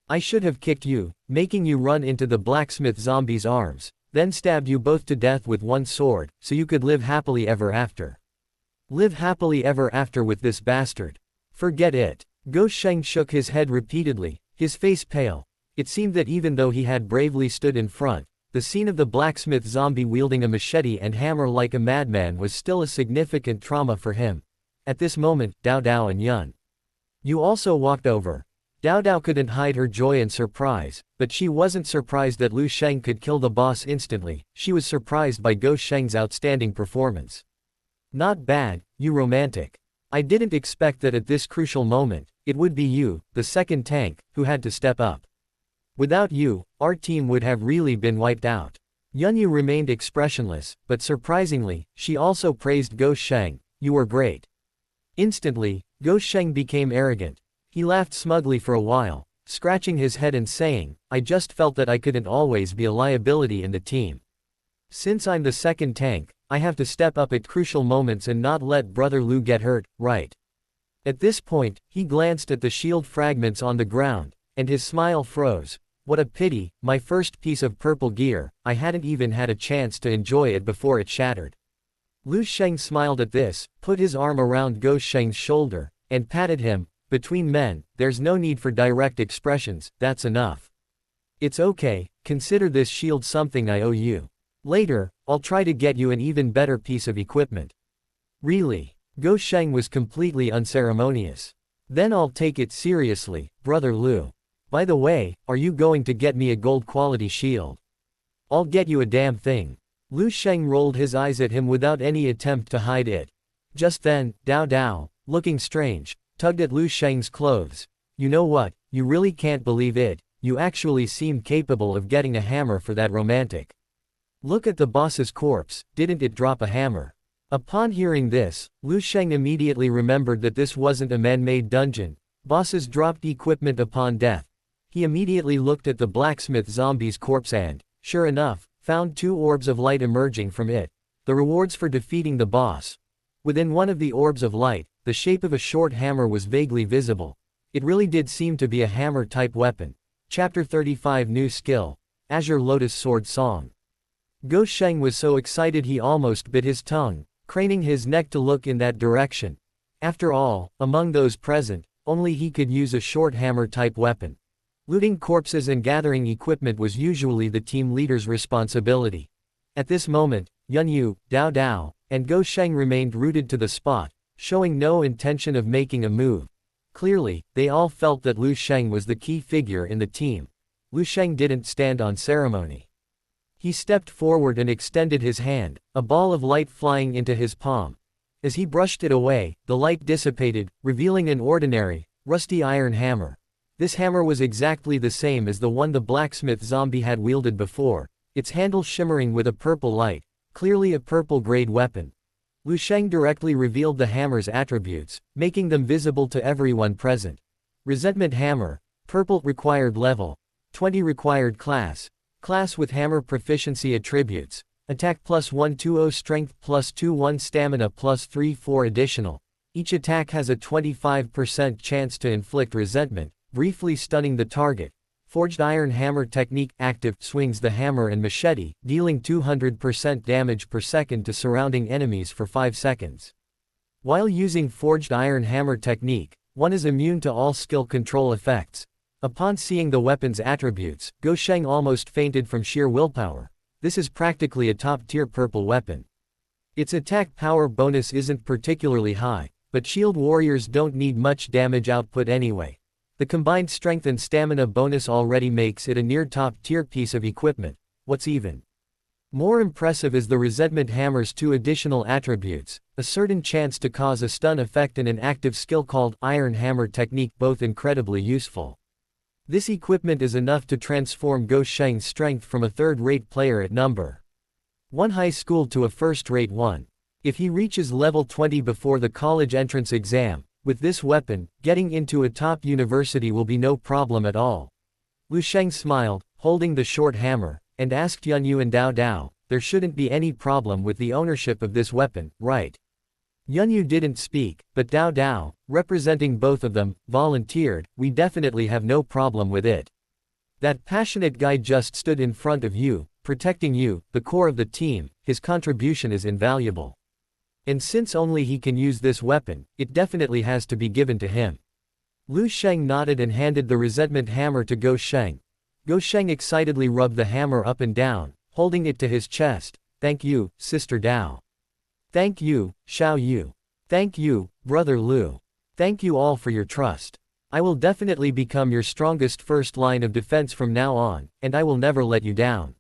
I should have kicked you, making you run into the blacksmith zombie's arms, then stabbed you both to death with one sword, so you could live happily ever after. Live happily ever after with this bastard. Forget it. Lu Sheng shook his head repeatedly, his face pale. It seemed that even though he had bravely stood in front, the scene of the blacksmith zombie wielding a machete and hammer like a madman was still a significant trauma for him. At this moment, Dao Dao and Yun Yu also walked over. Dao Dao couldn't hide her joy and surprise, but she wasn't surprised that Lu Sheng could kill the boss instantly. She was surprised by Lu Sheng's outstanding performance. Not bad, you romantic. I didn't expect that at this crucial moment, it would be you, the second tank, who had to step up. Without you, our team would have really been wiped out. Yun Yu remained expressionless, but surprisingly, she also praised Lu Sheng. You were great. Instantly, Lu Sheng became arrogant. He laughed smugly for a while, scratching his head and saying, I just felt that I couldn't always be a liability in the team. Since I'm the second tank, I have to step up at crucial moments and not let brother Lu get hurt, right? At this point, he glanced at the shield fragments on the ground, and his smile froze. What a pity, my first piece of purple gear, I hadn't even had a chance to enjoy it before it shattered. Lu Sheng smiled at this, put his arm around Lu Sheng's shoulder, and patted him. Between men, there's no need for direct expressions, that's enough. It's okay, consider this shield something I owe you. Later, I'll try to get you an even better piece of equipment. Really? Lu Sheng was completely unceremonious. Then I'll take it seriously, brother Lu. By the way, are you going to get me a gold quality shield? I'll get you a damn thing. Lu Sheng rolled his eyes at him without any attempt to hide it. Just then, Dao Dao, looking strange, tugged at Lu Sheng's clothes. You know what, you really can't believe it, you actually seem capable of getting a hammer for that romantic. Look at the boss's corpse, didn't it drop a hammer? Upon hearing this, Lu Sheng immediately remembered that this wasn't a man-made dungeon. Bosses dropped equipment upon death. He immediately looked at the blacksmith zombie's corpse and, sure enough, found 2 orbs of light emerging from it. The rewards for defeating the boss. Within one of the orbs of light, the shape of a short hammer was vaguely visible. It really did seem to be a hammer-type weapon. Chapter 35 New Skill. Azure Lotus Sword Song. Lu Sheng was so excited he almost bit his tongue, craning his neck to look in that direction. After all, among those present, only he could use a short hammer-type weapon. Looting corpses and gathering equipment was usually the team leader's responsibility. At this moment, Yun Yu, Dao Dao, and Lu Sheng remained rooted to the spot, showing no intention of making a move. Clearly, they all felt that Lu Sheng was the key figure in the team. Lu Sheng didn't stand on ceremony. He stepped forward and extended his hand, a ball of light flying into his palm. As he brushed it away, the light dissipated, revealing an ordinary, rusty iron hammer. This hammer was exactly the same as the one the blacksmith zombie had wielded before, its handle shimmering with a purple light, clearly a purple-grade weapon. Lu Sheng directly revealed the hammer's attributes, making them visible to everyone present. Resentment hammer, purple required level, 20 required class, class with hammer proficiency attributes, attack plus 120 strength plus 21 stamina plus 3-4 additional. Each attack has a 25% chance to inflict resentment, briefly stunning the target. Forged iron hammer technique active swings the hammer and machete, dealing 200% damage per second to surrounding enemies for 5 seconds. While using forged iron hammer technique, one is immune to all skill control effects. Upon seeing the weapon's attributes, Lu Sheng almost fainted from sheer willpower. This is practically a top-tier purple weapon. Its attack power bonus isn't particularly high, but shield warriors don't need much damage output anyway. The combined strength and stamina bonus already makes it a near top-tier piece of equipment. What's even more impressive is the resentment hammer's 2 additional attributes, a certain chance to cause a stun effect and an active skill called iron hammer technique, both incredibly useful. This equipment is enough to transform Lu Sheng's strength from a third-rate player at number 1 high school to a first-rate one. If he reaches level 20 before the college entrance exam, with this weapon, getting into a top university will be no problem at all. Lu Sheng smiled, holding the short hammer, and asked Yun Yu and Dao Dao, there shouldn't be any problem with the ownership of this weapon, right? Yunyu didn't speak, but Dao Dao, representing both of them, volunteered, we definitely have no problem with it. That passionate guy just stood in front of you, protecting you, the core of the team, his contribution is invaluable. And since only he can use this weapon, it definitely has to be given to him. Lu Sheng nodded and handed the resentment hammer to Go Sheng. Go Sheng excitedly rubbed the hammer up and down, holding it to his chest. Thank you, Sister Dao. Thank you, Xiao Yu. Thank you, Brother Lu. Thank you all for your trust. I will definitely become your strongest first line of defense from now on, and I will never let you down.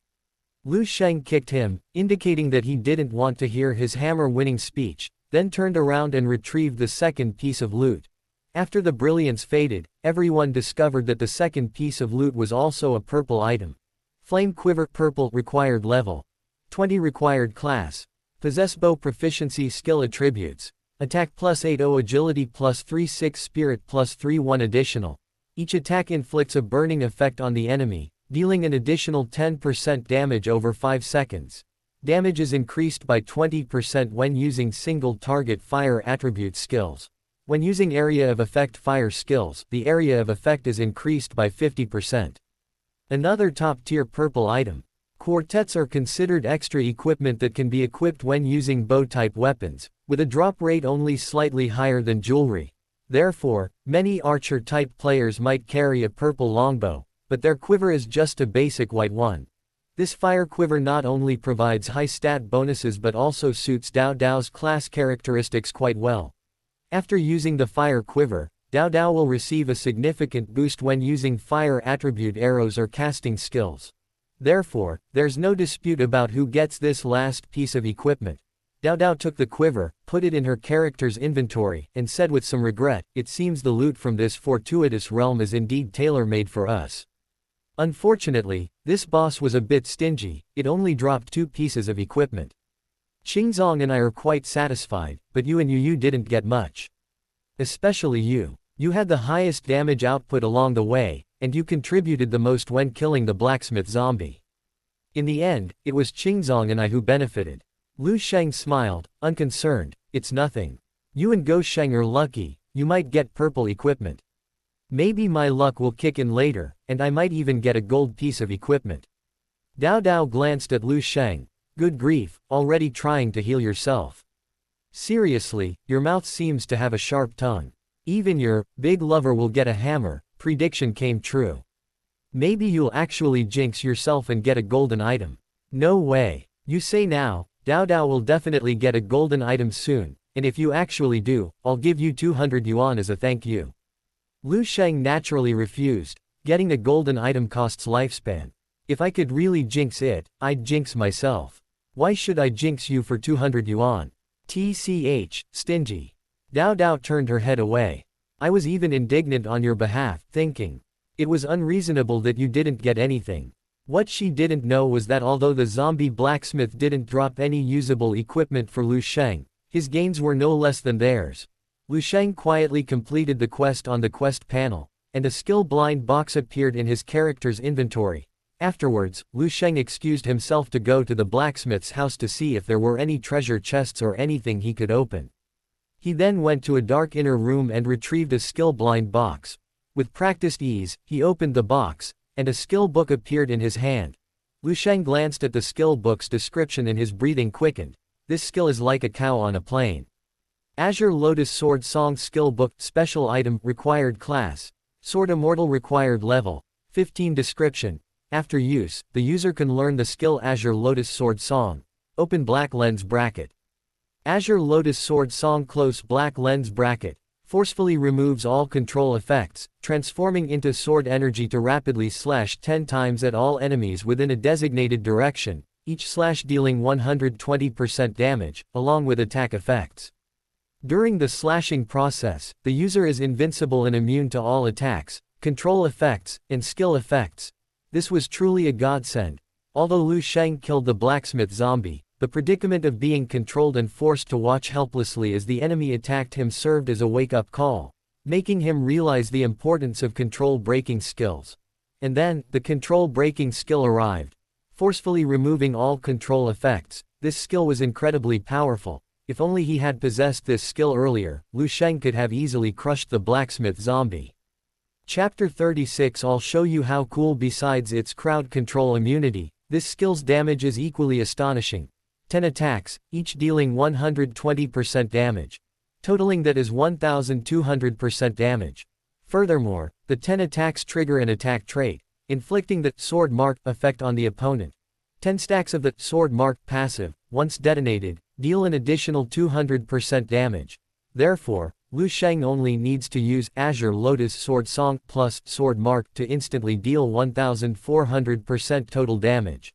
Lu Sheng kicked him, indicating that he didn't want to hear his hammer-winning speech, then turned around and retrieved the second piece of loot. After the brilliance faded, everyone discovered that the second piece of loot was also a purple item. Flame Quiver Purple required level. 20 required class. Possess bow proficiency skill attributes. Attack plus 8/0 agility plus 3/6 spirit plus 3/1 additional. Each attack inflicts a burning effect on the enemy, dealing an additional 10% damage over 5 seconds. Damage is increased by 20% when using single target fire attribute skills. When using area of effect fire skills, the area of effect is increased by 50%. Another top-tier purple item. Quartets are considered extra equipment that can be equipped when using bow-type weapons, with a drop rate only slightly higher than jewelry. Therefore, many archer-type players might carry a purple longbow, but their quiver is just a basic white one. This fire quiver not only provides high stat bonuses but also suits Dao Dao's class characteristics quite well. After using the fire quiver, Dao Dao will receive a significant boost when using fire attribute arrows or casting skills. Therefore, there's no dispute about who gets this last piece of equipment. Dao Dao took the quiver, put it in her character's inventory, and said with some regret, "It seems the loot from this fortuitous realm is indeed tailor-made for us." Unfortunately, this boss was a bit stingy, it only dropped 2 pieces of equipment. Qingzong and I are quite satisfied, but you and Yu didn't get much. Especially you. You had the highest damage output along the way, and you contributed the most when killing the blacksmith zombie. In the end, it was Qingzong and I who benefited. Lu Sheng smiled, unconcerned, "It's nothing. You and Go Sheng are lucky, you might get purple equipment. Maybe my luck will kick in later, and I might even get a gold piece of equipment." Dao Dao glanced at Lu Sheng. "Good grief, already trying to heal yourself. Seriously, your mouth seems to have a sharp tongue. Even your big lover will get a hammer." Prediction came true. "Maybe you'll actually jinx yourself and get a golden item." "No way. You say now, Dao Dao will definitely get a golden item soon, and if you actually do, I'll give you 200 yuan as a thank you." Lu Sheng naturally refused. Getting a golden item costs lifespan. If I could really jinx it, I'd jinx myself. Why should I jinx you for 200 yuan? TCH, stingy. Dao Dao turned her head away. "I was even indignant on your behalf, thinking it was unreasonable that you didn't get anything." What she didn't know was that although the zombie blacksmith didn't drop any usable equipment for Lu Sheng, his gains were no less than theirs. Lu Sheng quietly completed the quest on the quest panel, and a skill blind box appeared in his character's inventory. Afterwards, Lu Sheng excused himself to go to the blacksmith's house to see if there were any treasure chests or anything he could open. He then went to a dark inner room and retrieved a skill blind box. With practiced ease, he opened the box, and a skill book appeared in his hand. Lu Sheng glanced at the skill book's description and his breathing quickened. This skill is like a cow on a plane. Azure Lotus Sword Song Skill Book Special Item Required Class. Sword Immortal Required Level 15 Description. After use, the user can learn the skill Azure Lotus Sword Song. Open black lens bracket. Azure Lotus Sword Song Close black lens bracket. Forcefully removes all control effects, transforming into sword energy to rapidly slash 10 times at all enemies within a designated direction, each slash dealing 120% damage, along with attack effects. During the slashing process, the user is invincible and immune to all attacks, control effects, and skill effects. This was truly a godsend. Although Lu Sheng killed the blacksmith zombie, the predicament of being controlled and forced to watch helplessly as the enemy attacked him served as a wake-up call, making him realize the importance of control breaking skills. And then, the control breaking skill arrived. forcefully removing all control effects. This skill was incredibly powerful. If only he had possessed this skill earlier, Lu Sheng could have easily crushed the blacksmith zombie. Chapter 36. I'll show you how cool. Besides its crowd control immunity, this skill's damage is equally astonishing. 10 attacks, each dealing 120% damage. Totaling that is 1200% damage. Furthermore, the 10 attacks trigger an attack trait, inflicting the sword mark effect on the opponent. 10 stacks of the sword mark passive, once detonated, deal an additional 200% damage. Therefore, Lu Sheng only needs to use Azure Lotus Sword Song plus sword mark to instantly deal 1400% total damage.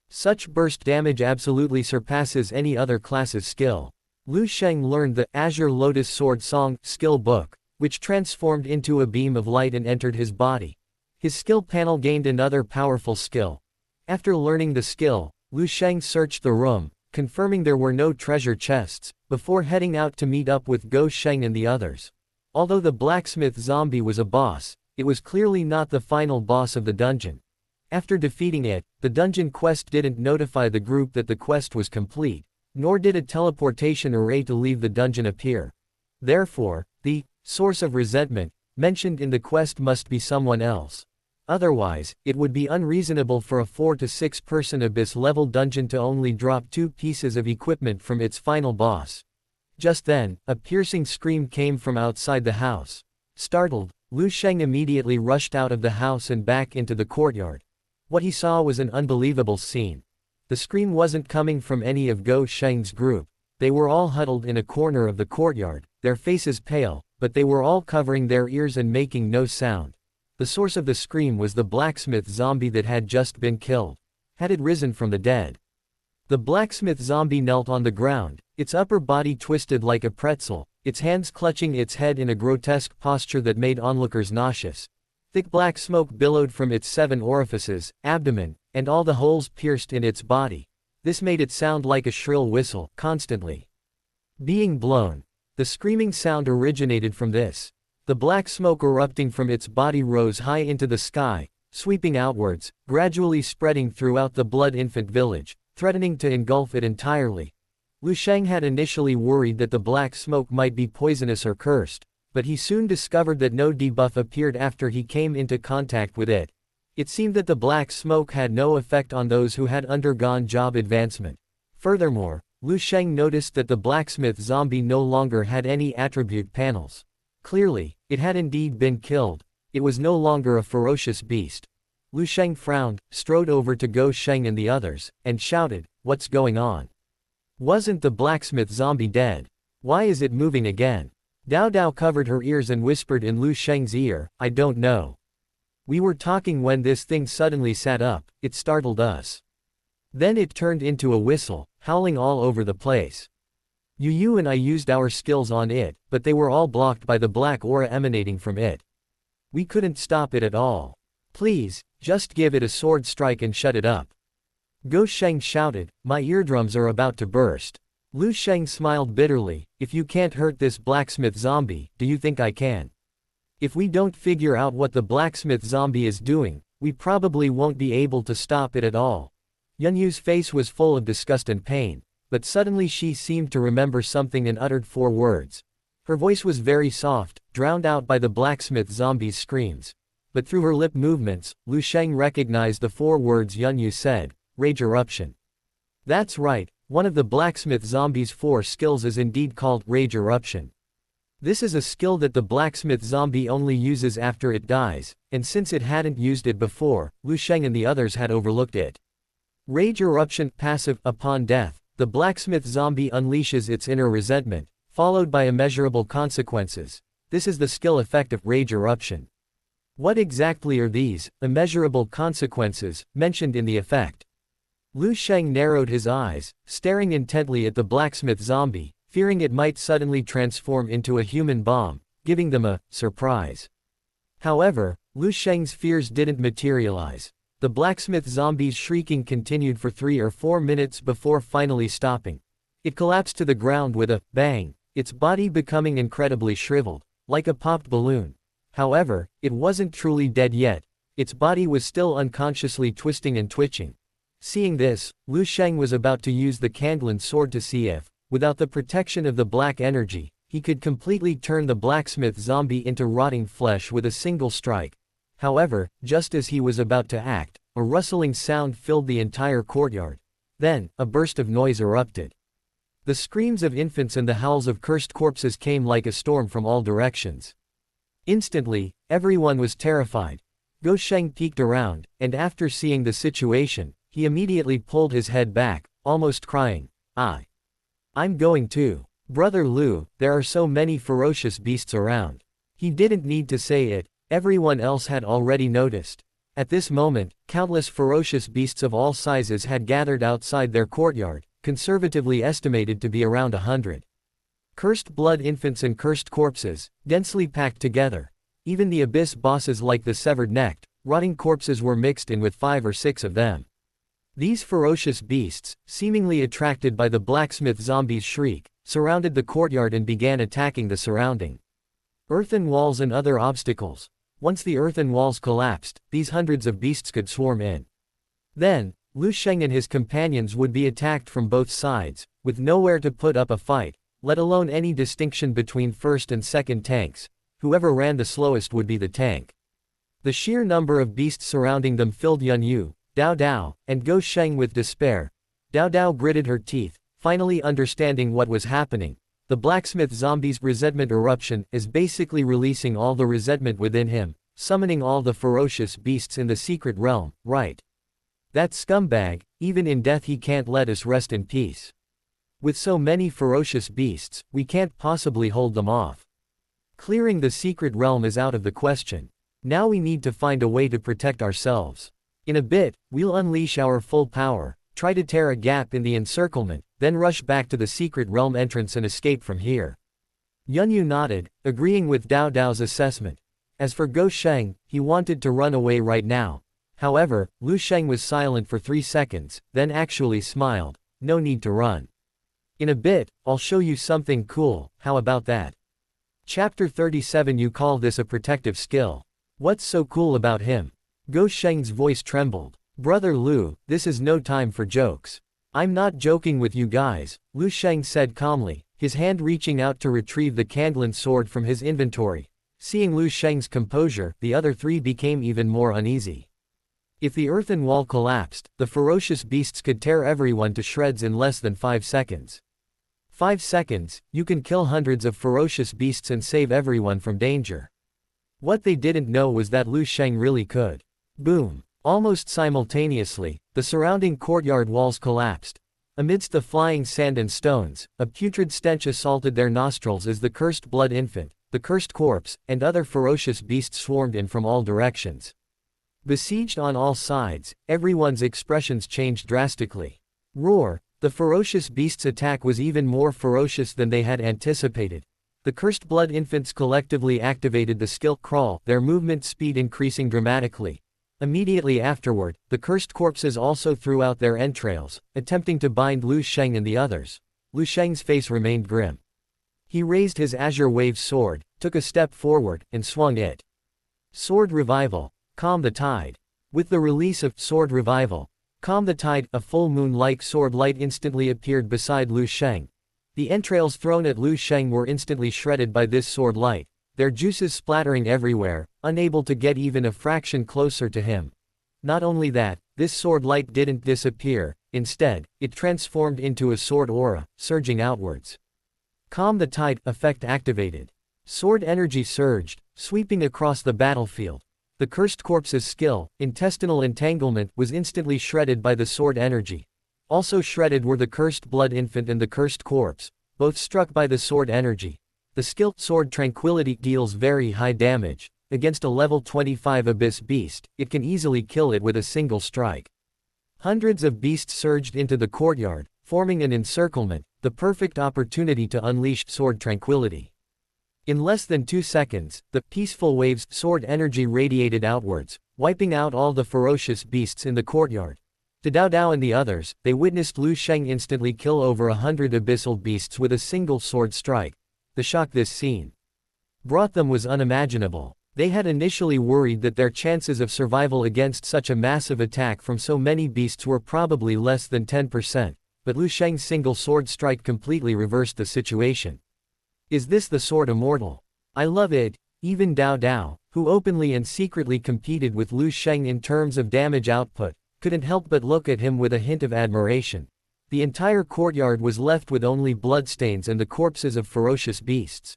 Such burst damage absolutely surpasses any other class's skill. Lu Sheng learned the Azure Lotus Sword Song skill book, which transformed into a beam of light and entered his body. His skill panel gained another powerful skill. After learning the skill, Lu Sheng searched the room, confirming there were no treasure chests, before heading out to meet up with Guo Sheng and the others. Although the blacksmith zombie was a boss, it was clearly not the final boss of the dungeon. After defeating it, the dungeon quest didn't notify the group that the quest was complete, nor did a teleportation array to leave the dungeon appear. Therefore, the source of resentment mentioned in the quest must be someone else. Otherwise, it would be unreasonable for a 4 to 6 person abyss-level dungeon to only drop 2 pieces of equipment from its final boss. Just then, a piercing scream came from outside the house. Startled, Lu Sheng immediately rushed out of the house and back into the courtyard. What he saw was an unbelievable scene. The scream wasn't coming from any of Guo Sheng's group. They were all huddled in a corner of the courtyard, their faces pale, but they were all covering their ears and making no sound. The source of the scream was the blacksmith zombie that had just been killed. Had it risen from the dead? The blacksmith zombie knelt on the ground, its upper body twisted like a pretzel, its hands clutching its head in a grotesque posture that made onlookers nauseous. Thick black smoke billowed from its 7 orifices, abdomen, and all the holes pierced in its body. This made it sound like a shrill whistle, constantly being blown. The screaming sound originated from this. The black smoke erupting from its body rose high into the sky, sweeping outwards, gradually spreading throughout the Blood Infant village, threatening to engulf it entirely. Lu Sheng had initially worried that the black smoke might be poisonous or cursed, but he soon discovered that no debuff appeared after he came into contact with it. It seemed that the black smoke had no effect on those who had undergone job advancement. Furthermore, Lu Sheng noticed that the blacksmith zombie no longer had any attribute panels. Clearly, it had indeed been killed. It was no longer a ferocious beast. Lu Sheng frowned, strode over to Guo Sheng and the others, and shouted, "What's going on? Wasn't the blacksmith zombie dead? Why is it moving again?" Dao Dao covered her ears and whispered in Lu Sheng's ear, "I don't know. We were talking when this thing suddenly sat up, it startled us. Then it turned into a whistle, howling all over the place. Yu and I used our skills on it, but they were all blocked by the black aura emanating from it. We couldn't stop it at all. Please, just give it a sword strike and shut it up." Guo Sheng shouted, "My eardrums are about to burst." Lu Sheng smiled bitterly, "If you can't hurt this blacksmith zombie, do you think I can? If we don't figure out what the blacksmith zombie is doing, we probably won't be able to stop it at all." Yunyu's face was full of disgust and pain, but suddenly she seemed to remember something and uttered 4 words. Her voice was very soft, drowned out by the blacksmith zombie's screams. But through her lip movements, Lu Sheng recognized the 4 words Yunyu said, "Rage Eruption." That's right, one of the blacksmith zombie's 4 skills is indeed called Rage Eruption. This is a skill that the blacksmith zombie only uses after it dies, and since it hadn't used it before, Lu Sheng and the others had overlooked it. Rage Eruption passive. Upon death, the blacksmith zombie unleashes its inner resentment, followed by immeasurable consequences. This is the skill effect of Rage Eruption. What exactly are these immeasurable consequences mentioned in the effect? Lu Sheng narrowed his eyes, staring intently at the blacksmith zombie, fearing it might suddenly transform into a human bomb, giving them a surprise. However, Lu Sheng's fears didn't materialize. The blacksmith zombie's shrieking continued for 3 or 4 minutes before finally stopping. It collapsed to the ground with a bang, its body becoming incredibly shriveled, like a popped balloon. However, it wasn't truly dead yet. Its body was still unconsciously twisting and twitching. Seeing this, Lu Sheng was about to use the Kanglan sword to see if, without the protection of the black energy, he could completely turn the blacksmith zombie into rotting flesh with a single strike. However, just as he was about to act, a rustling sound filled the entire courtyard. Then, a burst of noise erupted. The screams of infants and the howls of cursed corpses came like a storm from all directions. Instantly, everyone was terrified. Lu Sheng peeked around, and after seeing the situation, he immediately pulled his head back, almost crying, I'm going too. Brother Lu, there are so many ferocious beasts around. He didn't need to say it, everyone else had already noticed. At this moment, countless ferocious beasts of all sizes had gathered outside their courtyard, conservatively estimated to be around 100. Cursed blood infants and cursed corpses, densely packed together. Even the abyss bosses like the severed-necked, rotting corpses were mixed in with 5 or 6 of them. These ferocious beasts, seemingly attracted by the blacksmith zombie's shriek, surrounded the courtyard and began attacking the surrounding earthen walls and other obstacles. Once the earthen walls collapsed, these hundreds of beasts could swarm in. Then, Lu Sheng and his companions would be attacked from both sides, with nowhere to put up a fight, let alone any distinction between first and second tanks. Whoever ran the slowest would be the tank. The sheer number of beasts surrounding them filled Yun Yu, Dao Dao, and Lu Sheng with despair. Dao Dao gritted her teeth, finally understanding what was happening. The blacksmith zombie's resentment eruption is basically releasing all the resentment within him, summoning all the ferocious beasts in the secret realm, right? That scumbag, even in death he can't let us rest in peace. With so many ferocious beasts, we can't possibly hold them off. Clearing the secret realm is out of the question. Now we need to find a way to protect ourselves. In a bit, we'll unleash our full power, try to tear a gap in the encirclement, then rush back to the secret realm entrance and escape from here. Yun Yu nodded, agreeing with Dao Dao's assessment. As for Lu Sheng, he wanted to run away right now. However, Lu Sheng was silent for 3 seconds, then actually smiled. No need to run. In a bit, I'll show you something cool, how about that? Chapter 37. You call this a protective skill? What's so cool about him? Lu Sheng's voice trembled. Brother Lu, this is no time for jokes. I'm not joking with you guys, Lu Sheng said calmly, his hand reaching out to retrieve the Kanglan sword from his inventory. Seeing Lu Sheng's composure, the other 3 became even more uneasy. If the earthen wall collapsed, the ferocious beasts could tear everyone to shreds in less than 5 seconds. 5 seconds, you can kill hundreds of ferocious beasts and save everyone from danger. What they didn't know was that Lu Sheng really could. Boom. Almost simultaneously, the surrounding courtyard walls collapsed. Amidst the flying sand and stones, a putrid stench assaulted their nostrils as the cursed blood infant, the cursed corpse, and other ferocious beasts swarmed in from all directions. Besieged on all sides, everyone's expressions changed drastically. Roar! The ferocious beast's attack was even more ferocious than they had anticipated. The cursed blood infants collectively activated the skill crawl, their movement speed increasing dramatically. Immediately afterward, the cursed corpses also threw out their entrails, attempting to bind Lu Sheng and the others. Lu Sheng's face remained grim. He raised his azure wave sword, took a step forward, and swung it. Sword Revival. Calm the Tide. With the release of Sword Revival, Calm the Tide, a full moon-like sword light instantly appeared beside Lu Sheng. The entrails thrown at Lu Sheng were instantly shredded by this sword light, their juices splattering everywhere, unable to get even a fraction closer to him. Not only that, this sword light didn't disappear, instead, it transformed into a sword aura, surging outwards. Calm the Tide effect activated. Sword energy surged, sweeping across the battlefield. The cursed corpse's skill, intestinal entanglement, was instantly shredded by the sword energy. Also shredded were the cursed blood infant and the cursed corpse, both struck by the sword energy. The skill Sword Tranquility deals very high damage. Against a level 25 abyss beast, it can easily kill it with a single strike. Hundreds of beasts surged into the courtyard, forming an encirclement, the perfect opportunity to unleash Sword Tranquility. In less than 2 seconds, the peaceful wave's sword energy radiated outwards, wiping out all the ferocious beasts in the courtyard. To Dao Dao and the others, they witnessed Lu Sheng instantly kill over 100 abyssal beasts with a single sword strike. The shock this scene brought them was unimaginable. They had initially worried that their chances of survival against such a massive attack from so many beasts were probably less than 10%, but Lu Sheng's single sword strike completely reversed the situation. Is this the sword Immortal? I love it. Even Dao Dao, who openly and secretly competed with Lu Sheng in terms of damage output, couldn't help but look at him with a hint of admiration. The entire courtyard was left with only bloodstains and the corpses of ferocious beasts.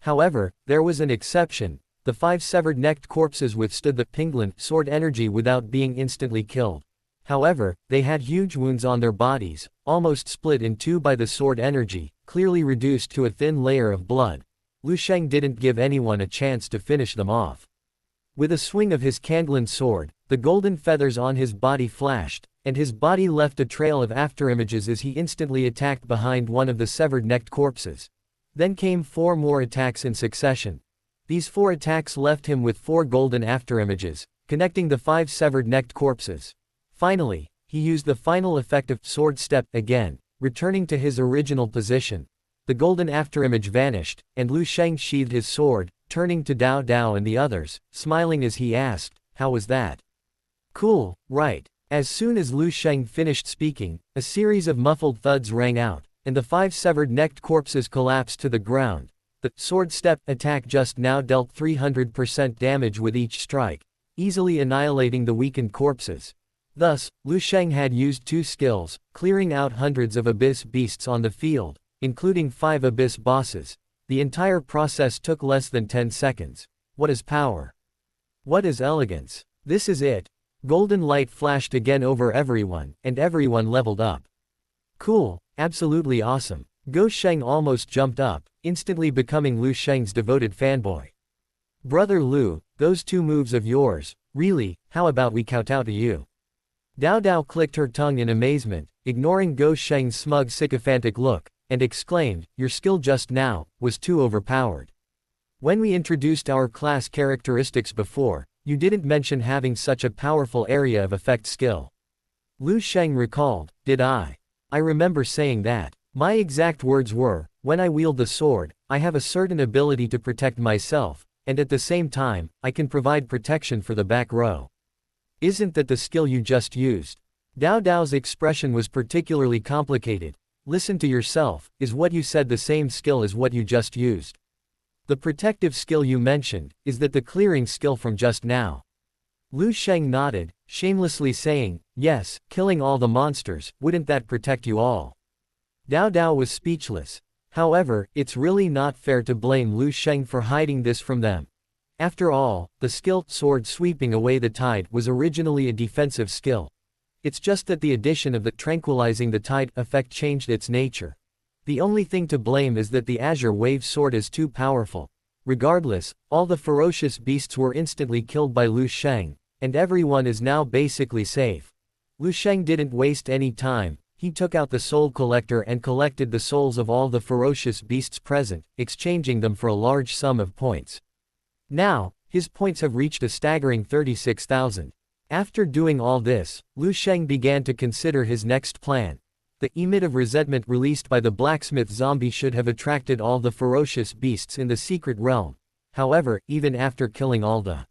However, there was an exception. The 5 severed-necked corpses withstood the Pinglan sword energy without being instantly killed. However, they had huge wounds on their bodies, almost split in two by the sword energy, clearly reduced to a thin layer of blood. Lu Sheng didn't give anyone a chance to finish them off. With a swing of his Kanglan sword, the golden feathers on his body flashed, and his body left a trail of afterimages as he instantly attacked behind one of the severed-necked corpses. Then came 4 more attacks in succession. These 4 attacks left him with 4 golden afterimages, connecting the 5 severed-necked corpses. Finally, he used the final effective sword step again, returning to his original position. The golden afterimage vanished, and Lu Sheng sheathed his sword, turning to Dao Dao and the others, smiling as he asked, "How was that?" "Cool, right?" As soon as Lu Sheng finished speaking, a series of muffled thuds rang out, and the 5 severed-necked corpses collapsed to the ground. The sword step attack just now dealt 300% damage with each strike, easily annihilating the weakened corpses. Thus, Lu Sheng had used 2 skills, clearing out hundreds of abyss beasts on the field, including 5 abyss bosses. The entire process took less than 10 seconds. What is power? What is elegance? This is it. Golden light flashed again over everyone, and everyone leveled up. Cool, absolutely awesome. Go Sheng almost jumped up, instantly becoming Lu Sheng's devoted fanboy. Brother Lu, those 2 moves of yours, really, how about we kowtow to you? Dao Dao clicked her tongue in amazement, ignoring Go Sheng's smug sycophantic look, and exclaimed, "Your skill just now was too overpowered. When we introduced our class characteristics before, you didn't mention having such a powerful area of effect skill." Lu Sheng recalled, "Did I? I remember saying that. My exact words were, when I wield the sword, I have a certain ability to protect myself, and at the same time, I can provide protection for the back row. Isn't that the skill you just used?" Dao Dao's expression was particularly complicated. "Listen to yourself, is what you said the same skill as what you just used? The protective skill you mentioned, is that the clearing skill from just now?" Lu Sheng nodded, shamelessly saying, "Yes, killing all the monsters, wouldn't that protect you all?" Dao Dao was speechless. However, it's really not fair to blame Lu Sheng for hiding this from them. After all, the skill, sword sweeping away the tide, was originally a defensive skill. It's just that the addition of the tranquilizing the tide effect changed its nature. The only thing to blame is that the Azure Wave sword is too powerful. Regardless, all the ferocious beasts were instantly killed by Lu Sheng, and everyone is now basically safe. Lu Sheng didn't waste any time. He took out the soul collector and collected the souls of all the ferocious beasts present, exchanging them for a large sum of points. Now, his points have reached a staggering 36,000. After doing all this, Lu Sheng began to consider his next plan. The emit of resentment released by the blacksmith zombie should have attracted all the ferocious beasts in the secret realm. However, even after killing all the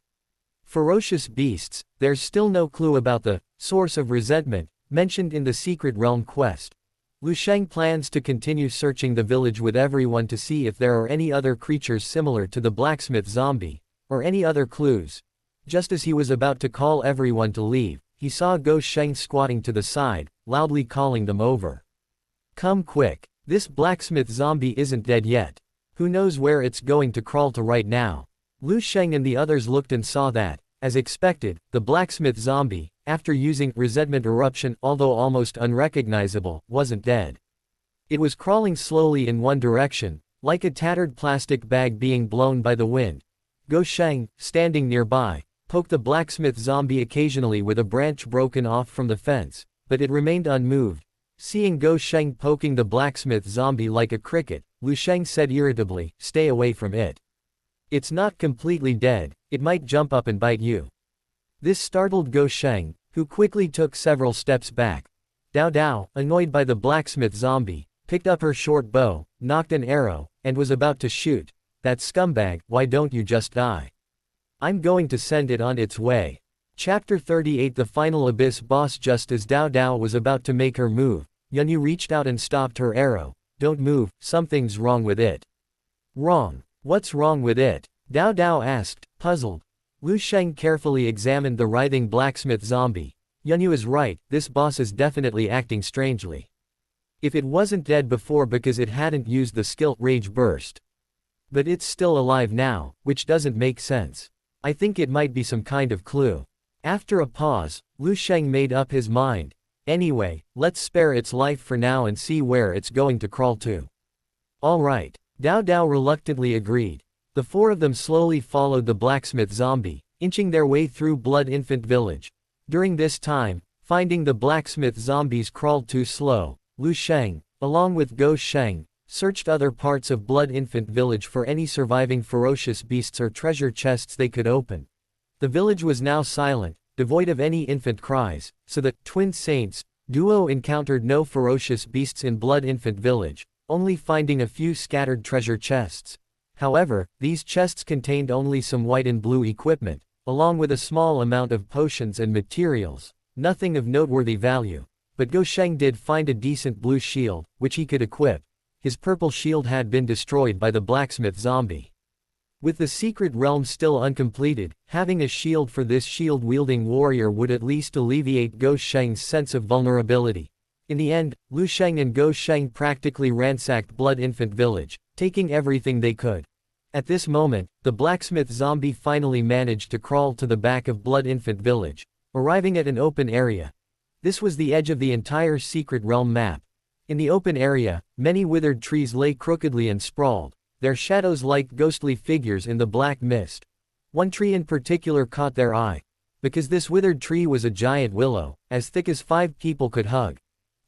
ferocious beasts, there's still no clue about the source of resentment mentioned in the secret realm quest. Lu Sheng plans to continue searching the village with everyone to see if there are any other creatures similar to the blacksmith zombie, or any other clues. Just as he was about to call everyone to leave, he saw Go Sheng squatting to the side, loudly calling them over. "Come quick, this blacksmith zombie isn't dead yet. Who knows where it's going to crawl to right now." Lu Sheng and the others looked and saw that, as expected, the blacksmith zombie, after using resentment eruption, although almost unrecognizable, wasn't dead. It was crawling slowly in one direction, like a tattered plastic bag being blown by the wind. Go Sheng, standing nearby, poked the blacksmith zombie occasionally with a branch broken off from the fence, but it remained unmoved. Seeing Go Sheng poking the blacksmith zombie like a cricket, Lu Sheng said irritably, "Stay away from it. It's not completely dead, it might jump up and bite you." This startled Go Sheng, who quickly took several steps back. Dao Dao, annoyed by the blacksmith zombie, picked up her short bow, knocked an arrow, and was about to shoot. "That scumbag, why don't you just die?" I'm going to send it on its way. Chapter 38 The final abyss boss. Just as Dao Dao was about to make her move, Yunyu reached out and stopped her arrow. Don't move, something's wrong with it. Wrong? What's wrong with it? Dao Dao asked, puzzled. Lu Sheng carefully examined the writhing blacksmith zombie. Yunyu is right, this boss is definitely acting strangely. If it wasn't dead before because it hadn't used the skill Rage Burst. But it's still alive now, which doesn't make sense. I think it might be some kind of clue. After a pause, Lu Sheng made up his mind. Anyway, let's spare its life for now and see where it's going to crawl to. Alright. Dao Dao reluctantly agreed. The four of them slowly followed the blacksmith zombie, inching their way through Blood Infant Village. During this time, finding the blacksmith zombies crawled too slow, Lu Sheng, along with Go Sheng, searched other parts of Blood Infant Village for any surviving ferocious beasts or treasure chests they could open. The village was now silent, devoid of any infant cries, so the Twin Saints duo encountered no ferocious beasts in Blood Infant Village, only finding a few scattered treasure chests. However, these chests contained only some white and blue equipment, along with a small amount of potions and materials, nothing of noteworthy value. But Go Sheng did find a decent blue shield, which he could equip. His purple shield had been destroyed by the blacksmith zombie. With the secret realm still uncompleted, having a shield for this shield-wielding warrior would at least alleviate Go Sheng's sense of vulnerability. In the end, Lu Sheng and Go Sheng practically ransacked Blood Infant Village, taking everything they could. At this moment, the blacksmith zombie finally managed to crawl to the back of Blood Infant Village, arriving at an open area. This was the edge of the entire secret realm map. In the open area, many withered trees lay crookedly and sprawled, their shadows like ghostly figures in the black mist. One tree in particular caught their eye, because this withered tree was a giant willow, as thick as 5 people could hug.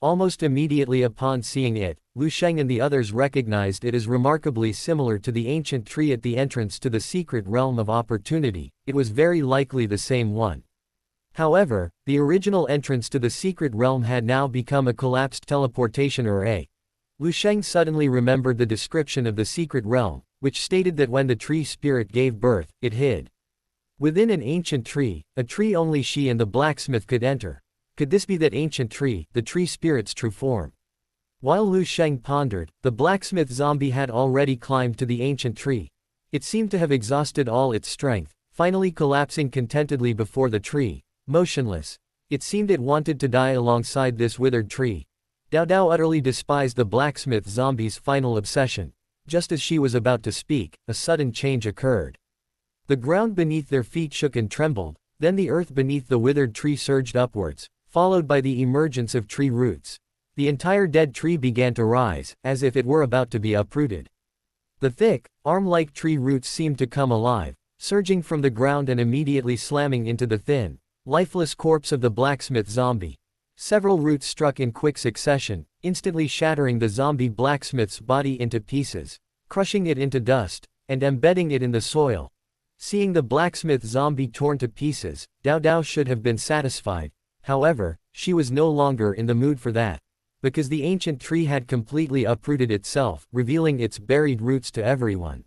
Almost immediately upon seeing it, Lu Sheng and the others recognized it as remarkably similar to the ancient tree at the entrance to the secret realm of opportunity. It was very likely the same one. However, the original entrance to the secret realm had now become a collapsed teleportation array. Lu Sheng suddenly remembered the description of the secret realm, which stated that when the tree spirit gave birth, it hid within an ancient tree, a tree only she and the blacksmith could enter. Could this be that ancient tree, the tree spirit's true form? While Lu Sheng pondered, the blacksmith zombie had already climbed to the ancient tree. It seemed to have exhausted all its strength, finally collapsing contentedly before the tree, motionless. It seemed it wanted to die alongside this withered tree. Dao Dao utterly despised the blacksmith zombie's final obsession. Just as she was about to speak, a sudden change occurred. The ground beneath their feet shook and trembled, then the earth beneath the withered tree surged upwards, followed by the emergence of tree roots. The entire dead tree began to rise, as if it were about to be uprooted. The thick, arm-like tree roots seemed to come alive, surging from the ground and immediately slamming into the thin, lifeless corpse of the blacksmith zombie. Several roots struck in quick succession, instantly shattering the zombie blacksmith's body into pieces, crushing it into dust, and embedding it in the soil. Seeing the blacksmith zombie torn to pieces, Dao Dao should have been satisfied. However, she was no longer in the mood for that. Because the ancient tree had completely uprooted itself, revealing its buried roots to everyone.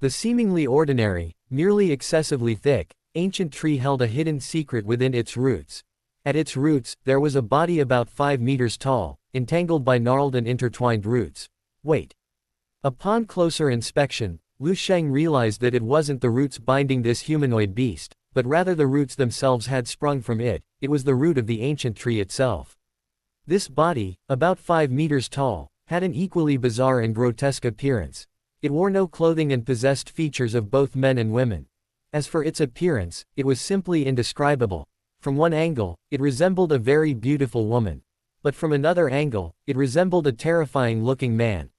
The seemingly ordinary, merely excessively thick, ancient tree held a hidden secret within its roots. At its roots, there was a body about 5 meters tall, entangled by gnarled and intertwined roots. Wait. Upon closer inspection, Lu Sheng realized that it wasn't the roots binding this humanoid beast, but rather the roots themselves had sprung from it. It was the root of the ancient tree itself. This body, about 5 meters tall, had an equally bizarre and grotesque appearance. It wore no clothing and possessed features of both men and women. As for its appearance, it was simply indescribable. From one angle, it resembled a very beautiful woman. But from another angle, it resembled a terrifying-looking man.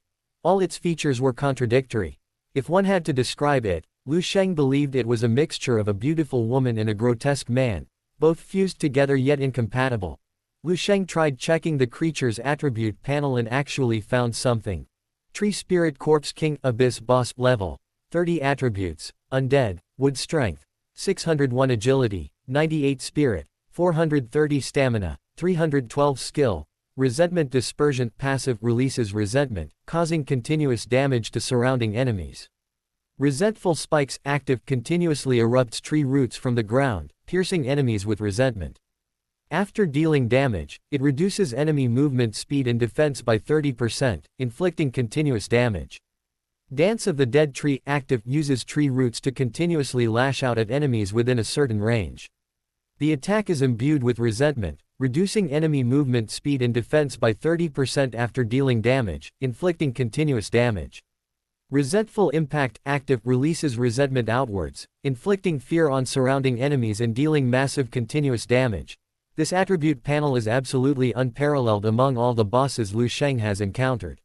All its features were contradictory. If one had to describe it, Lu Sheng believed it was a mixture of a beautiful woman and a grotesque man, both fused together yet incompatible. Lu Sheng tried checking the creature's attribute panel and actually found something. Tree Spirit Corpse King Abyss Boss Level 30 Attributes: Undead, Wood Strength, 601 Agility, 98 Spirit, 430 Stamina, 312 Skill. Resentment Dispersion Passive releases resentment, causing continuous damage to surrounding enemies. Resentful spikes active continuously erupts tree roots from the ground, piercing enemies with resentment. After dealing damage, it reduces enemy movement speed and defense by 30%, inflicting continuous damage. Dance of the Dead Tree active uses tree roots to continuously lash out at enemies within a certain range. The attack is imbued with resentment, reducing enemy movement speed and defense by 30% after dealing damage, inflicting continuous damage. Resentful Impact active releases resentment outwards, inflicting fear on surrounding enemies and dealing massive continuous damage. This attribute panel is absolutely unparalleled among all the bosses Lu Sheng has encountered.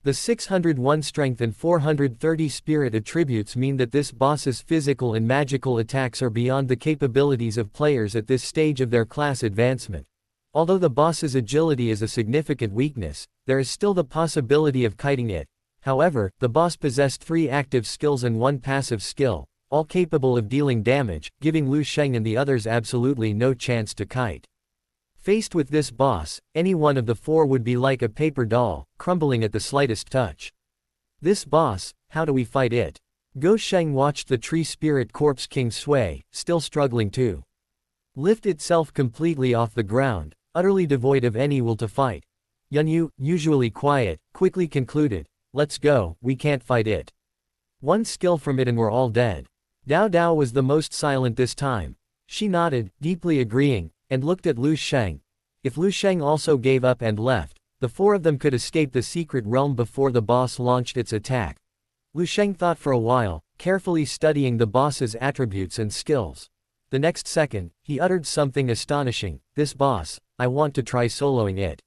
The 601 strength and 430 spirit attributes mean that this boss's physical and magical attacks are beyond the capabilities of players at this stage of their class advancement. Although the boss's agility is a significant weakness, there is still the possibility of kiting it. However, the boss possessed 3 active skills and 1 passive skill, all capable of dealing damage, giving Lu Sheng and the others absolutely no chance to kite. Faced with this boss, any one of the 4 would be like a paper doll, crumbling at the slightest touch. This boss, how do we fight it? Lu Sheng watched the tree spirit corpse king sway, still struggling to lift itself completely off the ground, utterly devoid of any will to fight. Yunyu, usually quiet, quickly concluded, "Let's go, we can't fight it. 1 skill from it and we're all dead." Dao Dao was the most silent this time. She nodded, deeply agreeing, and looked at Lu Sheng. If Lu Sheng also gave up and left, the 4 of them could escape the secret realm before the boss launched its attack. Lu Sheng thought for a while, carefully studying the boss's attributes and skills. The next second, he uttered something astonishing, "This boss, I want to try soloing it."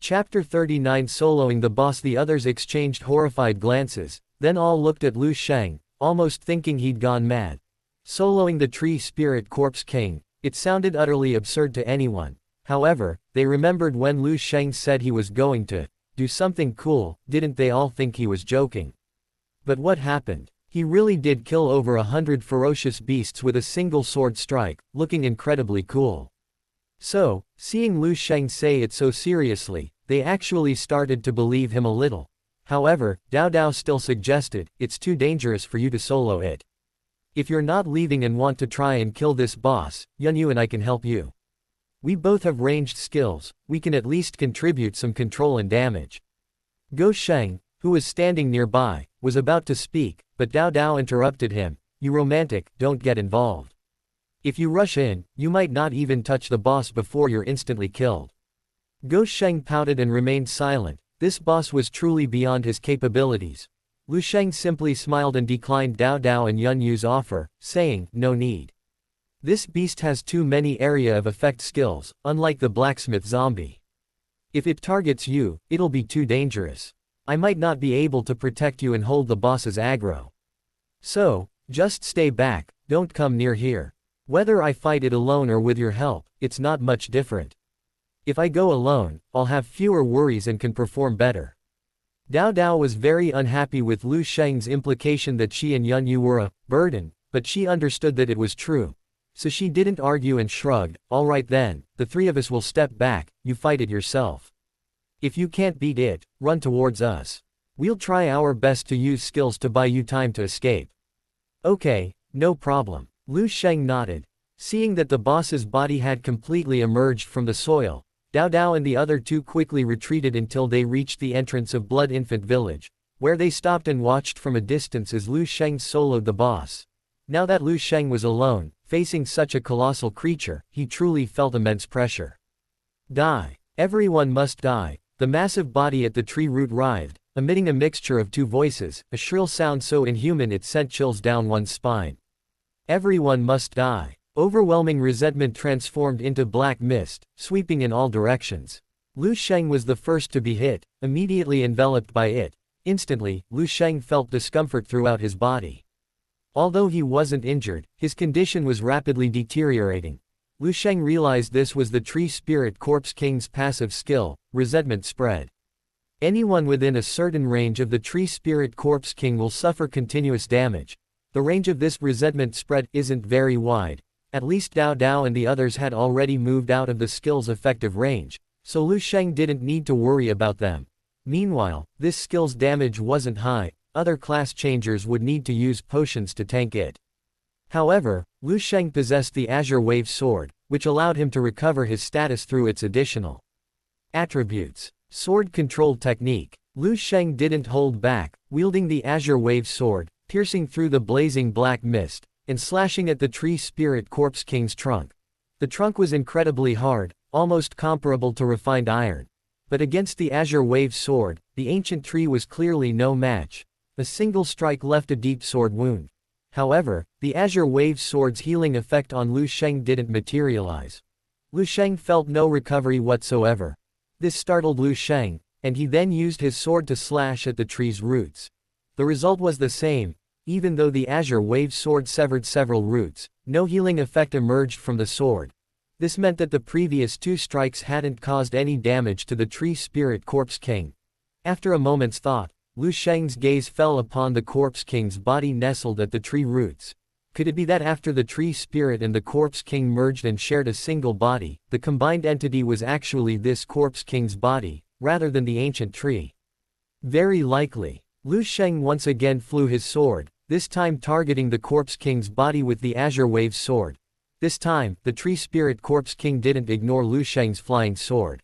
Chapter 39 Soloing the boss. The others exchanged horrified glances, then all looked at Lu Sheng, almost thinking he'd gone mad. Soloing the tree spirit corpse king, it sounded utterly absurd to anyone. However, they remembered when Lu Sheng said he was going to do something cool, didn't they all think he was joking? But what happened? He really did kill over 100 ferocious beasts with a single sword strike, looking incredibly cool. So, seeing Lu Sheng say it so seriously, they actually started to believe him a little. However, Dao Dao still suggested, "It's too dangerous for you to solo it. If you're not leaving and want to try and kill this boss, Yunyu and I can help you. We both have ranged skills, we can at least contribute some control and damage." Lu Sheng, who was standing nearby, was about to speak, but Dao Dao interrupted him, "You romantic, don't get involved. If you rush in, you might not even touch the boss before you're instantly killed." Lu Sheng pouted and remained silent. This boss was truly beyond his capabilities. Lu Sheng simply smiled and declined Dao Dao and Yunyu's offer, saying, "No need. This beast has too many area of effect skills, unlike the blacksmith zombie. If it targets you, it'll be too dangerous. I might not be able to protect you and hold the boss's aggro. So, just stay back, don't come near here. Whether I fight it alone or with your help, it's not much different. If I go alone, I'll have fewer worries and can perform better." Dao Dao was very unhappy with Lu Sheng's implication that she and Yunyu were a burden, but she understood that it was true. So she didn't argue and shrugged, "All right then, the 3 of us will step back, you fight it yourself. If you can't beat it, run towards us. We'll try our best to use skills to buy you time to escape." "Okay, no problem." Lu Sheng nodded. Seeing that the boss's body had completely emerged from the soil, Dao Dao and the other 2 quickly retreated until they reached the entrance of Blood Infant Village, where they stopped and watched from a distance as Lu Sheng soloed the boss. Now that Lu Sheng was alone, facing such a colossal creature, he truly felt immense pressure. Die. Everyone must die. The massive body at the tree root writhed, emitting a mixture of 2 voices, a shrill sound so inhuman it sent chills down one's spine. Everyone must die. Overwhelming resentment transformed into black mist, sweeping in all directions. Lu Sheng was the first to be hit, immediately enveloped by it. Instantly, Lu Sheng felt discomfort throughout his body. Although he wasn't injured, his condition was rapidly deteriorating. Lu Sheng realized this was the Tree Spirit Corpse King's passive skill, Resentment Spread. Anyone within a certain range of the Tree Spirit Corpse King will suffer continuous damage. The range of this resentment spread isn't very wide. At least Dao Dao and the others had already moved out of the skill's effective range, so Lu Sheng didn't need to worry about them. Meanwhile, this skill's damage wasn't high, other class changers would need to use potions to tank it. However, Lu Sheng possessed the Azure Wave Sword, which allowed him to recover his status through its additional attributes. Sword Control Technique. Lu Sheng didn't hold back, wielding the Azure Wave Sword, piercing through the blazing black mist, and slashing at the Tree Spirit Corpse King's trunk. The trunk was incredibly hard, almost comparable to refined iron. But against the Azure Wave Sword, the ancient tree was clearly no match. A single strike left a deep sword wound. However, the Azure Wave Sword's healing effect on Lu Sheng didn't materialize. Lu Sheng felt no recovery whatsoever. This startled Lu Sheng, and he then used his sword to slash at the tree's roots. The result was the same. Even though the Azure Wave Sword severed several roots, no healing effect emerged from the sword. This meant that the previous two strikes hadn't caused any damage to the Tree Spirit Corpse King. After a moment's thought, Lu Sheng's gaze fell upon the Corpse King's body nestled at the tree roots. Could it be that after the Tree Spirit and the Corpse King merged and shared a single body, the combined entity was actually this Corpse King's body, rather than the ancient tree? Very likely. Lu Sheng once again flew his sword, this time targeting the Corpse King's body with the Azure Wave Sword. This time, the Tree Spirit Corpse King didn't ignore Lu Sheng's flying sword.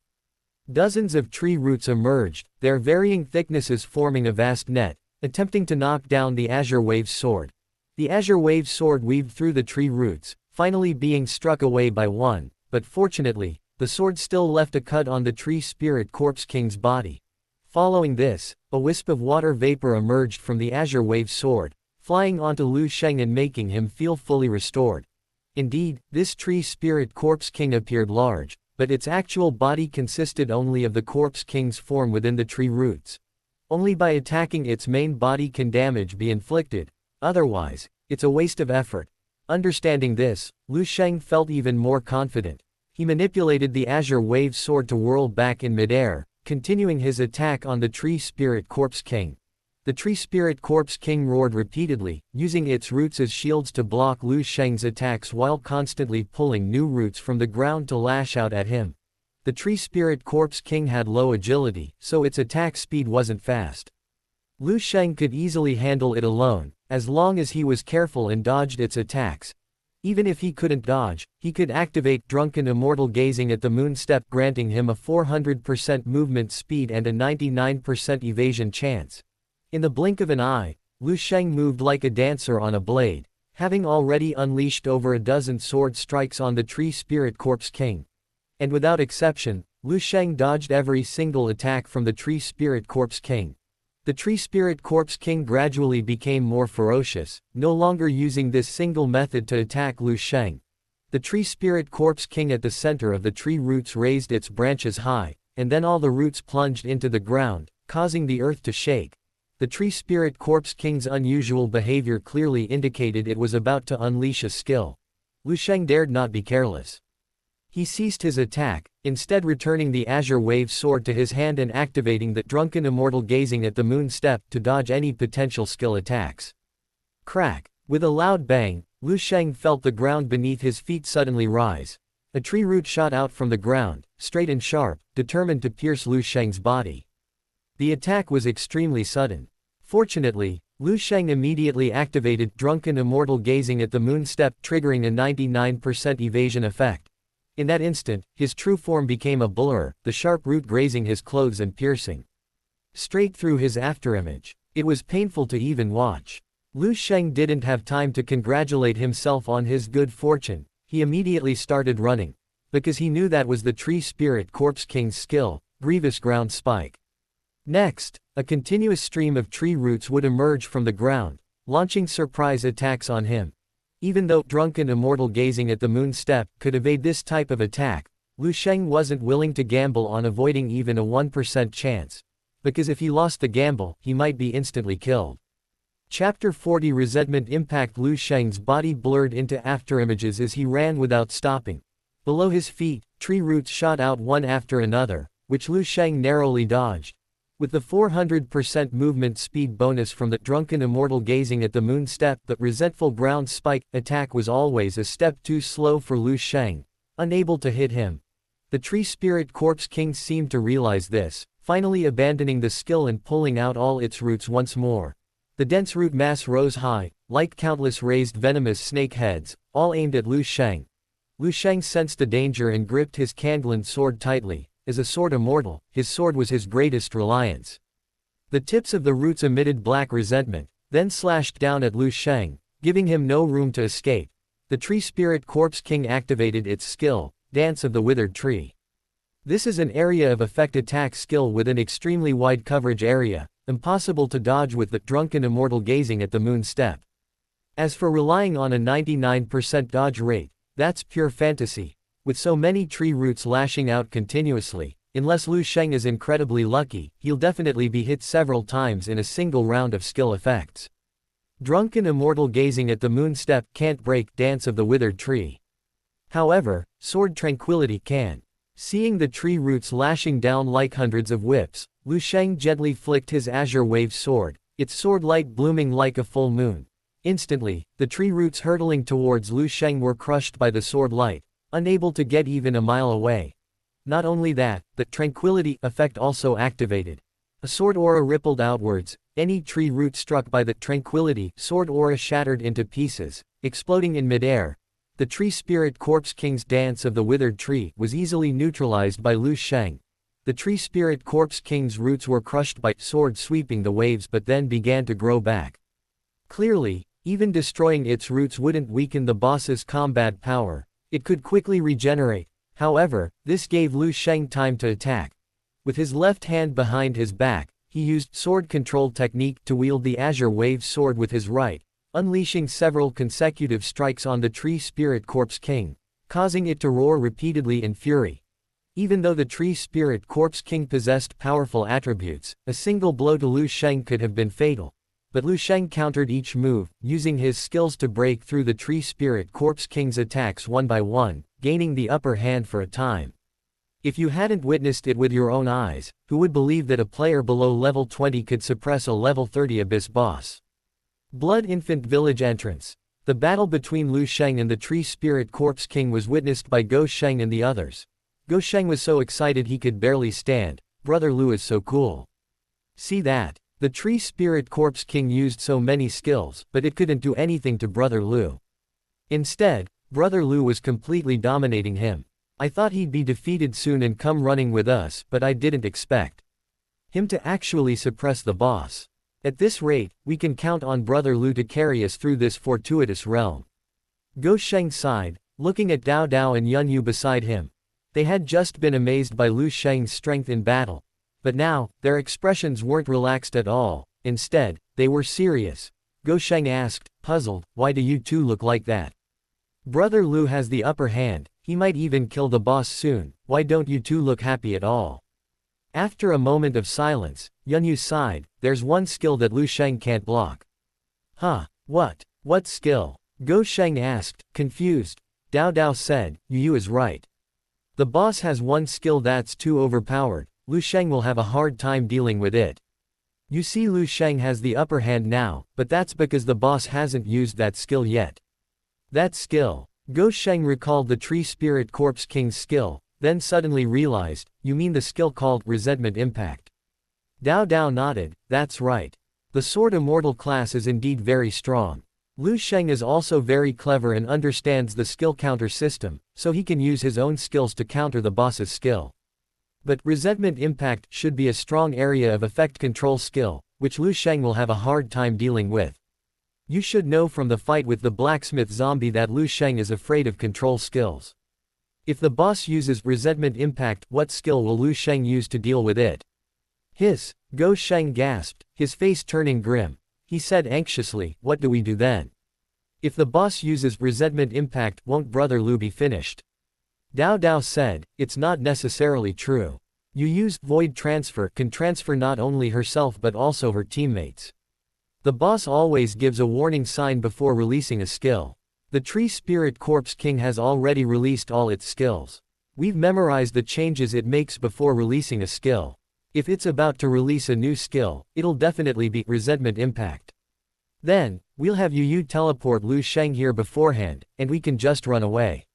Dozens of tree roots emerged, their varying thicknesses forming a vast net, attempting to knock down the Azure Wave Sword. The Azure Wave Sword weaved through the tree roots, finally being struck away by one, but fortunately, the sword still left a cut on the Tree Spirit Corpse King's body. Following this, a wisp of water vapor emerged from the Azure Wave Sword, flying onto Lu Sheng and making him feel fully restored. Indeed, this Tree Spirit Corpse King appeared large, but its actual body consisted only of the Corpse King's form within the tree roots. Only by attacking its main body can damage be inflicted. Otherwise, it's a waste of effort. Understanding this, Lu Sheng felt even more confident. He manipulated the Azure Wave Sword to whirl back in midair, continuing his attack on the Tree Spirit Corpse King. The Tree Spirit Corpse King roared repeatedly, using its roots as shields to block Lu Sheng's attacks while constantly pulling new roots from the ground to lash out at him. The Tree Spirit Corpse King had low agility, so its attack speed wasn't fast. Lu Sheng could easily handle it alone, as long as he was careful and dodged its attacks. Even if he couldn't dodge, he could activate Drunken Immortal Gazing at the Moon Step, granting him a 400% movement speed and a 99% evasion chance. In the blink of an eye, Lu Sheng moved like a dancer on a blade, having already unleashed over a dozen sword strikes on the Tree Spirit Corpse King. And without exception, Lu Sheng dodged every single attack from the Tree Spirit Corpse King. The Tree Spirit Corpse King gradually became more ferocious, no longer using this single method to attack Lu Sheng. The Tree Spirit Corpse King at the center of the tree roots raised its branches high, and then all the roots plunged into the ground, causing the earth to shake. The Tree Spirit Corpse King's unusual behavior clearly indicated it was about to unleash a skill. Lu Sheng dared not be careless. He ceased his attack, instead returning the Azure Wave Sword to his hand and activating the Drunken Immortal Gazing at the Moon Step to dodge any potential skill attacks. Crack! With a loud bang, Lu Sheng felt the ground beneath his feet suddenly rise. A tree root shot out from the ground, straight and sharp, determined to pierce Lu Sheng's body. The attack was extremely sudden. Fortunately, Lu Sheng immediately activated Drunken Immortal Gazing at the Moon Step, triggering a 99% evasion effect. In that instant, his true form became a blur, the sharp root grazing his clothes and piercing straight through his afterimage. It was painful to even watch. Lu Sheng didn't have time to congratulate himself on his good fortune. He immediately started running, because he knew that was the Tree Spirit Corpse King's skill, Grievous Ground Spike. Next, a continuous stream of tree roots would emerge from the ground, launching surprise attacks on him. Even though Drunken Immortal Gazing at the Moon Step could evade this type of attack, Lu Sheng wasn't willing to gamble on avoiding even a 1% chance. Because if he lost the gamble, he might be instantly killed. Chapter 40 Resentment Impact. Lu Sheng's body blurred into afterimages as he ran without stopping. Below his feet, tree roots shot out one after another, which Lu Sheng narrowly dodged. With the 400% movement speed bonus from the Drunken Immortal Gazing at the Moon Step, the Resentful Ground Spike attack was always a step too slow for Lu Sheng, unable to hit him. The Tree Spirit Corpse King seemed to realize this, finally abandoning the skill and pulling out all its roots once more. The dense root mass rose high, like countless raised venomous snake heads, all aimed at Lu Sheng. Lu Sheng sensed the danger and gripped his Kangland sword tightly. As a sword immortal, his sword was his greatest reliance. The tips of the roots emitted black resentment, then slashed down at Lu Sheng, giving him no room to escape. The tree spirit corpse king activated its skill, Dance of the Withered Tree. This is an area of effect attack skill with an extremely wide coverage area, impossible to dodge with the drunken immortal gazing at the moon step. As for relying on a 99% dodge rate, that's pure fantasy. With so many tree roots lashing out continuously, unless Lu Sheng is incredibly lucky, he'll definitely be hit several times in a single round of skill effects. Drunken immortal gazing at the moon step can't break Dance of the Withered Tree. However, Sword Tranquility can. Seeing the tree roots lashing down like hundreds of whips, Lu Sheng gently flicked his azure wave sword, its sword light blooming like a full moon. Instantly, the tree roots hurtling towards Lu Sheng were crushed by the sword light, unable to get even a mile away. Not only that, the tranquility effect also activated. A sword aura rippled outwards, any tree root struck by the tranquility sword aura shattered into pieces, exploding in midair. The tree spirit corpse king's Dance of the Withered Tree was easily neutralized by Lu Sheng. The tree spirit corpse king's roots were crushed by sword sweeping the waves but then began to grow back. Clearly, even destroying its roots wouldn't weaken the boss's combat power, it could quickly regenerate. However, this gave Lu Sheng time to attack. With his left hand behind his back, he used sword control technique to wield the azure wave sword with his right, unleashing several consecutive strikes on the tree spirit corpse king, causing it to roar repeatedly in fury. Even though the tree spirit corpse king possessed powerful attributes, a single blow to Lu Sheng could have been fatal. But Lu Sheng countered each move, using his skills to break through the tree spirit corpse king's attacks one by one, gaining the upper hand for a time. If you hadn't witnessed it with your own eyes, who would believe that a player below level 20 could suppress a level 30 abyss boss? Blood Infant Village entrance. The battle between Lu Sheng and the tree spirit corpse king was witnessed by Go Sheng and the others. Go Sheng was so excited he could barely stand. Brother Lu is so cool. See that? The tree spirit corpse king used so many skills, but it couldn't do anything to Brother Lu. Instead, Brother Lu was completely dominating him. I thought he'd be defeated soon and come running with us, but I didn't expect him to actually suppress the boss. At this rate, we can count on Brother Lu to carry us through this fortuitous realm. Go Sheng sighed, looking at Dao Dao and Yun Yu beside him. They had just been amazed by Lu Sheng's strength in battle. But now, their expressions weren't relaxed at all. Instead, they were serious. Go Sheng asked, puzzled, why do you two look like that? Brother Lu has the upper hand, he might even kill the boss soon, why don't you two look happy at all? After a moment of silence, Yun Yu sighed, there's one skill that Lu Sheng can't block. Huh, what? What skill? Go Sheng asked, confused. Dao Dao said, Yu is right. The boss has one skill that's too overpowered, Lu Sheng will have a hard time dealing with it. You see, Lu Sheng has the upper hand now, but that's because the boss hasn't used that skill yet. That skill. Go Sheng recalled the tree spirit corpse king's skill, then suddenly realized, you mean the skill called Resentment Impact. Dao Dao nodded, that's right. The Sword Immortal class is indeed very strong. Lu Sheng is also very clever and understands the skill counter system, so he can use his own skills to counter the boss's skill. But Resentment Impact should be a strong area of effect control skill, which Lu Sheng will have a hard time dealing with. You should know from the fight with the blacksmith zombie that Lu Sheng is afraid of control skills. If the boss uses Resentment Impact, what skill will Lu Sheng use to deal with it? Go Sheng gasped, his face turning grim. He said anxiously, what do we do then? If the boss uses Resentment Impact, won't Brother Lu be finished? Dao Dao said, it's not necessarily true. You use Void Transfer can transfer not only herself but also her teammates. The boss always gives a warning sign before releasing a skill. The Tree Spirit Corpse King has already released all its skills. We've memorized the changes it makes before releasing a skill. If it's about to release a new skill, it'll definitely be Resentment Impact. Then, we'll have Yu teleport Lu Sheng here beforehand, and we can just run away.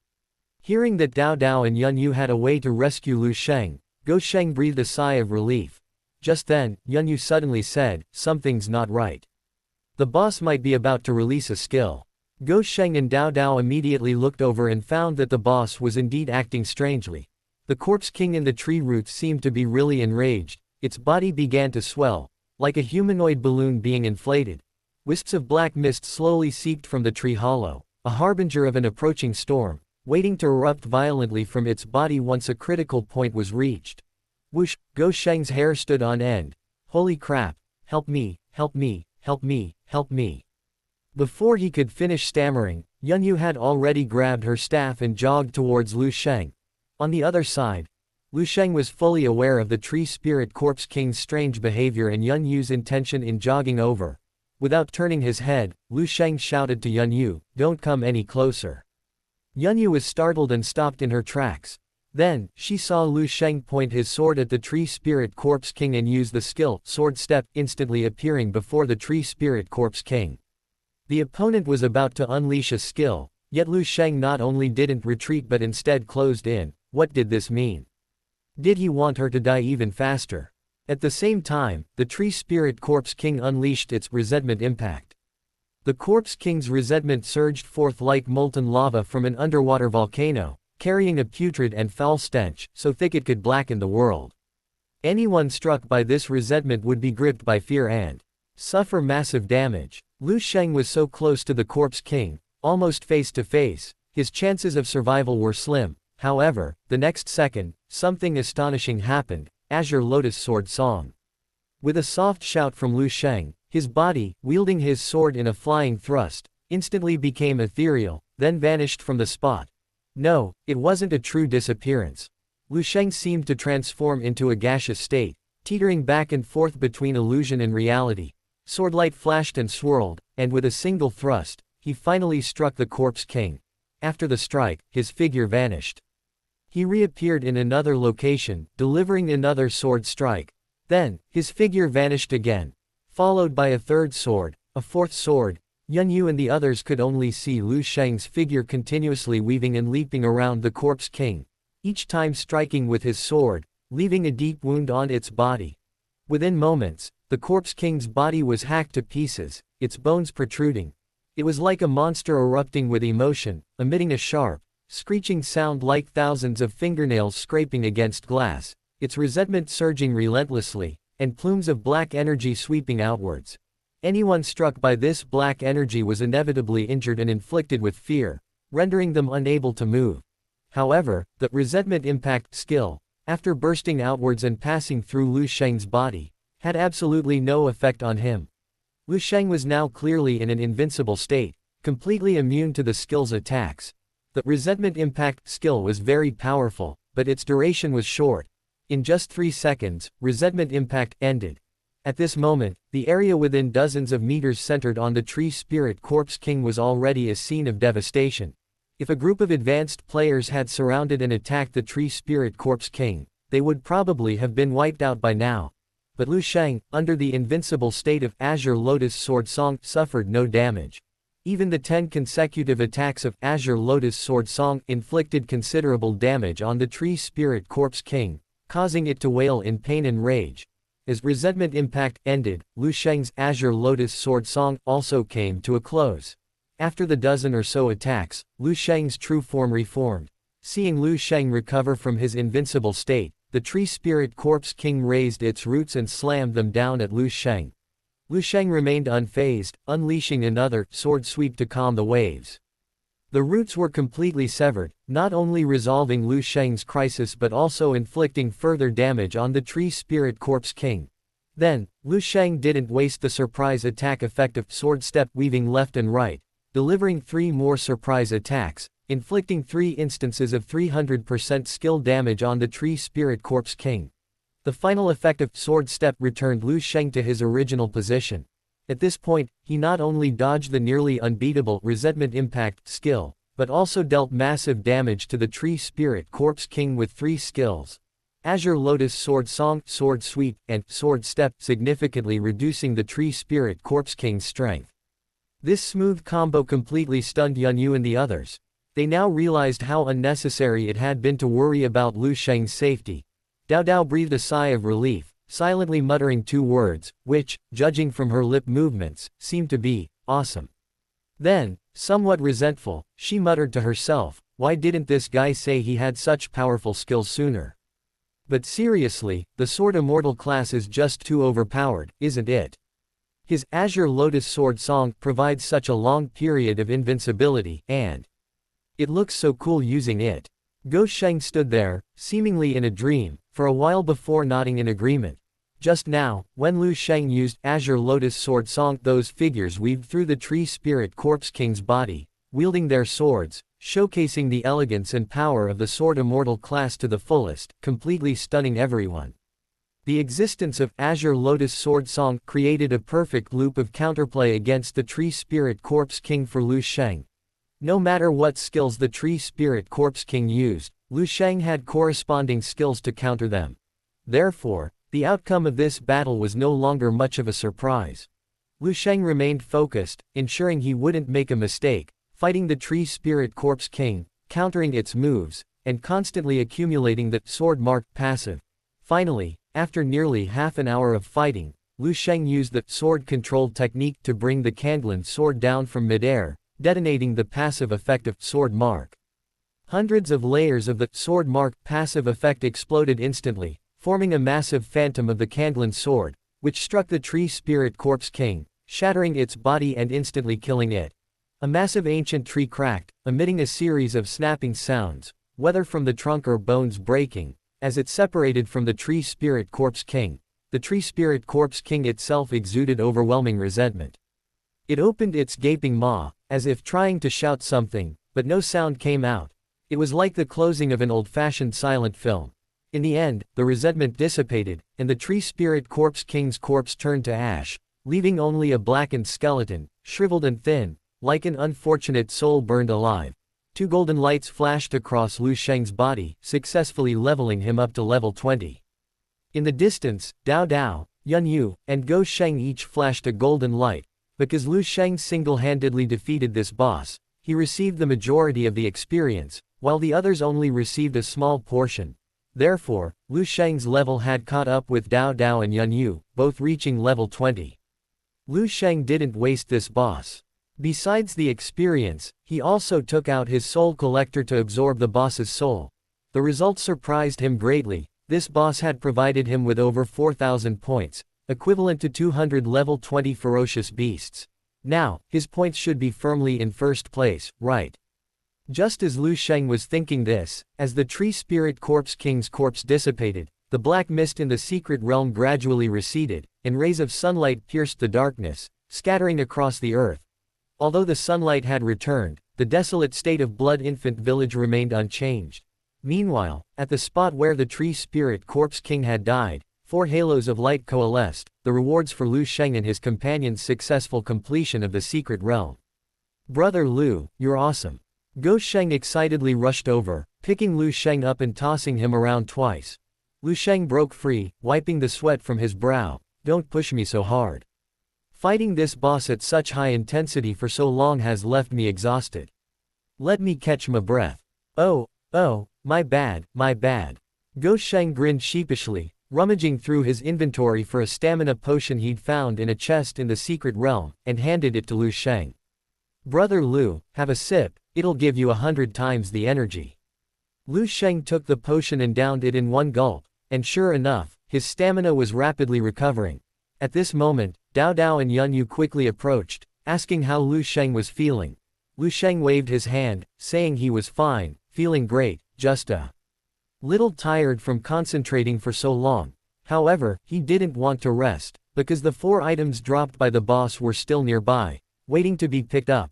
Hearing that Dao Dao and Yun Yu had a way to rescue Lu Sheng, Go Sheng breathed a sigh of relief. Just then, Yun Yu suddenly said, something's not right. The boss might be about to release a skill. Lu Sheng and Dao Dao immediately looked over and found that the boss was indeed acting strangely. The corpse king in the tree roots seemed to be really enraged. Its body began to swell, like a humanoid balloon being inflated. Wisps of black mist slowly seeped from the tree hollow, a harbinger of an approaching storm, waiting to erupt violently from its body once a critical point was reached. Whoosh! Lu Sheng's hair stood on end. Holy crap! Help me, help me, help me, help me. Before he could finish stammering, Yunyu had already grabbed her staff and jogged towards Lu Sheng. On the other side, Lu Sheng was fully aware of the tree spirit corpse king's strange behavior and Yunyu's intention in jogging over. Without turning his head, Lu Sheng shouted to Yunyu, "Don't come any closer." Yunyu was startled and stopped in her tracks. Then, she saw Lu Sheng point his sword at the tree spirit corpse king and use the skill, sword step, instantly appearing before the tree spirit corpse king. The opponent was about to unleash a skill, yet Lu Sheng not only didn't retreat but instead closed in. What did this mean? Did he want her to die even faster? At the same time, the tree spirit corpse king unleashed its resentment impact. The corpse king's resentment surged forth like molten lava from an underwater volcano, carrying a putrid and foul stench, so thick it could blacken the world. Anyone struck by this resentment would be gripped by fear and suffer massive damage. Lu Sheng was so close to the corpse king, almost face to face, his chances of survival were slim. However, the next second, something astonishing happened. Azure Lotus Sword Song. With a soft shout from Lu Sheng, his body, wielding his sword in a flying thrust, instantly became ethereal, then vanished from the spot. No, it wasn't a true disappearance. Lu Sheng seemed to transform into a gaseous state, teetering back and forth between illusion and reality. Swordlight flashed and swirled, and with a single thrust, he finally struck the corpse king. After the strike, his figure vanished. He reappeared in another location, delivering another sword strike. Then, his figure vanished again, followed by a third sword, a fourth sword. Yunyu and the others could only see Lu Sheng's figure continuously weaving and leaping around the corpse king, each time striking with his sword, leaving a deep wound on its body. Within moments, the corpse king's body was hacked to pieces, its bones protruding. It was like a monster erupting with emotion, emitting a sharp, screeching sound like thousands of fingernails scraping against glass, its resentment surging relentlessly, and plumes of black energy sweeping outwards. Anyone struck by this black energy was inevitably injured and inflicted with fear, rendering them unable to move. However, the resentment impact skill, after bursting outwards and passing through Lu Sheng's body, had absolutely no effect on him. Lu Sheng was now clearly in an invincible state, completely immune to the skill's attacks. The resentment impact skill was very powerful, but its duration was short. In just 3 seconds, resentment impact ended. At this moment, the area within dozens of meters centered on the tree spirit corpse king was already a scene of devastation. If a group of advanced players had surrounded and attacked the tree spirit corpse king, they would probably have been wiped out by now. But Lu Sheng, under the invincible state of Azure Lotus Sword Song, suffered no damage. Even the 10 consecutive attacks of Azure Lotus Sword Song inflicted considerable damage on the tree spirit corpse king, causing it to wail in pain and rage. As resentment impact ended, Lu Sheng's Azure Lotus Sword Song also came to a close. After the dozen or so attacks, Lu Sheng's true form reformed. Seeing Lu Sheng recover from his invincible state, the tree spirit corpse king raised its roots and slammed them down at Lu Sheng. Lu Sheng remained unfazed, unleashing another sword sweep to calm the waves. The roots were completely severed, not only resolving Lu Sheng's crisis but also inflicting further damage on the tree spirit corpse king. Then, Lu Sheng didn't waste the surprise attack effect of sword step weaving left and right, delivering 3 more surprise attacks, inflicting 3 instances of 300% skill damage on the tree spirit corpse king. The final effect of sword step returned Lu Sheng to his original position. At this point, he not only dodged the nearly unbeatable resentment impact skill, but also dealt massive damage to the tree spirit corpse king with 3 skills: Azure Lotus Sword Song, Sword Sweep, and Sword Step, significantly reducing the tree spirit corpse king's strength. This smooth combo completely stunned Yunyu and the others. They now realized how unnecessary it had been to worry about Lu Sheng's safety. Dao Dao breathed a sigh of relief, silently muttering 2 words, which, judging from her lip movements, seemed to be, awesome. Then, somewhat resentful, she muttered to herself, why didn't this guy say he had such powerful skills sooner? But seriously, the sword Immortal class is just too overpowered, isn't it? His Azure Lotus Sword Song provides such a long period of invincibility, and it looks so cool using it. Lu Sheng stood there, seemingly in a dream, for a while before nodding in agreement. Just now, when Lu Sheng used Azure Lotus Sword Song, those figures weaved through the Tree Spirit Corpse King's body, wielding their swords, showcasing the elegance and power of the Sword Immortal class to the fullest, completely stunning everyone. The existence of Azure Lotus Sword Song created a perfect loop of counterplay against the Tree Spirit Corpse King for Lu Sheng. No matter what skills the Tree Spirit Corpse King used, Lu Sheng had corresponding skills to counter them. Therefore, the outcome of this battle was no longer much of a surprise. Lu Sheng remained focused, ensuring he wouldn't make a mistake, fighting the Tree Spirit Corpse King, countering its moves, and constantly accumulating the sword mark passive. Finally, after nearly half an hour of fighting, Lu Sheng used the sword control technique to bring the Kanglan sword down from midair, detonating the passive effect of sword mark. Hundreds of layers of the sword mark passive effect exploded instantly, forming a massive phantom of the Kanglan sword, which struck the Tree Spirit Corpse King, shattering its body and instantly killing it. A massive ancient tree cracked, emitting a series of snapping sounds, whether from the trunk or bones breaking, as it separated from the Tree Spirit Corpse King. The Tree Spirit Corpse King itself exuded overwhelming resentment. It opened its gaping maw, as if trying to shout something, but no sound came out. It was like the closing of an old-fashioned silent film. In the end, the resentment dissipated, and the Tree Spirit Corpse King's corpse turned to ash, leaving only a blackened skeleton, shriveled and thin, like an unfortunate soul burned alive. 2 golden lights flashed across Lu Sheng's body, successfully leveling him up to level 20. In the distance, Dao Dao, Yun Yu, and Lu Sheng each flashed a golden light. Because Lu Sheng single-handedly defeated this boss, he received the majority of the experience, while the others only received a small portion. Therefore, Lu Sheng's level had caught up with Dao Dao and Yun Yu, both reaching level 20. Lu Sheng didn't waste this boss. Besides the experience, he also took out his soul collector to absorb the boss's soul. The result surprised him greatly. This boss had provided him with over 4,000 points, equivalent to 200 level 20 ferocious beasts. Now, his points should be firmly in first place, right? Just as Lu Sheng was thinking this, as the Tree Spirit Corpse King's corpse dissipated, the black mist in the secret realm gradually receded, and rays of sunlight pierced the darkness, scattering across the earth. Although the sunlight had returned, the desolate state of Blood Infant Village remained unchanged. Meanwhile, at the spot where the Tree Spirit Corpse King had died, 4 halos of light coalesced, the rewards for Lu Sheng and his companions' successful completion of the secret realm. Brother Lu, you're awesome. Lu Sheng excitedly rushed over, picking Lu Sheng up and tossing him around twice. Lu Sheng broke free, wiping the sweat from his brow. Don't push me so hard. Fighting this boss at such high intensity for so long has left me exhausted. Let me catch my breath. Oh, my bad, my bad. Lu Sheng grinned sheepishly, rummaging through his inventory for a stamina potion he'd found in a chest in the secret realm, and handed it to Lu Sheng. Brother Lu, have a sip, it'll give you 100 times the energy. Lu Sheng took the potion and downed it in one gulp, and sure enough, his stamina was rapidly recovering. At this moment, Dao Dao and Yun Yu quickly approached, asking how Lu Sheng was feeling. Lu Sheng waved his hand, saying he was fine, feeling great, just a little tired from concentrating for so long. However, he didn't want to rest, because the 4 items dropped by the boss were still nearby, waiting to be picked up.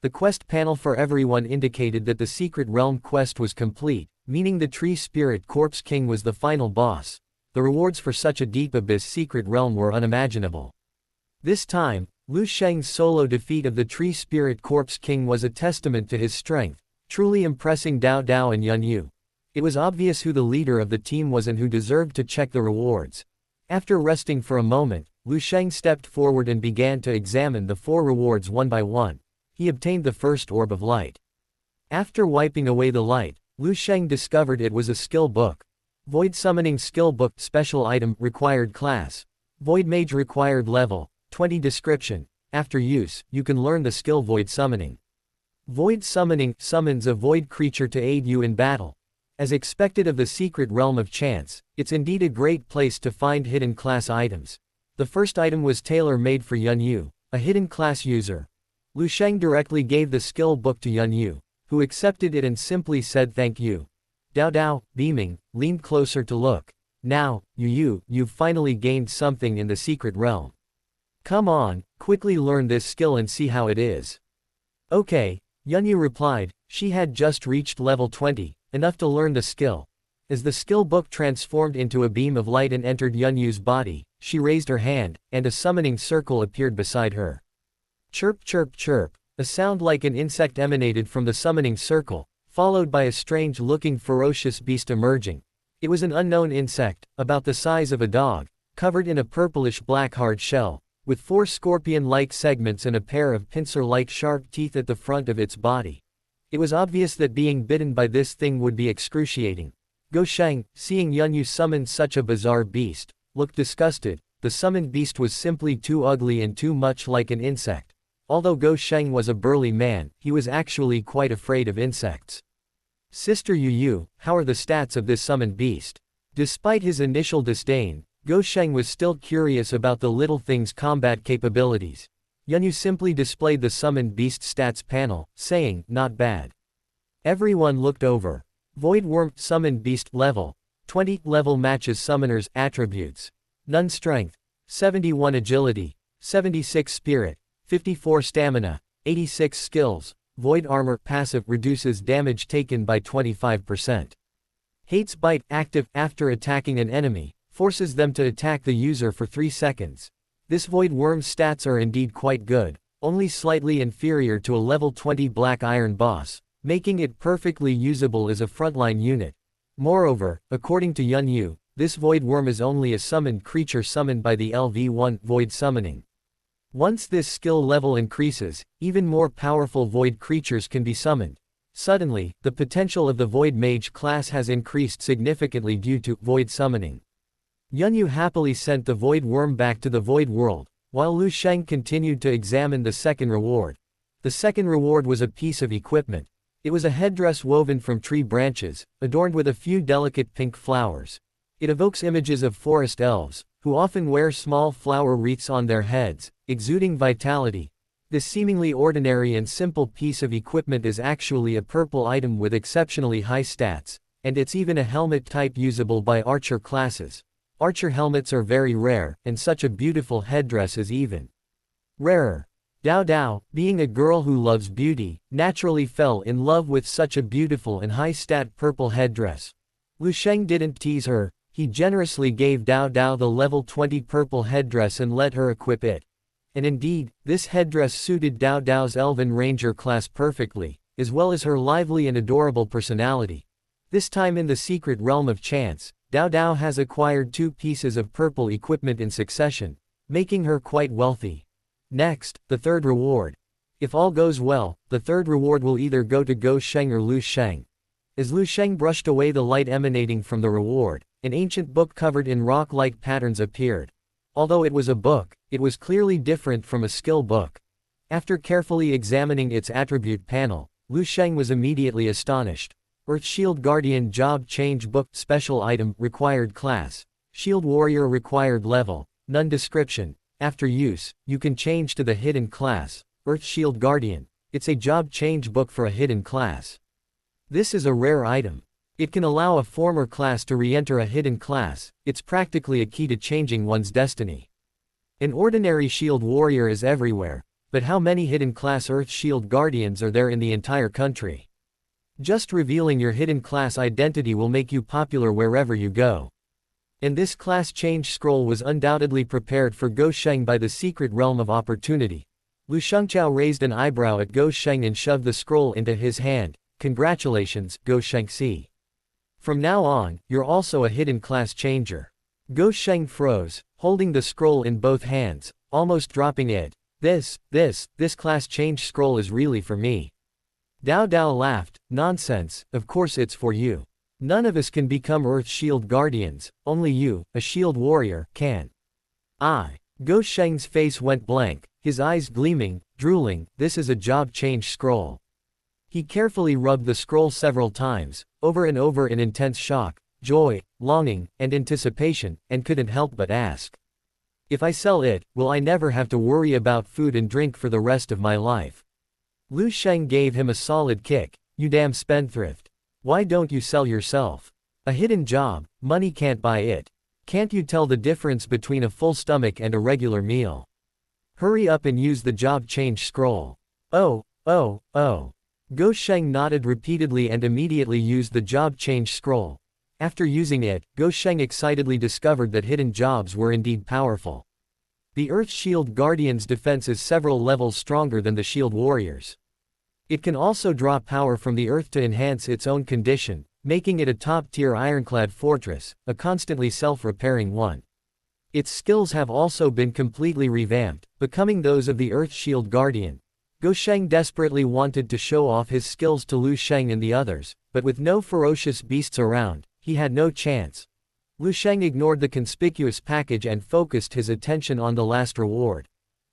The quest panel for everyone indicated that the secret realm quest was complete, meaning the Tree Spirit Corpse King was the final boss. The rewards for such a deep abyss secret realm were unimaginable. This time, Lu Sheng's solo defeat of the Tree Spirit Corpse King was a testament to his strength, truly impressing Dao Dao and Yun Yu. It was obvious who the leader of the team was and who deserved to check the rewards. After resting for a moment, Lu Sheng stepped forward and began to examine the 4 rewards one by one. He obtained the first orb of light. After wiping away the light, Lu Sheng discovered it was a skill book. Void Summoning Skill Book Special Item Required Class. Void Mage Required Level 20 Description. After use, you can learn the skill Void Summoning. Void Summoning summons a void creature to aid you in battle. As expected of the secret realm of chance, it's indeed a great place to find hidden class items. The first item was tailor-made for Yun Yu, a hidden class user. Lu Sheng directly gave the skill book to Yun Yu, who accepted it and simply said thank you. Dao Dao, beaming, leaned closer to look. Now, you've finally gained something in the secret realm. Come on, quickly learn this skill and see how it is. Okay, Yun Yu replied. She had just reached level 20, enough to learn the skill. As the skill book transformed into a beam of light and entered Yun Yu's body, she raised her hand, and a summoning circle appeared beside her. Chirp chirp chirp, a sound like an insect emanated from the summoning circle, followed by a strange-looking ferocious beast emerging. It was an unknown insect, about the size of a dog, covered in a purplish-black hard shell, with 4 scorpion-like segments and a pair of pincer-like sharp teeth at the front of its body. It was obvious that being bitten by this thing would be excruciating. Lu Sheng, seeing Yun Yu summon such a bizarre beast, looked disgusted. The summoned beast was simply too ugly and too much like an insect. Although Lu Sheng was a burly man, he was actually quite afraid of insects. Sister Yu, how are the stats of this summoned beast? Despite his initial disdain, Lu Sheng was still curious about the little thing's combat capabilities. Yun Yu simply displayed the summoned beast stats panel, saying, not bad. Everyone looked over. Void Worm Summoned Beast Level 20 Level matches Summoner's Attributes. None Strength, 71 Agility, 76 Spirit, 54 Stamina, 86 Skills. Void Armor Passive reduces damage taken by 25%. Hate's Bite active after attacking an enemy, forces them to attack the user for 3 seconds. This Void Worm's stats are indeed quite good, only slightly inferior to a level 20 Black Iron boss, making it perfectly usable as a frontline unit. Moreover, according to Yun Yu, this Void Worm is only a summoned creature summoned by the LV1 Void Summoning. Once this skill level increases, even more powerful void creatures can be summoned. Suddenly, the potential of the Void Mage class has increased significantly due to Void Summoning. Yun Yu happily sent the Void Worm back to the Void World, while Lu Sheng continued to examine the second reward. The second reward was a piece of equipment. It was a headdress woven from tree branches, adorned with a few delicate pink flowers. It evokes images of forest elves, who often wear small flower wreaths on their heads, exuding vitality. This seemingly ordinary and simple piece of equipment is actually a purple item with exceptionally high stats, and it's even a helmet type usable by archer classes. Archer helmets are very rare, and such a beautiful headdress is even rarer. Dao Dao, being a girl who loves beauty, naturally fell in love with such a beautiful and high-stat purple headdress. Lu Sheng didn't tease her. He generously gave Dao Dao the level 20 purple headdress and let her equip it. And indeed, this headdress suited Dao Dao's Elven Ranger class perfectly, as well as her lively and adorable personality. This time in the secret realm of chance, Dao Dao has acquired 2 pieces of purple equipment in succession, making her quite wealthy. Next, the third reward. If all goes well, the third reward will either go to Lu Sheng or Lu Sheng. As Lu Sheng brushed away the light emanating from the reward, an ancient book covered in rock-like patterns appeared. Although it was a book, it was clearly different from a skill book. After carefully examining its attribute panel, Lu Sheng was immediately astonished. Earth Shield Guardian Job Change Book Special Item Required Class. Shield Warrior Required Level. None Description. After use, you can change to the hidden class, Earth Shield Guardian. It's a job change book for a hidden class. This is a rare item. It can allow a former class to re-enter a hidden class. It's practically a key to changing one's destiny. An ordinary shield warrior is everywhere, but how many hidden class Earth Shield Guardians are there in the entire country? Just revealing your hidden class identity will make you popular wherever you go. And this class change scroll was undoubtedly prepared for Lu Sheng by the secret realm of opportunity. Lu Shengqiao raised an eyebrow at Lu Sheng and shoved the scroll into his hand. Congratulations, Lu Shengxi. From now on, you're also a hidden class changer. Lu Sheng froze, holding the scroll in both hands, almost dropping it. This class change scroll is really for me. Dao Dao laughed. Nonsense, of course it's for you. None of us can become Earth Shield Guardians, only you, a Shield Warrior, can. Go Sheng's face went blank, his eyes gleaming, drooling. This is a job change scroll. He carefully rubbed the scroll several times, over and over in intense shock, joy, longing, and anticipation, and couldn't help but ask. If I sell it, will I never have to worry about food and drink for the rest of my life? Lu Sheng gave him a solid kick. You damn spendthrift. Why don't you sell yourself? A hidden job, money can't buy it. Can't you tell the difference between a full stomach and a regular meal? Hurry up and use the job change scroll. Oh. Go Sheng nodded repeatedly and immediately used the job change scroll. After using it, Go Sheng excitedly discovered that hidden jobs were indeed powerful. The Earth Shield Guardian's defense is several levels stronger than the Shield Warriors. It can also draw power from the Earth to enhance its own condition, making it a top-tier ironclad fortress, a constantly self-repairing one. Its skills have also been completely revamped, becoming those of the Earth Shield Guardian. Go Sheng desperately wanted to show off his skills to Lu Sheng and the others, but with no ferocious beasts around, he had no chance. Lu Sheng ignored the conspicuous package and focused his attention on the last reward.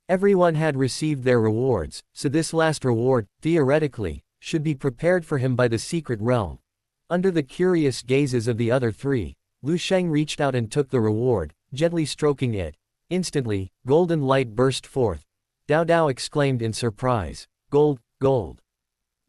Everyone had received their rewards, so this last reward, theoretically, should be prepared for him by the secret realm. Under the curious gazes of the other three, Lu Sheng reached out and took the reward, gently stroking it. Instantly, golden light burst forth. Dao Dao exclaimed in surprise. Gold, gold.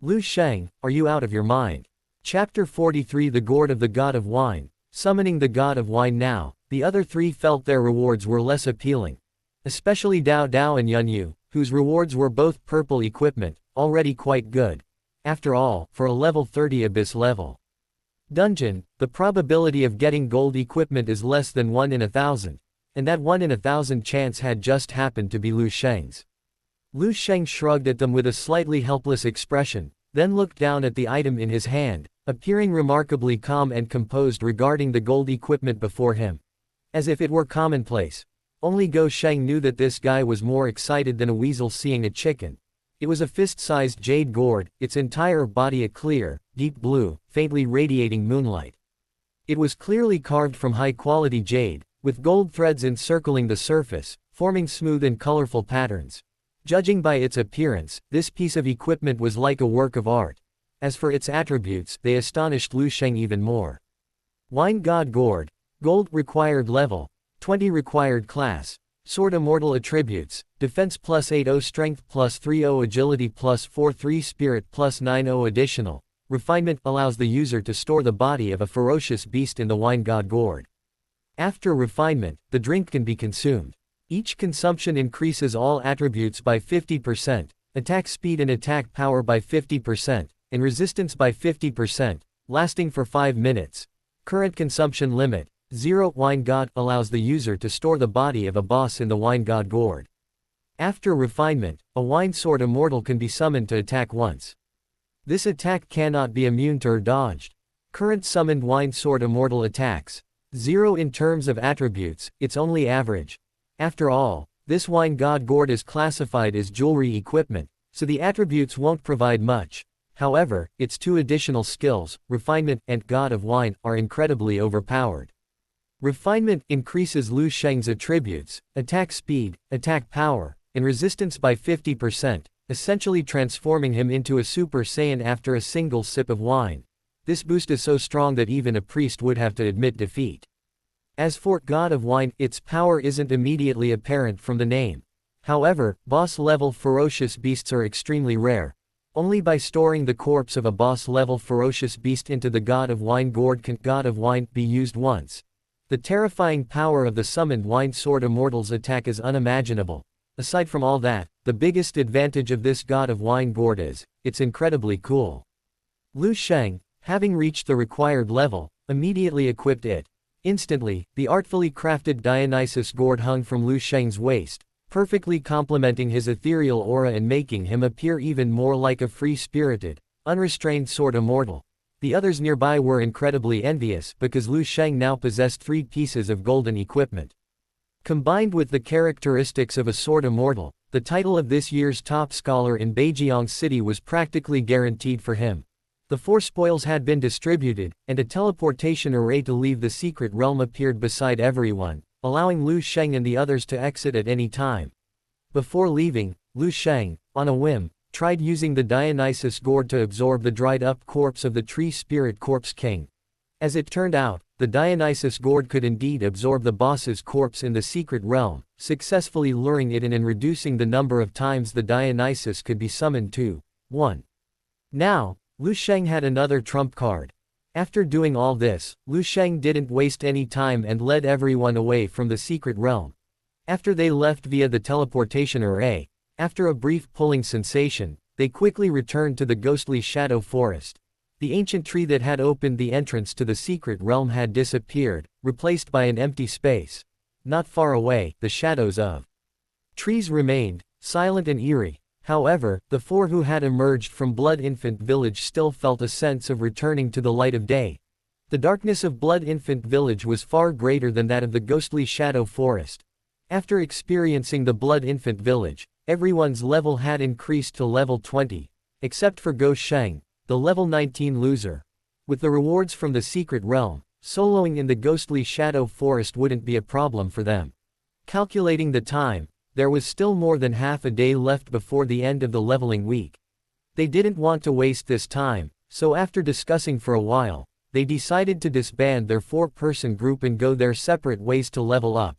Lu Sheng, are you out of your mind? Chapter 43 The Gourd of the God of Wine. Summoning the God of Wine now, the other three felt their rewards were less appealing. Especially Dao Dao and Yunyu, whose rewards were both purple equipment, already quite good. After all, for a level 30 abyss level dungeon, the probability of getting gold equipment is less than 1 in 1,000. And that 1 in 1,000 chance had just happened to be Lu Sheng's. Lu Sheng shrugged at them with a slightly helpless expression, then looked down at the item in his hand, appearing remarkably calm and composed regarding the gold equipment before him. As if it were commonplace. Only Go Sheng knew that this guy was more excited than a weasel seeing a chicken. It was a fist-sized jade gourd, its entire body a clear, deep blue, faintly radiating moonlight. It was clearly carved from high-quality jade, with gold threads encircling the surface, forming smooth and colorful patterns. Judging by its appearance, this piece of equipment was like a work of art. As for its attributes, they astonished Lu Sheng even more. Wine God Gourd. Gold required level. 20 required class. Sword Immortal attributes. Defense plus 8-0 strength plus 3-0 agility plus 4-3 spirit plus 9-0 additional. Refinement allows the user to store the body of a ferocious beast in the Wine God Gourd. After refinement, the drink can be consumed. Each consumption increases all attributes by 50%, attack speed and attack power by 50%, and resistance by 50%, lasting for 5 minutes. Current consumption limit, 0. Wine God allows the user to store the body of a boss in the Wine God Gourd. After refinement, a Wine Sword Immortal can be summoned to attack once. This attack cannot be immune to or dodged. Current summoned Wine Sword Immortal attacks. 0 in terms of attributes, it's only average. After all, this Wine God Gourd is classified as jewelry equipment, so the attributes won't provide much. However, its 2 additional skills, Refinement and God of Wine, are incredibly overpowered. Refinement increases Lu Sheng's attributes, attack speed, attack power, and resistance by 50%, essentially transforming him into a Super Saiyan after a single sip of wine. This boost is so strong that even a priest would have to admit defeat. As for God of Wine, its power isn't immediately apparent from the name. However, boss-level ferocious beasts are extremely rare. Only by storing the corpse of a boss-level ferocious beast into the God of Wine Gourd can God of Wine be used once. The terrifying power of the summoned Wine Sword Immortal's attack is unimaginable. Aside from all that, the biggest advantage of this God of Wine Gourd is, it's incredibly cool. Lu Sheng, having reached the required level, immediately equipped it. Instantly, the artfully crafted Dionysus gourd hung from Lu Sheng's waist, perfectly complementing his ethereal aura and making him appear even more like a free-spirited, unrestrained sword immortal. The others nearby were incredibly envious because Lu Sheng now possessed 3 pieces of golden equipment. Combined with the characteristics of a sword immortal, the title of this year's top scholar in Beijiang City was practically guaranteed for him. The 4 spoils had been distributed, and a teleportation array to leave the secret realm appeared beside everyone, allowing Lu Sheng and the others to exit at any time. Before leaving, Lu Sheng, on a whim, tried using the Dionysus gourd to absorb the dried-up corpse of the tree spirit corpse king. As it turned out, the Dionysus gourd could indeed absorb the boss's corpse in the secret realm, successfully luring it in and reducing the number of times the Dionysus could be summoned to 1. Now, Lu Sheng had another trump card. After doing all this, Lu Sheng didn't waste any time and led everyone away from the secret realm. After they left via the teleportation array, after a brief pulling sensation, they quickly returned to the ghostly shadow forest. The ancient tree that had opened the entrance to the secret realm had disappeared, replaced by an empty space. Not far away, the shadows of trees remained, silent and eerie. However, the 4 who had emerged from Blood Infant Village still felt a sense of returning to the light of day. The darkness of Blood Infant Village was far greater than that of the ghostly shadow forest. After experiencing the Blood Infant Village, everyone's level had increased to level 20, except for Lu Sheng, the level 19 loser. With the rewards from the secret realm, soloing in the ghostly shadow forest wouldn't be a problem for them. Calculating the time, there was still more than half a day left before the end of the leveling week. They didn't want to waste this time, so after discussing for a while, they decided to disband their 4-person group and go their separate ways to level up.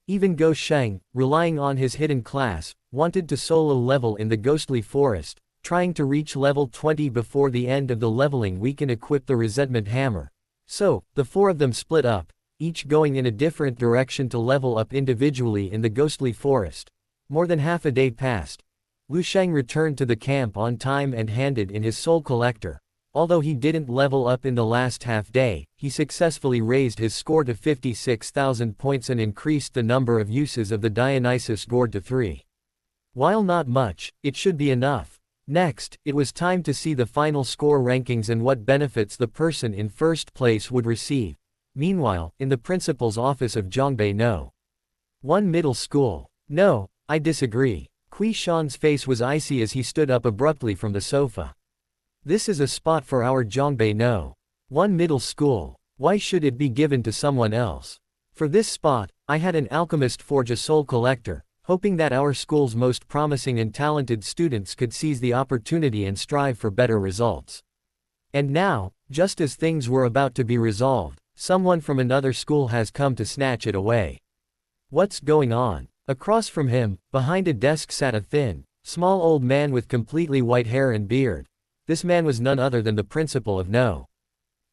Even Lu Sheng, relying on his hidden class, wanted to solo level in the ghostly forest, trying to reach level 20 before the end of the leveling week and equip the resentment hammer. So, the 4 of them split up, each going in a different direction to level up individually in the ghostly forest. More than half a day passed. Lu Sheng returned to the camp on time and handed in his soul collector. Although he didn't level up in the last half day, he successfully raised his score to 56,000 points and increased the number of uses of the Dionysus gourd to 3. While not much, it should be enough. Next, it was time to see the final score rankings and what benefits the person in first place would receive. Meanwhile, in the principal's office of Zhongbei No. 1 Middle School. No, I disagree. Qiu He's face was icy as he stood up abruptly from the sofa. This is a spot for our Zhongbei No. 1 Middle School. Why should it be given to someone else? For this spot, I had an alchemist forge a soul collector, hoping that our school's most promising and talented students could seize the opportunity and strive for better results. And now, just as things were about to be resolved, someone from another school has come to snatch it away. What's going on? Across from him, behind a desk sat a thin, small old man with completely white hair and beard. This man was none other than the principal of No.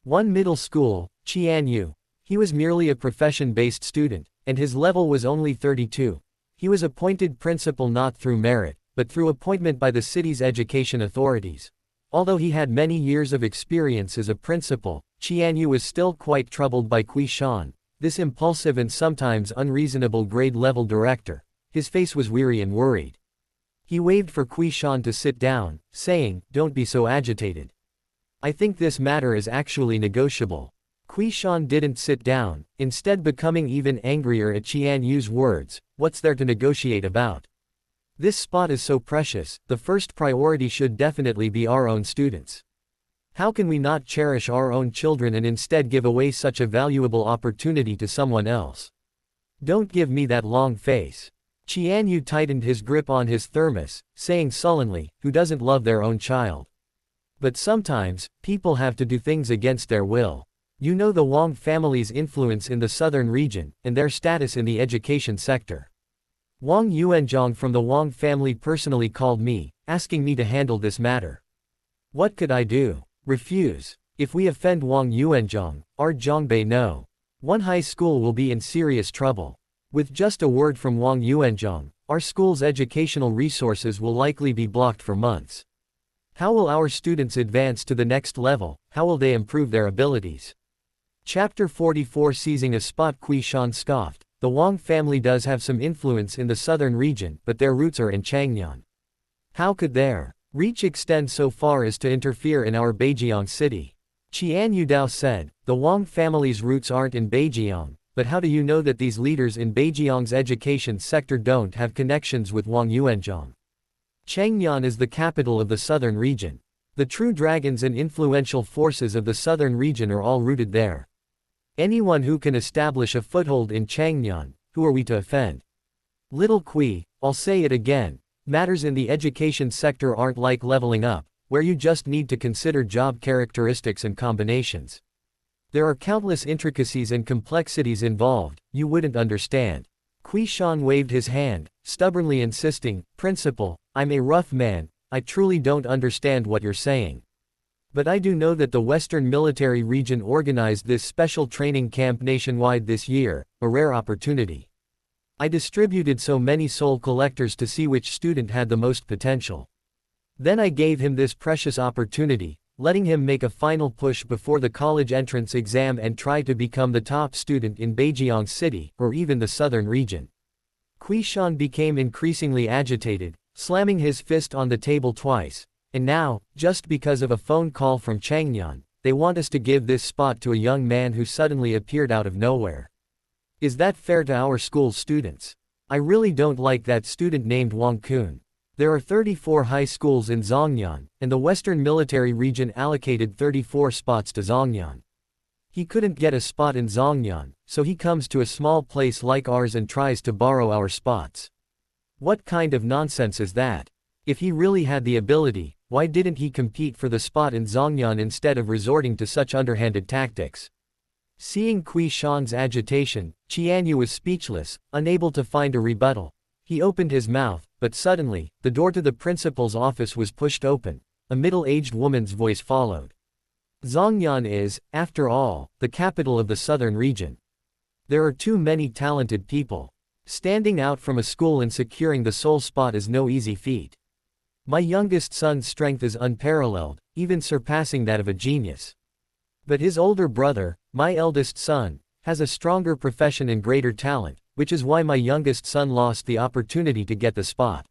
1 Middle School, Qiu He. He was merely a profession-based student, and his level was only 32. He was appointed principal not through merit, but through appointment by the city's education authorities. Although he had many years of experience as a principal, Qiu He was still quite troubled by Qiu He, this impulsive and sometimes unreasonable grade-level director. His face was weary and worried. He waved for Qiu He to sit down, saying, "Don't be so agitated. I think this matter is actually negotiable." Qiu He didn't sit down, instead becoming even angrier at Qiu He's words. What's there to negotiate about? This spot is so precious, the first priority should definitely be our own students. How can we not cherish our own children and instead give away such a valuable opportunity to someone else? Don't give me that long face. Qiu He tightened his grip on his thermos, saying sullenly, who doesn't love their own child? But sometimes, people have to do things against their will. You know the Wang family's influence in the southern region, and their status in the education sector. Wang Yuanzhong from the Wang family personally called me, asking me to handle this matter. What could I do? Refuse? If we offend Wang Yuanzhong, our Zhongbei No. 1 high school will be in serious trouble. With just a word from Wang Yuanzhong, our school's educational resources will likely be blocked for months. How will our students advance to the next level? How will they improve their abilities? Chapter 44 Seizing a Spot. Qiu He scoffed. The Wang family does have some influence in the southern region, but their roots are in Changnan. How could their reach extend so far as to interfere in our Beijiang city? Qian Yudao said, the Wang family's roots aren't in Beijiang, but how do you know that these leaders in Beijiang's education sector don't have connections with Wang Yuanzhong? Changnan is the capital of the southern region. The true dragons and influential forces of the southern region are all rooted there. Anyone who can establish a foothold in Changnan, who are we to offend? Little Kui, I'll say it again, matters in the education sector aren't like leveling up, where you just need to consider job characteristics and combinations. There are countless intricacies and complexities involved, you wouldn't understand. Kui Shan waved his hand, stubbornly insisting, Principal, I'm a rough man, I truly don't understand what you're saying. But I do know that the Western Military Region organized this special training camp nationwide this year, a rare opportunity. I distributed so many soul collectors to see which student had the most potential. Then I gave him this precious opportunity, letting him make a final push before the college entrance exam and try to become the top student in Beijiang City, or even the southern region. Kui Shan became increasingly agitated, slamming his fist on the table twice. And now, just because of a phone call from Changnan, they want us to give this spot to a young man who suddenly appeared out of nowhere. Is that fair to our school students? I really don't like that student named Wang Kun. There are 34 high schools in Zhongnan, and the Western Military Region allocated 34 spots to Zhongnan. He couldn't get a spot in Zhongnan, so he comes to a small place like ours and tries to borrow our spots. What kind of nonsense is that? If he really had the ability, why didn't he compete for the spot in Zhongnan instead of resorting to such underhanded tactics? Seeing Kui Shan's agitation, Qianyu was speechless, unable to find a rebuttal. He opened his mouth, but suddenly, the door to the principal's office was pushed open. A middle-aged woman's voice followed. Zhongnan is, after all, the capital of the southern region. There are too many talented people. Standing out from a school and securing the sole spot is no easy feat. My youngest son's strength is unparalleled, even surpassing that of a genius. But his older brother, my eldest son, has a stronger profession and greater talent, which is why my youngest son lost the opportunity to get the spot.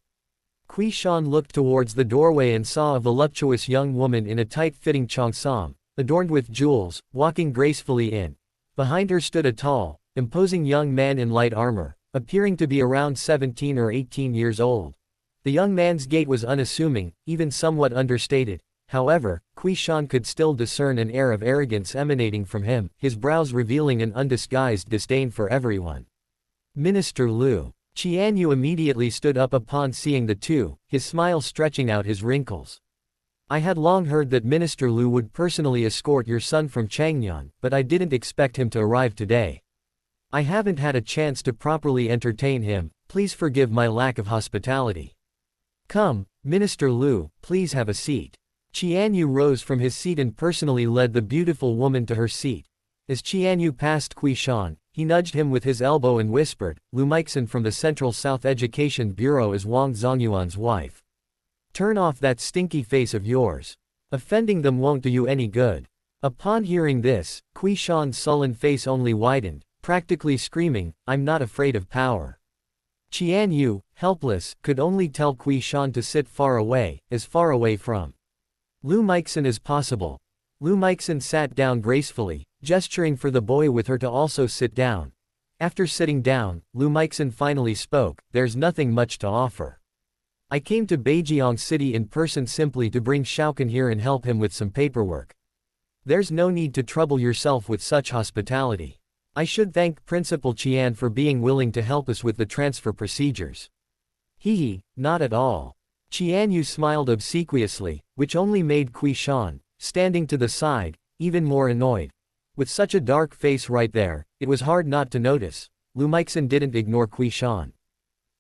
Kui Shan looked towards the doorway and saw a voluptuous young woman in a tight-fitting cheongsam, adorned with jewels, walking gracefully in. Behind her stood a tall, imposing young man in light armor, appearing to be around 17 or 18 years old. The young man's gait was unassuming, even somewhat understated. However, Kui Shan could still discern an air of arrogance emanating from him, his brows revealing an undisguised disdain for everyone. Minister Lu. Qianyu immediately stood up upon seeing the two, his smile stretching out his wrinkles. I had long heard that Minister Lu would personally escort your son from Changnan, but I didn't expect him to arrive today. I haven't had a chance to properly entertain him, please forgive my lack of hospitality. Come, Minister Lu, please have a seat. Qianyu rose from his seat and personally led the beautiful woman to her seat. As Qianyu passed Kui Shan, he nudged him with his elbow and whispered, Lu Meixin from the Central South Education Bureau is Wang Zongyuan's wife. Turn off that stinky face of yours. Offending them won't do you any good. Upon hearing this, Kui Shan's sullen face only widened, practically screaming, I'm not afraid of power. Qianyu, helpless, could only tell Kui Shan to sit far away, as far away from Lu Meixin as possible. Lu Meixin sat down gracefully, gesturing for the boy with her to also sit down. After sitting down, Lu Meixin finally spoke, there's nothing much to offer. I came to Beijiang City in person simply to bring Shaokan here and help him with some paperwork. There's no need to trouble yourself with such hospitality. I should thank Principal Qian for being willing to help us with the transfer procedures. He, not at all. Qianyu smiled obsequiously, which only made Kui Shan, standing to the side, even more annoyed. With such a dark face right there, it was hard not to notice. Lu Meixin didn't ignore Kui Shan.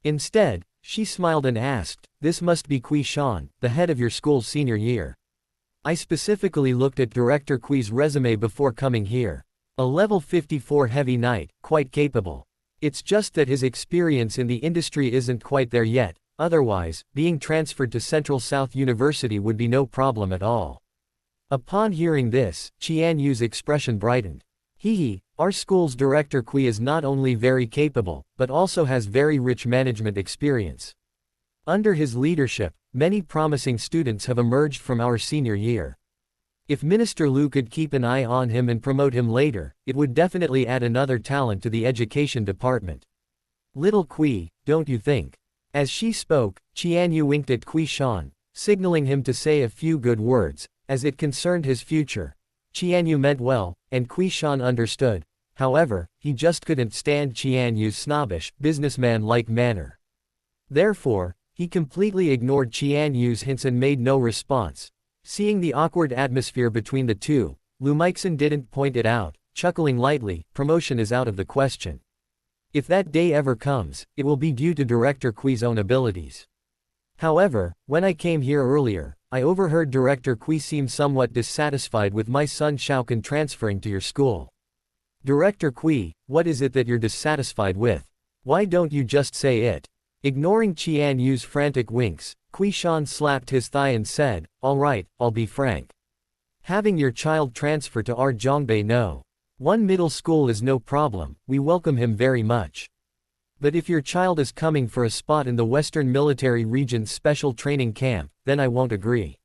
Instead, she smiled and asked, this must be Kui Shan, the head of your school's senior year. I specifically looked at Director Kui's resume before coming here. A level 54 heavy knight, quite capable. It's just that his experience in the industry isn't quite there yet. Otherwise, being transferred to Central South University would be no problem at all. Upon hearing this, Qianyu's expression brightened. Our school's Director Kui is not only very capable, but also has very rich management experience. Under his leadership, many promising students have emerged from our senior year. If Minister Lu could keep an eye on him and promote him later, it would definitely add another talent to the education department. Little Kui, don't you think? As she spoke, Qianyu winked at Kui Shan, signaling him to say a few good words, as it concerned his future. Qianyu meant well, and Qiu Shan understood. However, he just couldn't stand Qianyu's snobbish, businessman-like manner. Therefore, he completely ignored Qianyu's hints and made no response. Seeing the awkward atmosphere between the two, Lu Meixen didn't point it out, chuckling lightly. Promotion is out of the question. If that day ever comes, it will be due to Director Qi's own abilities. However, when I came here earlier, I overheard Director Qiu seem somewhat dissatisfied with my son Xiaokan transferring to your school. Director Qiu, what is it that you're dissatisfied with? Why don't you just say it? Ignoring Qianyu's frantic winks, Qiu Shan slapped his thigh and said, "All right, I'll be frank. Having your child transfer to our Zhongbei No. 1 middle school is no problem, we welcome him very much. But if your child is coming for a spot in the Western Military Region's special training camp, then I won't agree.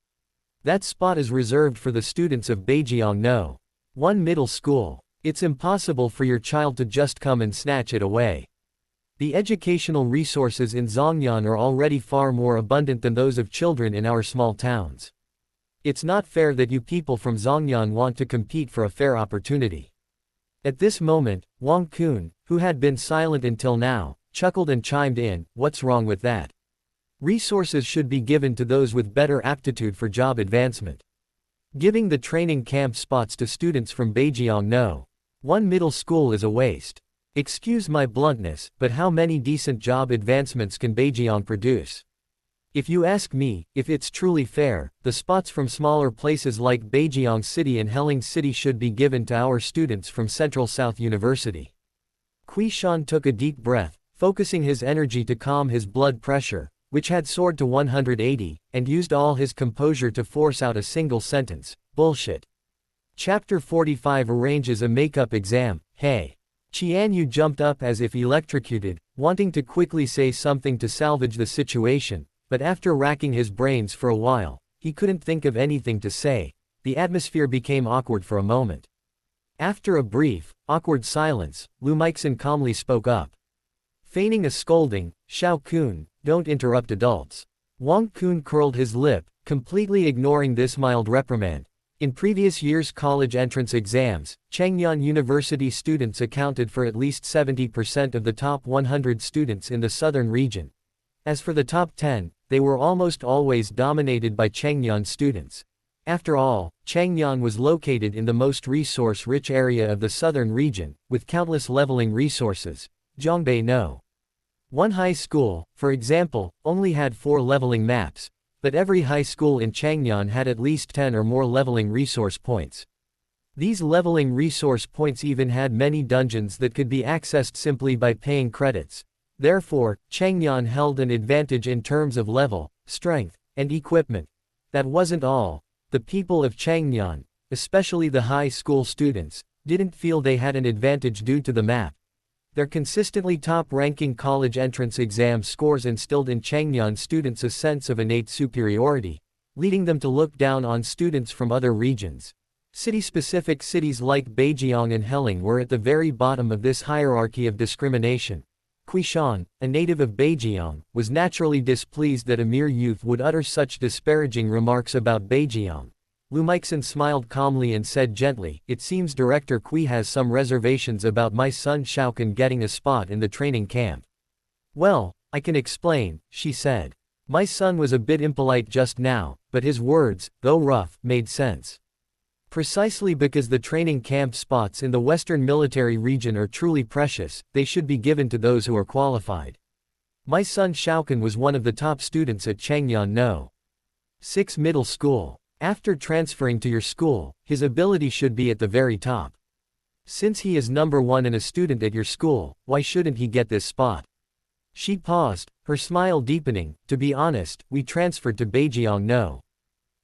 That spot is reserved for the students of Beijiang No. 1 middle school. It's impossible for your child to just come and snatch it away. The educational resources in Zhongyan are already far more abundant than those of children in our small towns. It's not fair that you people from Zhongyan want to compete for a fair opportunity." At this moment, Wang Kun, who had been silent until now, chuckled and chimed in, "What's wrong with that? Resources should be given to those with better aptitude for job advancement. Giving the training camp spots to students from Beijiang No. 1 middle school is a waste. Excuse my bluntness, but how many decent job advancements can Beijiang produce? If you ask me, if it's truly fair, the spots from smaller places like Beijiang City and Heling City should be given to our students from Central South University." Qiu Shan took a deep breath, focusing his energy to calm his blood pressure, which had soared to 180, and used all his composure to force out a single sentence, "Bullshit." Chapter 45 arranges a makeup exam. Hey. Qianyu jumped up as if electrocuted, wanting to quickly say something to salvage the situation. But after racking his brains for a while, he couldn't think of anything to say. The atmosphere became awkward for a moment. After a brief, awkward silence, Lu Meixen calmly spoke up. Feigning a scolding, "Xiao Kun, don't interrupt adults." Wang Kun curled his lip, completely ignoring this mild reprimand. In previous years' college entrance exams, Chengyan University students accounted for at least 70% of the top 100 students in the southern region. As for the top 10, they were almost always dominated by Chengyan students. After all, Chengyan was located in the most resource-rich area of the southern region, with countless leveling resources. Zhongbei No. 1 high school, for example, only had 4 leveling maps, but every high school in Chengyan had at least 10 or more leveling resource points. These leveling resource points even had many dungeons that could be accessed simply by paying credits. Therefore, Chengyan held an advantage in terms of level, strength, and equipment. That wasn't all. The people of Chengyan, especially the high school students, didn't feel they had an advantage due to the map. Their consistently top-ranking college entrance exam scores instilled in Chengyan students a sense of innate superiority, leading them to look down on students from other regions. City-specific cities like Beijiang and Heling were at the very bottom of this hierarchy of discrimination. Qiu Shan, a native of Beijiang, was naturally displeased that a mere youth would utter such disparaging remarks about Beijiang. Lu Meixen smiled calmly and said gently, "It seems Director Qiu has some reservations about my son Xiaokan getting a spot in the training camp." "Well, I can explain," she said. "My son was a bit impolite just now, but his words, though rough, made sense. Precisely because the training camp spots in the Western Military Region are truly precious, they should be given to those who are qualified. My son Xiaokan was one of the top students at Chengyan No. 6 middle school. After transferring to your school, his ability should be at the very top. Since he is number 1 and a student at your school, why shouldn't he get this spot?" She paused, her smile deepening. "To be honest, we transferred to Beijiang No.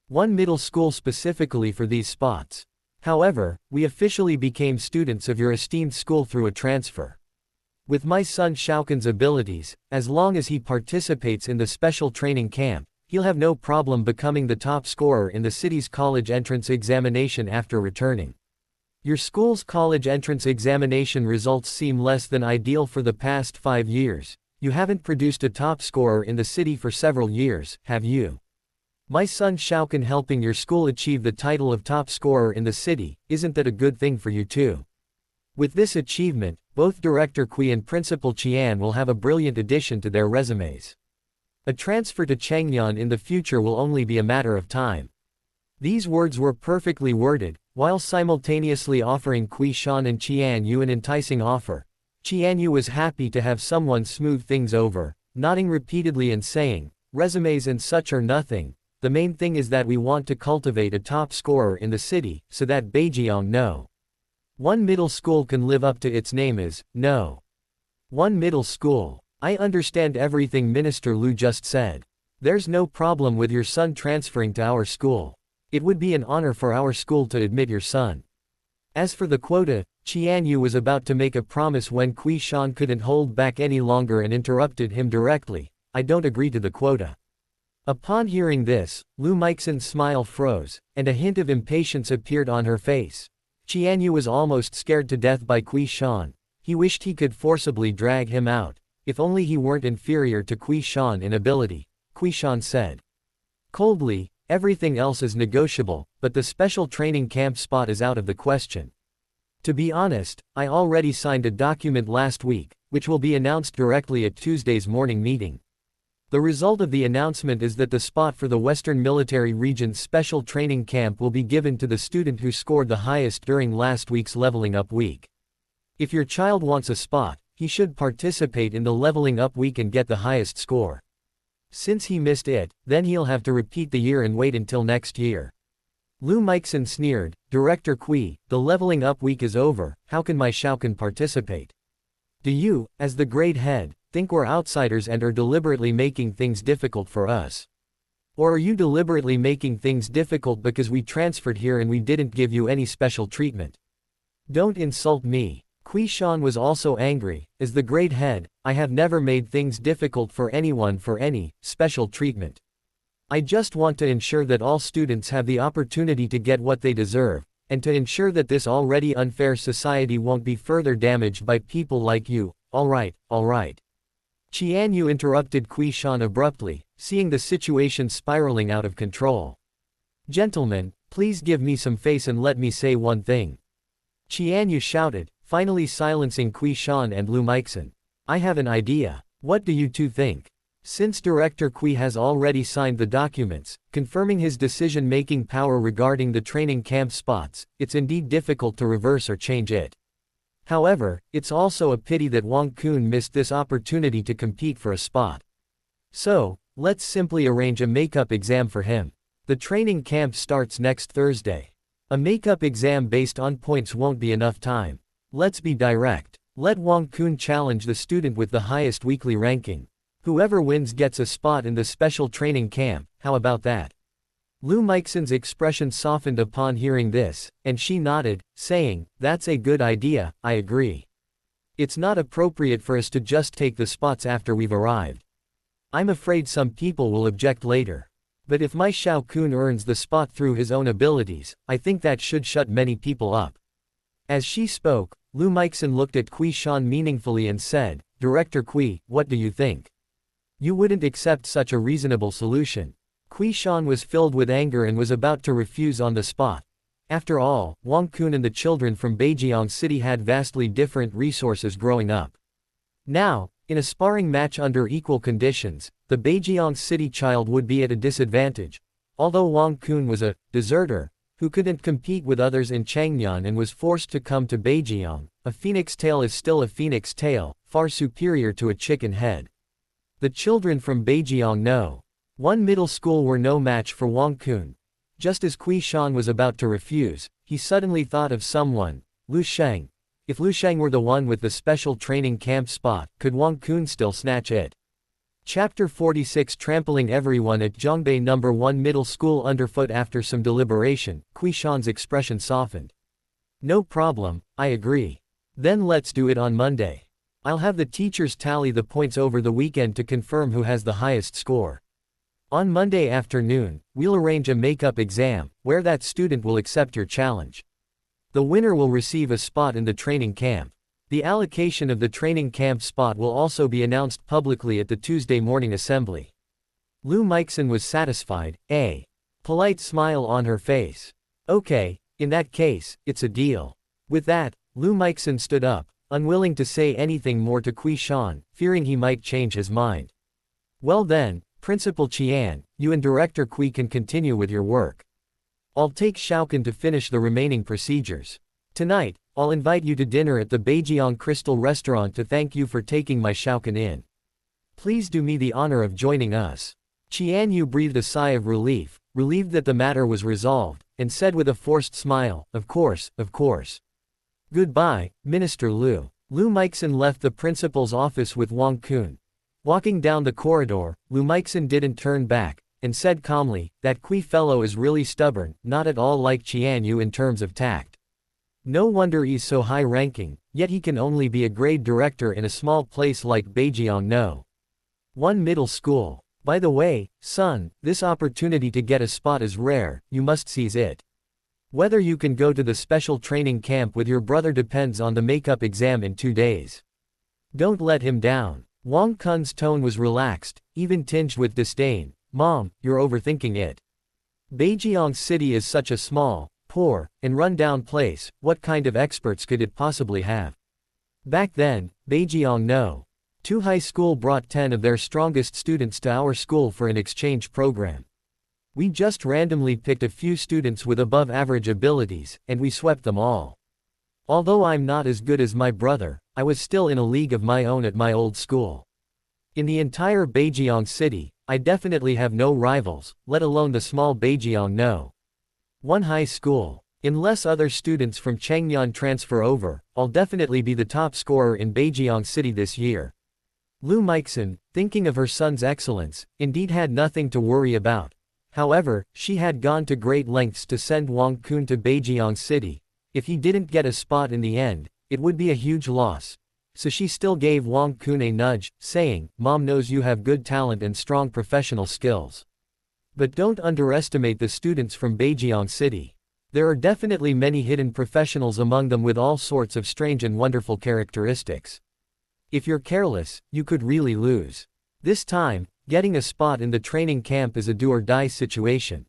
1 middle school specifically for these spots. However, we officially became students of your esteemed school through a transfer. With my son Xiaokan's abilities, as long as he participates in the special training camp, he'll have no problem becoming the top scorer in the city's college entrance examination after returning. Your school's college entrance examination results seem less than ideal for the past 5 years. You haven't produced a top scorer in the city for several years, have you?" My son Xiaocan helping your school achieve the title of top scorer in the city, isn't that a good thing for you too? With this achievement, both Director Qiu and Principal Qian will have a brilliant addition to their resumes. A transfer to Chang'an in the future will only be a matter of time. These words were perfectly worded, while simultaneously offering Qiu Shan and Qian Yu an enticing offer. Qian Yu was happy to have someone smooth things over, nodding repeatedly and saying, resumes and such are nothing, the main thing is that we want to cultivate a top scorer in the city, so that Beijiang know. One middle school can live up to its name as, no. One middle school. I understand everything Minister Lu just said. There's no problem with your son transferring to our school. It would be an honor for our school to admit your son. As for the quota, Qian Yu was about to make a promise when Qiu Shan couldn't hold back any longer and interrupted him directly. I don't agree to the quota. Upon hearing this, Lu Meixin's smile froze, and a hint of impatience appeared on her face. Qian Yu was almost scared to death by Qiu Shan. He wished he could forcibly drag him out. If only he weren't inferior to Qiu Shan in ability, Qiu Shan said. Coldly, everything else is negotiable, but the special training camp spot is out of the question. To be honest, I already signed a document last week, which will be announced directly at Tuesday's morning meeting. The result of the announcement is that the spot for the Western Military Region's special training camp will be given to the student who scored the highest during last week's leveling up week. If your child wants a spot, he should participate in the leveling up week and get the highest score. Since he missed it, then he'll have to repeat the year and wait until next year. Lu Meixin sneered, Director Qiu, the leveling up week is over, how can my Xiaocan participate? Do you, as the grade head, think we're outsiders and are deliberately making things difficult for us? Or are you deliberately making things difficult because we transferred here and we didn't give you any special treatment? Don't insult me. Qiu Shan was also angry. As the grade head, I have never made things difficult for anyone for any special treatment. I just want to ensure that all students have the opportunity to get what they deserve, and to ensure that this already unfair society won't be further damaged by people like you. Alright. Qian Yu interrupted Qiu Shan abruptly, seeing the situation spiraling out of control. Gentlemen, please give me some face and let me say one thing. Qian Yu shouted, finally silencing Qiu Shan and Lu Meixin. I have an idea. What do you two think? Since Director Qiu has already signed the documents, confirming his decision-making power regarding the training camp spots, it's indeed difficult to reverse or change it. However, it's also a pity that Wang Kun missed this opportunity to compete for a spot. So, let's simply arrange a makeup exam for him. The training camp starts next Thursday. A makeup exam based on points won't be enough time. Let's be direct. Let Wang Kun challenge the student with the highest weekly ranking. Whoever wins gets a spot in the special training camp, how about that? Lu Meixin's expression softened upon hearing this, and she nodded, saying, that's a good idea, I agree. It's not appropriate for us to just take the spots after we've arrived. I'm afraid some people will object later. But if my Xiao Kun earns the spot through his own abilities, I think that should shut many people up. As she spoke, Lu Meixin looked at Qiu Shan meaningfully and said, Director Qiu, what do you think? You wouldn't accept such a reasonable solution. Qiu Shan was filled with anger and was about to refuse on the spot. After all, Wang Kun and the children from Beijiang City had vastly different resources growing up. Now, in a sparring match under equal conditions, the Beijiang City child would be at a disadvantage. Although Wang Kun was a deserter, who couldn't compete with others in Chang'an and was forced to come to Beijiang, a phoenix tail is still a phoenix tail, far superior to a chicken head. The children from Beijiang know. One middle school were no match for Wang Kun. Just as Qiu Shan was about to refuse, he suddenly thought of someone, Lu Sheng. If Lu Sheng were the one with the special training camp spot, could Wang Kun still snatch it? Chapter 46 Trampling everyone at Zhongbei No. 1 Middle School underfoot. After some deliberation, Qiu Shan's expression softened. No problem, I agree. Then let's do it on Monday. I'll have the teachers tally the points over the weekend to confirm who has the highest score. On Monday afternoon, we'll arrange a makeup exam, where that student will accept your challenge. The winner will receive a spot in the training camp. The allocation of the training camp spot will also be announced publicly at the Tuesday morning assembly. Lu Meixin was satisfied, a polite smile on her face. Okay, in that case, it's a deal. With that, Lu Meixin stood up, unwilling to say anything more to Qiu He, fearing he might change his mind. Well then, Principal Qian, you and Director Qiu can continue with your work. I'll take Xiaoqun to finish the remaining procedures. Tonight, I'll invite you to dinner at the Beijiang Crystal Restaurant to thank you for taking my Xiaoqun in. Please do me the honor of joining us. Qian Yu breathed a sigh of relief, relieved that the matter was resolved, and said with a forced smile, of course, of course. Goodbye, Minister Lu. Lu Meixin left the principal's office with Wang Kun. Walking down the corridor, Lu Meixin didn't turn back, and said calmly, that Qiu fellow is really stubborn, not at all like Qian Yu in terms of tact. No wonder he's so high-ranking, yet he can only be a grade director in a small place like Beijiang No. 1 middle school. By the way, son, this opportunity to get a spot is rare, you must seize it. Whether you can go to the special training camp with your brother depends on the makeup exam in 2 days. Don't let him down. Wang Kun's tone was relaxed, even tinged with disdain. Mom, you're overthinking it. Beijiang City is such a small, poor, and run-down place, what kind of experts could it possibly have? Back then, Beijiang No. 2 high school brought 10 of their strongest students to our school for an exchange program. We just randomly picked a few students with above-average abilities, and we swept them all. Although I'm not as good as my brother, I was still in a league of my own at my old school. In the entire Beijiang City, I definitely have no rivals, let alone the small Beijiang No. 1 high school. Unless other students from Chengyan transfer over, I'll definitely be the top scorer in Beijiang City this year. Lu Meixin, thinking of her son's excellence, indeed had nothing to worry about. However, she had gone to great lengths to send Wang Kun to Beijiang City. If he didn't get a spot in the end, it would be a huge loss. So she still gave Wang Kun a nudge, saying, Mom knows you have good talent and strong professional skills. But don't underestimate the students from Beijiang City. There are definitely many hidden professionals among them with all sorts of strange and wonderful characteristics. If you're careless, you could really lose. This time, getting a spot in the training camp is a do-or-die situation.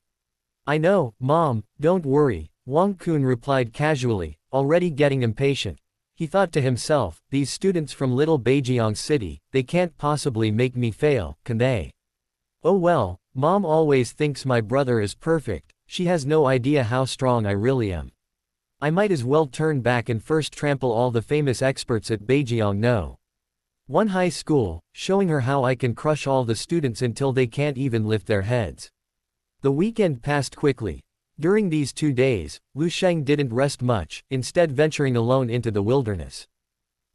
I know, Mom, don't worry, Wang Kun replied casually, already getting impatient. He thought to himself, these students from little Beijiang City, they can't possibly make me fail, can they? Oh well, Mom always thinks my brother is perfect, she has no idea how strong I really am. I might as well turn back and first trample all the famous experts at Beijiang No. 1 high school, showing her how I can crush all the students until they can't even lift their heads. The weekend passed quickly. During these 2 days, Lu Sheng didn't rest much, instead venturing alone into the wilderness.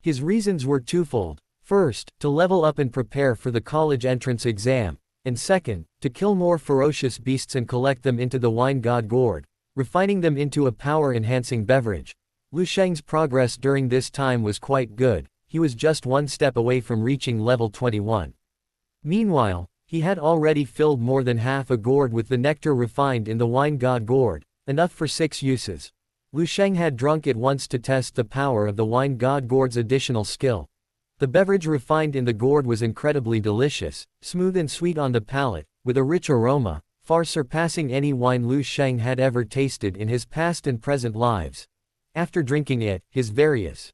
His reasons were twofold. First, to level up and prepare for the college entrance exam, and second, to kill more ferocious beasts and collect them into the wine god gourd, refining them into a power-enhancing beverage. Lu Sheng's progress during this time was quite good, he was just 1 step away from reaching level 21. Meanwhile, he had already filled more than half a gourd with the nectar refined in the wine god gourd, enough for 6 uses. Lu Sheng had drunk it once to test the power of the wine god gourd's additional skill. The beverage refined in the gourd was incredibly delicious, smooth and sweet on the palate, with a rich aroma, far surpassing any wine Lu Sheng had ever tasted in his past and present lives. After drinking it, his various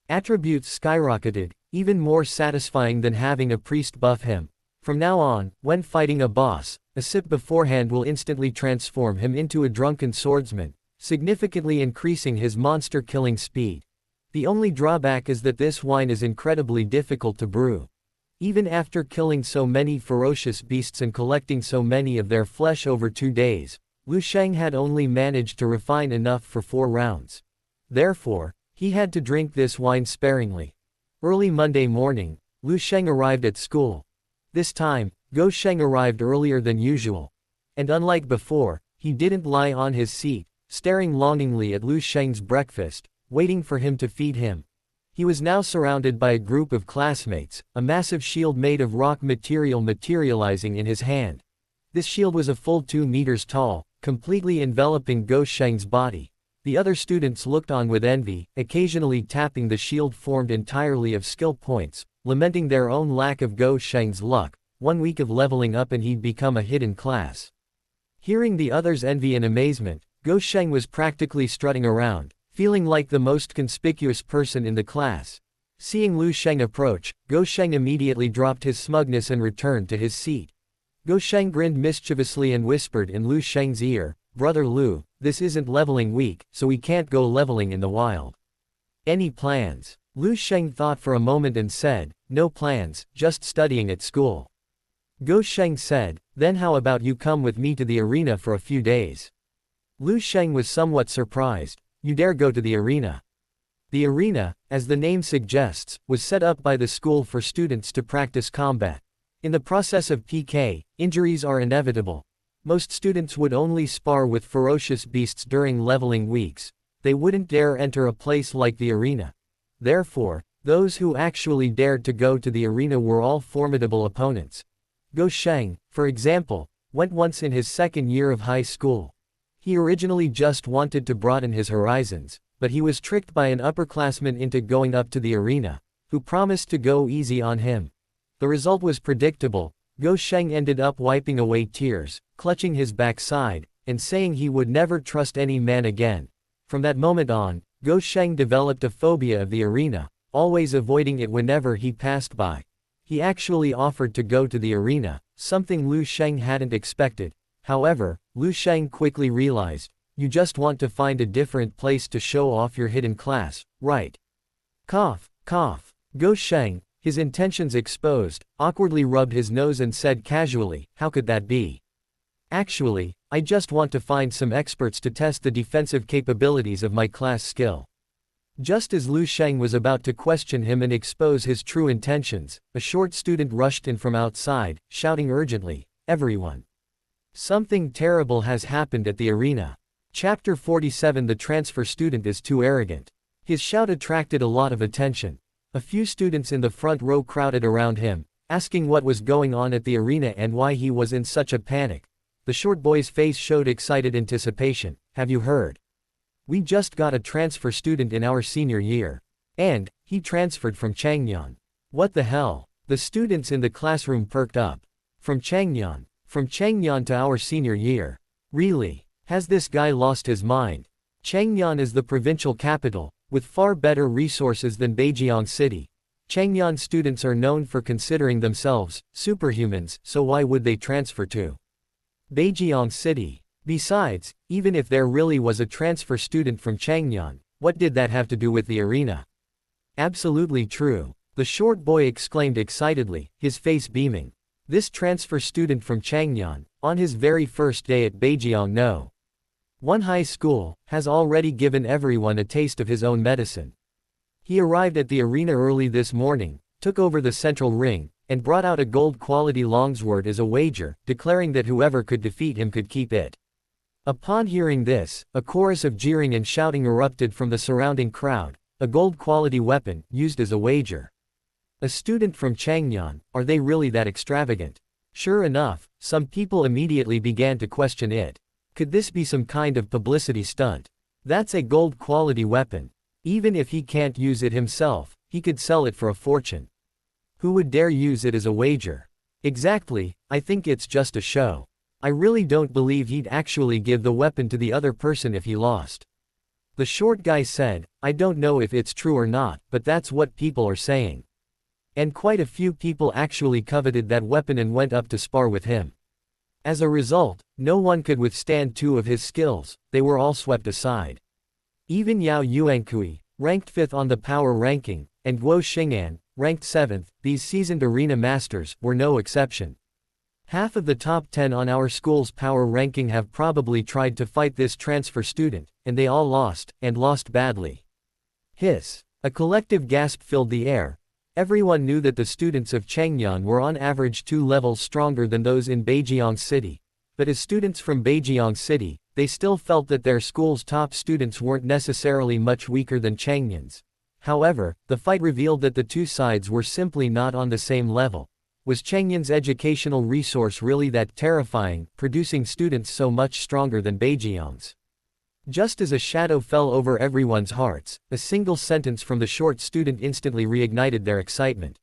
attributes skyrocketed, even more satisfying than having a priest buff him. From now on, when fighting a boss, a sip beforehand will instantly transform him into a drunken swordsman, significantly increasing his monster-killing speed. The only drawback is that this wine is incredibly difficult to brew. Even after killing so many ferocious beasts and collecting so many of their flesh over 2 days, Lu Sheng had only managed to refine enough for 4 rounds. Therefore, he had to drink this wine sparingly. Early Monday morning, Lu Sheng arrived at school. This time, Go Sheng arrived earlier than usual. And unlike before, he didn't lie on his seat, staring longingly at Lu Sheng's breakfast, waiting for him to feed him. He was now surrounded by a group of classmates, a massive shield made of rock material materializing in his hand. This shield was a full 2 meters tall, completely enveloping Go Sheng's body. The other students looked on with envy, occasionally tapping the shield formed entirely of skill points, lamenting their own lack of Go Sheng's luck. 1 week of leveling up and he'd become a hidden class. Hearing the others' envy and amazement, Lu Sheng was practically strutting around, feeling like the most conspicuous person in the class. Seeing Lu Sheng approach, Lu Sheng immediately dropped his smugness and returned to his seat. Lu Sheng grinned mischievously and whispered in Lu Sheng's ear, "Brother Lu, this isn't leveling week, so we can't go leveling in the wild. Any plans?" Lu Sheng thought for a moment and said, "No plans, just studying at school." Lu Sheng said, "Then how about you come with me to the arena for a few days?" Lu Sheng was somewhat surprised. "You dare go to the arena?" The arena, as the name suggests, was set up by the school for students to practice combat. In the process of PK, injuries are inevitable. Most students would only spar with ferocious beasts during leveling weeks. They wouldn't dare enter a place like the arena. Therefore, those who actually dared to go to the arena were all formidable opponents. Lu Sheng, for example, went once in his second year of high school. He originally just wanted to broaden his horizons, but he was tricked by an upperclassman into going up to the arena, who promised to go easy on him. The result was predictable. Lu Sheng ended up wiping away tears, clutching his backside, and saying he would never trust any man again. From that moment on, Lu Sheng developed a phobia of the arena, always avoiding it whenever he passed by. He actually offered to go to the arena, something Lu Sheng hadn't expected. However, Lu Sheng quickly realized, "You just want to find a different place to show off your hidden class, right?" Cough, cough. Lu Sheng, his intentions exposed, awkwardly rubbed his nose and said casually, "How could that be? Actually, I just want to find some experts to test the defensive capabilities of my class skill." Just as Lu Sheng was about to question him and expose his true intentions, a short student rushed in from outside, shouting urgently, "Everyone! Something terrible has happened at the arena." Chapter 47. The transfer student is too arrogant. His shout attracted a lot of attention. A few students in the front row crowded around him, asking what was going on at the arena and why he was in such a panic. The short boy's face showed excited anticipation. "Have you heard? We just got a transfer student in our senior year. And he transferred from Chang'an." "What the hell?" The students in the classroom perked up. "From Chang'an? From Chang'an to our senior year? Really? Has this guy lost his mind?" Chang'an is the provincial capital, with far better resources than Beijiang City. Chang'an students are known for considering themselves superhumans, so why would they transfer to Beijiang City? Besides, even if there really was a transfer student from Chang'an, what did that have to do with the arena? Absolutely true. The short boy exclaimed excitedly, his face beaming. This transfer student from Chang'an, on his very first day at Beijiang No. 1 high school, has already given everyone a taste of his own medicine. He arrived at the arena early this morning, took over the central ring, and brought out a gold-quality longsword as a wager, declaring that whoever could defeat him could keep it. Upon hearing this, a chorus of jeering and shouting erupted from the surrounding crowd. A gold-quality weapon, used as a wager. A student from Chang'an, are they really that extravagant? Sure enough, some people immediately began to question it. Could this be some kind of publicity stunt? That's a gold-quality weapon. Even if he can't use it himself, he could sell it for a fortune. Who would dare use it as a wager? Exactly, I think it's just a show. I really don't believe he'd actually give the weapon to the other person if he lost. The short guy said, "I don't know if it's true or not, but that's what people are saying." And quite a few people actually coveted that weapon and went up to spar with him. As a result, no one could withstand 2 of his skills, they were all swept aside. Even Yao Yuankui, ranked 5th on the power ranking, and Guo Xing'an, ranked 7th, these seasoned arena masters, were no exception. Half of the top 10 on our school's power ranking have probably tried to fight this transfer student, and they all lost, and lost badly. Hiss. A collective gasp filled the air. Everyone knew that the students of Chang'an were on average 2 levels stronger than those in Beijiang City. But as students from Beijiang City, they still felt that their school's top students weren't necessarily much weaker than Chang'an's. However, the fight revealed that the 2 sides were simply not on the same level. Was Chang'an's educational resource really that terrifying, producing students so much stronger than Beijiang's? Just as a shadow fell over everyone's hearts, a single sentence from the short student instantly reignited their excitement.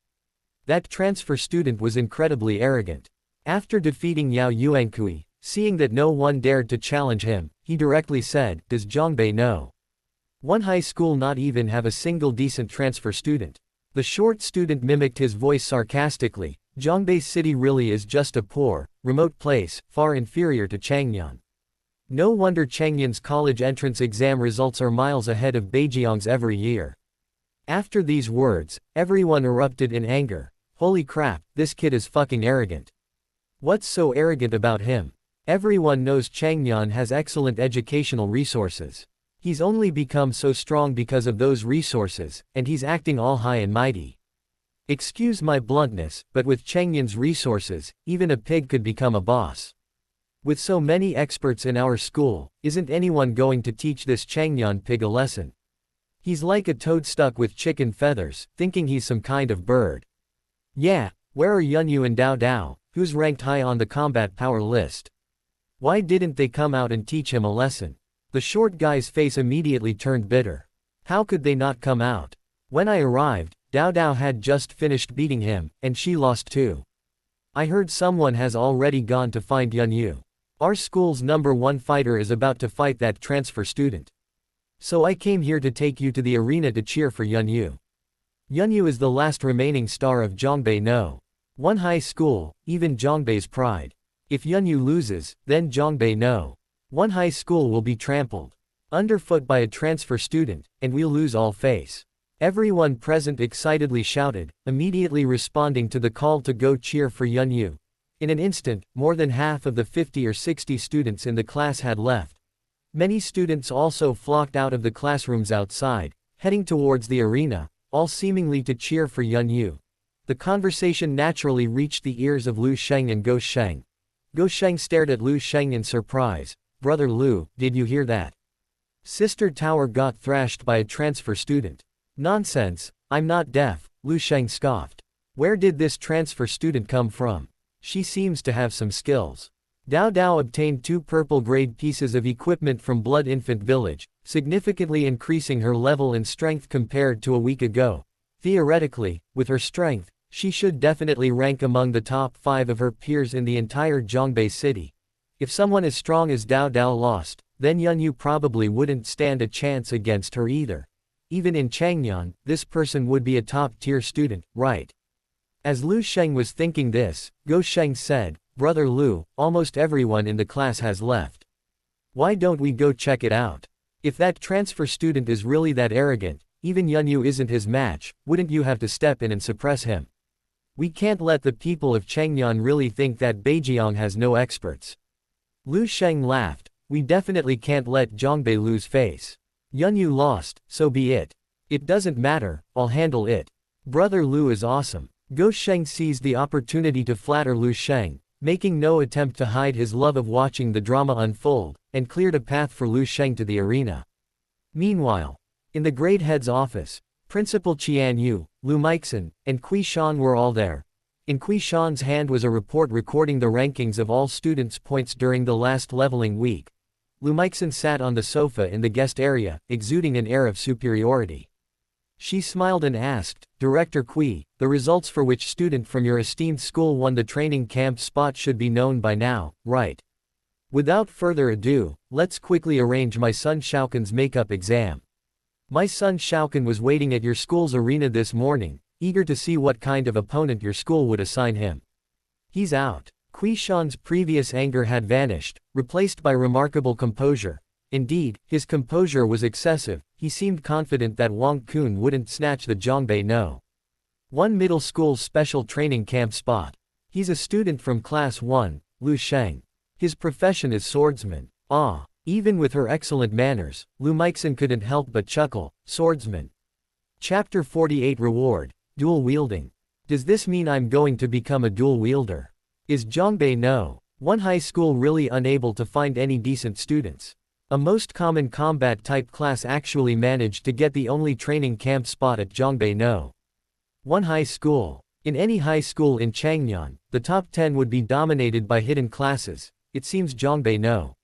That transfer student was incredibly arrogant. After defeating Yao Yuankui, seeing that no one dared to challenge him, he directly said, "Does Zhongbei know? One high school not even have a single decent transfer student." The short student mimicked his voice sarcastically. Zhongbei City really is just a poor, remote place, far inferior to Chang'an. No wonder Chang'an's college entrance exam results are miles ahead of Beijiang's every year. After these words, everyone erupted in anger. Holy crap, this kid is fucking arrogant. What's so arrogant about him? Everyone knows Chang'an has excellent educational resources. He's only become so strong because of those resources, and he's acting all high and mighty. Excuse my bluntness, but with Chang'an's resources, even a pig could become a boss. With so many experts in our school, isn't anyone going to teach this Chang'an pig a lesson? He's like a toad stuck with chicken feathers, thinking he's some kind of bird. Yeah, where are Yunyu and Dao Dao, who's ranked high on the combat power list? Why didn't they come out and teach him a lesson? The short guy's face immediately turned bitter. How could they not come out? When I arrived, Dao Dao had just finished beating him, and she lost too. I heard someone has already gone to find Yunyu. Our school's #1 fighter is about to fight that transfer student. So I came here to take you to the arena to cheer for Yunyu. Yunyu is the last remaining star of Zhongbei No. One high school, even Zhongbei's pride. If Yunyu loses, then Zhongbei No. One high school will be trampled underfoot by a transfer student, and we'll lose all face. Everyone present excitedly shouted, immediately responding to the call to go cheer for Yunyu. In an instant, more than half of the 50 or 60 students in the class had left. Many students also flocked out of the classrooms outside, heading towards the arena, all seemingly to cheer for Yunyu. The conversation naturally reached the ears of Lu Sheng and Go Sheng. Go Sheng stared at Lu Sheng in surprise. "Brother Lu, did you hear that? Sister Tower got thrashed by a transfer student." "Nonsense, I'm not deaf," Lu Sheng scoffed. "Where did this transfer student come from? She seems to have some skills." Dao Dao obtained 2 purple grade pieces of equipment from Blood Infant Village, significantly increasing her level and strength compared to a week ago. Theoretically, with her strength, she should definitely rank among the top 5 of her peers in the entire Zhongbei city. If someone as strong as Dao Dao lost, then Yunyu probably wouldn't stand a chance against her either. Even in Chang'an, this person would be a top-tier student, right? As Lu Sheng was thinking this, Go Sheng said, "Brother Lu, almost everyone in the class has left. Why don't we go check it out? If that transfer student is really that arrogant, even Yunyu isn't his match, wouldn't you have to step in and suppress him? We can't let the people of Chang'an really think that Beijiang has no experts." Lu Sheng laughed. "We definitely can't let Zhongbei lose face. Yunyu lost, so be it. It doesn't matter, I'll handle it. Brother Lu is awesome." Go Sheng seized the opportunity to flatter Lu Sheng, making no attempt to hide his love of watching the drama unfold, and cleared a path for Lu Sheng to the arena. Meanwhile, in the grade head's office, Principal Qian Yu, Lu Meixin, and Qi Shan were all there. In Qi Shan's hand was a report recording the rankings of all students' points during the last leveling week. Lu Meixin sat on the sofa in the guest area, exuding an air of superiority. She smiled and asked, "Director Qi, the results for which student from your esteemed school won the training camp spot should be known by now, right? Without further ado, let's quickly arrange my son Xiaoqin's makeup exam. My son Xiaoqin was waiting at your school's arena this morning, eager to see what kind of opponent your school would assign him. He's out." Qi Shan's previous anger had vanished, replaced by remarkable composure. Indeed, his composure was excessive. He seemed confident that Wang Kun wouldn't snatch the Zhongbei No. One middle school's special training camp spot. He's a student from Class 1, Lu Sheng. His profession is swordsman. Ah, even with her excellent manners, Lu Meixin couldn't help but chuckle. Swordsman. Chapter 48 Reward, Dual Wielding. Does this mean I'm going to become a dual wielder? Is Zhongbei No. One high school really unable to find any decent students? A most common combat-type class actually managed to get the only training camp spot at Zhongbei No. One high school. In any high school in Chang'an, the top 10 would be dominated by hidden classes. It seems Zhongbei No.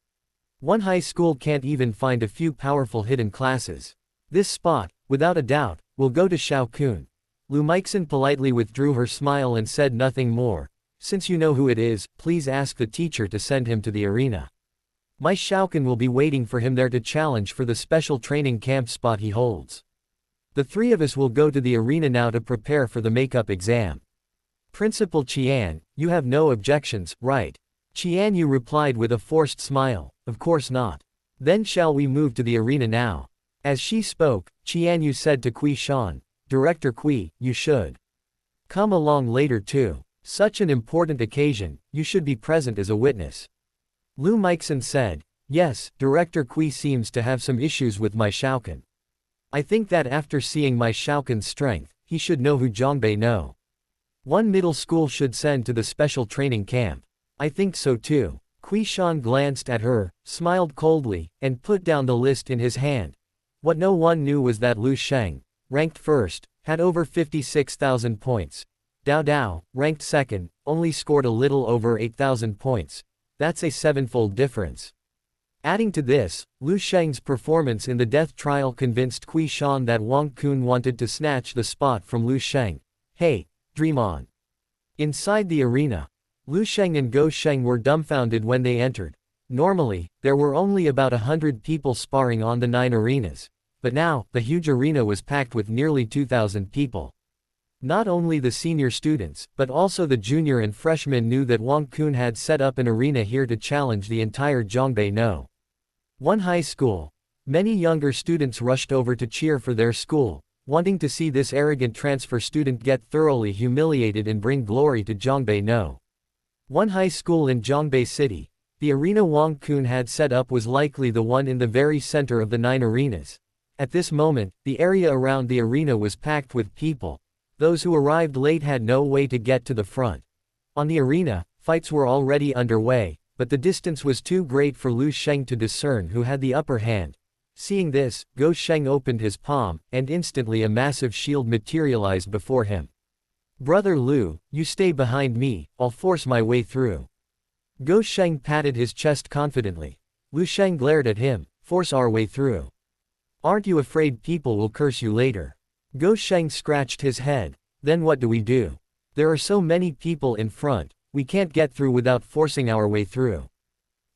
One high school can't even find a few powerful hidden classes. This spot, without a doubt, will go to Xiao Kun. Lu Meixin politely withdrew her smile and said nothing more. Since you know who it is, please ask the teacher to send him to the arena. My Shaokan will be waiting for him there to challenge for the special training camp spot he holds. The three of us will go to the arena now to prepare for the makeup exam. Principal Qian, you have no objections, right? Qian Yu replied with a forced smile, of course not. Then shall we move to the arena now? As she spoke, Qian Yu said to Kui Shan, Director Kui, you should come along later too. Such an important occasion, you should be present as a witness. Lu Meixin said, yes, Director Kui seems to have some issues with my Shaokan. I think that after seeing my Shaokan's strength, he should know who Zhongbei know. One middle school should send to the special training camp. I think so too. Kui Shan glanced at her, smiled coldly, and put down the list in his hand. What no one knew was that Lu Sheng, ranked first, had over 56,000 points. Dao Dao, ranked second, only scored a little over 8,000 points. That's a sevenfold difference. Adding to this, Lu Sheng's performance in the death trial convinced Kui Shan that Wang Kun wanted to snatch the spot from Lu Sheng. Hey, dream on. Inside the arena, Lu Sheng and Go Sheng were dumbfounded when they entered. Normally, there were only about 100 people sparring on the 9 arenas. But now, the huge arena was packed with nearly 2,000 people. Not only the senior students, but also the junior and freshmen knew that Wang Kun had set up an arena here to challenge the entire Zhongbei No. One high school. Many younger students rushed over to cheer for their school, wanting to see this arrogant transfer student get thoroughly humiliated and bring glory to Zhongbei No. One high school in Zhongbei City. The arena Wang Kun had set up was likely the one in the very center of the 9 arenas. At this moment, the area around the arena was packed with people. Those who arrived late had no way to get to the front. On the arena, fights were already underway, but the distance was too great for Lu Sheng to discern who had the upper hand. Seeing this, Go Sheng opened his palm, and instantly a massive shield materialized before him. Brother Lu, you stay behind me, I'll force my way through. Go Sheng patted his chest confidently. Lu Sheng glared at him, force our way through. Aren't you afraid people will curse you later? Go Sheng scratched his head. Then what do we do? There are so many people in front, we can't get through without forcing our way through.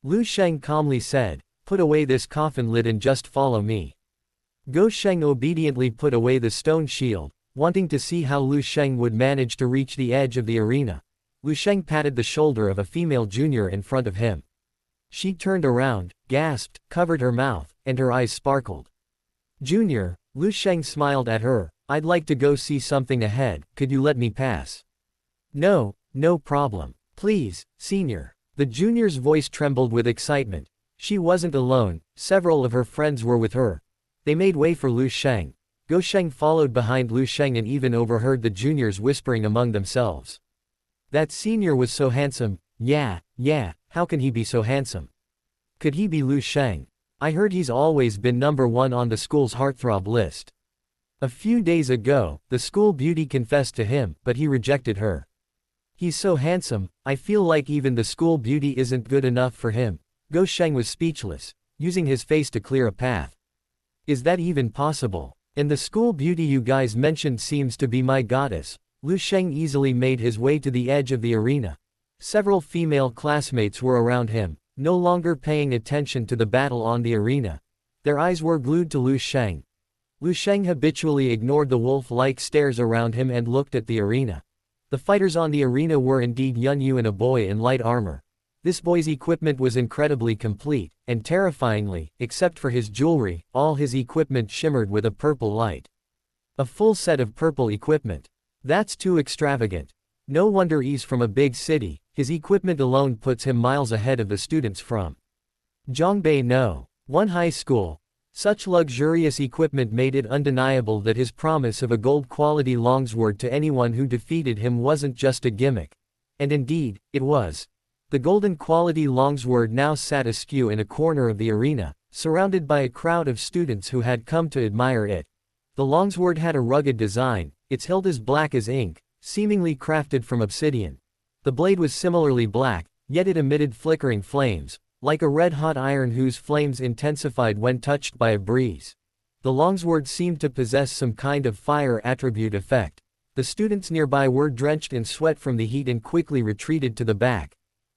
Lu Sheng calmly said, put away this coffin lid and just follow me. Go Sheng obediently put away the stone shield, wanting to see how Lu Sheng would manage to reach the edge of the arena. Lu Sheng patted the shoulder of a female junior in front of him. She turned around, gasped, covered her mouth, and her eyes sparkled. Junior, Lu Sheng smiled at her, I'd like to go see something ahead, could you let me pass? No, no problem. Please, senior. The junior's voice trembled with excitement. She wasn't alone, several of her friends were with her. They made way for Lu Sheng. Go Sheng followed behind Lu Sheng and even overheard the juniors whispering among themselves. That senior was so handsome, yeah, how can he be so handsome? Could he be Lu Sheng? I heard he's always been #1 on the school's heartthrob list. A few days ago, the school beauty confessed to him, but he rejected her. He's so handsome, I feel like even the school beauty isn't good enough for him. Go Sheng was speechless, using his face to clear a path. Is that even possible? And the school beauty you guys mentioned seems to be my goddess. Lu Sheng easily made his way to the edge of the arena. Several female classmates were around him, no longer paying attention to the battle on the arena. Their eyes were glued to Lu Sheng. Lu Sheng habitually ignored the wolf-like stares around him and looked at the arena. The fighters on the arena were indeed Yun Yu and a boy in light armor. This boy's equipment was incredibly complete, and terrifyingly, except for his jewelry, all his equipment shimmered with a purple light. A full set of purple equipment. That's too extravagant. No wonder he's from a big city, his equipment alone puts him miles ahead of the students from Zhongbei No. One high school. Such luxurious equipment made it undeniable that his promise of a gold-quality longsword to anyone who defeated him wasn't just a gimmick. And indeed, it was. The golden-quality longsword now sat askew in a corner of the arena, surrounded by a crowd of students who had come to admire it. The longsword had a rugged design, its hilt as black as ink, seemingly crafted from obsidian. The blade was similarly black, yet it emitted flickering flames, like a red-hot iron whose flames intensified when touched by a breeze. The longsword seemed to possess some kind of fire attribute effect. The students nearby were drenched in sweat from the heat and quickly retreated to the back.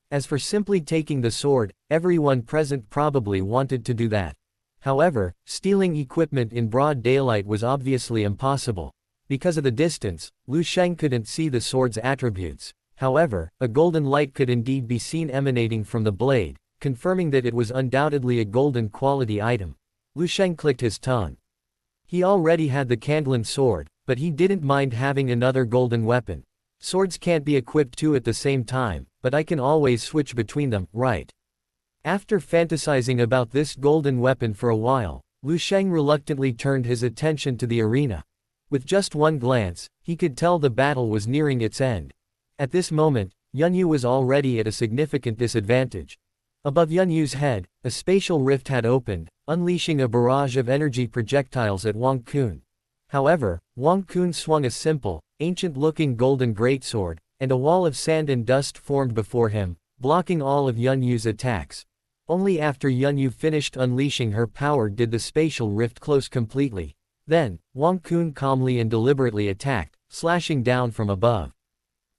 As for simply taking the sword, everyone present probably wanted to do that. However, stealing equipment in broad daylight was obviously impossible. Because of the distance, Lu Sheng couldn't see the sword's attributes. However, a golden light could indeed be seen emanating from the blade, confirming that it was undoubtedly a golden quality item. Lu Sheng clicked his tongue. He already had the Kandlan sword, but he didn't mind having another golden weapon. Swords can't be equipped two at the same time, but I can always switch between them, right? After fantasizing about this golden weapon for a while, Lu Sheng reluctantly turned his attention to the arena. With just one glance, he could tell the battle was nearing its end. At this moment, Yunyu was already at a significant disadvantage. Above Yunyu's head, a spatial rift had opened, unleashing a barrage of energy projectiles at Wang Kun. However, Wang Kun swung a simple, ancient-looking golden greatsword, and a wall of sand and dust formed before him, blocking all of Yunyu's attacks. Only after Yunyu finished unleashing her power did the spatial rift close completely. Then, Wang Kun calmly and deliberately attacked, slashing down from above.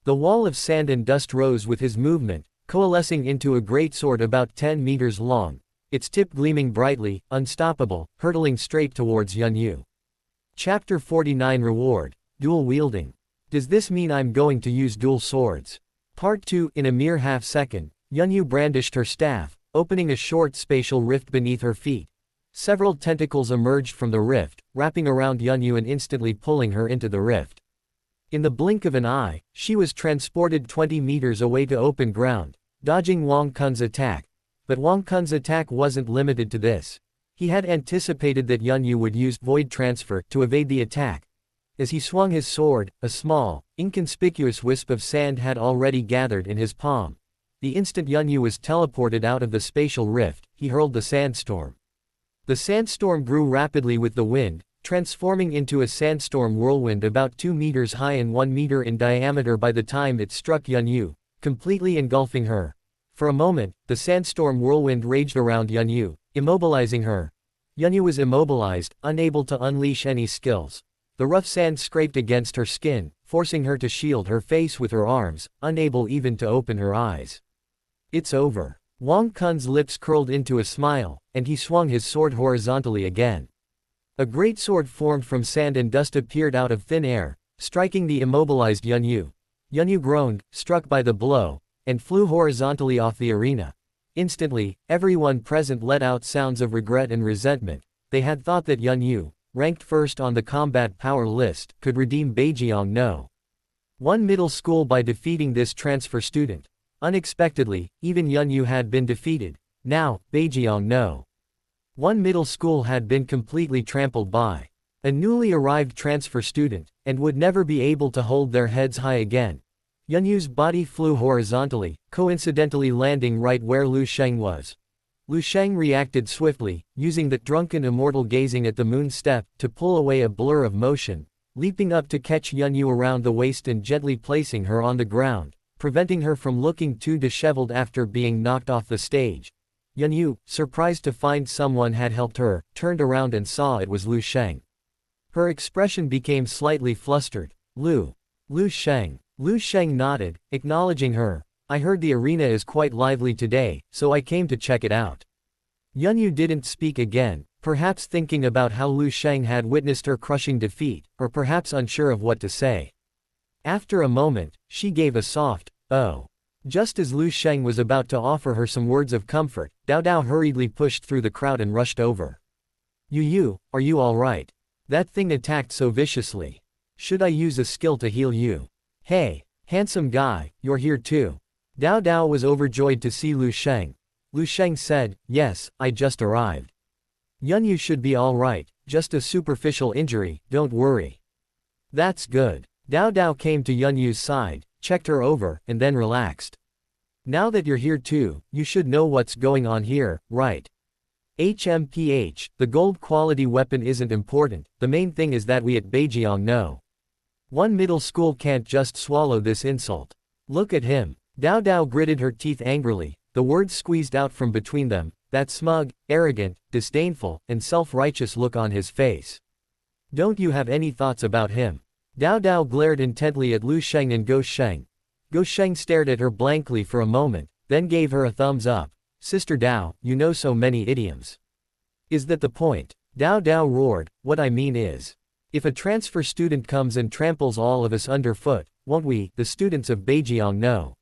The wall of sand and dust rose with his movement, coalescing into a greatsword about 10 meters long, its tip gleaming brightly, unstoppable, hurtling straight towards Yunyu. Chapter 49 Reward, Dual Wielding. Does this mean I'm going to use dual swords? Part 2. In a mere half-second, Yunyu brandished her staff, opening a short spatial rift beneath her feet. Several tentacles emerged from the rift, wrapping around Yunyu and instantly pulling her into the rift. In the blink of an eye, she was transported 20 meters away to open ground, dodging Wang Kun's attack. But Wang Kun's attack wasn't limited to this. He had anticipated that Yunyu would use void transfer to evade the attack. As he swung his sword, a small, inconspicuous wisp of sand had already gathered in his palm. The instant Yunyu was teleported out of the spatial rift, he hurled the sandstorm. The sandstorm grew rapidly with the wind, transforming into a sandstorm whirlwind about 2 meters high and 1 meter in diameter by the time it struck Yunyu, completely engulfing her. For a moment, the sandstorm whirlwind raged around Yunyu, immobilizing her. Yunyu was immobilized, unable to unleash any skills. The rough sand scraped against her skin, forcing her to shield her face with her arms, unable even to open her eyes. It's over. Wang Kun's lips curled into a smile, and he swung his sword horizontally again. A great sword formed from sand and dust appeared out of thin air, striking the immobilized Yunyu. Yunyu groaned, struck by the blow, and flew horizontally off the arena. Instantly, everyone present let out sounds of regret and resentment. They had thought that Yunyu, ranked first on the combat power list, could redeem Beijiang No. 1 middle school by defeating this transfer student. Unexpectedly, even Yunyu had been defeated. Now, Beijiang No. 1 middle school had been completely trampled by a newly arrived transfer student, and would never be able to hold their heads high again. Yunyu's body flew horizontally, coincidentally landing right where Lu Sheng was. Lu Sheng reacted swiftly, using the drunken immortal gazing at the moon step to pull away a blur of motion, leaping up to catch Yunyu around the waist and gently placing her on the ground, preventing her from looking too disheveled after being knocked off the stage. Yunyu, surprised to find someone had helped her, turned around and saw it was Lu Sheng. Her expression became slightly flustered. Lu Sheng. Lu Sheng nodded, acknowledging her. I heard the arena is quite lively today, so I came to check it out. Yunyu didn't speak again, perhaps thinking about how Lu Sheng had witnessed her crushing defeat, or perhaps unsure of what to say. After a moment, she gave a soft, "Oh." Just as Lu Sheng was about to offer her some words of comfort, Dao Dao hurriedly pushed through the crowd and rushed over. Yu, are you alright? That thing attacked so viciously. Should I use a skill to heal you? Hey, handsome guy, you're here too. Dao Dao was overjoyed to see Lu Sheng. Lu Sheng said, yes, I just arrived. Yunyu should be alright, just a superficial injury, don't worry. That's good. Dao Dao came to Yunyu's side, checked her over, and then relaxed. Now that you're here too, you should know what's going on here, right? HMPH, the gold quality weapon isn't important, the main thing is that we at Beijiang know. 1 middle school can't just swallow this insult. Look at him. Dao Dao gritted her teeth angrily, the words squeezed out from between them, that smug, arrogant, disdainful, and self-righteous look on his face. Don't you have any thoughts about him? Dao Dao glared intently at Lu Sheng and Go Sheng. Go Sheng stared at her blankly for a moment, then gave her a thumbs up. Sister Dao, you know so many idioms. Is that the point? Dao Dao roared, what I mean is. If a transfer student comes and tramples all of us underfoot, won't we, the students of Beijiang know?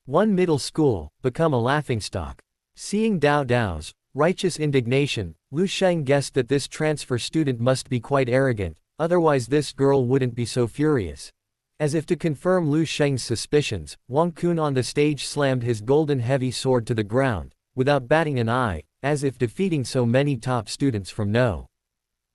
One middle school, become a laughingstock. Seeing Dao Dao's righteous indignation, Lu Sheng guessed that this transfer student must be quite arrogant, otherwise this girl wouldn't be so furious. As if to confirm Lu Sheng's suspicions, Wang Kun on the stage slammed his golden heavy sword to the ground, without batting an eye, as if defeating so many top students from no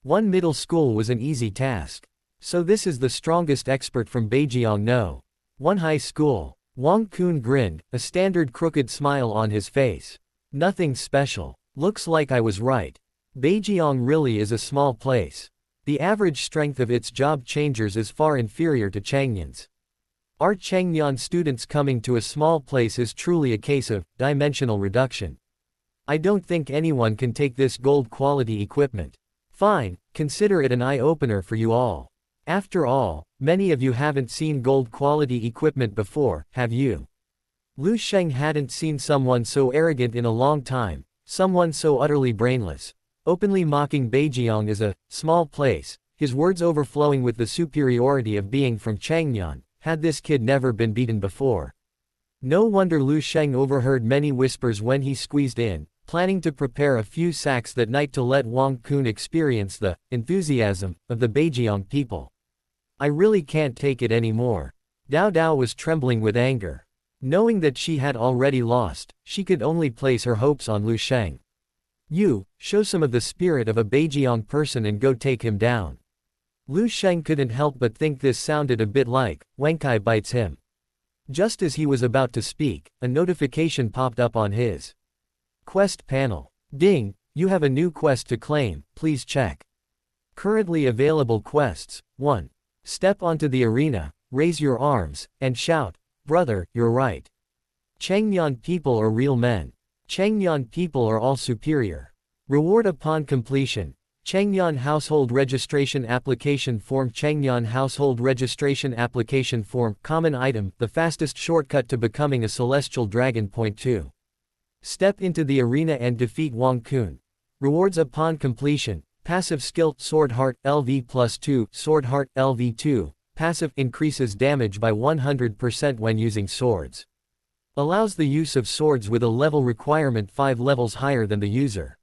one middle school was an easy task. So this is the strongest expert from Beijiang no one high school. Wang Kun grinned, a standard crooked smile on his face. Nothing special. Looks like I was right. Beijiang really is a small place. The average strength of its job changers is far inferior to Changyan's. Our Changyan students coming to a small place is truly a case of dimensional reduction. I don't think anyone can take this gold quality equipment. Fine, consider it an eye-opener for you all. After all, many of you haven't seen gold quality equipment before, have you? Lu Sheng hadn't seen someone so arrogant in a long time, someone so utterly brainless. Openly mocking Beijiang as a small place, his words overflowing with the superiority of being from Changyan. Had this kid never been beaten before? No wonder Lu Sheng overheard many whispers when he squeezed in, planning to prepare a few sacks that night to let Wang Kun experience the enthusiasm of the Beijiang people. I really can't take it anymore. Dao Dao was trembling with anger. Knowing that she had already lost, she could only place her hopes on Lu Sheng. You, show some of the spirit of a Beijiang person and go take him down. Lu Sheng couldn't help but think this sounded a bit like, Wenkai bites him. Just as he was about to speak, a notification popped up on his quest panel. Ding, you have a new quest to claim, please check. Currently available quests. 1. Step onto the arena, raise your arms, and shout, brother, you're right. Changyan people are real men. Changyan people are all superior. Reward upon completion. Changyan Household Registration Application Form. Changyan Household Registration Application Form. Common item, the fastest shortcut to becoming a celestial dragon. Point 2. Step into the arena and defeat Wang Kun. Rewards upon completion. Passive skill, Sword Heart, LV +2, Sword Heart, LV2. Passive, increases damage by 100% when using swords. Allows the use of swords with a level requirement 5 levels higher than the user.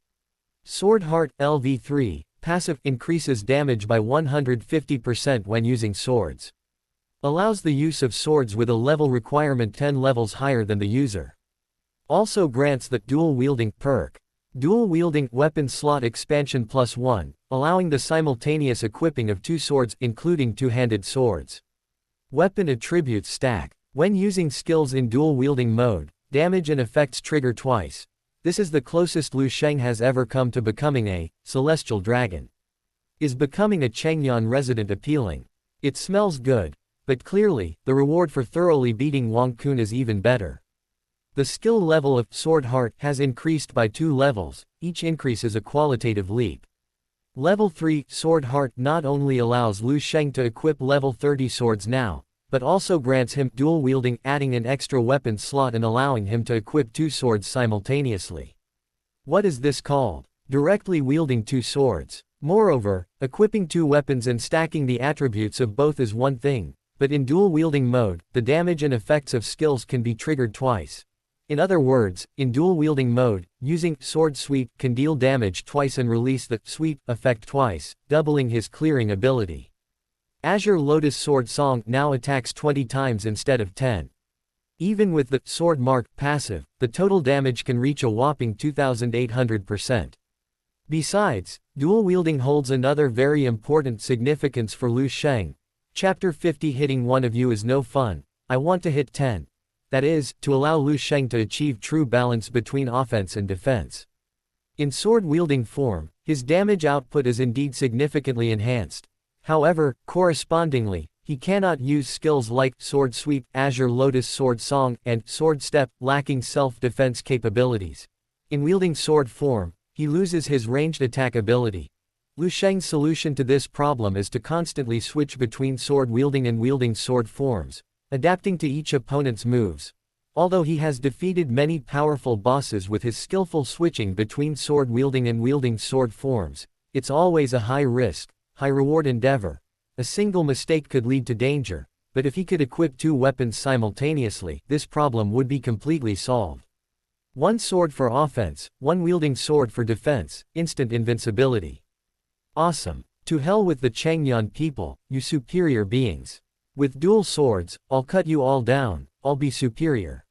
Sword Heart, LV3, passive, increases damage by 150% when using swords. Allows the use of swords with a level requirement 10 levels higher than the user. Also grants the dual wielding perk. Dual wielding weapon slot expansion +1, allowing the simultaneous equipping of 2 swords including two-handed swords. Weapon attributes stack. When using skills in dual wielding mode, damage and effects trigger twice. This is the closest Lu Sheng has ever come to becoming a celestial dragon. Is becoming a Changyan resident appealing? It smells good. But clearly, the reward for thoroughly beating Wang Kun is even better. The skill level of Sword Heart has increased by 2 levels, each increase is a qualitative leap. Level 3 Sword Heart not only allows Lu Sheng to equip level 30 swords now, but also grants him dual wielding, adding an extra weapon slot and allowing him to equip 2 swords simultaneously. What is this called? Directly wielding 2 swords. Moreover, equipping 2 weapons and stacking the attributes of both is one thing, but in dual wielding mode, the damage and effects of skills can be triggered twice. In other words, in dual wielding mode, using sword sweep can deal damage twice and release the sweep effect twice, doubling his clearing ability. Azure Lotus Sword Song now attacks 20 times instead of 10. Even with the Sword Mark passive, the total damage can reach a whopping 2800%. Besides, dual wielding holds another very important significance for Lu Sheng. Chapter 50 Hitting one of you is no fun. I want to hit 10. That is, to allow Lu Sheng to achieve true balance between offense and defense. In sword-wielding form, his damage output is indeed significantly enhanced. However, correspondingly, he cannot use skills like Sword Sweep, Azure Lotus Sword Song, and Sword Step, lacking self-defense capabilities. In wielding sword form, he loses his ranged attack ability. Lu Sheng's solution to this problem is to constantly switch between sword wielding and wielding sword forms, adapting to each opponent's moves. Although he has defeated many powerful bosses with his skillful switching between sword wielding and wielding sword forms, it's always a high-risk, high-reward endeavor. A single mistake could lead to danger, but if he could equip two weapons simultaneously, this problem would be completely solved. One sword for offense, one wielding sword for defense, instant invincibility. Awesome. To hell with the Changyun people, you superior beings. With dual swords, I'll cut you all down, I'll be superior.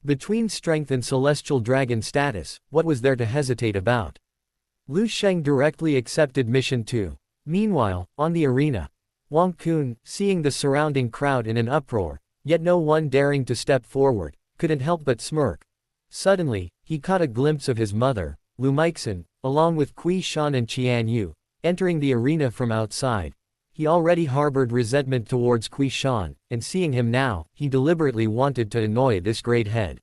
Between strength and celestial dragon status, what was there to hesitate about? Lu Sheng directly accepted mission 2. Meanwhile, on the arena, Wang Kun, seeing the surrounding crowd in an uproar, yet no one daring to step forward, couldn't help but smirk. Suddenly, he caught a glimpse of his mother, Lu Meixin, along with Qiu He and Qian Yu, entering the arena from outside. He already harbored resentment towards Qiu He, and seeing him now, he deliberately wanted to annoy this great head.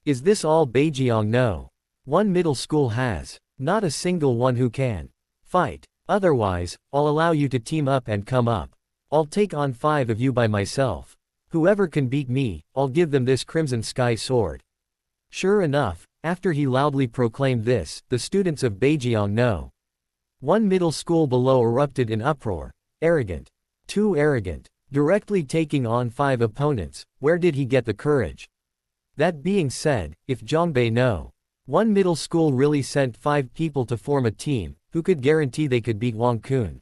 Is this all Beijiang know? One middle school has. Not a single one who can fight. Otherwise, I'll allow you to team up and come up. I'll take on 5 of you by myself. Whoever can beat me, I'll give them this Crimson Sky sword. Sure enough, after he loudly proclaimed this, the students of Beijiang know. One middle school below erupted in uproar. Arrogant. Too arrogant. Directly taking on 5 opponents, where did he get the courage? That being said, if Zhongbei know. One middle school really sent 5 people to form a team, who could guarantee they could beat Wang Kun?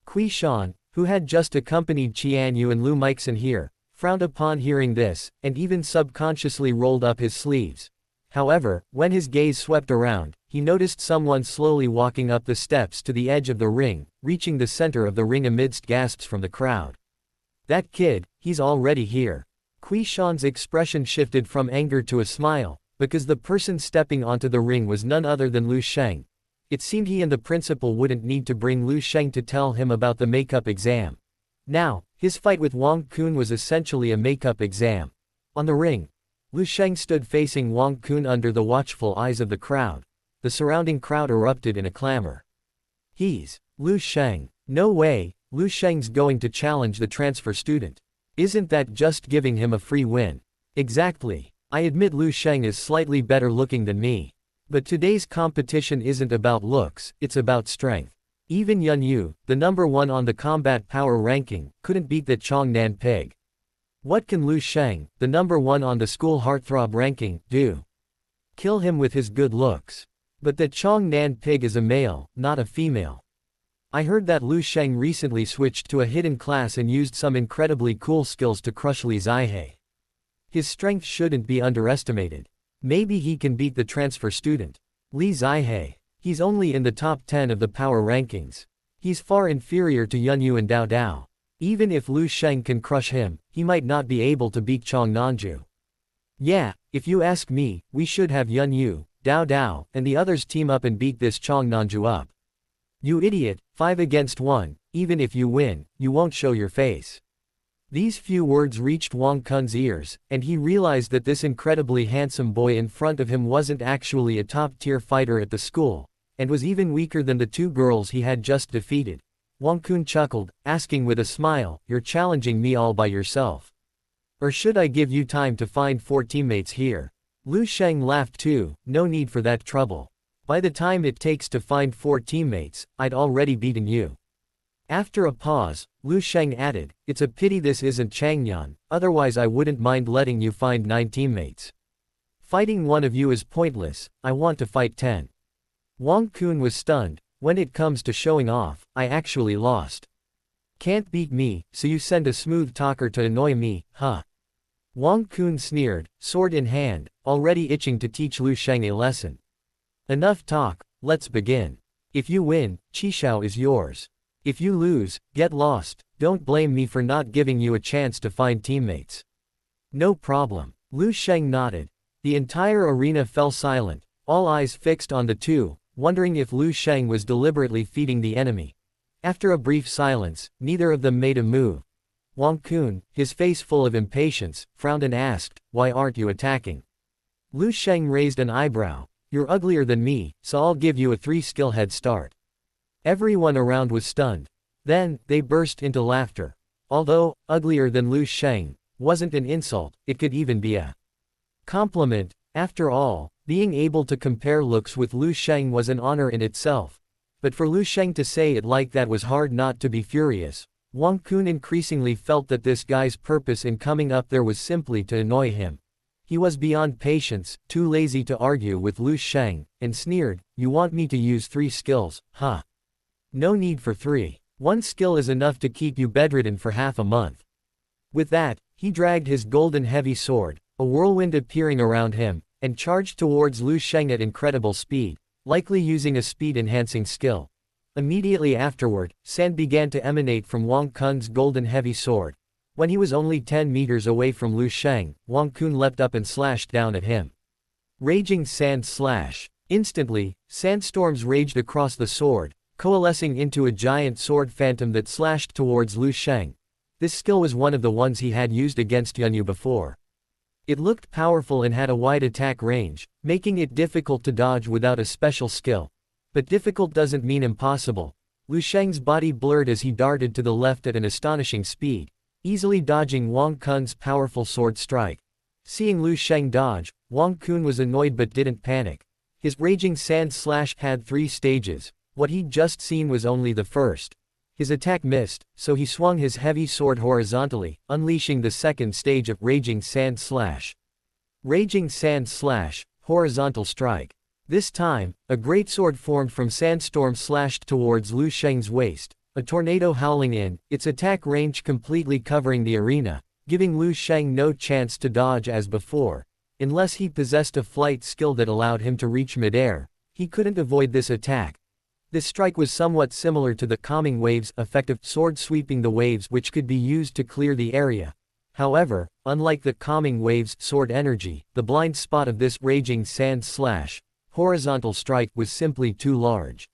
Qiu He, who had just accompanied Qian Yu and Lu Meixin here, frowned upon hearing this, and even subconsciously rolled up his sleeves. However, when his gaze swept around, he noticed someone slowly walking up the steps to the edge of the ring, reaching the center of the ring amidst gasps from the crowd. That kid, he's already here. Qiu He's expression shifted from anger to a smile, because the person stepping onto the ring was none other than Lu Sheng. It seemed he and the principal wouldn't need to bring Lu Sheng to tell him about the makeup exam. Now, his fight with Wang Kun was essentially a makeup exam. On the ring, Lu Sheng stood facing Wang Kun under the watchful eyes of the crowd. The surrounding crowd erupted in a clamor. He's Lu Sheng. No way, Lu Sheng's going to challenge the transfer student. Isn't that just giving him a free win? Exactly. I admit Lu Sheng is slightly better looking than me. But today's competition isn't about looks, it's about strength. Even Yun Yu, the number 1 on the combat power ranking, couldn't beat that Chongnan pig. What can Lu Sheng, the number 1 on the school heartthrob ranking, do? Kill him with his good looks. But that Chongnan pig is a male, not a female. I heard that Lu Sheng recently switched to a hidden class and used some incredibly cool skills to crush Li Zihe. His strength shouldn't be underestimated. Maybe he can beat the transfer student. Li Zihe. He's only in the top 10 of the power rankings. He's far inferior to Yun Yu and Dao Dao. Even if Lu Sheng can crush him, he might not be able to beat Chong Nanju. Yeah, if you ask me, we should have Yun Yu, Dao Dao, and the others team up and beat this Chong Nanju up. You idiot, 5 against 1, even if you win, you won't show your face. These few words reached Wang Kun's ears, and he realized that this incredibly handsome boy in front of him wasn't actually a top-tier fighter at the school, and was even weaker than the 2 girls he had just defeated. Wang Kun chuckled, asking with a smile, "You're challenging me all by yourself? Or should I give you time to find 4 teammates here?" Lu Sheng laughed too. No need for that trouble. By the time it takes to find 4 teammates, I'd already beaten you. After a pause, Lu Sheng added, "It's a pity this isn't Changyun, otherwise I wouldn't mind letting you find 9 teammates. Fighting one of you is pointless, I want to fight 10. Wang Kun was stunned. When it comes to showing off, I actually lost. Can't beat me, so you send a smooth talker to annoy me, huh? Wang Kun sneered, sword in hand, already itching to teach Lu Sheng a lesson. Enough talk, let's begin. If you win, Qishao is yours. If you lose, get lost. Don't blame me for not giving you a chance to find teammates. No problem. Lu Sheng nodded. The entire arena fell silent, all eyes fixed on the two, wondering if Lu Sheng was deliberately feeding the enemy. After a brief silence, neither of them made a move. Wang Kun, his face full of impatience, frowned and asked, "Why aren't you attacking?" Lu Sheng raised an eyebrow. "You're uglier than me, so I'll give you a 3-skill head start." Everyone around was stunned. Then, they burst into laughter. Although, uglier than Lu Sheng, wasn't an insult, it could even be a compliment. After all, being able to compare looks with Lu Sheng was an honor in itself. But for Lu Sheng to say it like that was hard not to be furious. Wang Kun increasingly felt that this guy's purpose in coming up there was simply to annoy him. He was beyond patience, too lazy to argue with Lu Sheng, and sneered, "You want me to use 3 skills, huh? No need for 3. 1 skill is enough to keep you bedridden for half a month." With that, he dragged his golden heavy sword, a whirlwind appearing around him, and charged towards Lu Sheng at incredible speed, likely using a speed-enhancing skill. Immediately afterward, sand began to emanate from Wang Kun's golden heavy sword. When he was only 10 meters away from Lu Sheng, Wang Kun leapt up and slashed down at him. Raging Sand Slash. Instantly, sandstorms raged across the sword, coalescing into a giant sword phantom that slashed towards Lu Sheng. This skill was one of the ones he had used against Yunyu before. It looked powerful and had a wide attack range, making it difficult to dodge without a special skill. But difficult doesn't mean impossible. Lu Sheng's body blurred as he darted to the left at an astonishing speed, easily dodging Wang Kun's powerful sword strike. Seeing Lu Sheng dodge, Wang Kun was annoyed but didn't panic. His raging sand slash had 3 stages. What he'd just seen was only the first. His attack missed, so he swung his heavy sword horizontally, unleashing the second stage of Raging Sand Slash. Raging Sand Slash, horizontal strike. This time, a great sword formed from sandstorm slashed towards Lu Sheng's waist, a tornado howling in, its attack range completely covering the arena, giving Lu Sheng no chance to dodge as before. Unless he possessed a flight skill that allowed him to reach midair, he couldn't avoid this attack. This strike was somewhat similar to the calming waves effect of sword sweeping the waves, which could be used to clear the area. However, unlike the calming waves sword energy, the blind spot of this Raging Sand Slash horizontal strike was simply too large.